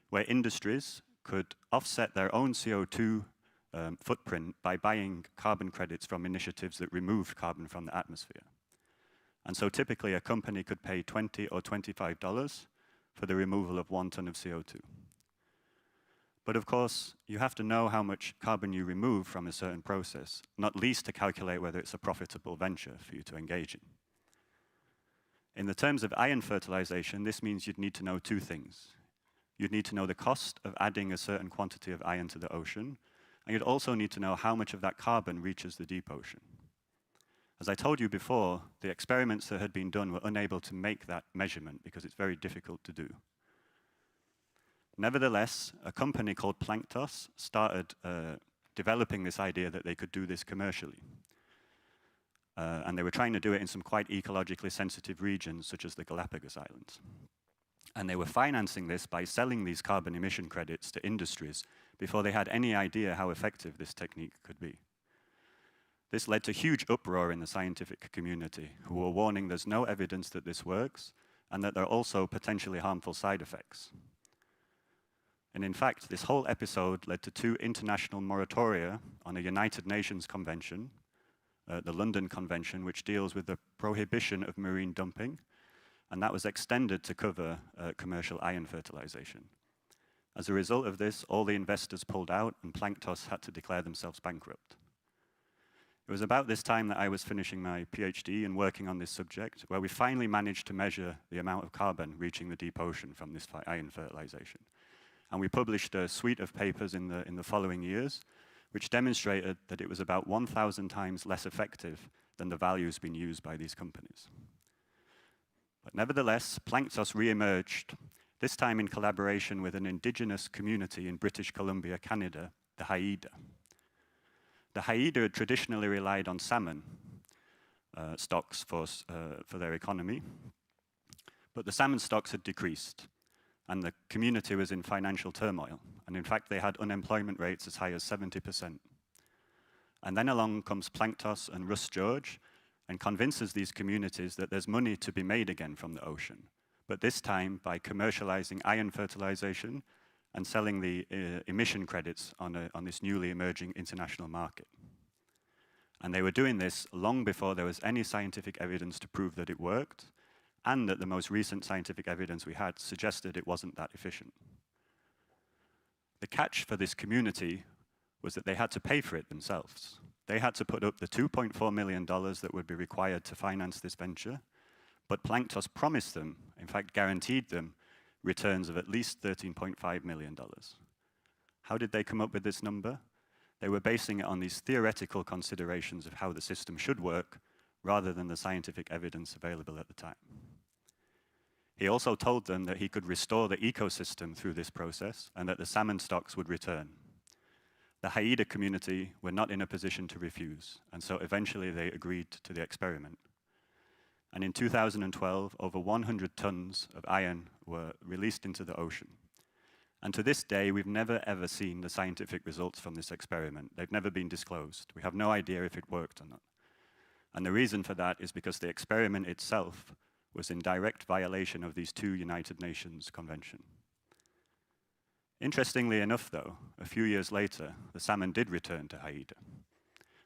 where industries could offset their own CO2 footprint by buying carbon credits from initiatives that removed carbon from the atmosphere. And so typically a company could pay $20 or $25 for the removal of 1 ton of CO2. But of course, you have to know how much carbon you remove from a certain process, not least to calculate whether it's a profitable venture for you to engage in. In the terms of iron fertilization, this means you'd need to know two things. You'd need to know the cost of adding a certain quantity of iron to the ocean, And you'd also need to know how much of that carbon reaches the deep ocean. As I told you before, the experiments that had been done were unable to make that measurement because it's very difficult to do. Nevertheless, a company called Planktos started developing this idea that they could do this commercially. And they were trying to do it in some quite ecologically sensitive regions, such as the Galapagos Islands. And they were financing this by selling these carbon emission credits to industries before they had any idea how effective this technique could be. This led to huge uproar in the scientific community, who were warning there's no evidence that this works, and that there are also potentially harmful side effects. And in fact, this whole episode led to 2 international moratoria on a United Nations convention, the London Convention, which deals with the prohibition of marine dumping, and that was extended to cover commercial iron fertilization. As a result of this, all the investors pulled out, and Planktos had to declare themselves bankrupt. It was about this time that I was finishing my PhD and working on this subject, where we finally managed to measure the amount of carbon reaching the deep ocean from this iron fertilization. And we published a suite of papers in the following years, which demonstrated that it was about 1,000 times less effective than the values being used by these companies. But nevertheless, Planktos re-emerged, this time in collaboration with an indigenous community in British Columbia, Canada, the Haida. The Haida had traditionally relied on salmon stocks for their economy, but the salmon stocks had decreased, and the community was in financial turmoil. And in fact, they had unemployment rates as high as 70%. And then along comes Planktos and Russ George and convinces these communities that there's money to be made again from the ocean, but this time by commercializing iron fertilization and selling the emission credits on this newly emerging international market. And they were doing this long before there was any scientific evidence to prove that it worked, and that the most recent scientific evidence we had suggested it wasn't that efficient. The catch for this community was that they had to pay for it themselves. They had to put up the $2.4 million that would be required to finance this venture, but Planktos promised them, in fact guaranteed them, returns of at least $13.5 million. How did they come up with this number? They were basing it on these theoretical considerations of how the system should work, rather than the scientific evidence available at the time. He also told them that he could restore the ecosystem through this process and that the salmon stocks would return. The Haida community were not in a position to refuse, and so eventually they agreed to the experiment. And in 2012, over 100 tons of iron were released into the ocean. And to this day, we've never ever seen the scientific results from this experiment. They've never been disclosed. We have no idea if it worked or not. And the reason for that is because the experiment itself was in direct violation of these 2 United Nations conventions. Interestingly enough, though, a few years later, the salmon did return to Haida.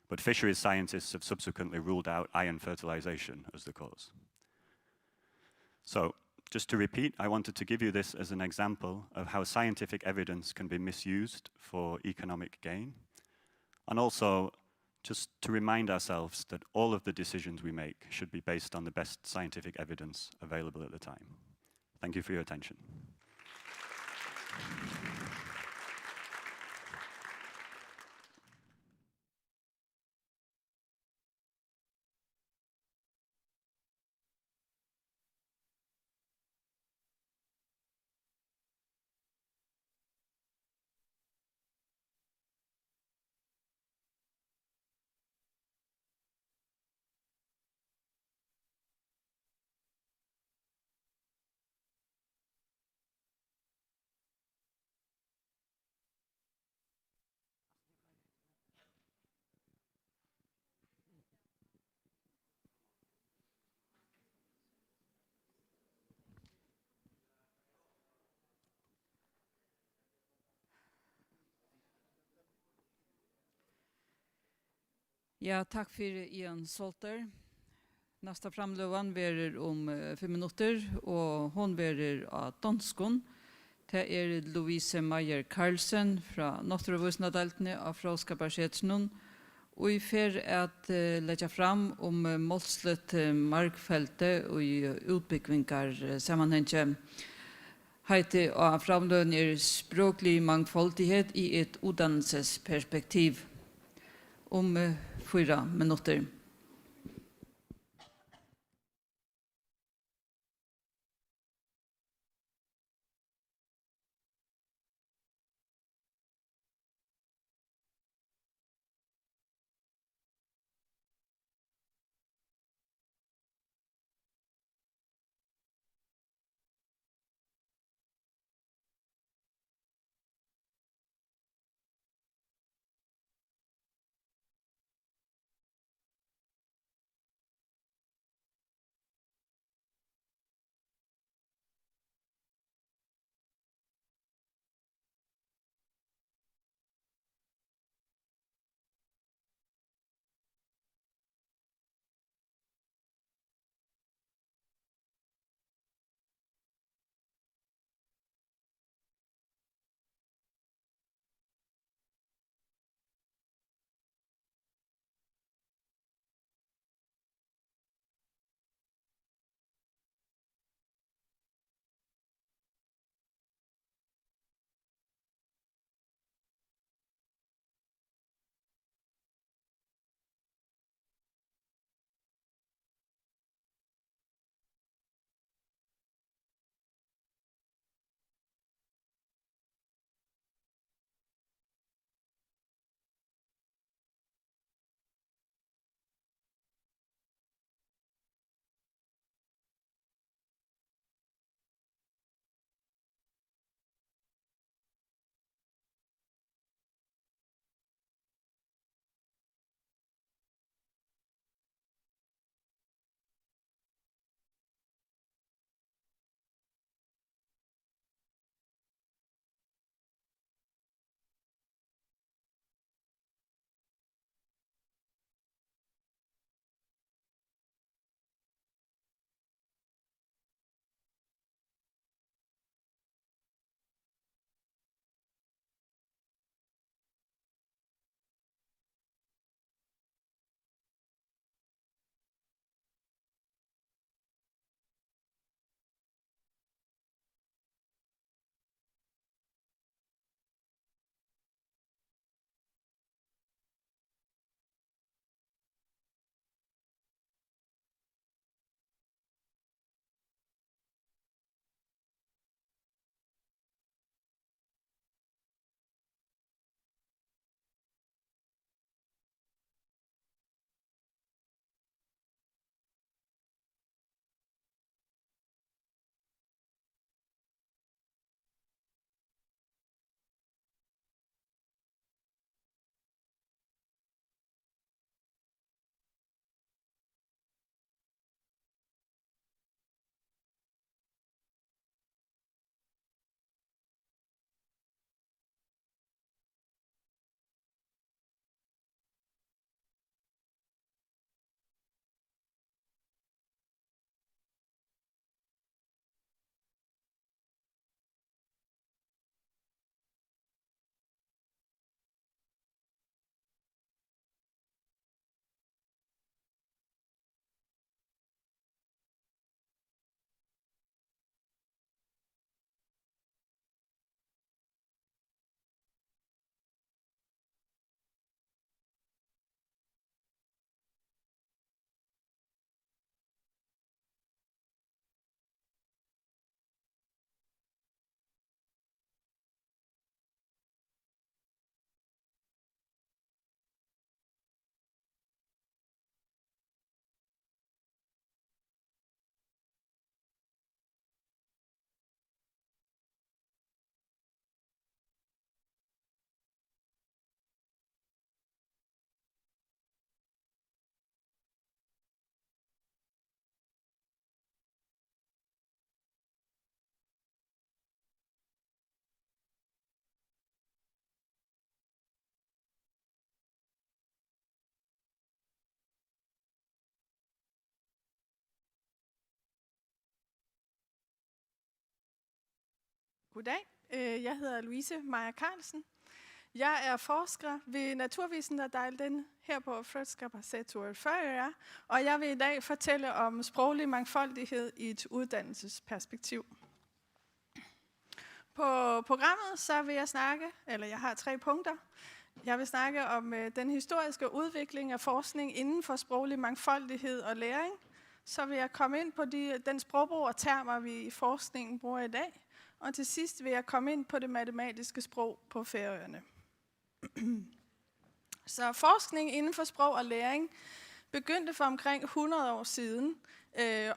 But fisheries scientists have subsequently ruled out iron fertilization as the cause. So, just to repeat, I wanted to give you this as an example of how scientific evidence can be misused for economic gain, and also just to remind ourselves that all of the decisions we make should be based on the best scientific evidence available at the time. Thank you for your attention. Ja, tack för Ian Solter. Nästa framlövan verer om 5 minuter och hon verer av danskon. Det är Louise Meyer Carlsen från Naturvårdsnadaltene av Fråskaparsetsen. Och i för att lägga fram om målslet markfälte och utbyggningar sammanhänge. heiti og framlønner språklig mangfoldighet i et utdannelsesperspektiv. Om 4 minutter. Goddag, jeg hedder Louise Maja Carlsen. Jeg er forsker ved Naturvitenskapsdelen her på Frøskapassetur Førøya, og jeg vil i dag fortælle om sproglig mangfoldighed i et uddannelsesperspektiv. På programmet så vil jeg snakke, eller jeg har 3 punkter. Jeg vil snakke om den historiske udvikling af forskning inden for sproglig mangfoldighed og læring. Så vil jeg komme ind på den sprogbrug og termer, vi i forskningen bruger i dag. Og til sidst vil jeg komme ind på det matematiske sprog på Færøerne. Så forskning inden for sprog og læring begyndte for omkring 100 år siden.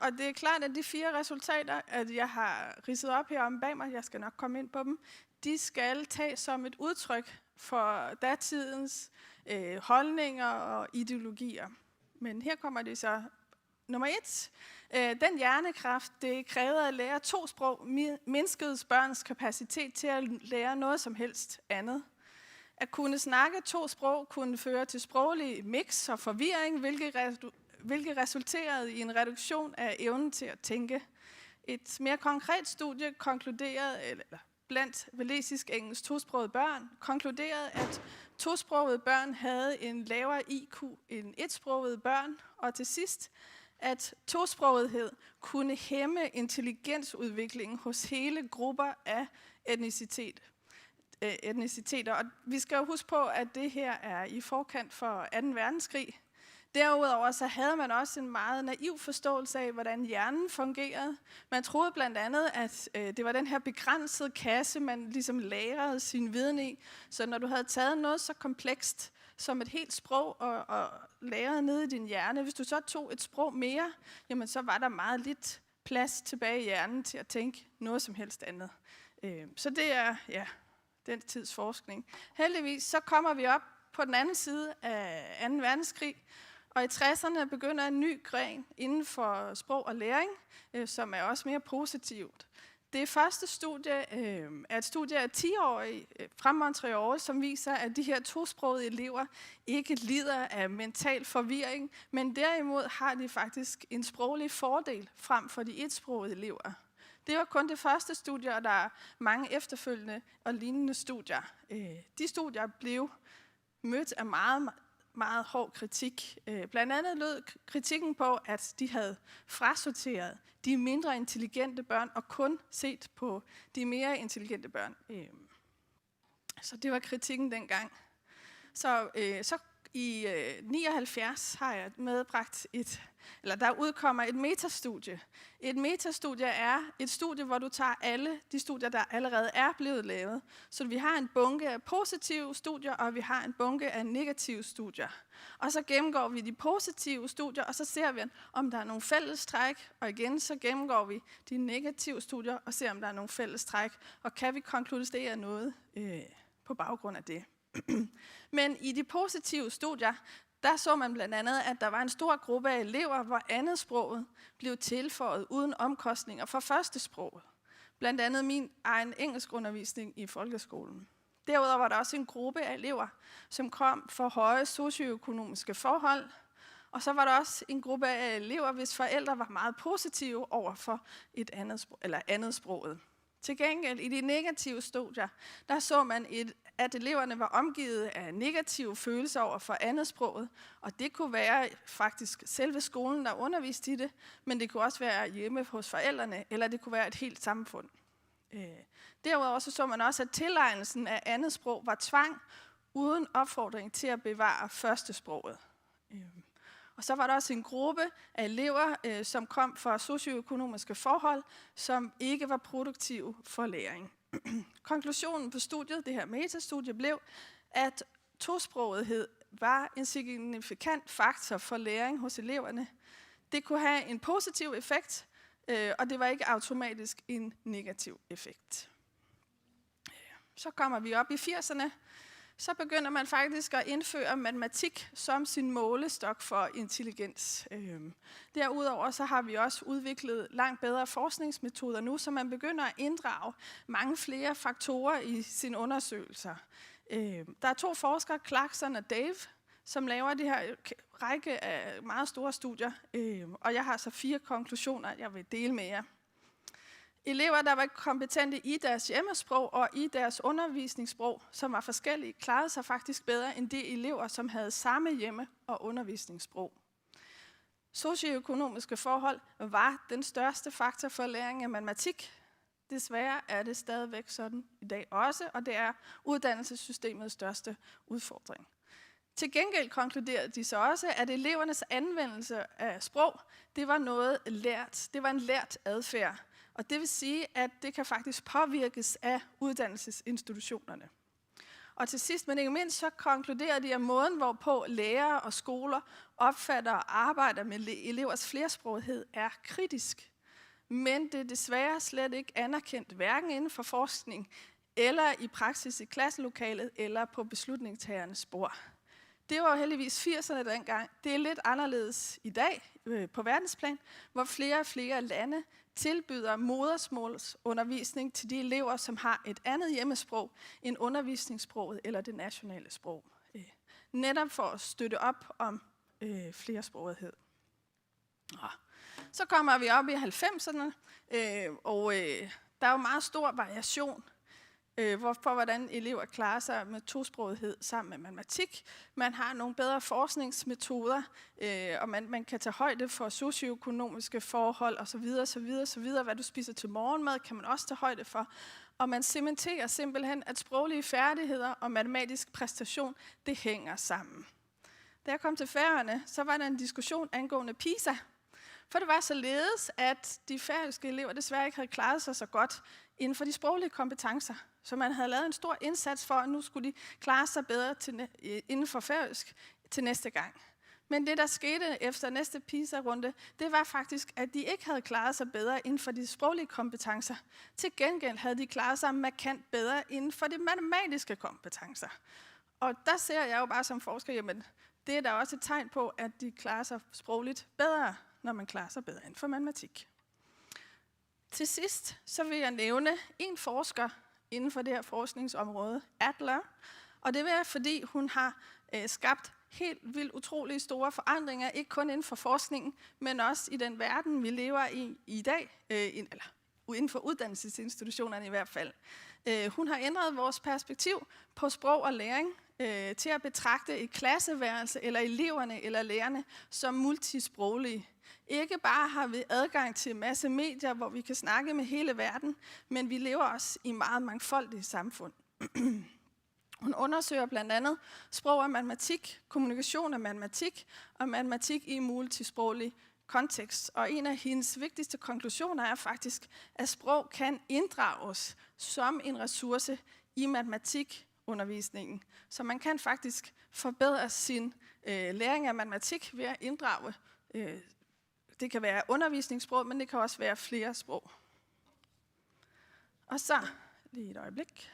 Og det er klart, at de 4 resultater, at jeg har ridset op heromme bag mig, jeg skal nok komme ind på dem, de skal tages som et udtryk for datidens holdninger og ideologier. Men her kommer det så nummer 1. Den hjernekraft, det krævede at lære 2 sprog, mindskede børns kapacitet til at lære noget som helst andet. At kunne snakke 2 sprog kunne føre til sproglig mix og forvirring, hvilket resulterede i en reduktion af evnen til at tænke. Et mere konkret studie konkluderede, blandt walisisk-engelsk tosprogede børn, konkluderede, at tosprogede børn havde en lavere IQ end etsprogede børn, og til sidst, at tosprogethed kunne hæmme intelligensudviklingen hos hele grupper af etniciteter. Og vi skal jo huske på, at det her er i forkant for 2. verdenskrig. Derudover så havde man også en meget naiv forståelse af, hvordan hjernen fungerede. Man troede blandt andet, at det var den her begrænsede kasse, man ligesom lagrede sin viden i. Så når du havde taget noget så komplekst som et helt sprog og lagrede ned i din hjerne, hvis du så tog et sprog mere, jamen så var der meget lidt plads tilbage i hjernen til at tænke noget som helst andet. Så det er den tids forskning. Heldigvis så kommer vi op på den anden side af 2. verdenskrig, og i 60'erne begynder en ny gren inden for sprog og læring, som er også mere positivt. Det første studie er et studie af 10-årige fra Montreal, som viser, at de her tosprogede elever ikke lider af mental forvirring, men derimod har de faktisk en sproglig fordel frem for de etsprogede elever. Det var kun det første studie, og der er mange efterfølgende og lignende studier. De studier blev mødt af meget hård kritik. Blandt andet lød kritikken på, at de havde frasorteret de mindre intelligente børn og kun set på de mere intelligente børn. Så det var kritikken dengang. Så i 79 har jeg medbragt der udkommer et metastudie. Et metastudie er et studie, hvor du tager alle de studier, der allerede er blevet lavet. Så vi har en bunke af positive studier, og vi har en bunke af negative studier. Og så gennemgår vi de positive studier, og så ser vi, om der er nogle fællestræk. Og igen, så gennemgår vi de negative studier, og ser, om der er nogle fællestræk. Og kan vi konkludere noget på baggrund af det. Men i de positive studier, der så man blandt andet, at der var en stor gruppe af elever, hvor andetsproget blev tilføjet uden omkostninger for førstesproget. Blandt andet min egen engelskundervisning i folkeskolen. Derudover var der også en gruppe af elever, som kom for høje socioøkonomiske forhold. Og så var der også en gruppe af elever, hvis forældre var meget positive over for et andetsproget. Til gengæld i de negative studier, der så man, at eleverne var omgivet af negative følelser over for andetsproget, og det kunne være faktisk selve skolen, der underviste i det, men det kunne også være hjemme hos forældrene, eller det kunne være et helt samfund. Derudover så man også, at tilegnelsen af andetsprog var tvang, uden opfordring til at bevare førstesproget. Og så var der også en gruppe af elever, som kom fra socioøkonomiske forhold, som ikke var produktive for læring. Konklusionen på studiet, det her metastudie, blev, at tosprogethed var en signifikant faktor for læring hos eleverne. Det kunne have en positiv effekt, og det var ikke automatisk en negativ effekt. Så kommer vi op i 80'erne. Så begynder man faktisk at indføre matematik som sin målestok for intelligens. Derudover så har vi også udviklet langt bedre forskningsmetoder nu, så man begynder at inddrage mange flere faktorer i sine undersøgelser. Der er 2 forskere, Clarkson og Dave, som laver de her række af meget store studier, og jeg har så 4 konklusioner, jeg vil dele med jer. Elever, der var kompetente i deres hjemmesprog og i deres undervisningssprog, som var forskellige, klarede sig faktisk bedre end de elever, som havde samme hjemme- og undervisningssprog. Socioøkonomiske forhold var den største faktor for læring af matematik. Desværre er det stadigvæk sådan i dag også, og det er uddannelsessystemets største udfordring. Til gengæld konkluderede de så også, at elevernes anvendelse af sprog, det var noget lært. Det var en lært adfærd. Og det vil sige, at det kan faktisk påvirkes af uddannelsesinstitutionerne. Og til sidst, men ikke mindst, så konkluderede de, at måden, hvorpå lærere og skoler opfatter og arbejder med elevers flersproghed, er kritisk. Men det er desværre slet ikke anerkendt, hverken inden for forskning, eller i praksis i klasselokalet, eller på beslutningstagernes bord. Det var heldigvis 80'erne dengang. Det er lidt anderledes i dag på verdensplan, hvor flere og flere lande tilbyder modersmålsundervisning til de elever, som har et andet hjemmesprog end undervisningssproget eller det nationale sprog. Netop for at støtte op om flersprogethed. Så kommer vi op i 90'erne, og der er jo meget stor variation for hvordan elever klarer sig med tosprogethed sammen med matematik. Man har nogle bedre forskningsmetoder, og man kan tage højde for socioøkonomiske forhold osv. Hvad du spiser til morgenmad, kan man også tage højde for. Og man cementerer simpelthen, at sproglige færdigheder og matematisk præstation, det hænger sammen. Da jeg kom til Færøerne, så var der en diskussion angående PISA. For det var således, at de færøske elever desværre ikke havde klaret sig så godt inden for de sproglige kompetencer. Så man havde lavet en stor indsats for, at nu skulle de klare sig bedre inden for færøsk til næste gang. Men det, der skete efter næste PISA-runde, det var faktisk, at de ikke havde klaret sig bedre inden for de sproglige kompetencer. Til gengæld havde de klaret sig markant bedre inden for de matematiske kompetencer. Og der ser jeg jo bare som forsker, jamen det er da også et tegn på, at de klarer sig sprogligt bedre, når man klarer sig bedre inden for matematik. Til sidst så vil jeg nævne en forsker inden for det her forskningsområde, Adler. Og det er, fordi hun har skabt helt vildt utrolige store forandringer, ikke kun inden for forskningen, men også i den verden, vi lever i dag, eller inden for uddannelsesinstitutionerne i hvert fald. Hun har ændret vores perspektiv på sprog og læring til at betragte et klasseværelse eller eleverne eller lærerne som multisproglige. Ikke bare har vi adgang til en masse medier, hvor vi kan snakke med hele verden, men vi lever også i meget mangfoldige samfund. Hun undersøger blandt andet sprog og matematik, kommunikation og matematik i multisproglig kontekst. Og en af hendes vigtigste konklusioner er faktisk, at sprog kan inddrages som en ressource i matematikundervisningen. Så man kan faktisk forbedre sin læring af matematik ved at inddrage. Det kan være undervisningssprog, men det kan også være flere sprog. Og så, lige et øjeblik.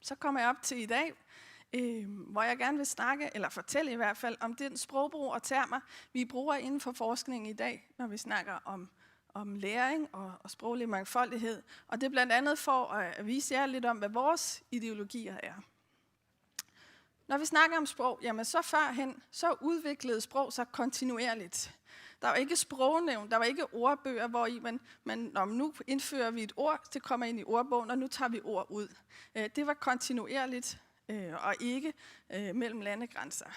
Så kommer jeg op til i dag, hvor jeg gerne vil snakke, eller fortælle i hvert fald, om den sprogbrug og termer, vi bruger inden for forskning i dag, når vi snakker om læring og sproglig mangfoldighed. Og det er blandt andet for at vise jer lidt om, hvad vores ideologier er. Når vi snakker om sprog, jamen så førhen, så udviklede sprog sig kontinuerligt. Der var ikke sprognævn, der var ikke ordbøger, hvor nu indfører vi et ord, det kommer ind i ordbogen, og nu tager vi ord ud. Det var kontinuerligt og ikke mellem landegrænser.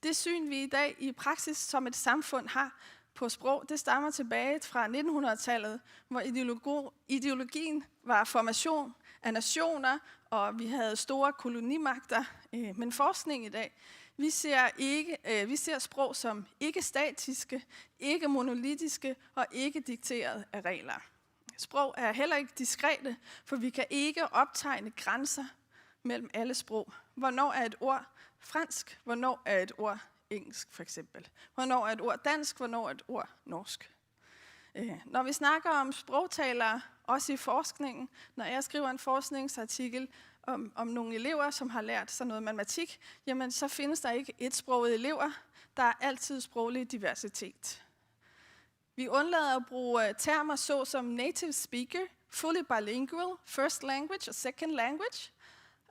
Det syn, vi i dag i praksis som et samfund har på sprog, det stammer tilbage fra 1900-tallet, hvor ideologien var formation af nationer, og vi havde store kolonimagter. Men forskning i dag, vi ser sprog som ikke statiske, ikke monolitiske og ikke dikteret af regler. Sprog er heller ikke diskrete, for vi kan ikke optegne grænser mellem alle sprog. Hvornår er et ord fransk? Hvornår er et ord engelsk, for eksempel? Hvornår er et ord dansk? Hvornår er et ord norsk? Når vi snakker om sprogtalere, også i forskningen, når jeg skriver en forskningsartikel om nogle elever, som har lært sig noget matematik, jamen så findes der ikke etsprogede elever. Der er altid sproglig diversitet. Vi undlader at bruge termer så som native speaker, fully bilingual, first language og second language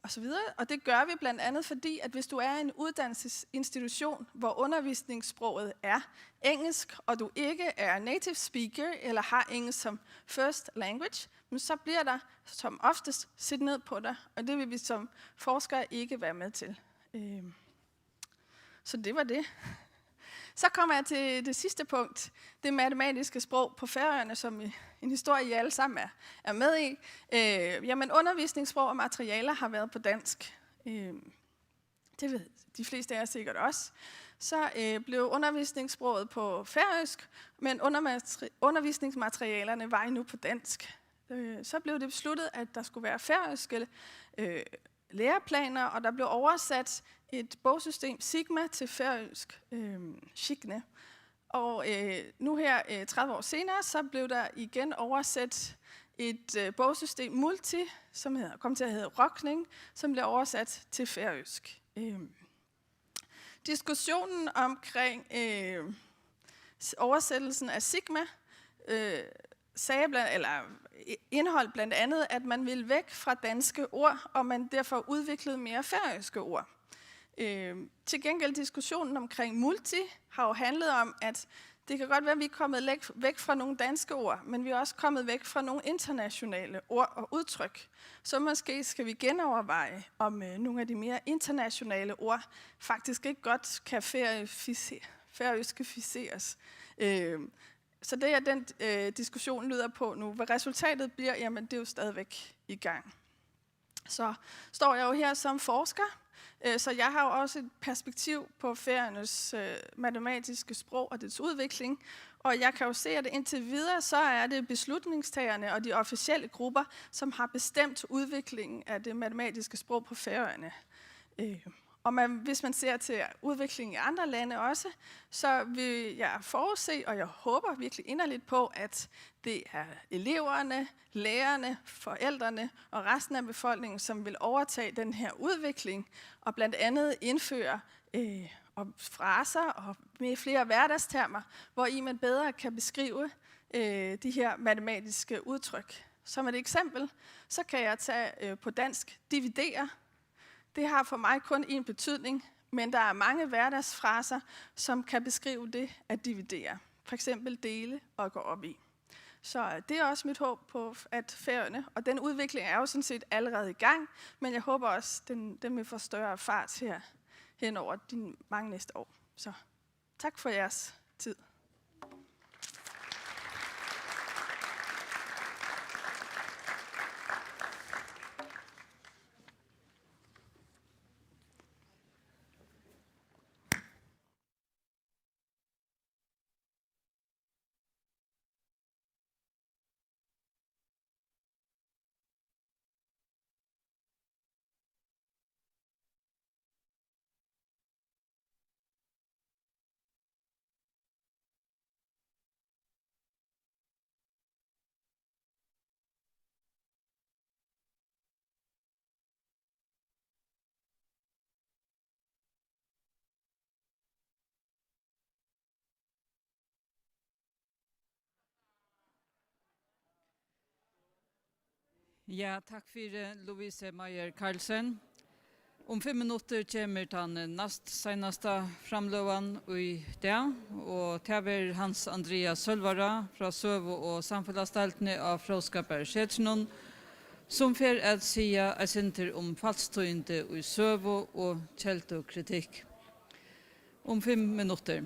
osv. Og det gør vi blandt andet, fordi at hvis du er i en uddannelsesinstitution, hvor undervisningssproget er engelsk, og du ikke er native speaker eller har engelsk som first language, men så bliver der som oftest set ned på dig, og det vil vi som forskere ikke være med til. Så det var det. Så kommer jeg til det sidste punkt. Det matematiske sprog på Færøerne, som en historie, I alle sammen er med i. Jamen, undervisningssprog og materialer har været på dansk. Det ved de fleste af jer sikkert også. Så blev undervisningssproget på færøsk, men undervisningsmaterialerne var nu på dansk. Så blev det besluttet, at der skulle være færøske læreplaner, og der blev oversat et bogsystem Sigma til færøsk Skikne. Og nu her 30 år senere, så blev der igen oversat et bogsystem Multi, som kom til at hedde Rokning, som blev oversat til færøsk. Diskussionen omkring oversættelsen af Sigma indeholdt blandt andet, at man ville væk fra danske ord, og man derfor udviklede mere færøske ord. Til gengæld diskussionen omkring multi har jo handlet om, at det kan godt være, at vi er kommet væk fra nogle danske ord, men vi er også kommet væk fra nogle internationale ord og udtryk. Så måske skal vi genoverveje, om nogle af de mere internationale ord faktisk ikke godt kan færøskificeres. Så det er den diskussion lyder på nu. Hvad resultatet bliver, jamen det er jo stadigvæk i gang. Så står jeg jo her som forsker, så jeg har jo også et perspektiv på Færøernes matematiske sprog og dets udvikling. Og jeg kan jo se, at indtil videre, så er det beslutningstagerne og de officielle grupper, som har bestemt udviklingen af det matematiske sprog på Færøerne. Og hvis man ser til udviklingen i andre lande også, så vil jeg forudse, og jeg håber virkelig inderligt på, at det er eleverne, lærerne, forældrene og resten af befolkningen, som vil overtage den her udvikling og blandt andet indføre fraser og med flere hverdagstermer, hvor i man bedre kan beskrive de her matematiske udtryk. Som et eksempel, så kan jeg tage på dansk dividere. Det har for mig kun en betydning, men der er mange hverdagsfraser, som kan beskrive det at dividere. For eksempel dele og gå op i. Så det er også mit håb på, at Færøerne, og den udvikling er jo sådan set allerede i gang, men jeg håber også, at den vil få større fart her hen over de mange næste år. Så tak for jeres tid. Ja, takk for Louise Meyer Karlsen. Om 5 minutter kommer den nast senaste framløven i dag, og det er Hans Andreas Sølvara fra Søvo og samfunnsdeltene av Fråskaper Skjetsjøen, som får at si et senter om falskstøyende i Søvo og kjeltokritikk. Om 5 minutter.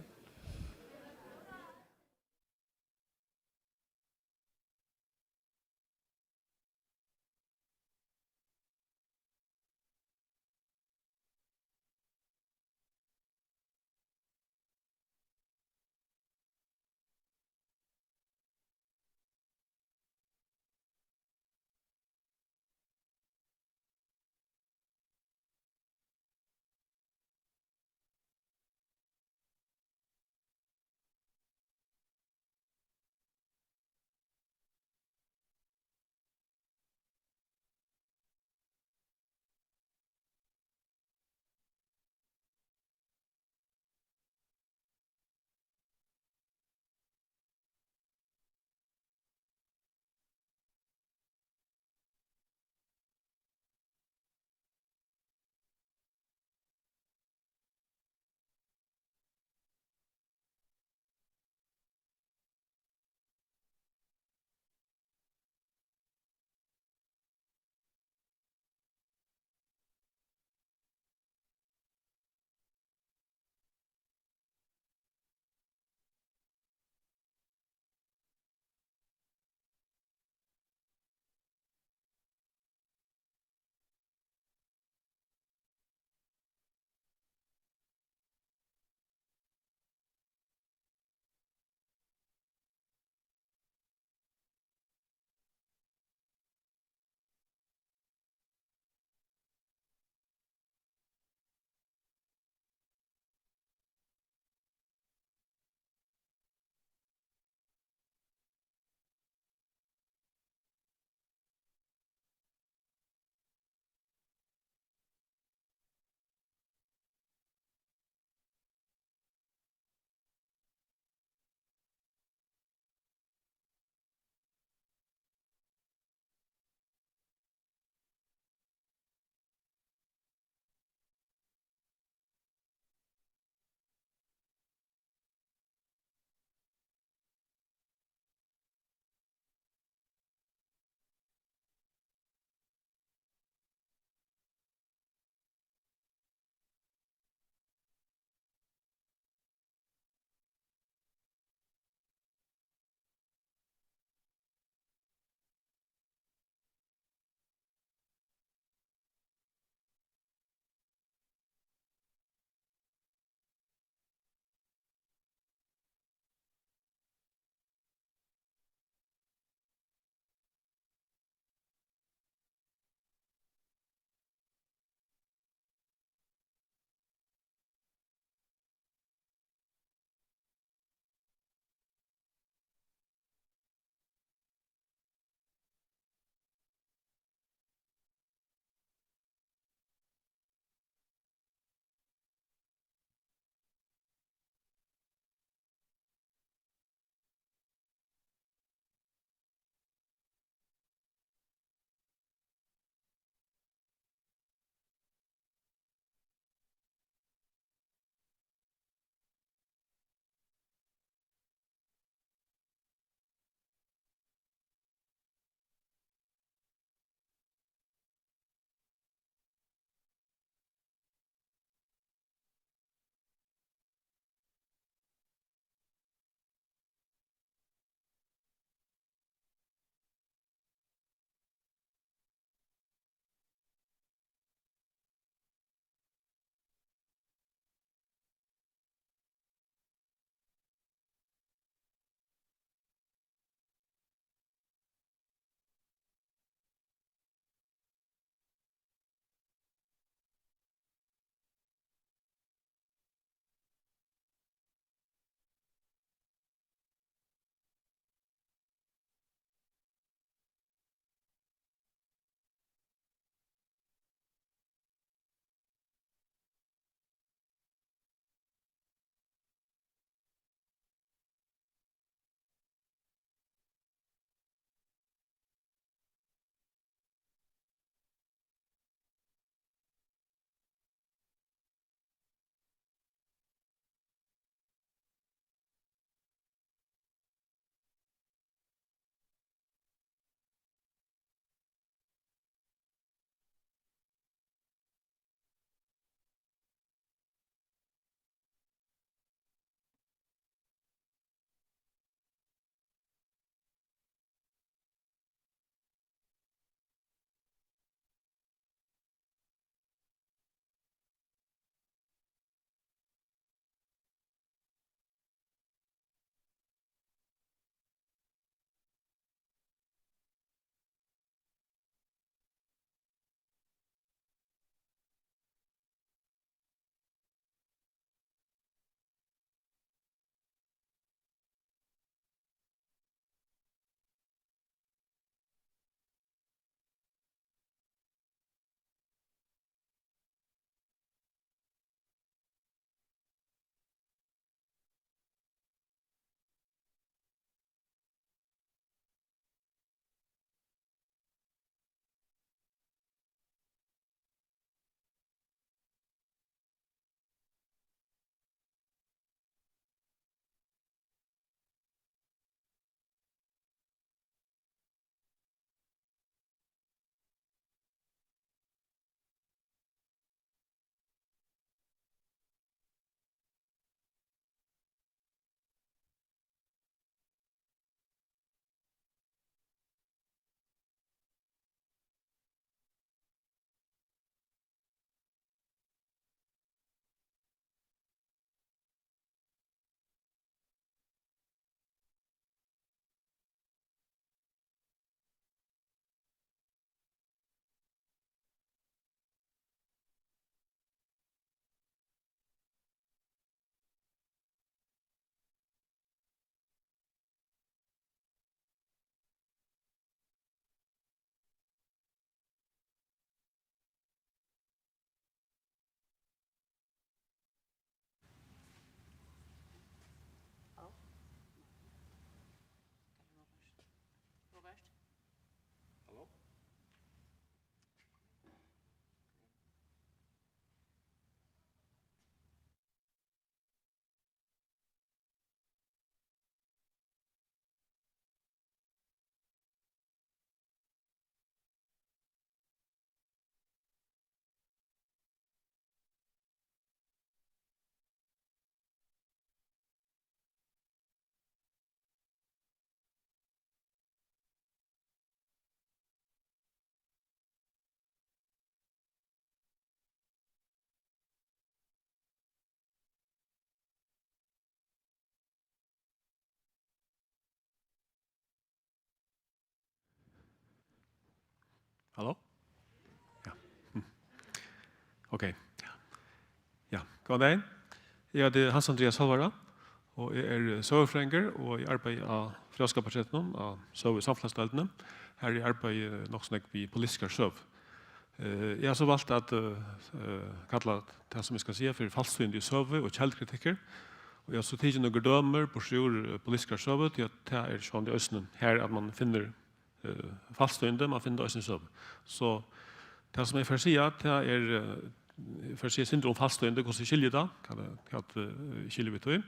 Hallå? Ja. Okej. Ja, god dag. Jeg heter Hans Andreas Halvara, og jeg er søvefrenger, og jeg arbeider av Frøskaparsetten, av søv- og samfunnsdelene. Her er jeg arbeider nok snakk vi politiske søv. Jeg har så valgt at kalla det som jeg skal si for falskstøyende i søve og kjeldkritikker. Og jeg har så tidlig noen dømer på sjur politiske søve til at det er sånn i Østenen her at man finner falskstøyende, man finner Østenen søve. Så det som jeg får si at det er för sig syndrom faststående hur skiljer det kan skiljer vi till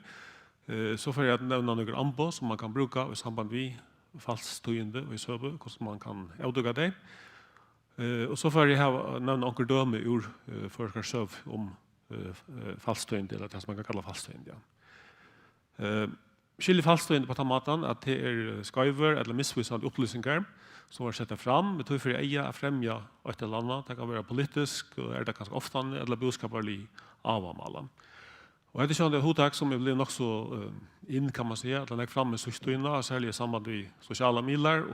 så får jag nämna några ambo som man kan bruka i samband med faststående och i söve hur man kan avduga det och så får jag ha nämna några döme ur forskarserv om faststående eller det som man kan kalla faststående ja skiljer faststående på tamaten att det är skaiver eller missvisande upplysningar som var sett fram, med tog for å fremja et eller annet. Det kan være politisk, og det ganske ofte, eller budskaperlig avamala. Og det er sånn hotak som blir nok så inn, kan man si, at den er fremme i søstøyene, særlig i samband med sosiale midler,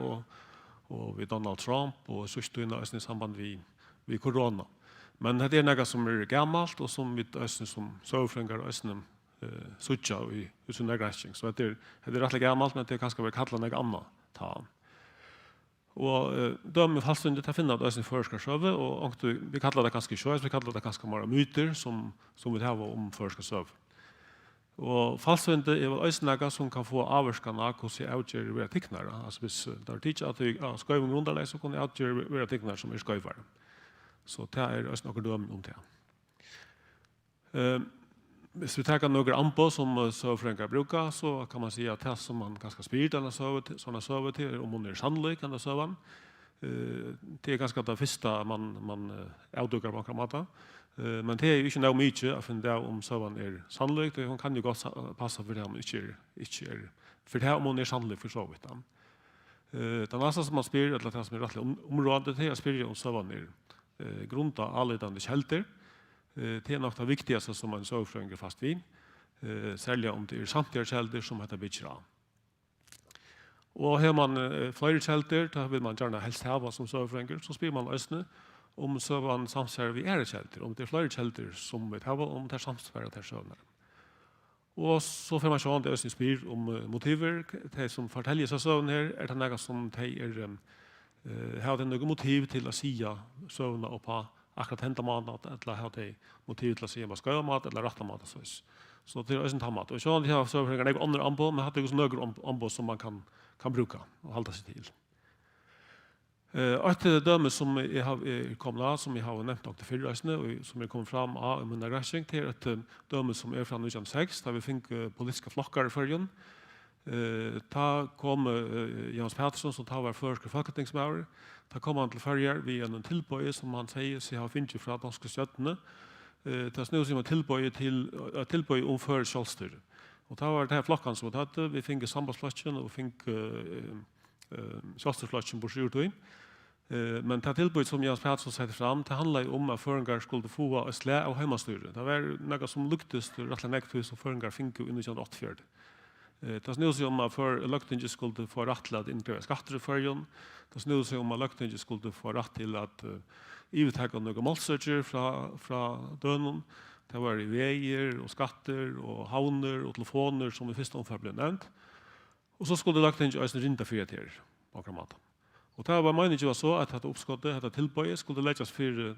og ved Donald Trump, og søstøyene i samband med korona. Men det er noe som er gammelt, og som vi som søvfringer og søtja i sin græsking. Så det er rettelig gammelt, men det kan være kallet noe annet ta. Og døme faststående til å finne det i forskarserve, og vi kallar det ganske sjøs, vi kallar det ganske mange myter som vi har om forskarserve. Og faststående er vel også noe som kan få avvarskene hvordan jeg avgjør være tikknere. Altså hvis det er tidlig at jeg har skøyve med underleg, så kan jeg avgjør være tikknere som er skøyvere. Så det er også noe døme om det. Hvis vi tar några ampo som sövfränkar brukar så kan man säga att det som man ganska spyrt eller sådana söver till om hon är sannlik eller sövan. Det är ganska det första man avdukar på mata. Men det är ju inte nog mycket att finna om sövan är sannlik. Hon kan ju gott passa för det om inte är för det om hon är sannlik för så vitt. Det nästa som man spyr eller det som är rättligt området det är spyr om sövan är grunda allidande kälter. Det är något av det viktigaste som man sövfrönger fast vid. Särskilt om det är samtliga kälder som heter bitchra. Och har man flera kälder, då vill man gärna helst ha som sövfrönger. Så spyr man östne om sövan samsvär vid era kälder. Om det är flera kälder som vi har om det är samsvär och det är sövnar. Och så får man se om det östne spyr om motiver. Det som fortäljer sig sövn här är det något som det har något motiv till att säga sövna och på akkurat henta mat eller ha det motiv til å si om skøyva mat eller retta mat så det er også en tammat og så har jeg så for en andre ambo men hadde også noen ambo som man kan bruka og halda seg til et døme som jeg har kommet som jeg har nevnt nok til fyrreisene og som er kommet fram av min græsing det er et døme som er fra 1906 da vi fikk politiske flokkar i førjen ta kom Jans Pettersson som tar var første folketingsmauer. Ta kom han til Førjar via en tilbøye som han sier seg har finnet fra danske støttene. Ta snur seg med tilbøye om før kjølstyr. Og ta var det her flokkene som vi tatt. Vi fikk sambandsflotjen og fikk kjølstyrflotjen på skjortøy. Men det tilbøye som Jans Pettersson setter fram, det handler om at føringar skulle få et slæ av heimastyret. Det var noe som luktes rettelig nekthus som føringar fikk i 1984. Det snur seg om at Løgtinget skulle få rett til at inndrive skatter i førjen. Det snur seg om at Løgtinget skulle få rett til at ivetegge noen målsøkjer fra døgnen. Det var i veier og skatter og havner og telefoner som i første omfør ble nevnt. Og så skulle Løgtinget også rinta fyrir til på akkurat måten. Og det var meningen var så at dette oppskottet, dette tilbøyet, skulle legges for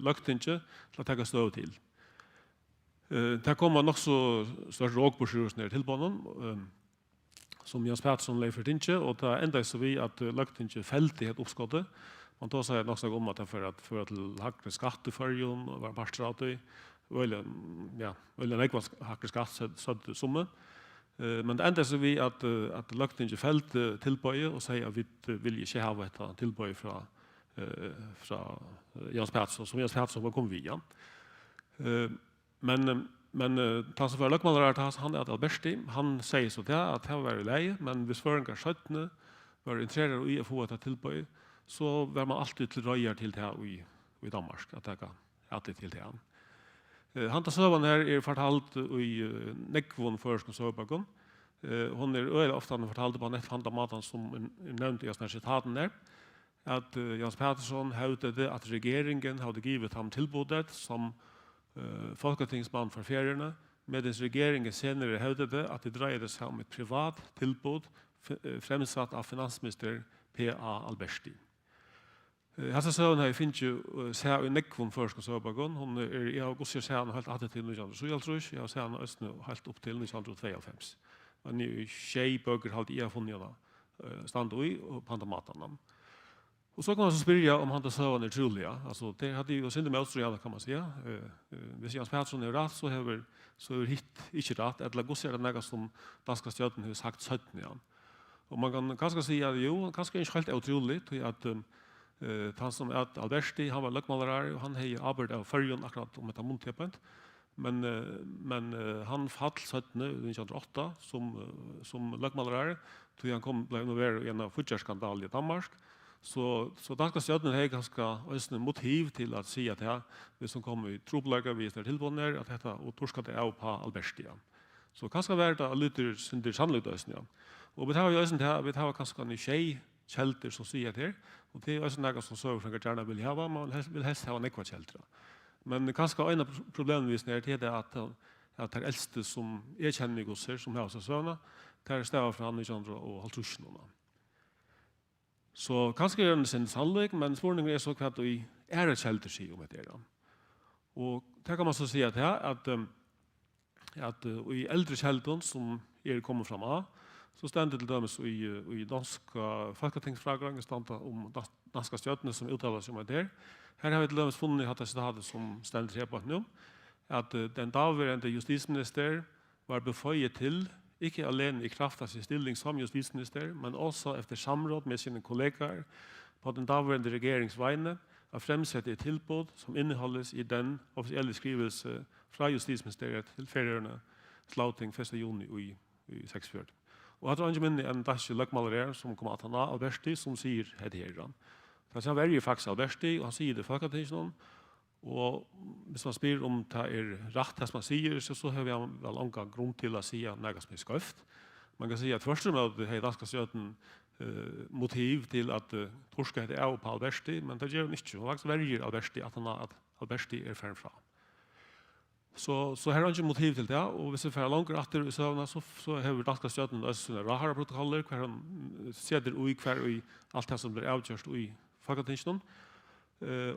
Løgtinget til å ta støv til. Det kommer nok så større råkbordsjursen til banen, som Jens Pettersson leier for tinget, og det enda så vi at Løgtinget felt i et oppskottet. Man tar seg nok om at det fører til hakre skatt i førjen, og var parstrat i, veldig nekva hakre skatt sødd summe. Men det enda så vi at Løgtinget felt tilbøye, og sier at vi vil ikke ha et tilbøye fra Jens Pettersson, som Jens Pettersson var kommet via. Men han som var løkmalere han er Alberti, han sier så det at det var i leie, men hvis føringar skjøttene var interessert i å få et tilbøy, så var man alltid til røyer til det i Danmark, at det alltid til det. Han tar søvann her fortalt i nekvån først og søvbakken. Hun øyelig ofte fortalt på nett handa maten som nevnt i sitaten der, at Jens Pettersson hävdade att regeringen hade givit ham tillbudet som folketingsmann för ferierne, medan regeringen senare hävdade att det drejade sig om ett privat tillbud fremsatt av finansminister P.A. Alberti. Hassa søvn har finnes jo seg i nekvun først søvbagon. Hun jeg har også sett henne helt atter til 1973, jeg har sett henne også helt opp til 1992. Men i tjej bøker hadde jeg funnet henne stand i og pandamatene. Og så kan man så spyrja om han til søvn trolig. Altså, det hadde jo syndet med Australiana, kan man si. Hvis Jens Pettersson rett, så er hit ikke rett. Eller også er det noe som danska stjøten har sagt 17 igjen. Og man kan kanskje si at jo, kanskje ikke helt utrolig, at han som Alberti, han var løkmalere, og han har arbeidet av førjen akkurat om et munntepent. Men han fall 17 i 1908 som løkmalere, til han ble involveret i en av futjarskandal i Danmark. Så danska stjøtnen har ganske motiv til at si at hvis som kommer i trobelager, hvis det er tilbånder, at dette og torska det av på Alberti. Så kanskje være det lytter synder sannligt øyne. Og vi tar jo øyne til, vi tar kanskje en tjej kjelter som sier det her, og det er også noe som søverfrenger gjerne vil ha, man vil helst ha nekva kjelter. Men kanskje en av problemene er til det at det eldste som jeg kjenner i gosser, som har seg søvna, det er stedet fra 1950. Så kanskje er det sin sannlik, men spørningen er så hva det er kjelter sier om det. Og det kan man så si at i eldre kjelter som kommet fram av, så stender til dømes i danska folketingsfragrang, standa om danska stjøtene som uttaler seg om det. Her har vi til dømes funnet at det stedet som stender til på nå, at den daværende justisminister var beføyet til, ikke alene i kraft av sin stilling som justisminister, men også efter samråd med sine kollegaer på den daværende regeringsvegne, å fremsette et tilbud som inneholdes i den offisielle skrivelse fra justisministeriet til ferierne slauting 1. juni i 46. Og hadde han minne en dansk løkmaler som kom at han av Alberti, som sier det her. Så han verger faktisk Alberti, og han sier det folketingsnån. Og hvis man spyr om det er rett det som man sier, så har vi vel omgang grunn til å si noe som er skøft. Man kan si at først og fremst har danska stjøten motiv til at torska heter av på Alberti, men det gjør han ikke. Han faktisk verger Alberti at Alberti er ferdig fra. Så her er ikke motiv til det, og hvis vi får langer etter i søvnene, så har vi danska stjøten sånne Rahara-protokoller, hver han seder ui hver i alt det som blir avgjørst i folketingsnån.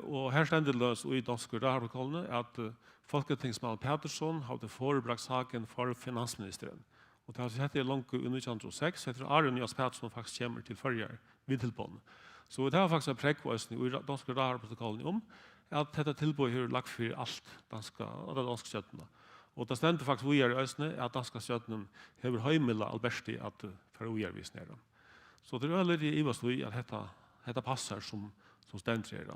Og her stender det i danske Rahara-protokollene at folketingsmann Pettersson hadde forebrakt saken for finansministeren. Og det har sett det langt i 1906, etter Arjen Jens Pettersson faktisk kommer til førjer vidtilbånd. Så det har faktisk en prekvøsning i danske Rahara-protokollene om, at dette tilbudet har lagt for alt danska stjøttene. Og det stender faktisk vi i Østene at danska stjøttene har høymillet Alberti at for å gjøre vis nere. Så det er veldig i oss at dette passer som stender her.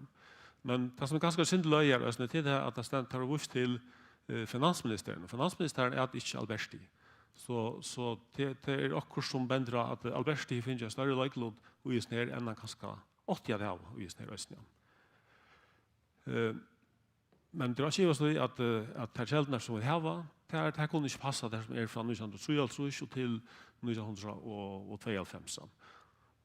Men det som er ganske synd løy i Østene til det at det stender vurs til finansministeren. Finansministeren er ikke Alberti. Så det er akkurat som bendra at Alberti finner større løyklod i vis nere enn han kanskje 80 av i vis nere Østene. Men det er ikke så at det kjeldene som vi har, det kunne ikke passe det som fra 1973 til 1992.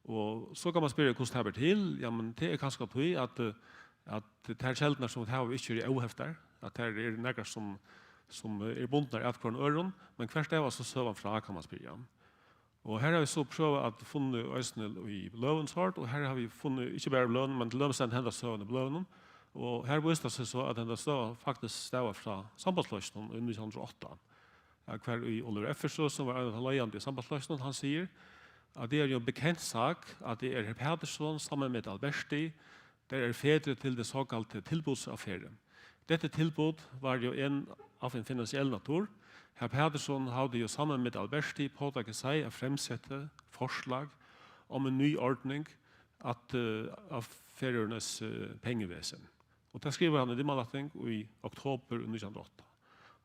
Og så kan man spørre hvordan det er til. Ja, men det er kanskje tøy at det kjeldene som vi har ikke er ohefter, at det er noe som er bundne av hver øren, men hvert det var så søvann fra, kan man spørre. Og her har vi så prøvet at funnet øsene i løvens hård, og her har vi funnet ikke bare løven, men til løvens hendet søvann i løven. Og her viste det seg så at denne støv faktisk støv fra sambandsløsningen i 1908. Hver i Oliver Effersø, som var en av løyene i sambandsløsningen, han sier at det er jo en bekent sak at det er Herr Pettersson sammen med Alberti, der er fedre til det såkalte tilbudsaffæren. Dette tilbud var jo en av en finansiell natur. Herr Pettersson hadde jo sammen med Alberti påtaket seg å fremsette forslag om en ny ordning av feriernes pengevesen. Og det skriver han i Dimmalatting i oktober 1908.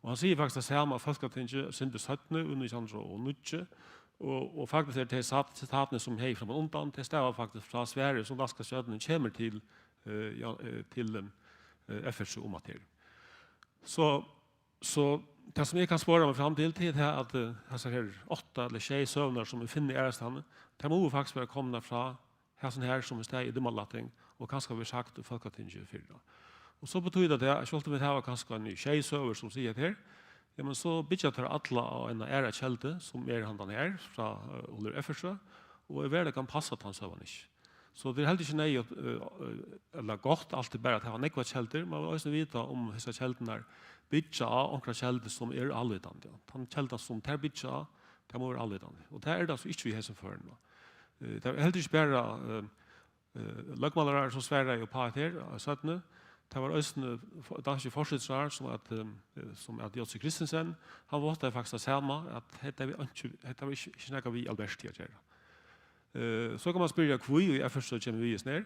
Og han sier faktisk det samme av Folketinget sinde 17. 1909, og faktisk er det sitatene som hei fra undan, det stedet faktisk fra Sverige som danska stjøtene kommer til FSU om at her. Så det som jeg kan spåre meg fram til er at disse her 8 eller 6 søvner som vi finner i ærestene, det må faktisk være kommet fra sån här som är steg i dimmalatting och kanske vi sagt och folketinget fyrra. Och så betyder det att skulle vi ha kanske en tjejsöver som säger här, ja, men så bytjar tar alla av en ära kälte som handan här från Oller Effersjö och är kan passa till hans sövan inte. Så det är helt inte nej eller gott alltid bara att ha nekva kjelter, man vill också veta om dessa kjelterna bytja av några kjelter som allvetande. De kjelter som tar bytja av, de må være allvetande. Og det det altså ikke vi hesen for nå. Det er helt ikke bare løgmalere som sverre jo på her, 17. Det var også danske forskningsrar som at Jotsi Kristensen, han var faktisk samme, at dette var ikke noe vi Alberti å gjøre. Så kan man spørre hvor i først så kommer vi ned.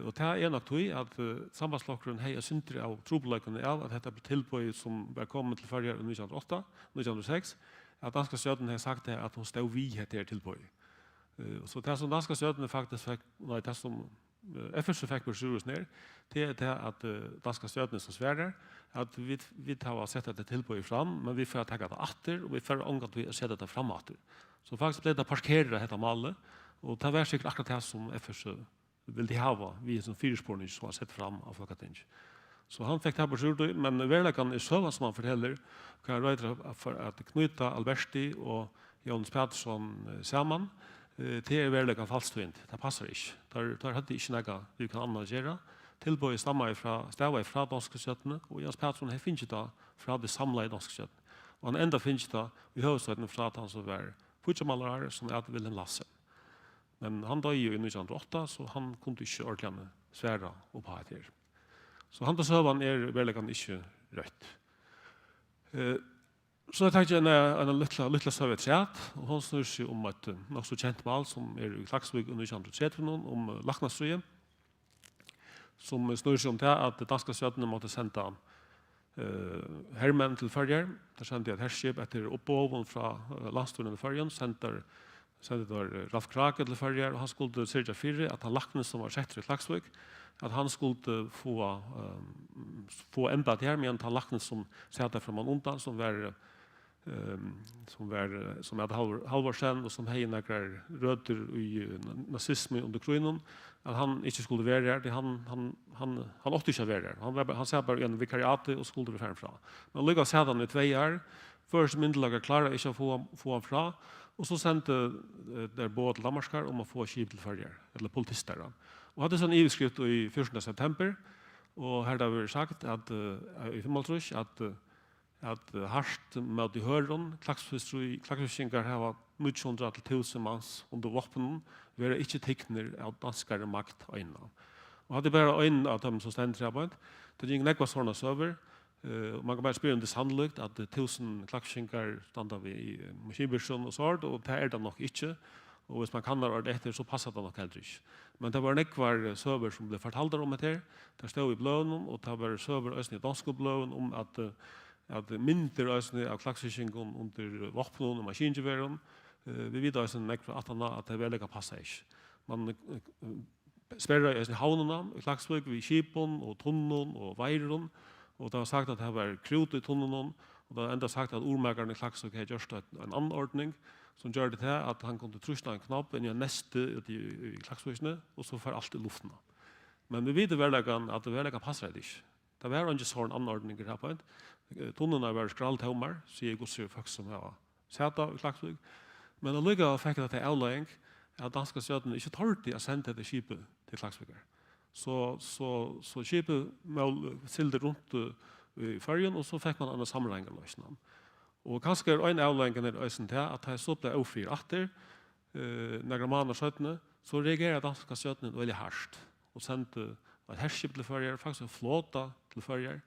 Og det er nok tog at sambandslokkeren har synter av trobeløkene av at dette ble tilbøyd som var kommet til førre 1908, 1906, at danska støtten har sagt at hun stod vi etter tilbøyd. Så det som danska støtten faktisk fikk, nei, det som FSU fikk på Sjurus ned, det er det at danska støtten som sverger, at vi tar sett dette tilbøyd fram, men vi får ta det atter, og vi får omgå at vi setter det fram atter. Så faktisk ble det parkeret dette malet, og det var sikkert akkurat det som FSU ville de hava, vi som fyrspårning som har sett fram av Folketinget. Så han fikk det på Sjurus, men verlekan i søvann som han forteller, kan røyde for at knyta Alberti og Jonas Pettersson sammen, det er verlekan falsktvint, det passer ikke. Der hadde ikke noe vi kan analysere. Tilbøy stammer fra danske støttene, og Jonas Pettersson har finnet det fra det samlede danske støttene. Og han enda finnet det i høvstøttene fra at han som var putjamalere, som er Wilhelm Lasse. Men han døde jo i 1908, så han kunne ikke ordentlig svære opp her. Så han til søvann er verlekan ikke rødt. Så jeg tenkte en lille søvet træt, og hun snur seg om et nok så kjent mal som er i Klaksvig under 1930, om Laknasrøye, som snur seg om det at danske støttene måtte sende hermenn til Førjer. Der sendte et herskip etter oppåven fra landstolen i Førjen, sendte Ralf Krake til Førjer, og han skulle sørge for at han Lakne som var sett i Klaksvig, at han skulle få embat her, men han Lakne som satt der fra man undan, som hadde halvårsen, og som hei nekker røder i nazisme under kronen, at han ikke skulle være her. Han åtte ikke være her. Han sa bare en vikariate og skulle være fra. Men lykkes hadde han i 2 år, før som myndelagene klarer ikke å få han fra, og så sendte der båt til Damarskar om å få skip til Førjer, eller politister. Og hadde sånn iveskrift i 14. september, og her har vi sagt at i 5. at hardt med i høren, klaksfiskere har 900 til 1000 manns under våpenen, vi er ikke tikkner av danskere makt øyne. Og hadde bare øyne av dem som stender her på det, det er ingen nekva sånne søver, man kan bare spørre om det sannolikt at 1000 klaksfiskere stander vi i maskinbyrsen og sånt, og det er det nok ikke, og hvis man kan ha det etter, så passer det nok heller ikke. Men det var nekvar søver som ble fortalt om det her, det stod i bløven, og det var søver også i danske bløven om at mindre av klaksfiskingen under våpnen og maskingeværen, vi vet også nekvar at det veldig kan passe ikke. Man sperrer i havnene i Klaksvik, ved Kipen og Tunnen og Veiren, og det var sagt at det var krut i Tunnen, og det var enda sagt at ordmækeren i Klaksvik har gjort en anordning, som gjør det til at han kunne trusne en knapp inn i neste i Klaksvikene, og så får alt i luften. Men vi vet at det veldig kan passe det ikke. Det var ikke sånn anordninger her på en. Tunnene var skralltommer, sier godser folk som har sett av i Klaksvik. Men allikevel fikk det til avløying at danske støtten ikke tørte å sende det skipet til Klaksviker. Så skipet silde rundt i Førjen, og så fikk man en sammenhengeløsning. Og kanskje en avløying er til at det så ble O4 atter, når man har 17, så reagerer danske støtten veldig hardt, og sendte et herskip til Førjer, faktisk en flåta til Førjer,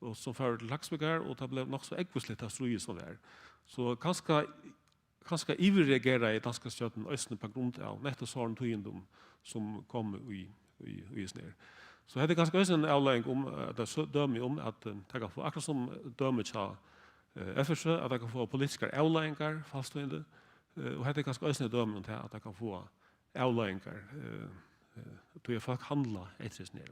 og som fører til Klaksviker, og det ble nok så ekvislitt av strøye som det er. Så kanskje iverreagerer i danske støtten østene på grunn av nettopp sånn tøyendom som kom i sned. Så det er ganske også en avlæring om at det dømer om at det kan få akkurat som dømer til FSØ, at det kan få politiske avlæringer faststående, og det er ganske også en dømer om at det kan få avlæringer til at folk handler etter sned.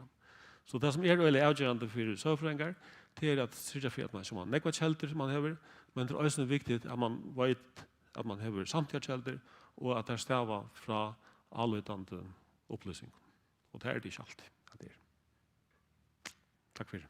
Så det som er veldig avgjørende for søvrengar, det er at sørge for at man har nekva kjelter man hever, men det er også viktig at man vet at man hever samtidig kjelter, og at det staver fra allutande upplysning. Og det er det ikke alltid. Det er. Takk for det.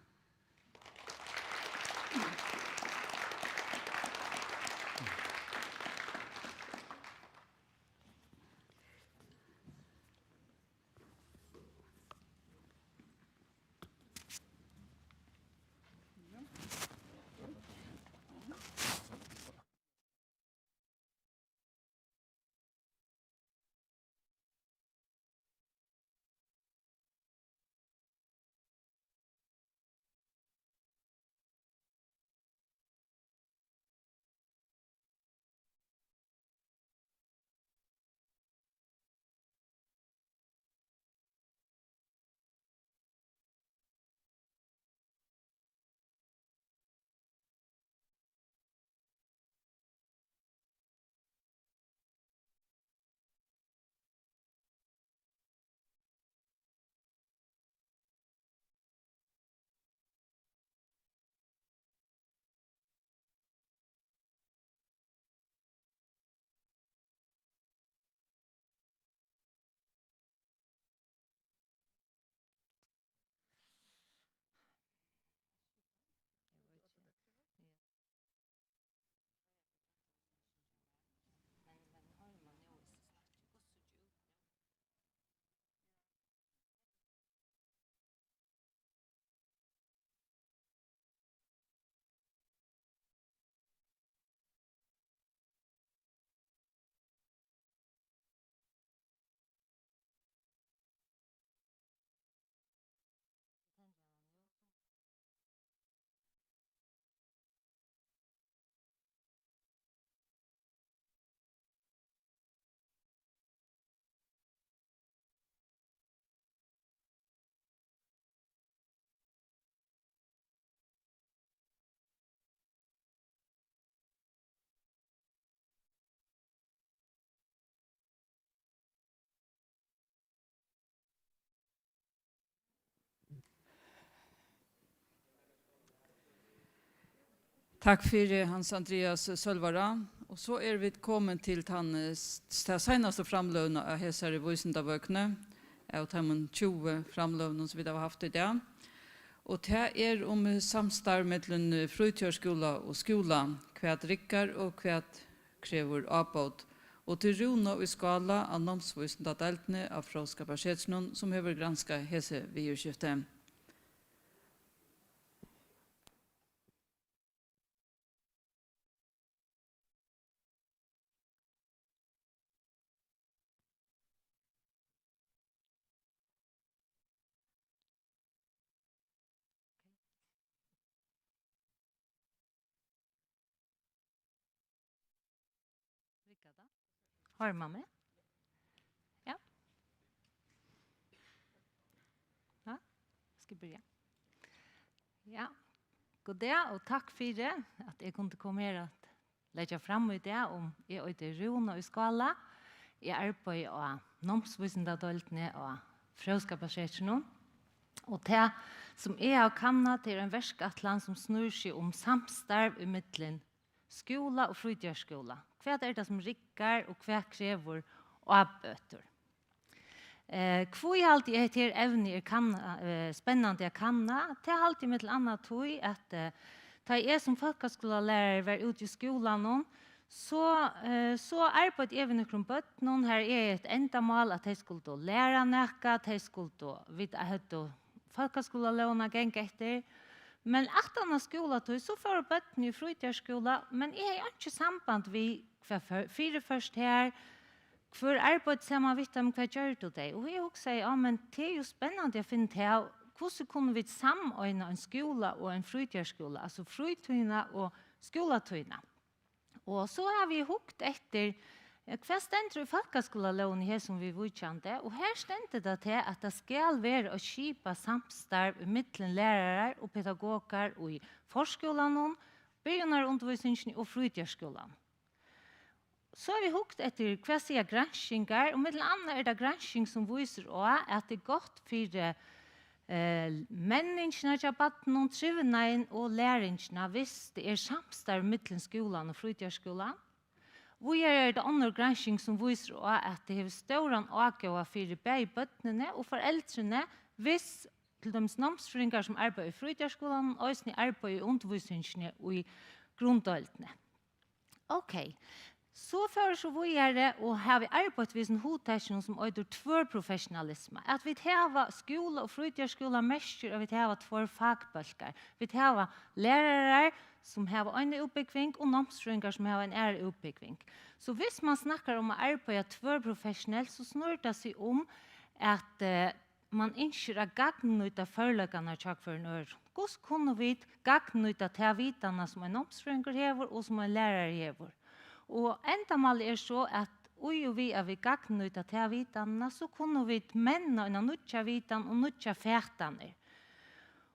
Takk for Hans Andreas Sølvara. Og så vi kommet til den seneste framløvene av Hesare Vøysendavøkene, av de 20 framløvene som vi har haft i dag. Og det om samstarv mellom frutjørskola og skola, hva drikker og hva krever avbåd. Og til Runa og skala av namnsvøysendadeltene av Fråskaparsetsen, som har gransket hese videoskiftet. Har man med? Ja. Ja, skal börja. Ja, god dag og takk for det, at jeg kunne komme her og legge frem i det om jeg er Runa i skala. Jeg arbeider av namnsvøysendadøltene og Fråskaparsetsen. Og det som jeg har kannet til en verskatland som snur seg om samstarv i midtelen skola og frutjørskola. Hva det som rikker og hva krever avbøter. Hva er alltid til evne spennende å kanne? Det er alltid med til annet tog at da jeg som folkeskolelærer var ute i skolen, så arbeidet jeg med noen bøtten. Her et endamål at jeg skulle lære noe, at jeg skulle vite folkeskolelåne gjengen etter. Men at denne skolen så får bøtten i frutjørskola, men jeg har ikke samband vi fire først her, for arbeid sammen vidt om hva gjør du det. Og jeg også sier, ja, men det er jo spennende å finne til hvordan kunne vi samordne en skole og en frutjørskola, altså frutøyene og skoletøyene. Og så har vi hukt etter hva stender i folkeskolelån her som vi godkjente, og her stender det til at det skal være å skipe samstarv mellom lærere og pedagoger og i forskolene, begynnerundervisningen og frutjørskolen. Så har vi hukt etter hva sier granskinger, og med annet det gransking som viser også at det godt for menneskene til baden, trivnene og læringene hvis det samstarv mellom skolen og frutjørskolen. Vi det andre gransking som viser at det har ståren avgått for begge bøttene og foreldrene hvis til de namnsfringer som arbeider i fritidsskolen og også arbeider i undervisningen og i grunddøltene. Ok, så før så vi og har vi arbeidet med en hovedtekning som øyder tvørprofessionalisme. At vi har skole og fritidsskolen mester, og vi har tvær fagbølger. Vi har lærere som har en utbygging og namnsfringer som har en ære utbygging. Så hvis man snakker om å arbeide tvørprofessionelt, så snur det seg om at man ønsker å gagnnytte foreløpene for en øre. Hvordan kunne vi gagnnytte til vitene som en namnsfringer hever og som en lærer hever? Og endamålet så at vi gagnnytte til vitene, så kunne vi menne en nødja vitene og nødja fætene.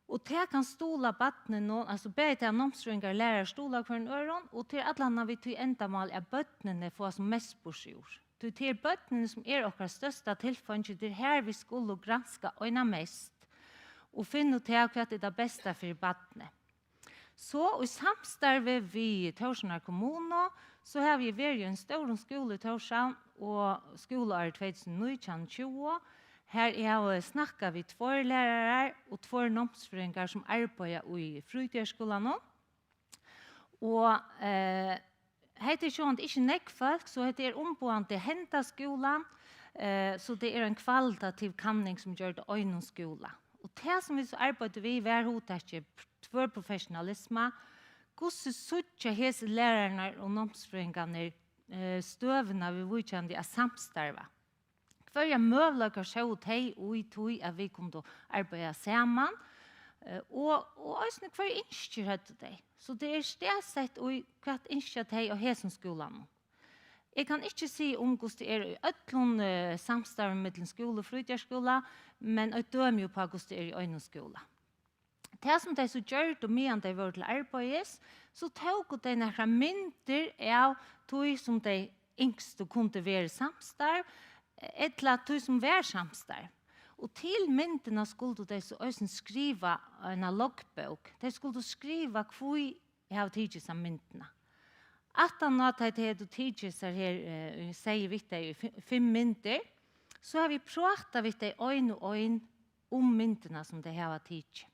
Og det kan stola battene nå, altså bare til namnsfringer lærer stola for en øron, og til alle vi til endamål bøttene får som mest borsjord. Til bøttene som okra største tilfanget, det her vi skulle granska øyne mest, og finne til hva det beste for bøttene. Så i samstarve vi Torsjøna kommune, så har vi vært i en stor skole i Torsjøn, og skoleåret 2019-2020. Her snakket vi 2 lærere og 2 namnsfringer som arbeider i fritidsskolen. Og heter sånn ikke nekkfolk, så heter omboende Henta-skolen, så det en kvalitativ kanning som gjør det øyne skolen. Og det som vi så arbeider vi, hver hodet tvørprofessionalisme, hvordan suttje hese lærerne og namnsfringene støvene vi vidkjende samstarve. Hver møvlager så til og i tog at vi kunne arbeide sammen, og også hver innskjer hette det. Så det stedsett og hva innskjer til og hesen skolen. Jeg kan ikke si om hvordan det i øtlån samstarve mellom skole og fritidsskole, men jeg dømer jo på hvordan det i øyne skole. Det som de så gjør, og medan de var til arbeids, så tok de noen mynter av tog som de yngste kunne være samstarv, etla tog som var samstarv. Og til myntene skulle de så også skrive en loggbok. De skulle skrive hva jeg har tidligere som myntene. At han nå tar til å tidligere her, sier vi det i 5 mynter, så har vi pratet vi det øyne og øyne om myntene som de har tidligere.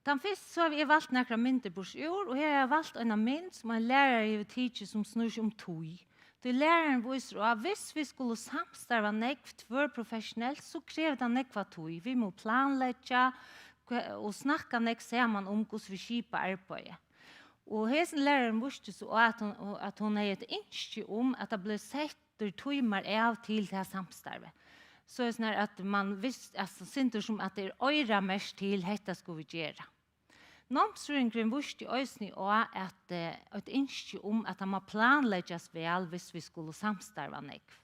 Den første så har vi valgt noen mynter på år, og her har jeg valgt en mynt som en lærer i tidligere som snur seg om tog. Det læreren viser at hvis vi skulle samstarve nekv tvørprofessionelt, så krever det nekva tog. Vi må planlegge og snakke nekv sammen om hvordan vi skipper arbeidet. Og hesen læreren visste så at hun har et ønske om at det ble sett timer av til det samstarvet. Så det at man visste, altså syntes som at det øyre mest til dette skulle vi gjøre. Namnsfringeren visste også at et ønske om at det må planlegges vel hvis vi skulle samstarve nekv.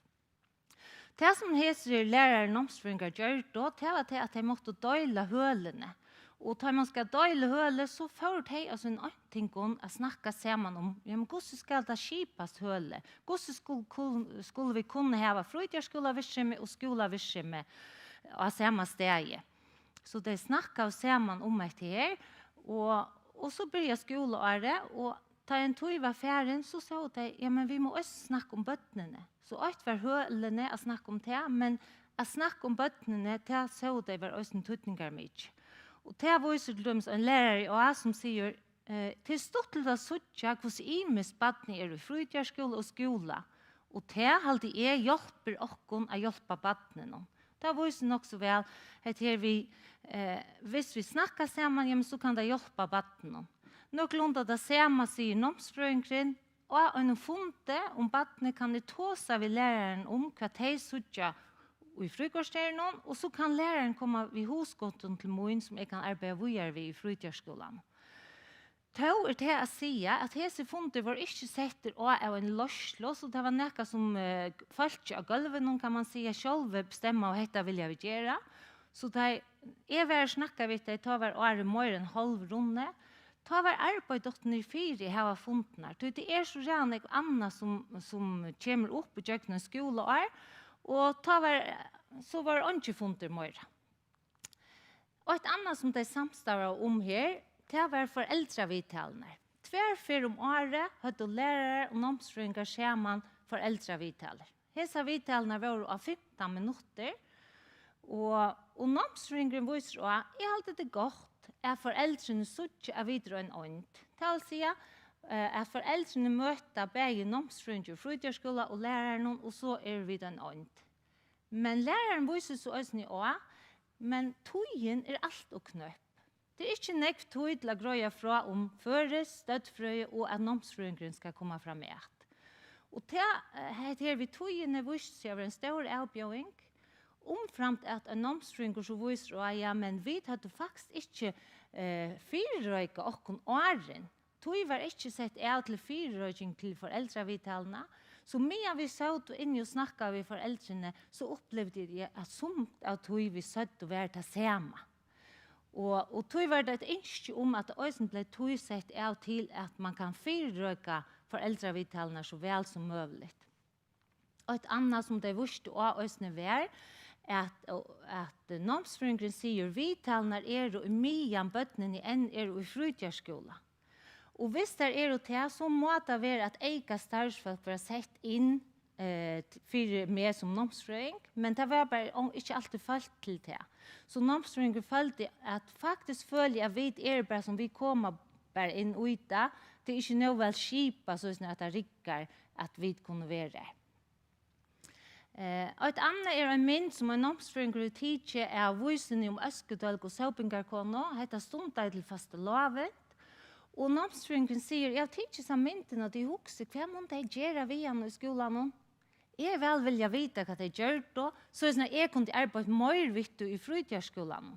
Det som heter lærere namnsfringer gjør da, det var at de måtte døyle hølene. Og når man skal døyle høle, så får de altså en annen ting å snakke sammen om hvordan skal det skipes høle? Hvordan skulle vi kunne ha fritidsskolevirksomhet og skolevirksomhet av samme sted? Så de snakket sammen om dette her, og så begynte skoleåret, og da en tog var ferdig, så sa de, ja, men vi må også snakke om bøttene. Så alt var hølene å snakke om det, men å snakke om bøttene, det så de var også en tøtninger mye. Og det viser til dem en lærer i OA som sier, til stort til å søtte hvordan imes bøttene i fritidsskole og skole, og det alltid hjelper oss å hjelpe bøttene. Det viser nok så vel at hvis vi snakker sammen, så kan det hjelpe bøttene. Noenlunde det samme sier namnsfrøyngren, og en funte om bøttene kan det ta seg ved læreren om hva de søtter i frikvarteren, og så kan læreren komme ved hosgåten til morgen som jeg kan arbeide videre ved i fritidsskolen. Då det å si at disse funter var ikke setter av en løslo, så det var noe som folk av gulven, kan man si, selv bestemmer og dette vil jeg gjøre. Så da jeg var snakket med det, da var året mer enn halv runde, da var arbeidet i 4 i hava funtene. Det så gjerne noe annet som kommer opp i kjøkkenen skoleår, og så var det ikke funter mer. Og et annet som de samstaver om her, det var foreldrevidtalene. tverfer om året hadde lærere og namnsfrøyngar skjerman foreldravitaler. Hesa vitalene var av 15 minutter, og namnsfrøyngren viser også, jeg alltid det godt at foreldrene suttje av videre en ånd. Det vil si at foreldrene møter begge namnsfrøyngren, frøydjarskola og læreren, og så vi den ånd. Men læreren viser så også også, men tøyen alt og knøpp. Det ikke nekv tøy til å grøye fra om føres, støttfrøye og at namnsfrøyngren skal komme fram med. Og her vi tøyene viser seg over en stor avbjøring, omframt at en namnsfrøynger så viser og ja, men vi hadde faktisk ikke fyrrøyke okken åren. Tøy var ikke sett av til fyrrøyking til foreldrevitalene, så mye vi satt inn og snakket med foreldrene, så opplevde jeg at somt av tøy vi satt og vært det samme. Og tøy var det et ønske om at det også ble tøy sett av til at man kan fyrrøyke foreldrevitalene så vel som mulig. Og et annet som det visste også var, at namnsfrøyngren sier vitalene og i mye bøttene enn i frøydjarskolen. Og hvis det til, så må det være at eika startsfolk var sett inn for meg som namnsfrøyng, men det var bare ikke alltid følt til det. Så namnsfrøynger følte at faktisk føler jeg vet bare som vi kommer bare inn ut da, det ikke noe vel skipa sånn at det rikker at vi kunne være der. Og et annet en mynd som en namnsfrøynger i tidlig visende om Øskedølg og Søpingarkåne, heter Stundar til faste lovet. Og namnsfrøyngren sier, jeg har ikke sånn mynden at de husker, hva må de gjøre vi i skolen? Jeg vel vil jeg vite hva de gjør da, så jeg kunne arbeide mer vidt i frøydjarskolen.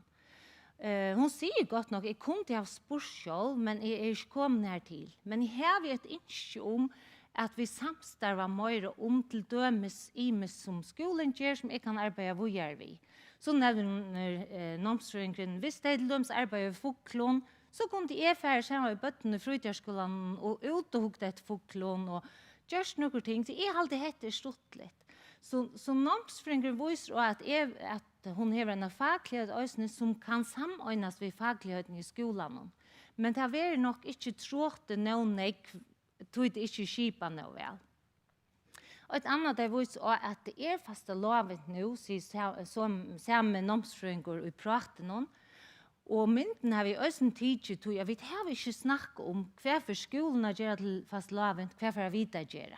Hun sier godt nok, jeg kunne ha spørsmål, men jeg ikke kommet her til. Men jeg har et ønske om at vi samstarver mer om til dømes imes som skolen gjør, som jeg kan arbeide hvor gjør vi. Så nevner namnsfrøyngren, hvis de til dømes arbeider foklån, så kunne jeg færre sammen i bøttene i frøydjarskolen og ut og hukte et foklån og gjørs noen ting. Så jeg har alltid hette stått litt. Så namnsfrøyngren viser også at hun har en faglighet som kan samordnes ved fagligheten i skolen. Men det har nok ikke trådt noen jeg tror det ikke skipa noe vel. Og et annet det viser også at det faste lovet nå, sier sammen namnsfrøynger i praten noen. Og mynden har vi også tid til, jeg vet har vi ikke snakket om hva for skolene gjør til fast loven, hva for vi det gjør.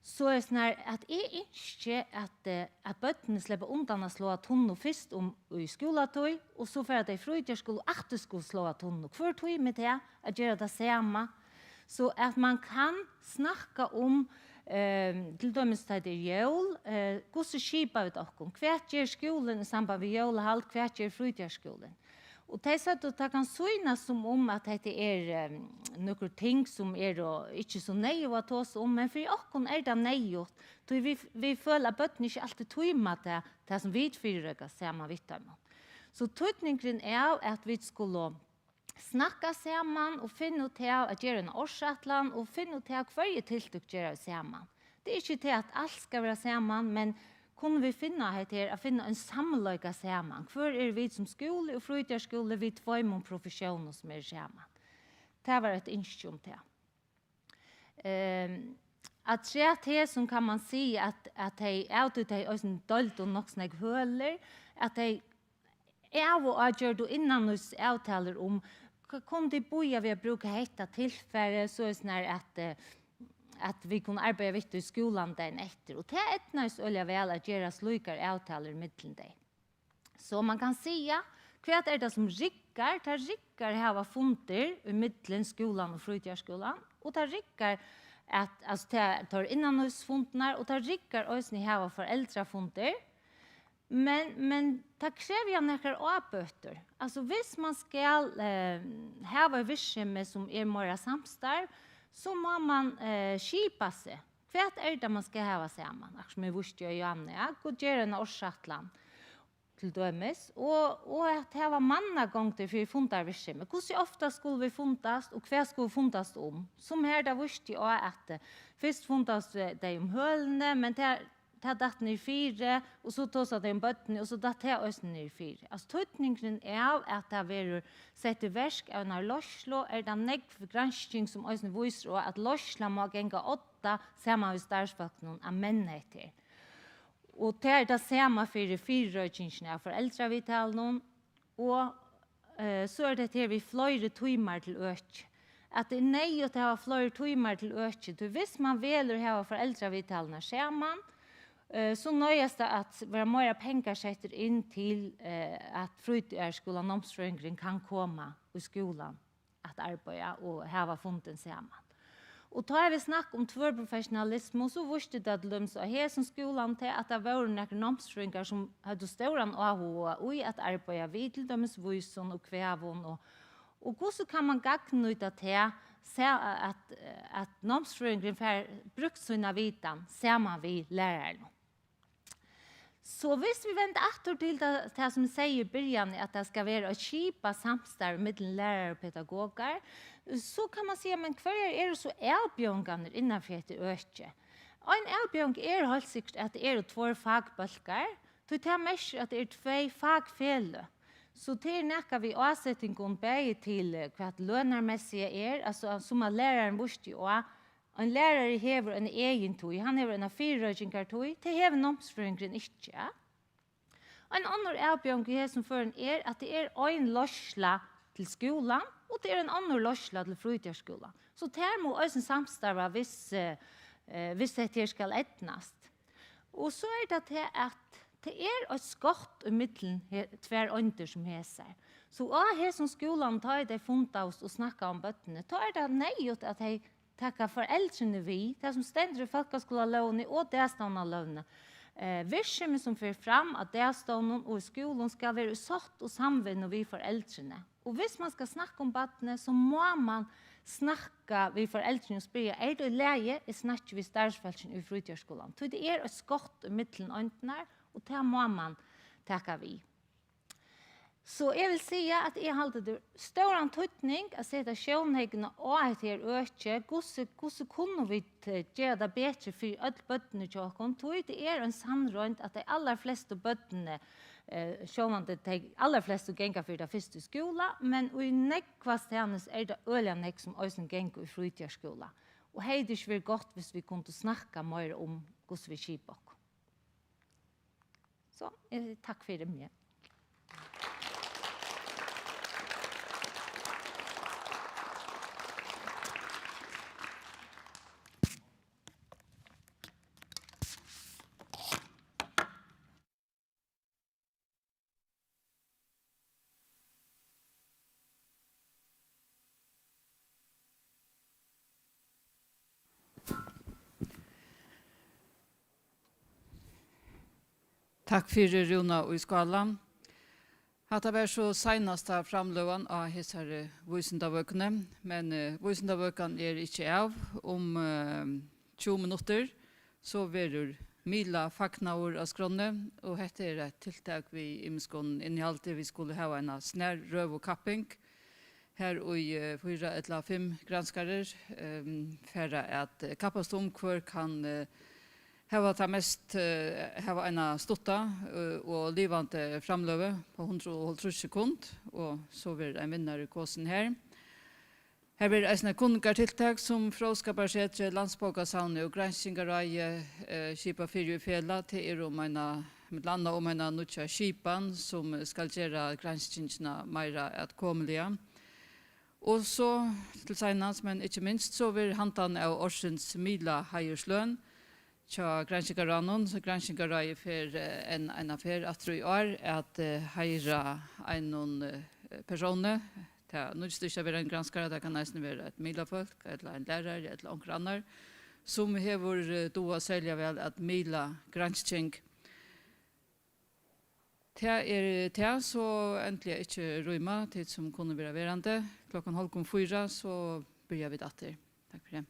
Så er det at jeg ikke at bøttene slipper undan å slå tunno først i skoletøy, og så for at de frøydjarskole og at de skulle slå tunno. Hver tøy med det, at gjøre det samme. Så at man kan snakke om til dømes det jul, hvordan skipet vi dere, hva gjør skolen i samband med julehall, hva gjør frøydjarskolen. Og de sa at det kan synes som om at det noen ting som ikke så nøye å ta oss om, men for oss det nøye. Vi føler at bøttene ikke alltid tøymer det som vi fyrer sammen vidt dem. Så tøytningen at vi skulle snakke sammen og finne ut til å gjøre en årsatland og finne ut til hva tiltak gjør sammen. Det ikke til at alt skal være sammen, men kunne vi finne en sammenløyga sammen. Hvor vi som skole og frøydjarskole, vi tvøy profesjoner som sammen. Det var et ønske om det. At tre til som kan man si at de er dølt og nok snakk høler, at de og gjør det innan oss avtaler om kunne de boja ved å bruke hette tilfære, så at vi kunne arbeide vidt i skolen den etter. Og det etnes øye vel at gjøre slukere avtaler mittelen deg. Så man kan si, hva det som rikker? Det rikker hava funder i mittelen skolen og frøydjarskolen, og det rikker at det tar innanhusfundene, og det rikker også hava foreldrefunder. Men det krever noen avbøter. Altså hvis man skal hava virksomhet som mer samstarv, så må man skipa seg. Hva det man skal hava sammen? Som jeg visste jo Janne, og gjøre en årsatland til dømes, og at hava mannagångter for fundarvirksomhet. Hvordan ofte skulle vi fundast, og hva skulle vi fundast om? Som her, da visste jeg at først fundast de om hølene, men det ta datt ner 4 och så tog det en bötten och så datt det också ner 4. Alltså tydningen är att det verður sett i versk av när Lorslo det negv gransking som också visar och att Lorsla må gänga 8 samman vid starsfolknon av män etter. Och det det samma för fyrrökingen av föräldravittalen och så det här vi flöjre timmar till øk. At det nej att ha flöjre timmar till øk. Du hvis man veler ha föräldravittalen samman så nöjes det att vara mer pengar sätter in till att fritidsskolan omströngring kan komma i skolan att arbeta och ha funden samman. Och tar vi snack om tvärprofessionalism så visste det att löms och här som skolan till att det var några omströngningar som hade stora AH i att arbeta vid till dömes vysen och kvävon och hur så kan man gagna till att nomströngring för brukt sina vitan samman vid läraren. Så hvis vi vänder åter till det som säger i början att det ska vara ett kipa samstarv mellan lärare och pedagoger så kan man säga men kvar det så erbjudanden innanför ett öke. En erbjudande helt säkert att det är 2 fagbölkar. Du tar mest att det är 2 fagfälle. Så det näka vi avsättningen bäge till vad lönarmässiga alltså som att läraren visste ju en lärare hever en egen tog, han hever en fyrrøkingar tog, det hever nomsfrøyngren ikke. En annen erbjørn som for en at det en lorsla til skolan, og det en annen lorsla til fritidsskolan. Så det må også samstarva hvis det her skal etnast. Og så det at det et skott i middelen tver ånder som heser. Så her som skolan tar de funnet oss og snakka om bøttene, tar det nøyot at de takka foreldrene vi, det som stender i folkeskolelovene og delståndelovene. Virksomme som fører fram at delstånden og skolen skal være satt og samvinne vi foreldrene. Og hvis man skal snakke om bøttene, så må man snakke vi foreldrene og spørre, det leie, snakker vi størrelsesfelsen i fritidsskolen. Så det et skott i midtelen åndene, og det må man takka vi. Så jeg vil si at jeg har det stor antydning å sette sjøvnhegene og et her øke. Hvordan kunne vi gjøre det bedre for alle bøttene til åkken? Det en sannrønt at de aller fleste bøttene, sjøvnhegene, de aller fleste ganger for det første skolen, men i nekvasthennes det øyelig nek som også ganger i fritidsskolen. Og hei, det ikke vært godt hvis vi kunne snakke mer om hvordan vi kjiper oss. Så, takk for det mye. Takk for Runa og i skalan. Hatta var så senaste framløven av hessere vysendavøkene, men vysendavøkene ikke av. Om 20 minutter så verur Mila Faknaur av skronne, og dette et tiltak vi i Imskon innehalte. Vi skulle ha en snær røv og kapping her i 4 eller 5 granskarer, for at kappast hver kan hava ta mest hava en stotta og livande framløve på 130 sekund, og så vil en vinner i kåsen her. Her blir det kundetiltak som Fråskaparsetre, Landsbåkasavnet og Granskingarai Kipa 4 i Fjella til om en landa om en nutja kipan som skal gjøre granskingene mer atkommelige. Og så til senast, men ikke minst, så vil hantan av årsens Mila Heiersløn tja Granskingarannon, så Granskingarai for en affær at i år at heira en personer. Nu är det inte en granskare, det kan nästan vara ett Mila-folk, eller en lärare, eller en grannar, som har då sälja väl att Mila granskning. Det är så äntligen inte rymma tid som kunde vara verande. 3:30 så börjar vi datter. Tack för det.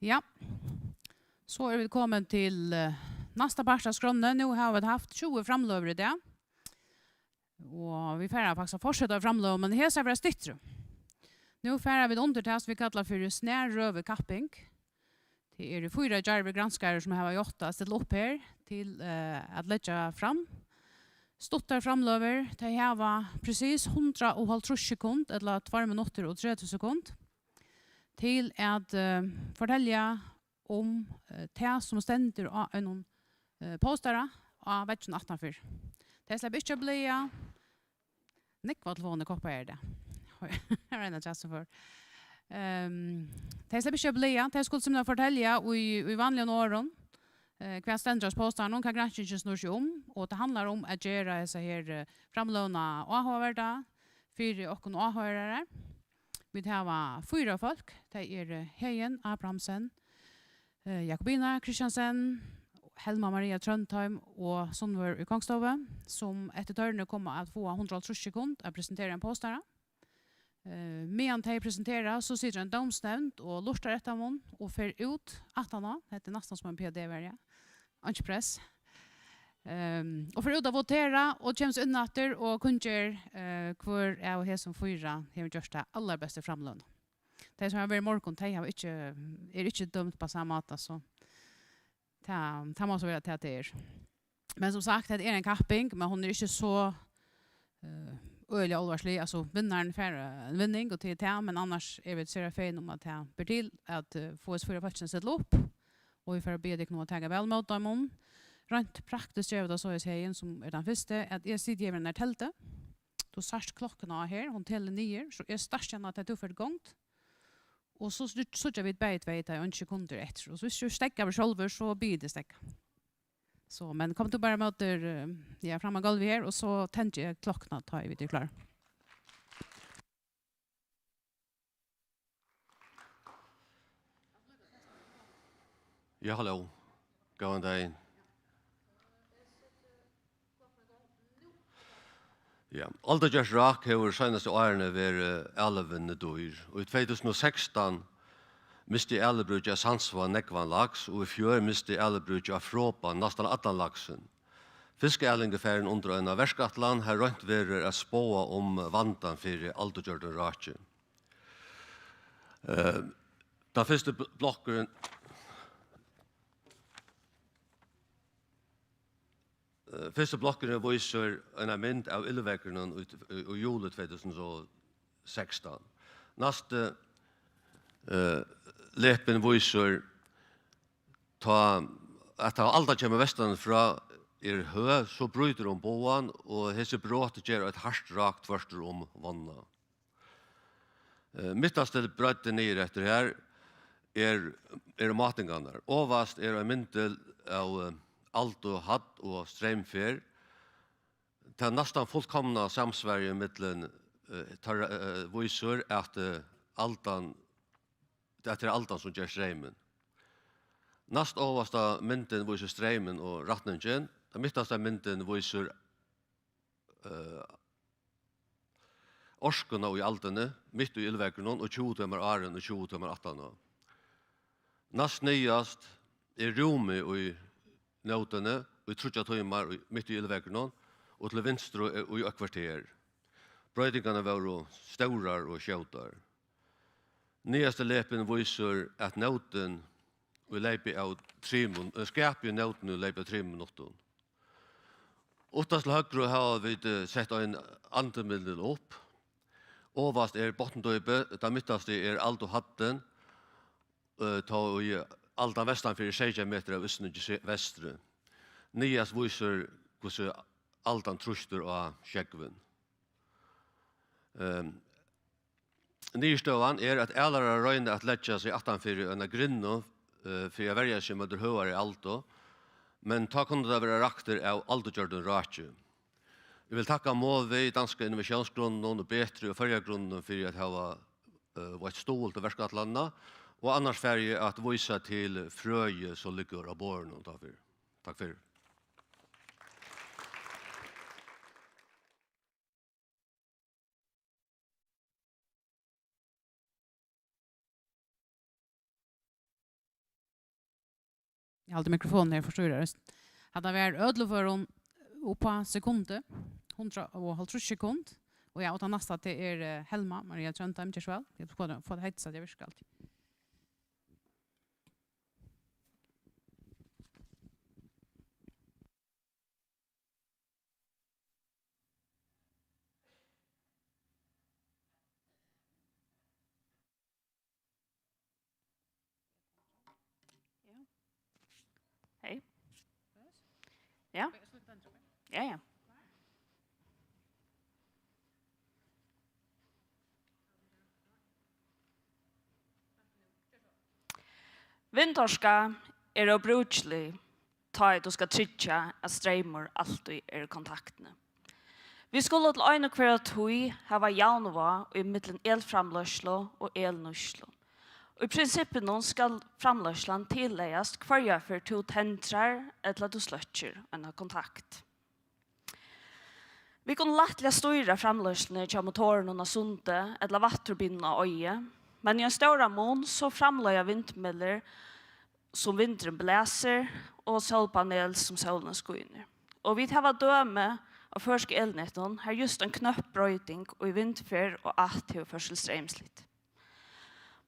Ja, så vi kommet til nästa parsta skronne. Nu har vi haft 20 framlöver i det. Och vi färrar faktiskt fortsätta framlöver, men här ser vi styttre. Nu färrar vi undertast vi kallar för snärröver kapping. Det är 4 jarve granskare som har gjort att ställa upp här till att lägga fram. Stottar framlöver, det har precis 150 sekund eller 2 minuter och 30 sekund till att fortälja om det som ständer av en postare av vettjen 18. Det släpper inte bli nekvatlående koppar är det. Jag vet inte för. Det släpper inte bli det skulle som jag fortälja i vanliga åren hva ständras påstående, hva granskningen snur seg om, og det handlar om at gjøre disse her framlåna avhørda, 4 og avhørere. Vi har 4 folk, det er Heien Abrahamsen, Jakobina Kristiansen, Helma Maria Trøndheim og Sonver i Kongstove, som etter tørrene kommer at få 130 sekunder å presentere en påstående. Medan de presenterar så sitter en domsnämnd och lortar ett av dem och för ut att han har. Det är nästan som en PD-värja. Antipress. Och för ut att votera och känns unnatter och kunjer kvar är och här som 4 har gjort det allra bästa framlön. Det som har varit morgon, de har inte dömt på samma mat. Alltså. Det måste vara till att det är. Men som sagt, det är en kapping, men hon är inte så öliga allvarslig, alltså vinnaren för en vinning och till det, men annars är vi ett serafin om att det blir till att få oss 4 platsen sätta upp och vi får be dig att ta väl mot dem. Rent praktiskt gör vi det så jag säger som är den första att jag sitter i den här tältet. Då särskilt klockan här, hon täller 9, så jag startar att det är för igång. Och så gör vi ett bät vet jag en sekunder efter. Och så hvis du stäcker över själva så blir det stäcka. Så, men kom du bara möter framme golvet här och så tänder jag klockan tar vi det klar. Ja, hallo. God dag. Ja, Aldagers Rak har senaste årene vært 11 dyr. Og i 2016 miste Ellebrudja Sandsva nekvan laks, og i fjør miste Ellebrudja Fropa nesten allan laksen. Fiskeælingefæren under en av verskatland har rønt vært å spåa om vandan for Aldagers Rak. Den første blokkeren Første blokkeren viser en mynd av illevekkeren i juli 2016. Neste lepen viser at alt kommer vesten fra hø, så bryter de båen, og hese bråte gjør et hardt rakt tvørster om vannet. Mittaste brøyte ned etter her er matingene. Overast er en mynd av alt og hatt og strømfer. Det er nesten fullkomna samsverige mittelen viser at det er altan som gjør strømmen. Nast overste mynden viser strømmen og ratningen. Det midtaste mynden viser orskene i altene, midt i ildvekkene, og 20 timer åren og 20 timer 18. Nast nyast er rommet i nøtene, og i 30 timer midt i ildvekkene, og til venstre i kvarter. Brøydingene var staurar og kjautar. Nyaste lepen viser at nøten vi leipi av 3 minutter, skapi nøten vi leipi av 3 minutter. Åttast til høyre har vi sett en antemiddel opp. Overast er bottendøype, det midtaste er alt og hatten, ta i alt av vestan for 16 meter av østene vestre. Nyast viser hvordan alt han truster av skjeggven. Nystøvan er at ælare røyne at letja seg 18 en grinno for å verja seg med høyere alto, men ta kunne det være rakter av aldoggjørden rakje. Jeg vil takke Måvi, Danska Innovationsgrunnen og Betri og Førjagrunnen for at jeg var et stål til verskattlandene, og annars ferdig at vise til frøye som ligger av båren. Takk for. Jag håller mikrofonen här förstår. Hade varit ödloföron på sekunder. 150 sekund. Och jag åt nästa till Helma Maria Tröntheim till själv. Jag får det hejta det virkar alltid. Hej. Ja. Ja. Vindtorska obrukelig ta du skal trykja at strømmer alltid kontaktene. Vi skulle til øyne hver tog hava jaunova i mittlen elframløslo og elnøslo. Og i prinsippet nå skal framløslan tillegges hver for to tentrar eller du sløtjer en kontakt. Vi kunne lattelig styre framløslene til motoren og sunde eller vatturbinene og øye, men i en større mån så framløyer vindmøller som vinteren blæser og solpanel som solen skiner. Og vi tar døme av første elnetten har just en knøppbrøyting og i vindfør og aktiv førselstrømslitt.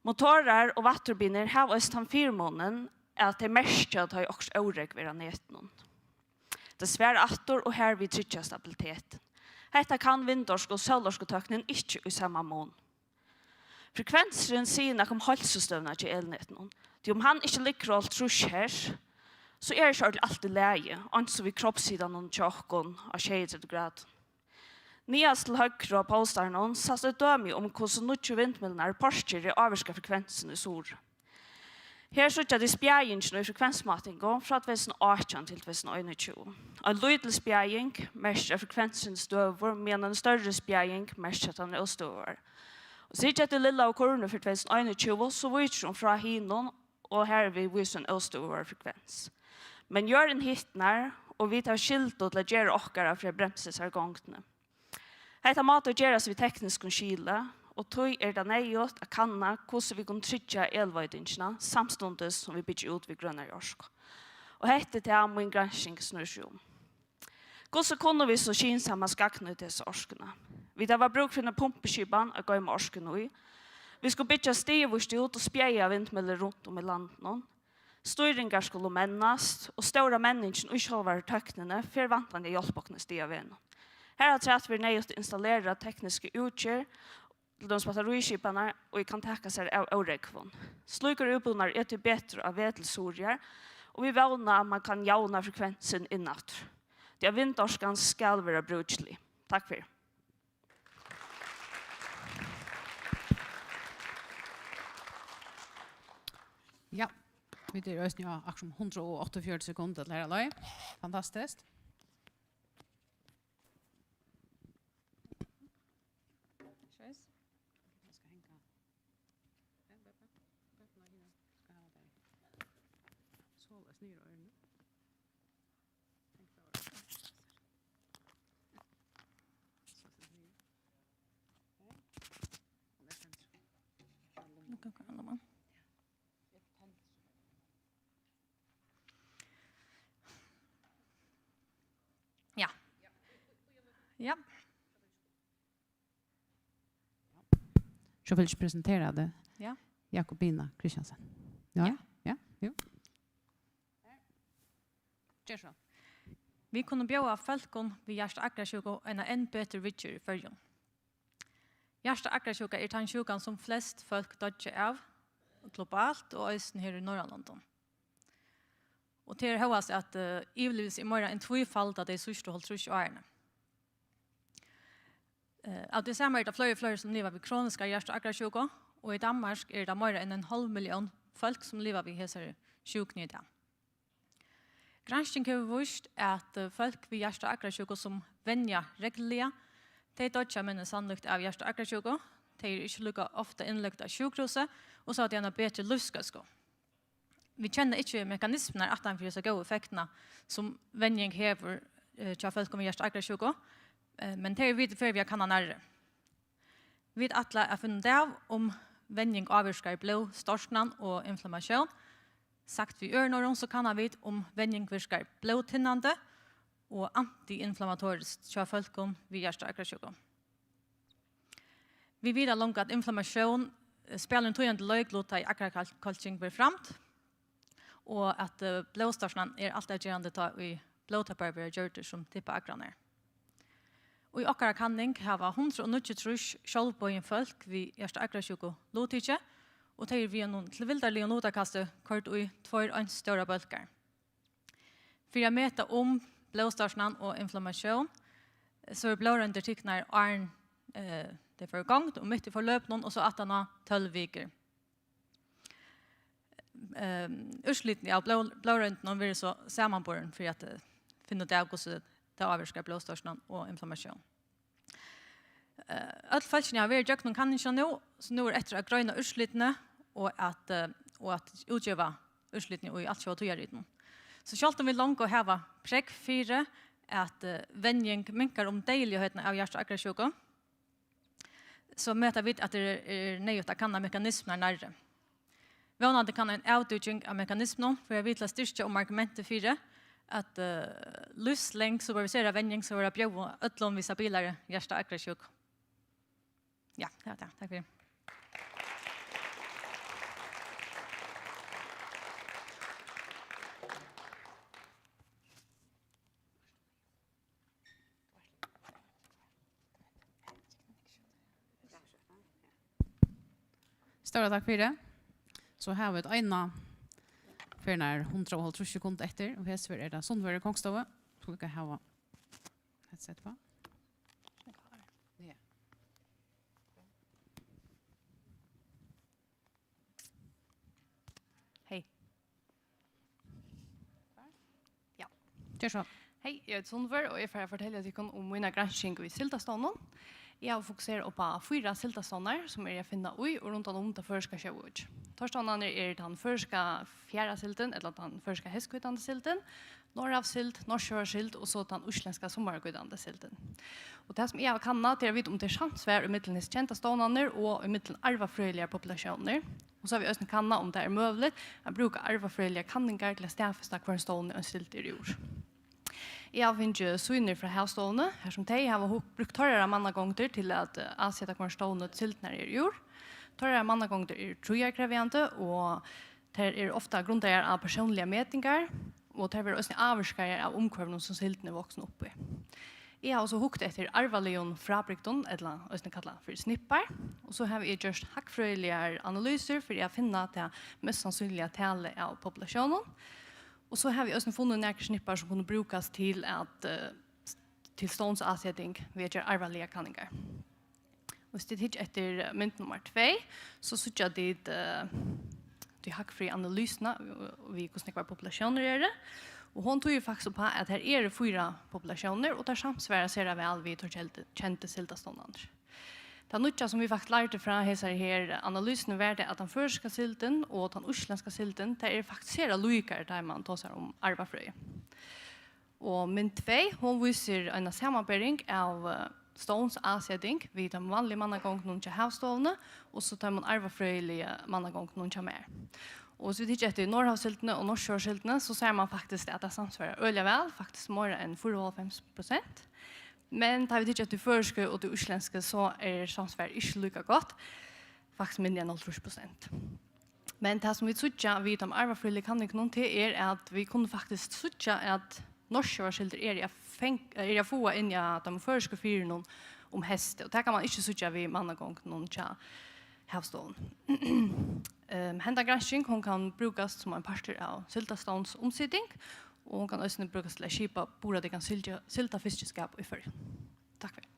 Motorer og vatturbiner har også den firmånen at det mest at de også åreg ved netten. Det svære atter og her vi trykker stabiliteten. Dette kan vindorsk og solorsketøkningen ikke i samme mån. Frekvensen sier noe om halsestøvnet til elnetten. Om han ikke liker alt trus her, så det ikke alltid leie, annet vi kroppssiden og tjokken av 20 grad. Niast til høyre av påstanden satt det døme om hvordan nødvendig vindmillene er porsker i avvirka frekvensen i sol. Her sørger de spjæringen i frekvensmatingen fra 2018 til 2021. En lydelig spjæring mest frekvensen støver, men en større spjæring mest at den støver. Og så ikke etter lille av kurene for 2021, så viser hun fra hinnen, og her vi viser en støver frekvens. Men gjør en hittner, og vi tar skilt til å gjøre okkara for å bremse seg gongtene. Hetta mat å gjøres vi teknisk skile, og tog det nøyot å kanna hvordan vi kan trykja elvøydingsene, samstundes som vi bygger ut ved grønne jorsk. Og hette til ham min granskning snurrsjon. Hvordan kunne vi så kinsamma skakne til disse orskene? Vi tar var bruk for en pumpeskipan å gå med orskene i. Vi skulle bygge stivust ut og spjeie vindmøller rundt om i landet. Styringar skulle mennast, og stora mennesken og sjølvare tøknene for vantende hjelpåkne stiavene. Her har trett vi nøyest å installere tekniske utgjør til de batteriskipene, og vi kan takke seg av årekvån. Slukere utbunner til bedre av vedelsorier, og vi vågner at man kan jauna frekvensen innatt. Det er vindorskan skal være brukslig. Takk for det. Ja, vi tar øyne av akkurat 148 sekunder til her løy. Fantastisk. Ja. Ja. Så vill jag presentera det. Ja. Jakobina Kristiansen. Ja. Ja. Jo. Kjørsson. Vi kunne bjøve folkene ved hjerte-akkurat-sjuka en bedre vidtjør i førjen. Hjerte-akkurat-sjuka er den sjukan som flest folk dødger av globalt og østen her i Norrlanden. Og til å høres at ivlevis i morgen en tvifald av de sørste holdt trus og ærene. Av det samme er det flere som lever ved kroniske hjerte-akkurat-sjuka, og i Danmark er det mer enn 500 000 folk som lever ved hese sjukene i dag. Granskning har vist at folk ved hjerte-akkurat-sjuka som venner regellige, de dødger minne sannlykt av hjerte-akkurat-sjuka, de er ikke lukket ofte innlagt av sjukhuset, og så at de har bedre livskøsko. Vi kjenner ikke mekanismene at de får så gode effektene som venning hever til folk med hjerte-akkurat-sjuka, men det er vidt før vi kan ha nærre. Vi atle er funnet av om venning avvirker blod, storsnan og inflammasjon, Sagt vi öronen så kan vi om vending virkar blodtinnande og antiinflammatoriskt tja folkom vid hjärta-akkrasjukdom. Vi vill långt att inflammation spelar en tydlig löglota i akkrakalkning blir framt och att blodstorsnan alltid gerande ta i blodtappar blir gjort som tippa akraner. Och i akkara kanning har vi 193 självböjen folk vid hjärta-akkrasjukdom lotitje och tar vi någon till vildarlig notakaste kort i 2 stora bölkar. För att mäta om blodstorsnan och inflammation så är blodrönder tycknar arn det för gång och mitt i förlöpningen och så att han har 12 veckor. Urslitning av blodrönden blir så sammanborren för att finna ut hur det avvarskar blodstorsnan och inflammation. Alla falskning har varit gökt kan inte nu, så nu är efter att gröna urslitning och att utgöra urslitning i allt 22 rytmen. Så själv om vi långt och häva präck 4 att vänjning minkar om dejligheten av hjärta-akkrasjukdom så möter vi att det är nöjligt att kanna mekanismer närre. Vånande kan en outduging av mekanismen för jag vill styrka om argumentet 4 att livslängd supervisera vänjning så vara bjå ötlom vissa bilar hjärta-akkrasjukdom. Ja, tack för det. Stora tack för det. Så här har vi ett ena för när 130 sekunder efter och här är det Sundvör Kongstove. Så vi kan ha ett sätt på. Hej. Ja. Kör så. Hej, jag heter Sundvör och jag får fortälja till om mina granskning i Siltastånden. Jag har fokuserat på 4 siltaståndar som jag finner i och runt om det förska sjövuds. Torståndarna är den förska fjärra silten eller den förska hästkvittande silten, norravsilt, norrsjörsilt och så den usländska sommarkvittande silten. Och det som jag kan är att veta om det är samsvär i mitten hos kända ståndarna och i mitten arvafröjliga populationer. Och så har vi också kanna om det är möjligt att bruka arvafröjliga kanningar till att stäfesta kvar stående och silt i jord. Jag finner syner från havstående, här som de har brukt torrare mannagångter till att avsätta kvar stående och silt när det är jord. Torrare mannagångter är trojarkrävande och det är ofta grundare av personliga mätningar och det är också avvarskare av omkvarven som silten är vuxen upp i. Jag har också hukt efter arvalion frabrikton, eller också kallat för snippar. Och så har vi gjort hackfröjliga analyser för att finna att det är mest sannsynliga talet av populationen. Och så har vi också funnit några snippar som kunde brukas till att till ståndsavsättning vid arvaliga kanningar. Och så det efter mynt nummer 2 så syns det de hackfria analyserna vi hur snäckvar populationer är det. Och hon tog ju faktiskt på att här är det 4 populationer och där samsvarar ser väl vid kända siltaståndar. Det nya som vi faktiskt lärde från här analysen var det att den förska silten och den usländska silten det är faktiskt ser lojkar där man tar sig om arvafröj. Och min 2 hon visar en sammanbäring av ståns avsättning vid den vanliga mannagång någon till havståvna och så tar man arvafröjliga mannagång någon till mer. Och så tittar jag efter norrhavsiltene och norrsjörsiltene så ser man faktiskt att det samsvarar öliga väl, faktiskt mer än 4,5%. Men tar vi tittar till förska och till usländska så är samsvar inte lika gott, faktiskt mindre än 0,3%. Men det som vi tycker vid de arvafröjliga kanningarna till är att vi kunde faktiskt tycka att norrsjörsilter är jag få in i att de förska fyren om häst. Och det kan man inte tycka vid mannagång någon till havstån. Hända granskning hon kan brukas som en parter av siltaståns omsättning och hon kan också brukas till att skipa bora det kan silta fiskeskap i förr. Tack för det.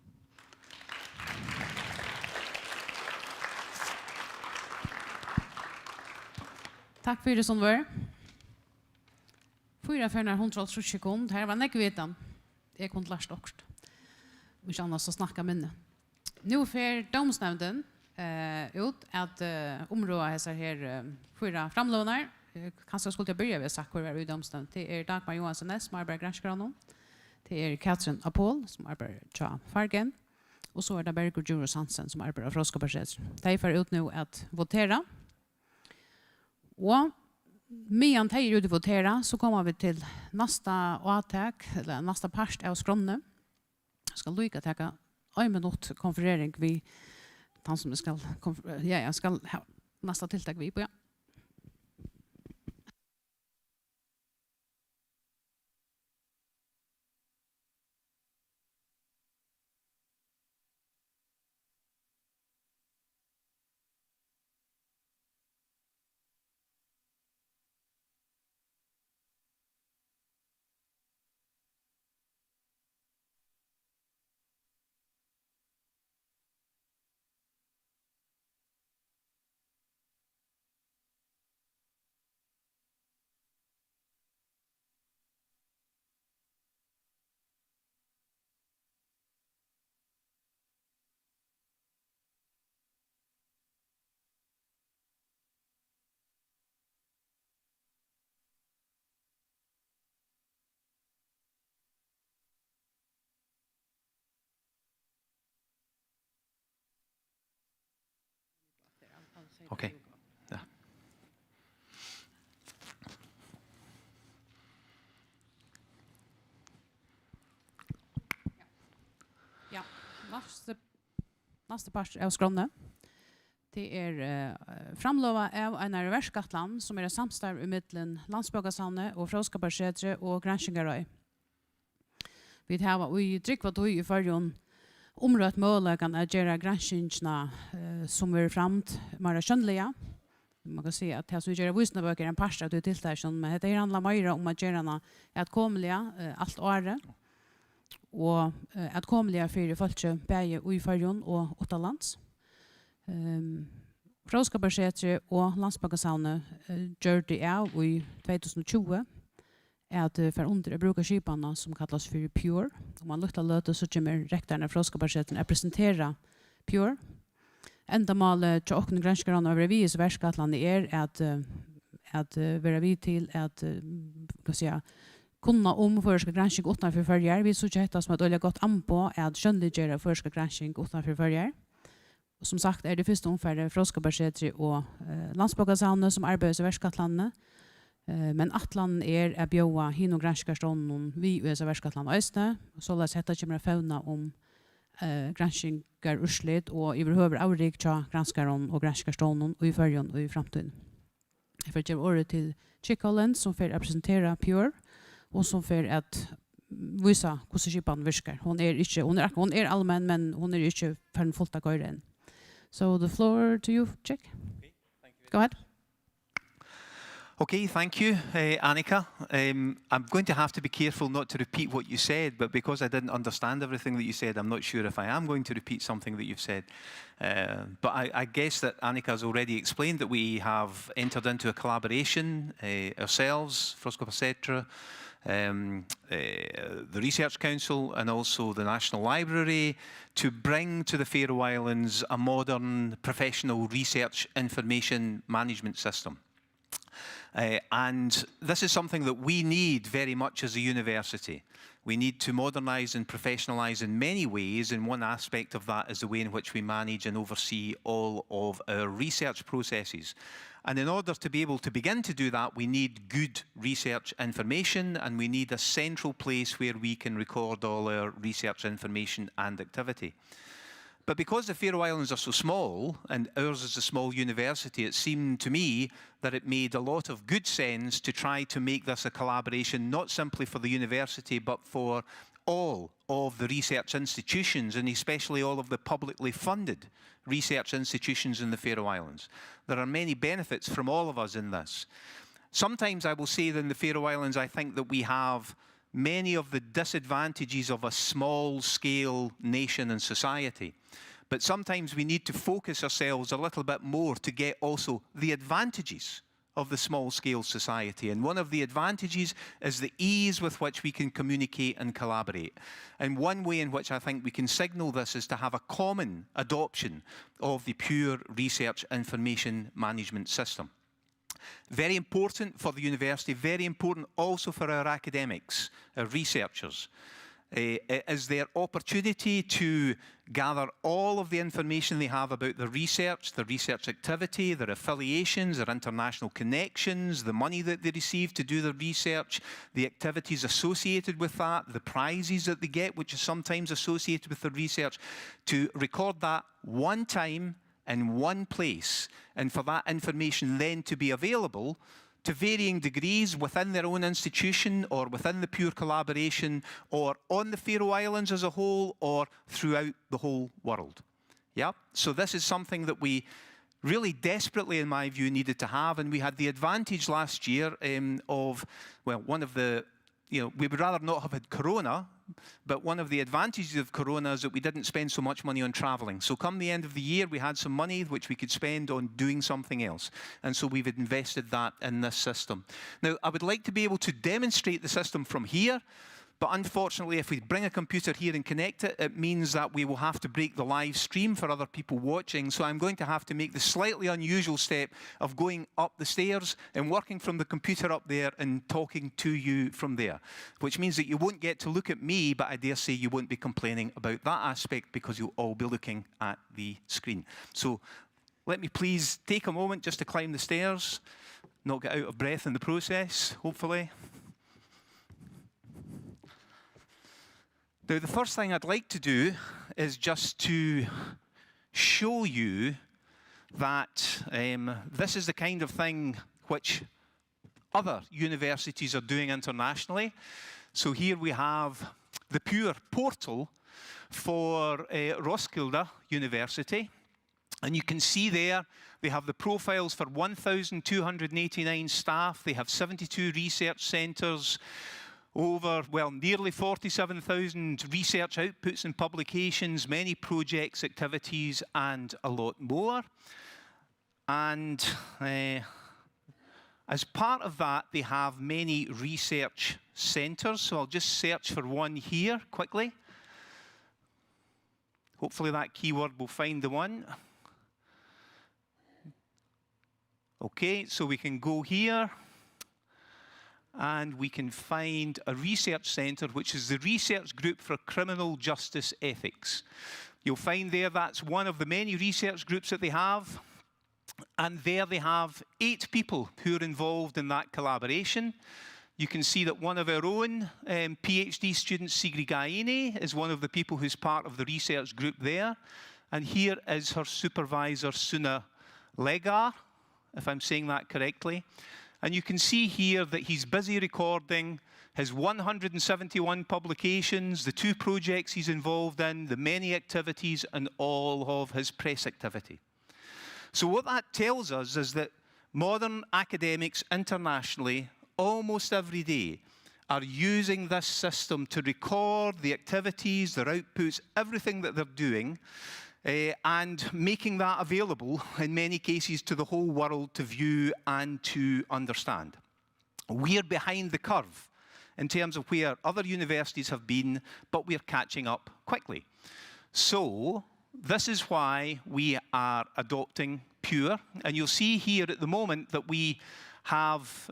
Tack för det som var. 4,130 sekunder. Här var näck vetan. Jag kunde lärt också. Vi annars så snacka minne. Nu för domsnämnden ut att områda här 4 framlånar. Kanske skulle jag börja med sagt hur vi domsnämnd. Det är Dagmar Johansson Ness som arbetar granskgranon. Det är Katrin Apol som arbetar tja Fargen. Och så är det Berger Djurus Hansen som arbetar Froskapartiet. De får ut nu att votera. Och medan de är ute votera så kommer vi till nästa åtak eller nästa part av skronne. Jag ska lycka ta en minut konferering vi han som ska jag ska ha nästa tilltag vi på ja. Okej. Ja. Ja, nästa part av skronne. Det är framlova av en verkskatland som är en samstarv i mittlen Landsbygdsavnet och Fråskaparsetre och Granskingarøy. Vi har i tryggvat i förrjon området möjligheten att göra granskningarna som är framt mer skönliga. Man kan se att det som gör visnaböcker en part av det tilltagen, men det handlar mer om att göra att komliga allt året och att komliga för folk bäge i förrjon och utomlands. Fråskaparsetre och Landsbygdsavnet gör det av i 2020 att för under bruka skiparna som kallas för Pure. Om man luktar löte så kommer rektorn Fråskaparsetre att presentera Pure. Ändamålet till åkne granskaren över vis världskatlandet är att vara vid till att kunna om förska granskning utanför förjar. Vi så heter som ett olja gott anpå att skönliggöra förska granskning utanför förjar. Som sagt är det första omfärde Fråskaparsetre och Landsbygdsavnet som arbetar i världskatlandet. Men atlan är att bjöa hin och granskarstånden vi i världskatlandet och östne. Så läs hetta kommer att fauna om granskningar urslit och överhuvud avrik till granskaren och granskarstånden och i förrjon och i framtiden. Jag får ge ordet till Chick Holland som får representera Pure och som får att visa hur skipan virkar. Hon är allmän men hon är inte för en fullt av än. So the floor to you, Chick. Okay, thank you. Go ahead. Okay, thank you, Annika. I'm going to have to be careful not to repeat what you said, but because I didn't understand everything that you said, I'm not sure if I am going to repeat something that you've said. But I guess that Annika has already explained that we have entered into a collaboration ourselves, Fråskaparsetre, the Research Council and also the National Library to bring to the Faroe Islands a modern professional research information management system. And this is something that we need very much as a university. We need to modernise and professionalise in many ways, and one aspect of that is the way in which we manage and oversee all of our research processes. And in order to be able to begin to do that, we need good research information, and we need a central place where we can record all our research information and activity. But because the Faroe Islands are so small, and ours is a small university, it seemed to me that it made a lot of good sense to try to make this a collaboration, not simply for the university, but for all of the research institutions, and especially all of the publicly funded research institutions in the Faroe Islands. There are many benefits from all of us in this. Sometimes I will say that in the Faroe Islands, I think that we have many of the disadvantages of a small-scale nation and society. But sometimes we need to focus ourselves a little bit more to get also the advantages of the small-scale society. And one of the advantages is the ease with which we can communicate and collaborate. And one way in which I think we can signal this is to have a common adoption of the Pure Research Information Management System. Very important for the university, very important also for our academics, our researchers. is their opportunity to gather all of the information they have about the research activity, their affiliations, their international connections, the money that they receive to do the research, the activities associated with that, the prizes that they get, which is sometimes associated with the research, to record that one time in one place, and for that information then to be available to varying degrees within their own institution or within the pure collaboration or on the Faroe Islands as a whole or throughout the whole world. Yeah? So this is something that we really desperately, in my view, needed to have, and we had the advantage last year of, well, one of the, we would rather not have had Corona, but one of the advantages of Corona is that we didn't spend so much money on traveling. So come the end of the year, we had some money which we could spend on doing something else. And so we've invested that in this system. Now, I would like to be able to demonstrate the system from here, but unfortunately, if we bring a computer here and connect it, it means that we will have to break the live stream for other people watching. So I'm going to have to make the slightly unusual step of going up the stairs and working from the computer up there and talking to you from there, which means that you won't get to look at me, but I dare say you won't be complaining about that aspect because you'll all be looking at the screen. So let me please take a moment just to climb the stairs, not get out of breath in the process, hopefully. Now, the first thing I'd like to do is just to show you that this is the kind of thing which other universities are doing internationally. So here we have the pure portal for Roskilde University. And you can see there, they have the profiles for 1,289 staff. They have 72 research centres, over, well, nearly 47,000 research outputs and publications, many projects, activities, and a lot more. And as part of that, they have many research centres. So I'll just search for one here quickly. Hopefully that keyword will find the one. Okay, so we can go here. And we can find a research centre, which is the Research Group for Criminal Justice Ethics. You'll find there that's one of the many research groups that they have. And there they have 8 people who are involved in that collaboration. You can see that one of our own PhD students, Sigrid Gaini, is one of the people who's part of the research group there. And here is her supervisor, Suna Legar, if I'm saying that correctly. And you can see here that he's busy recording his 171 publications, the 2 projects he's involved in, the many activities, and all of his press activity. So what that tells us is that modern academics internationally, almost every day, are using this system to record the activities, their outputs, everything that they're doing, and making that available, in many cases, to the whole world to view and to understand. We're behind the curve in terms of where other universities have been, but we're catching up quickly. So this is why we are adopting Pure, and you'll see here at the moment that we have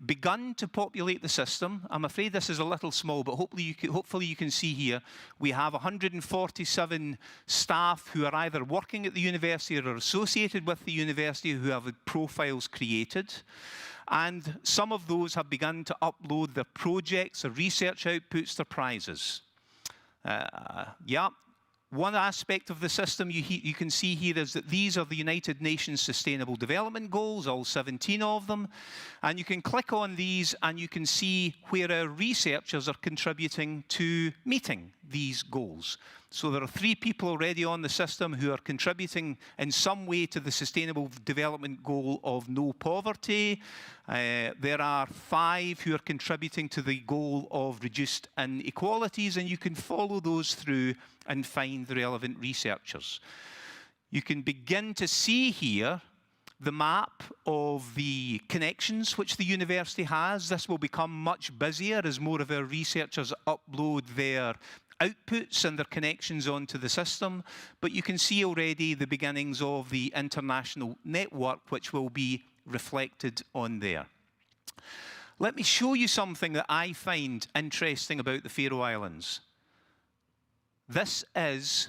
begun to populate the system. I'm afraid this is a little small, but hopefully you can see here we have 147 staff who are either working at the university or are associated with the university who have profiles created. And some of those have begun to upload their projects, their research outputs, their prizes. One aspect of the system you can see here is that these are the United Nations Sustainable Development Goals, all 17 of them. And you can click on these and you can see where our researchers are contributing to meeting these goals. So there are 3 people already on the system who are contributing in some way to the Sustainable Development Goal of no poverty. There are 5 who are contributing to the goal of reduced inequalities, and you can follow those through and find the relevant researchers. You can begin to see here the map of the connections which the university has. This will become much busier as more of our researchers upload their outputs and their connections onto the system, but you can see already the beginnings of the international network which will be reflected on there. Let me show you something that I find interesting about the Faroe Islands. This is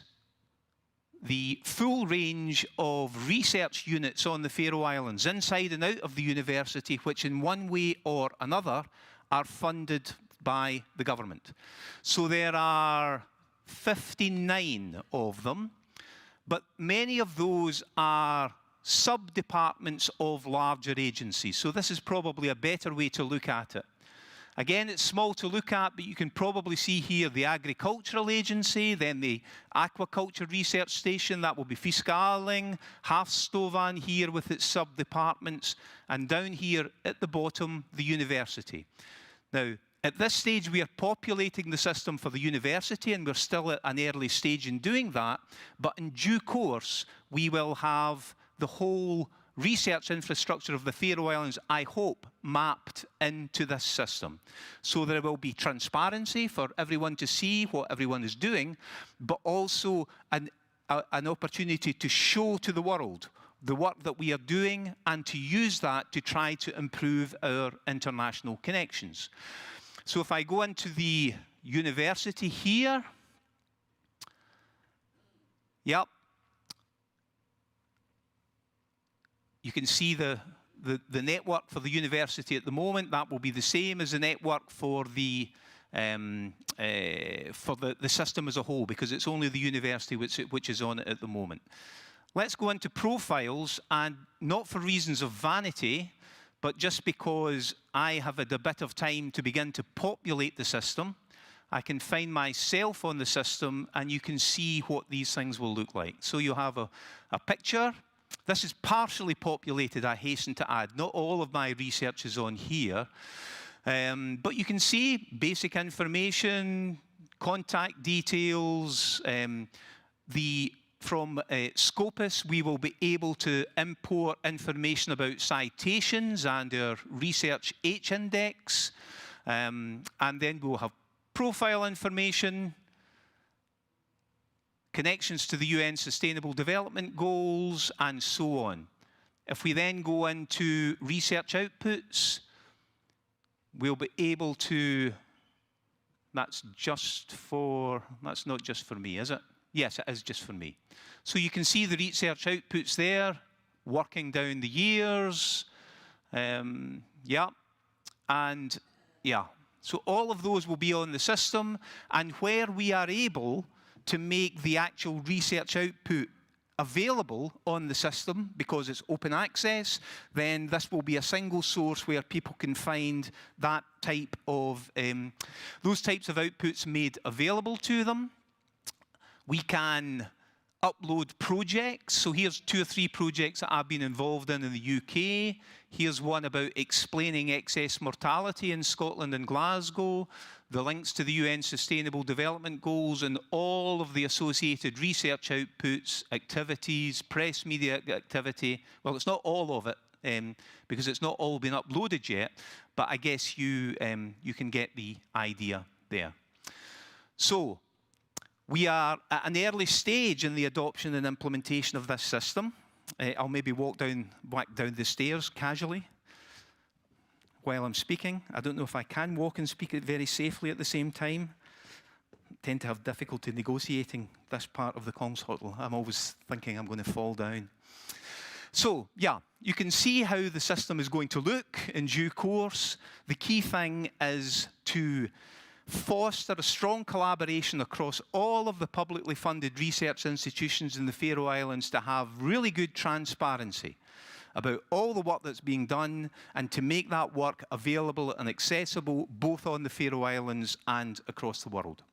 the full range of research units on the Faroe Islands, inside and out of the university, which in one way or another are funded by the government. So there are 59 of them, but many of those are sub-departments of larger agencies. So this is probably a better way to look at it. Again, it's small to look at, but you can probably see here the Agricultural Agency, then the Aquaculture Research Station, that will be Fiskaling, Havstovan here with its sub-departments, and down here at the bottom, the university. Now, at this stage, we are populating the system for the university, and we're still at an early stage in doing that, but in due course, we will have the whole research infrastructure of the Faroe Islands, I hope, mapped into this system. So there will be transparency for everyone to see what everyone is doing, but also an opportunity to show to the world the work that we are doing and to use that to try to improve our international connections. So if I go into the university here, yep, you can see the network for the university at the moment. That will be the same as the network for the system as a whole, because it's only the university which is on it at the moment. Let's go into profiles, and not for reasons of vanity, but just because I have had a bit of time to begin to populate the system, I can find myself on the system, and you can see what these things will look like. So you have a picture. This is partially populated, I hasten to add. Not all of my research is on here. But you can see basic information, contact details. From Scopus, we will be able to import information about citations and our research H-index. And then we'll have profile information, connections to the UN Sustainable Development Goals, and so on. If we then go into research outputs, we'll be able to, that's not just for me, is it? Yes, it is just for me. So you can see the research outputs there, working down the years. Yeah, and yeah. So all of those will be on the system, and where we are able to make the actual research output available on the system, because it's open access, then this will be a single source where people can find that type of, those types of outputs made available to them. We can upload projects. So here's 2 or 3 projects that I've been involved in the UK. Here's one about explaining excess mortality in Scotland and Glasgow, the links to the UN Sustainable Development Goals, and all of the associated research outputs, activities, press media activity. Well, it's not all of it, because it's not all been uploaded yet, but I guess you can get the idea there. So we are at an early stage in the adoption and implementation of this system. I'll maybe walk back down the stairs casually while I'm speaking. I don't know if I can walk and speak it very safely at the same time. I tend to have difficulty negotiating this part of the comms huddle. I'm always thinking I'm going to fall down. So, yeah, you can see how the system is going to look in due course. The key thing is to foster a strong collaboration across all of the publicly funded research institutions in the Faroe Islands to have really good transparency about all the work that's being done, and to make that work available and accessible both on the Faroe Islands and across the world.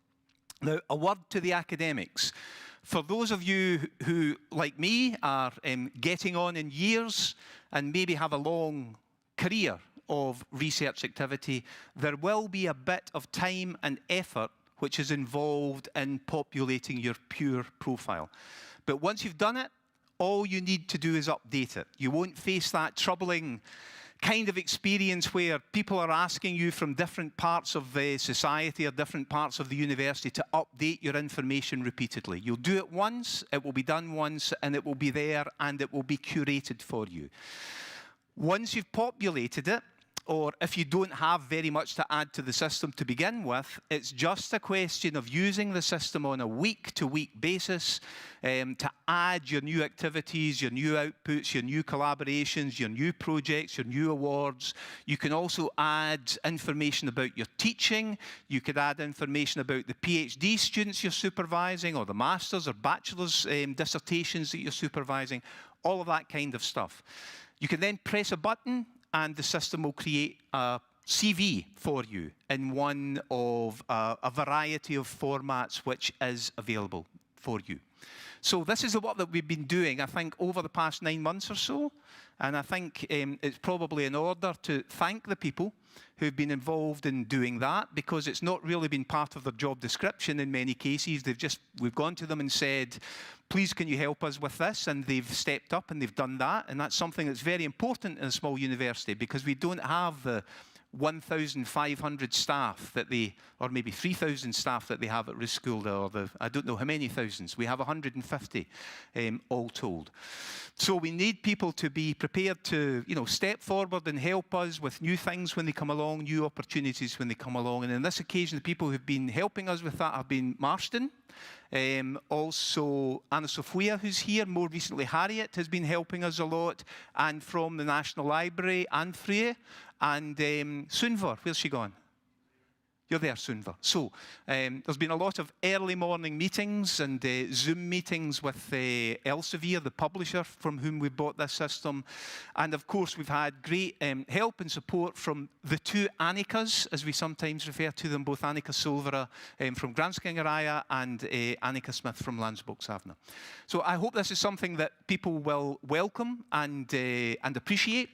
Now, a word to the academics. For those of you who, like me, are getting on in years and maybe have a long career of research activity, there will be a bit of time and effort which is involved in populating your pure profile. But once you've done it, all you need to do is update it. You won't face that troubling kind of experience where people are asking you from different parts of the society or different parts of the university to update your information repeatedly. You'll do it once, it will be done once, and it will be there, and it will be curated for you. Once you've populated it, or if you don't have very much to add to the system to begin with, it's just a question of using the system on a week-to-week basis to add your new activities, your new outputs, your new collaborations, your new projects, your new awards. You can also add information about your teaching. You could add information about the PhD students you're supervising, or the master's or bachelor's dissertations that you're supervising, all of that kind of stuff. You can then press a button and the system will create a CV for you in one of a variety of formats which is available for you. So this is the work that we've been doing, I think, over the past 9 months or so. And I think it's probably in order to thank the people who've been involved in doing that, because it's not really been part of their job description in many cases. We've gone to them and said, please can you help us with this? And they've stepped up and they've done that. And that's something that's very important in a small university, because we don't have the 1,500 staff that they, or maybe 3,000 staff that they have at Risk School, or I don't know how many thousands. We have 150 all told. So we need people to be prepared to, step forward and help us with new things when they come along, new opportunities when they come along. And on this occasion, the people who've been helping us with that have been Marston, also Anna Sophia, who's here. More recently, Harriet has been helping us a lot. And from the National Library, Anne-Freya. And Sunvar, where's she gone? You're there, Sunvar. So there's been a lot of early morning meetings and Zoom meetings with Elsevier, the publisher from whom we bought this system. And of course, we've had great help and support from the two Annikas, as we sometimes refer to them, both Annika Solvera from Granskingaraja and Annika Smith from Landsbokssavnet. So I hope this is something that people will welcome and appreciate.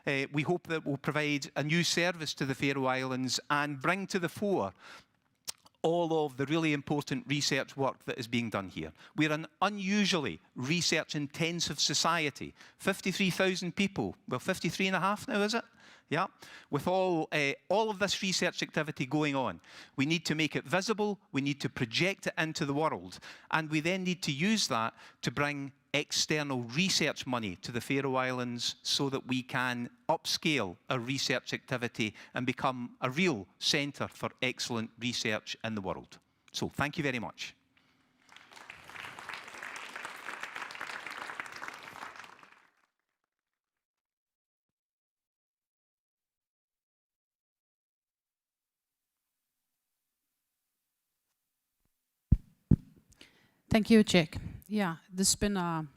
We hope that will provide a new service to the Faroe Islands and bring to the fore all of the really important research work that is being done here. We're an unusually research-intensive society. 53,000 people, well, 53 and a half now, is it? Yeah, with all of this research activity going on. We need to make it visible, we need to project it into the world, and we then need to use that to bring external research money to the Faroe Islands so that we can upscale our research activity and become a real centre for excellent research in the world. So thank you very much. Thank you, Jack. Yeah, this has been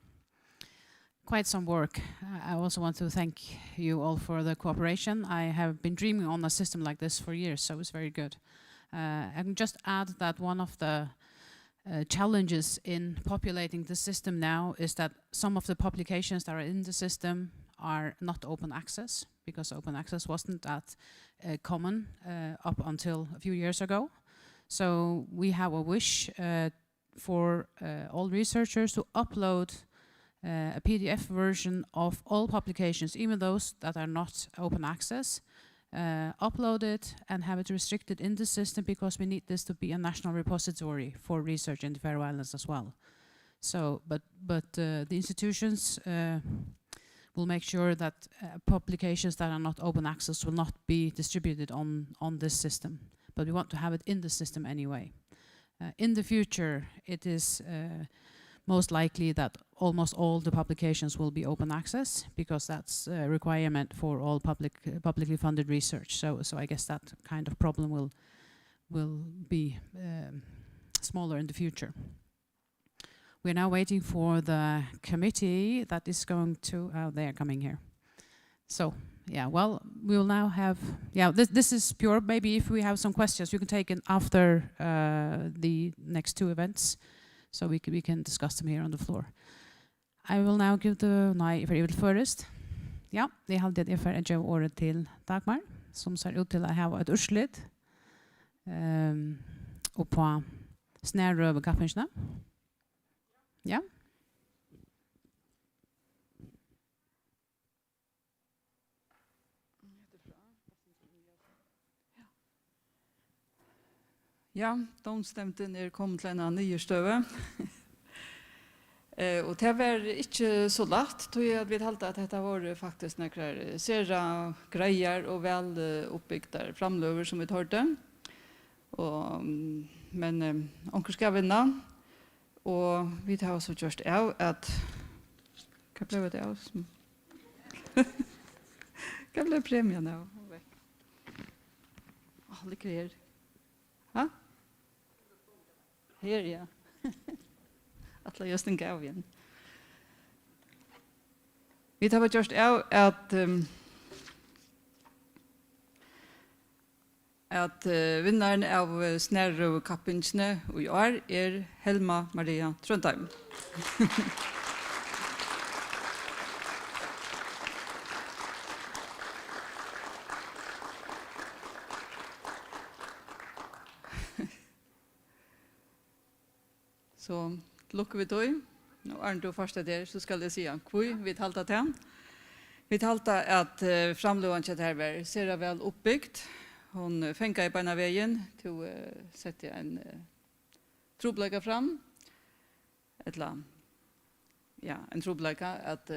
quite some work. I also want to thank you all for the cooperation. I have been dreaming on a system like this for years, so it's very good. I can just add that one of the challenges in populating the system now is that some of the publications that are in the system are not open access, because open access wasn't that common up until a few years ago. So we have a wish for all researchers to upload a PDF version of all publications, even those that are not open access, upload it and have it restricted in the system, because we need this to be a national repository for research in the Faroe Islands as well. So, but the institutions will make sure that publications that are not open access will not be distributed on this system. But we want to have it in the system anyway. In the future, it is most likely that almost all the publications will be open access, because that's a requirement for all publicly funded research. So I guess that kind of problem will be smaller in the future. We're now waiting for the committee that is going to, they are coming here. So, yeah, well, we will now have, yeah, this is pure. Maybe if we have some questions, you can take it after the next two events, so we can discuss them here on the floor. I will now give the, nei, for først. Ja, det hadde jeg for en jobb året til Dagmar, som ser ut til å ha et urslit, og på snærrøve kaffensene. Ja. Ja, domstemten kommet til en annen nye støve. Och det var inte så lätt, tror jag att vi talade att detta var faktiskt några sera grejer och väl uppbyggda framlöver som vi hörde. Men onkel ska vinna. Och vi tar så just av att vad blev det av? Vad blev premien av? Ligger här. Ha? Här, ja. Alla just en gav igen. Vi tar just av att vinnaren av snärrøvkappingene i år Helma Maria Trondheim. Så lukker vi då. Nå er det først der, så skal jeg si hvor vi talte til. Vi talte at framløven til dette var ser vel oppbyggt. Hon fänkade i beina vägen till att sätta en troblägga fram. En troblägga att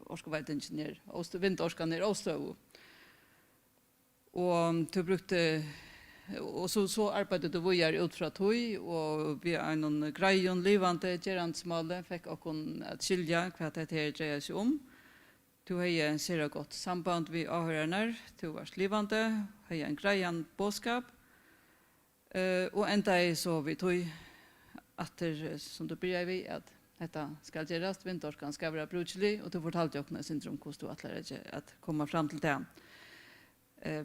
orskavärdningen ner, vindorskan ner Oslo. Och du brukte och så arbetade vi ut från tog och vi är någon grejon livande gerandsmale fick och att skilja vad det här dreier sig om. Du har en sera gott samband med avhörarna, du var livande, har en grejan bådskap. Och ända så vi tog att som du börjar vi att detta ska göras, vindorskan ska vara bruklig och du fortalte också när syndrom hur du att komma fram till det.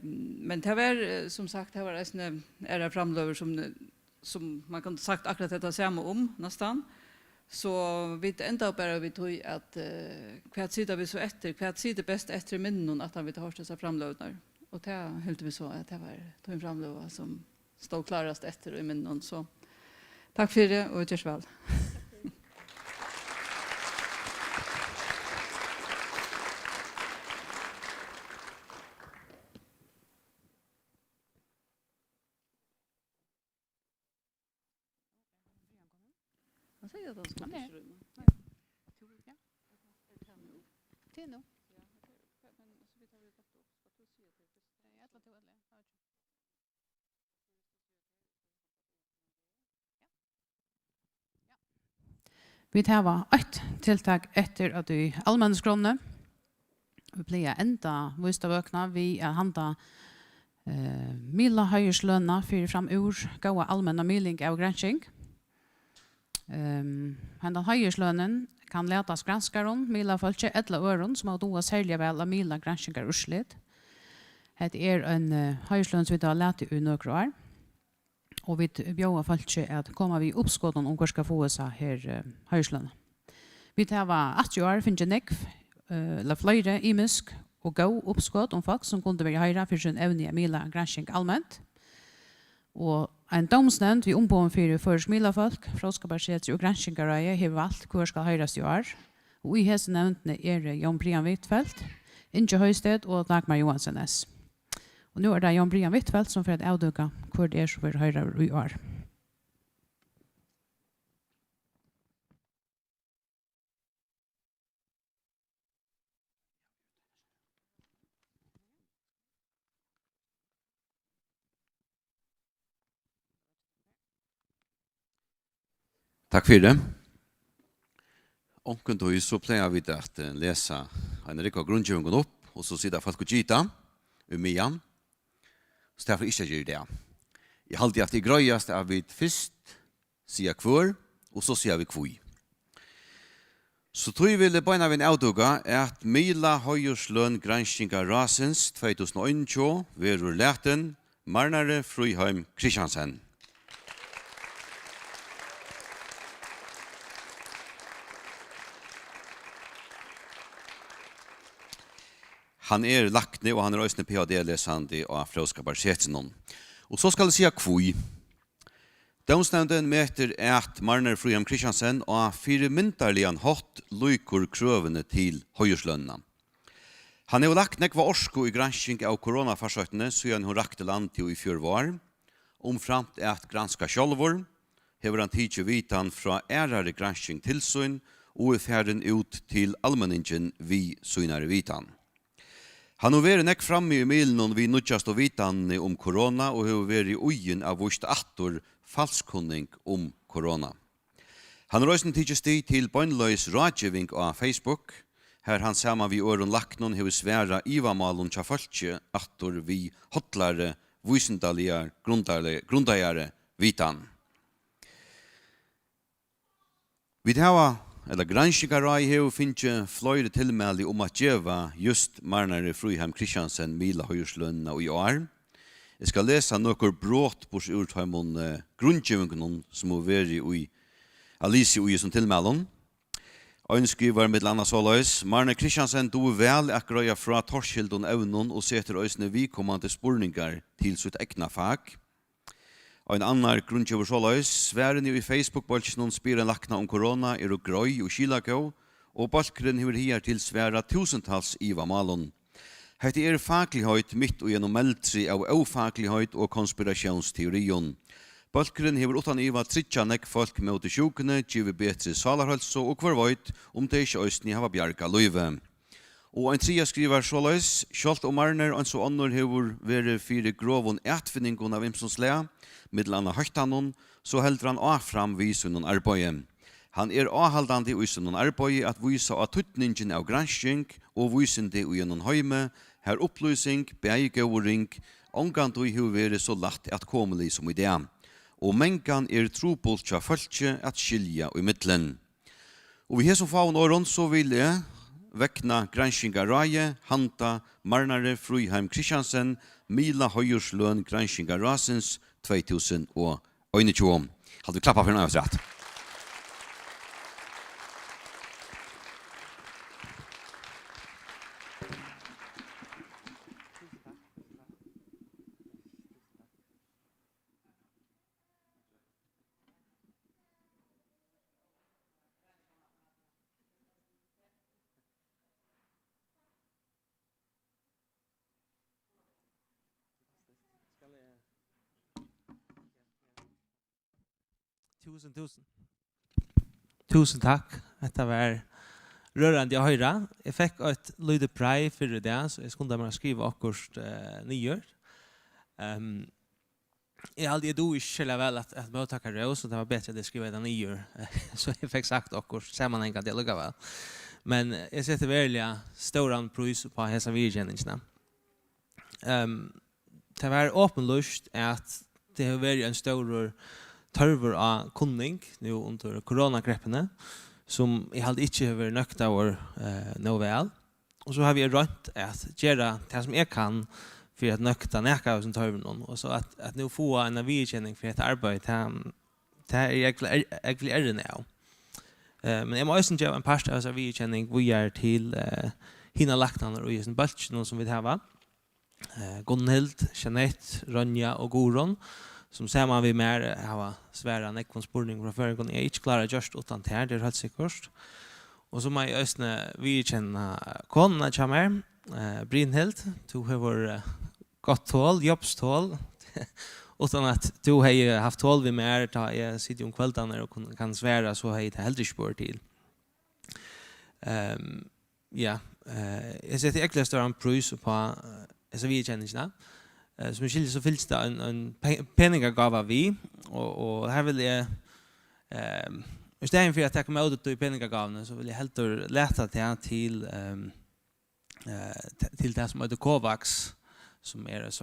Men det var som sagt det var en era framlöver som man kan sagt akkurat detta samma om nästan. Så vi enda bara vi tog att kvart sida vi så efter kvart sida bäst efter minnen att han vi tar dessa framlödnar och det höll vi så att det var tog en framlöva som stod klarast efter i minnen så tack för det och görs väl. Vad säger du? Ska inte rymma. Det är nog. Vi tar ett tilltag efter att du allmänskronne. Vi blir ända vista vökna vi handa mila höjerslöna för fram ur goda allmänna milling av granskning. Hendan höjerslönen kan letas granskaron, mila folke ettla öron som har doa särliga väl av mila granskningar urslit. Det en höjerslön som vi har lärt i några år. Och vi bjöd folke att komma vid uppskåden om hur ska få oss här höjerslöna. Vi tar 80 år finns det nekv, eller flera imisk och gå uppskåd om folk som kunde vara höjra för sin evniga mila granskning allmänt. Og en domsnevnd vi ombåen for først milafolk, Fråskaparseter og Granskingarøye har valgt hvor skal høyres i år. Og i hese nevntene Jon Brian Wittfeldt, Inge Høysted og Dagmar Johansen S. Og nå det Jon Brian Wittfeldt som får et avduka hvor det som får høyre i år. Takk for det. Onken tog så pleier vi at lese en rikk av grunngjøringen opp, og så sier folk og gita, Mian. Så derfor ikke gjør det. Jeg halte at det grøyeste er vi først sier kvør, og så sier vi kvøy. Så tror jeg vil beina vi en avduga at Mila Høyersløn Granskinga Rasens 2021 verur lærten Marnare Frøyheim Kristiansen. Han lakne og han øysne PhD-lesande av Fråskaparseter. Og så skal jeg si kvøy. Domsnevnden meter at Marner Frøyheim Kristiansen og fire myntarligan hatt lykur krøvene til høyerslønna. Han lagt nekva orsko i gransking av koronafarsøktene siden hun rakte land til i fjør var, omframt at granska sjolvor, hever han tidsi vitan fra ærare gransking tilsyn og er ferden ut til allmenningen vi synare vitan. Han har vært nekk framme i milen vi nødjast og vitan om korona og har vært i ugen av vårt attor falskunning om korona. Han har også tidsi sti til bøgnløys rådgiving av Facebook, her han saman vi åren laknon hever sværa ivamalun tja falskje attor vi hotlare, vysendaligar, grundajare vitan. Vi hava, eller granskikarai hever finnje fløyre tilmelde om at djeva just Marnare Fruheim Kristiansen Mila Høyerslønna og i år. Jeg skal lesa nokkur brått bors urtheimon grundgivingen som er veri i Alice ui som tilmelen. Ein skriver med landa såleis, Marne Kristiansen do vel at grøya fra Torskildon evnon og setter øysne vikommande spurningar til sitt egna fag. Ein annar grunngjøver såleis, sværen i Facebook-bolsjonen spyr en lakna om korona og grøy og kylakå, og balkren hever her til sværa tusentals iva malon. Hette faglighet mitt og gjennom meldtri av ofaglighet og konspirasjonsteorion. Balkren hever utan iva tritjanek folk med til sjukene, givet betre salarhølse og kvarvøyt de ikke østni hava bjarga løyve. Og en tria skriver såleis, sjalt og marner og en så annor hever vere fire grovun etfinningon av imsons lea, middel anna høytanon, så heldur han fram visunnon arbeid. Han avhaldande i visunnon arbeid at visa av tuttningen av gransking og visende i gjennom høyme, her opplysning, beigeuring, ongandu hever vere så lagt at komelig som idé. Og mengan trupult tja fölkje at skilja i middelen. Og vi har som faun åren så vil jeg vekna granskinga raje, hanta Marnare Fruheim Kristiansen, Mila Høyersløn granskinga rasens 2021. Hadde vi klappa for en øvsrett. Tusen takk. Dette var rørende å høre. Jeg fikk et lite prei for det, så jeg skulle bare skrive akkurat nyer. Jeg hadde jo ikke selv vel at møttaker det, så det var bedre at jeg skriver det nyer. Så jeg fikk sagt akkurat sammenhengt det lukket vel. Men jeg setter veldig stor pris på hese virkjenningene. Det var åpenlyst at det har vært en stor tørver av kunning nu under koronagreppene, som jeg hadde ikke vært nøkt av noe vel. Og så har vi rønt at gjøre det som jeg kan for at nøkta nekka av sin tørver. Og så at nå få en virkjenning for et arbeid, det er jeg vil ærende av. Men jeg må også gjøre en part av virkjenning hvor jeg til hina laktene og i sin bøltsjen som vi har. Gunnhild, Jeanette, Ronja og Goron, som ser man vi mer har svære nekvån spurning fra før. Jeg er ikke klar å gjøre utan det her, det er helt sikkert. Og så må jeg også virkjenne konene kommer, Brynhild, du har vært godt tål, jobbstål, utan at du har haft tål vi mer, da jeg sitter om kveldene og kan svære, så har jeg det heller ikke spør til. Ja, jeg setter egentlig større en prøys på disse virkjenningene. Som skiljer så finnes det en peningagave vi, og her vil jeg, i stedet for at jeg kommer ut i peningagavene, så vil jeg helt lete til det som heter Kovacs, som er en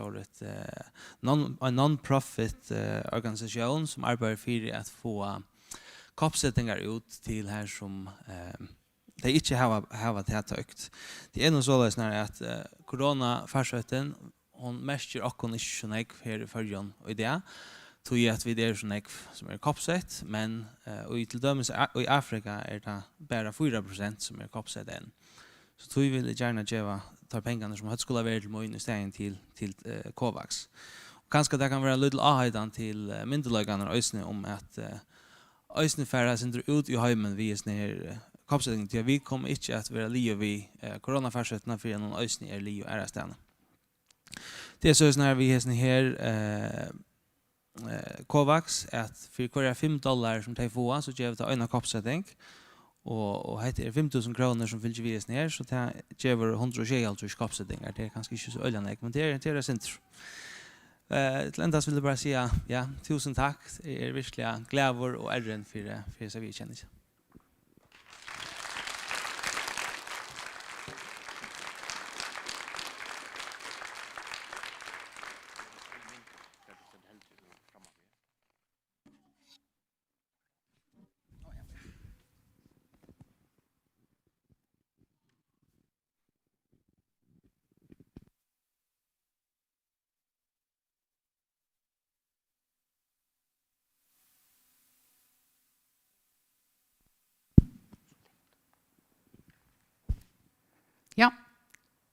non-profit organisasjon som arbeider for at få koppsettinger ut til her som de ikke har tøkt. Det er noe sånn at korona-farsøtten hon mestjer akkon ikke så nekv her i førjon og i det, tog jeg at vi er så nekv som er koppsett, men og til dømes i Afrika er det bare 4% som er koppsett enn. Så tog vi gjerne gjøre tar pengene som hadde skulle være til mån i stedet til Kovacs. Og kanskje det kan være litt avhøyden til myndeløgene og øsene om at øsene færre sender ut i heimen vi er koppsettingen til vi kommer ikke at være li og vi koronafarsøttene for noen øsene er li og stedene. Det är så när vi är här Kovacs att för kvar $5 som de får så ger vi det en koppsättning och heter 5,000 kronor som vill ge ner så det ger 120 koppsättningar. Det är kanske inte så öljande men det är sent. Till ändas vill jag bara säga ja, tusen tack. Det är verkligen glädje och ären för så vi känner. Ja,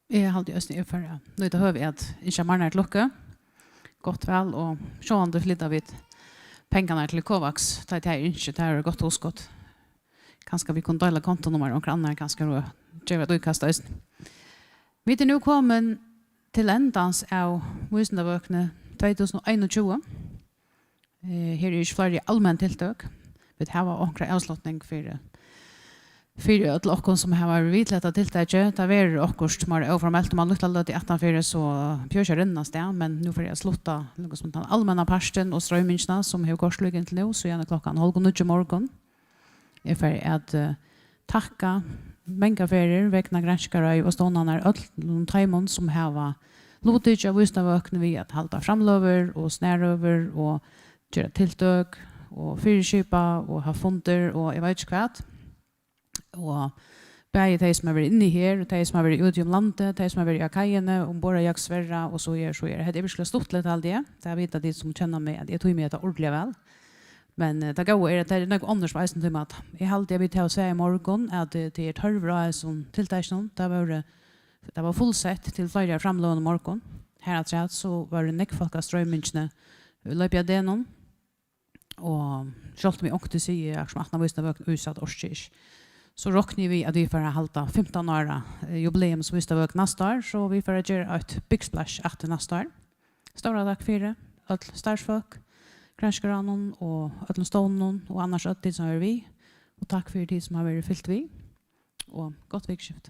jag hade just nu för nu då hör vi att inte marnar till lucka. Gott väl och sjön det flyttar vi pengarna till Kovacs. Det är inte det är gott hosgott. Kanske vi kan dela kontonummer och andra kanske då ge det kasta oss. Vi är nu kommen till ändans av Musnavökne 2021. Här är ju flera allmän tilltök. Vi har också avslutning för att lockon som har vidletta tilltaket. Det är också som är övermellt. Man luktar lite i 18 så pjörkar rinnast det. Men nu får jag sluta den allmänna parsten och strömmingsna som har korslygen till nu. Så gärna klockan 8:30 morgon. Jag får att tacka många ferier väckna granskare och ståndarna öll timon som har låtit av Musnavökne vi att halta framlöver och snäröver och göra tilltök och fyrkypa och ha fonder och jag vet inte vad. Og bæði de som har vært inne her, de som har vært ute i landet, de som har vært i kajene, ombord av Jagsverra, og så er det. Det er virkelig stort litt all det. Det er vidt at de som kjenner meg, at jeg tog meg det ordentlig vel. Men det gode er at det er noe annet som jeg at jeg halte jeg vidt til å si i morgen, at det er tørvra som tiltakene. Det var fullsett til flere framlående morgen. Her at rett så var det nekkfolk av strømmingsene løp jeg det noen. Og selv om jeg åkte sier, jeg som 18 av vissene var utsatt årskirk. Så råkner vi at vi får halta 15 år jubileum som vi skal vøke neste år, så vi får gjøre et big splash etter neste år. Stora takk for det, alle starsfolk, granskerne og alle stående og annars alle de som er vi. Og takk for de som har vært fyllt vi. Og godt vikskift.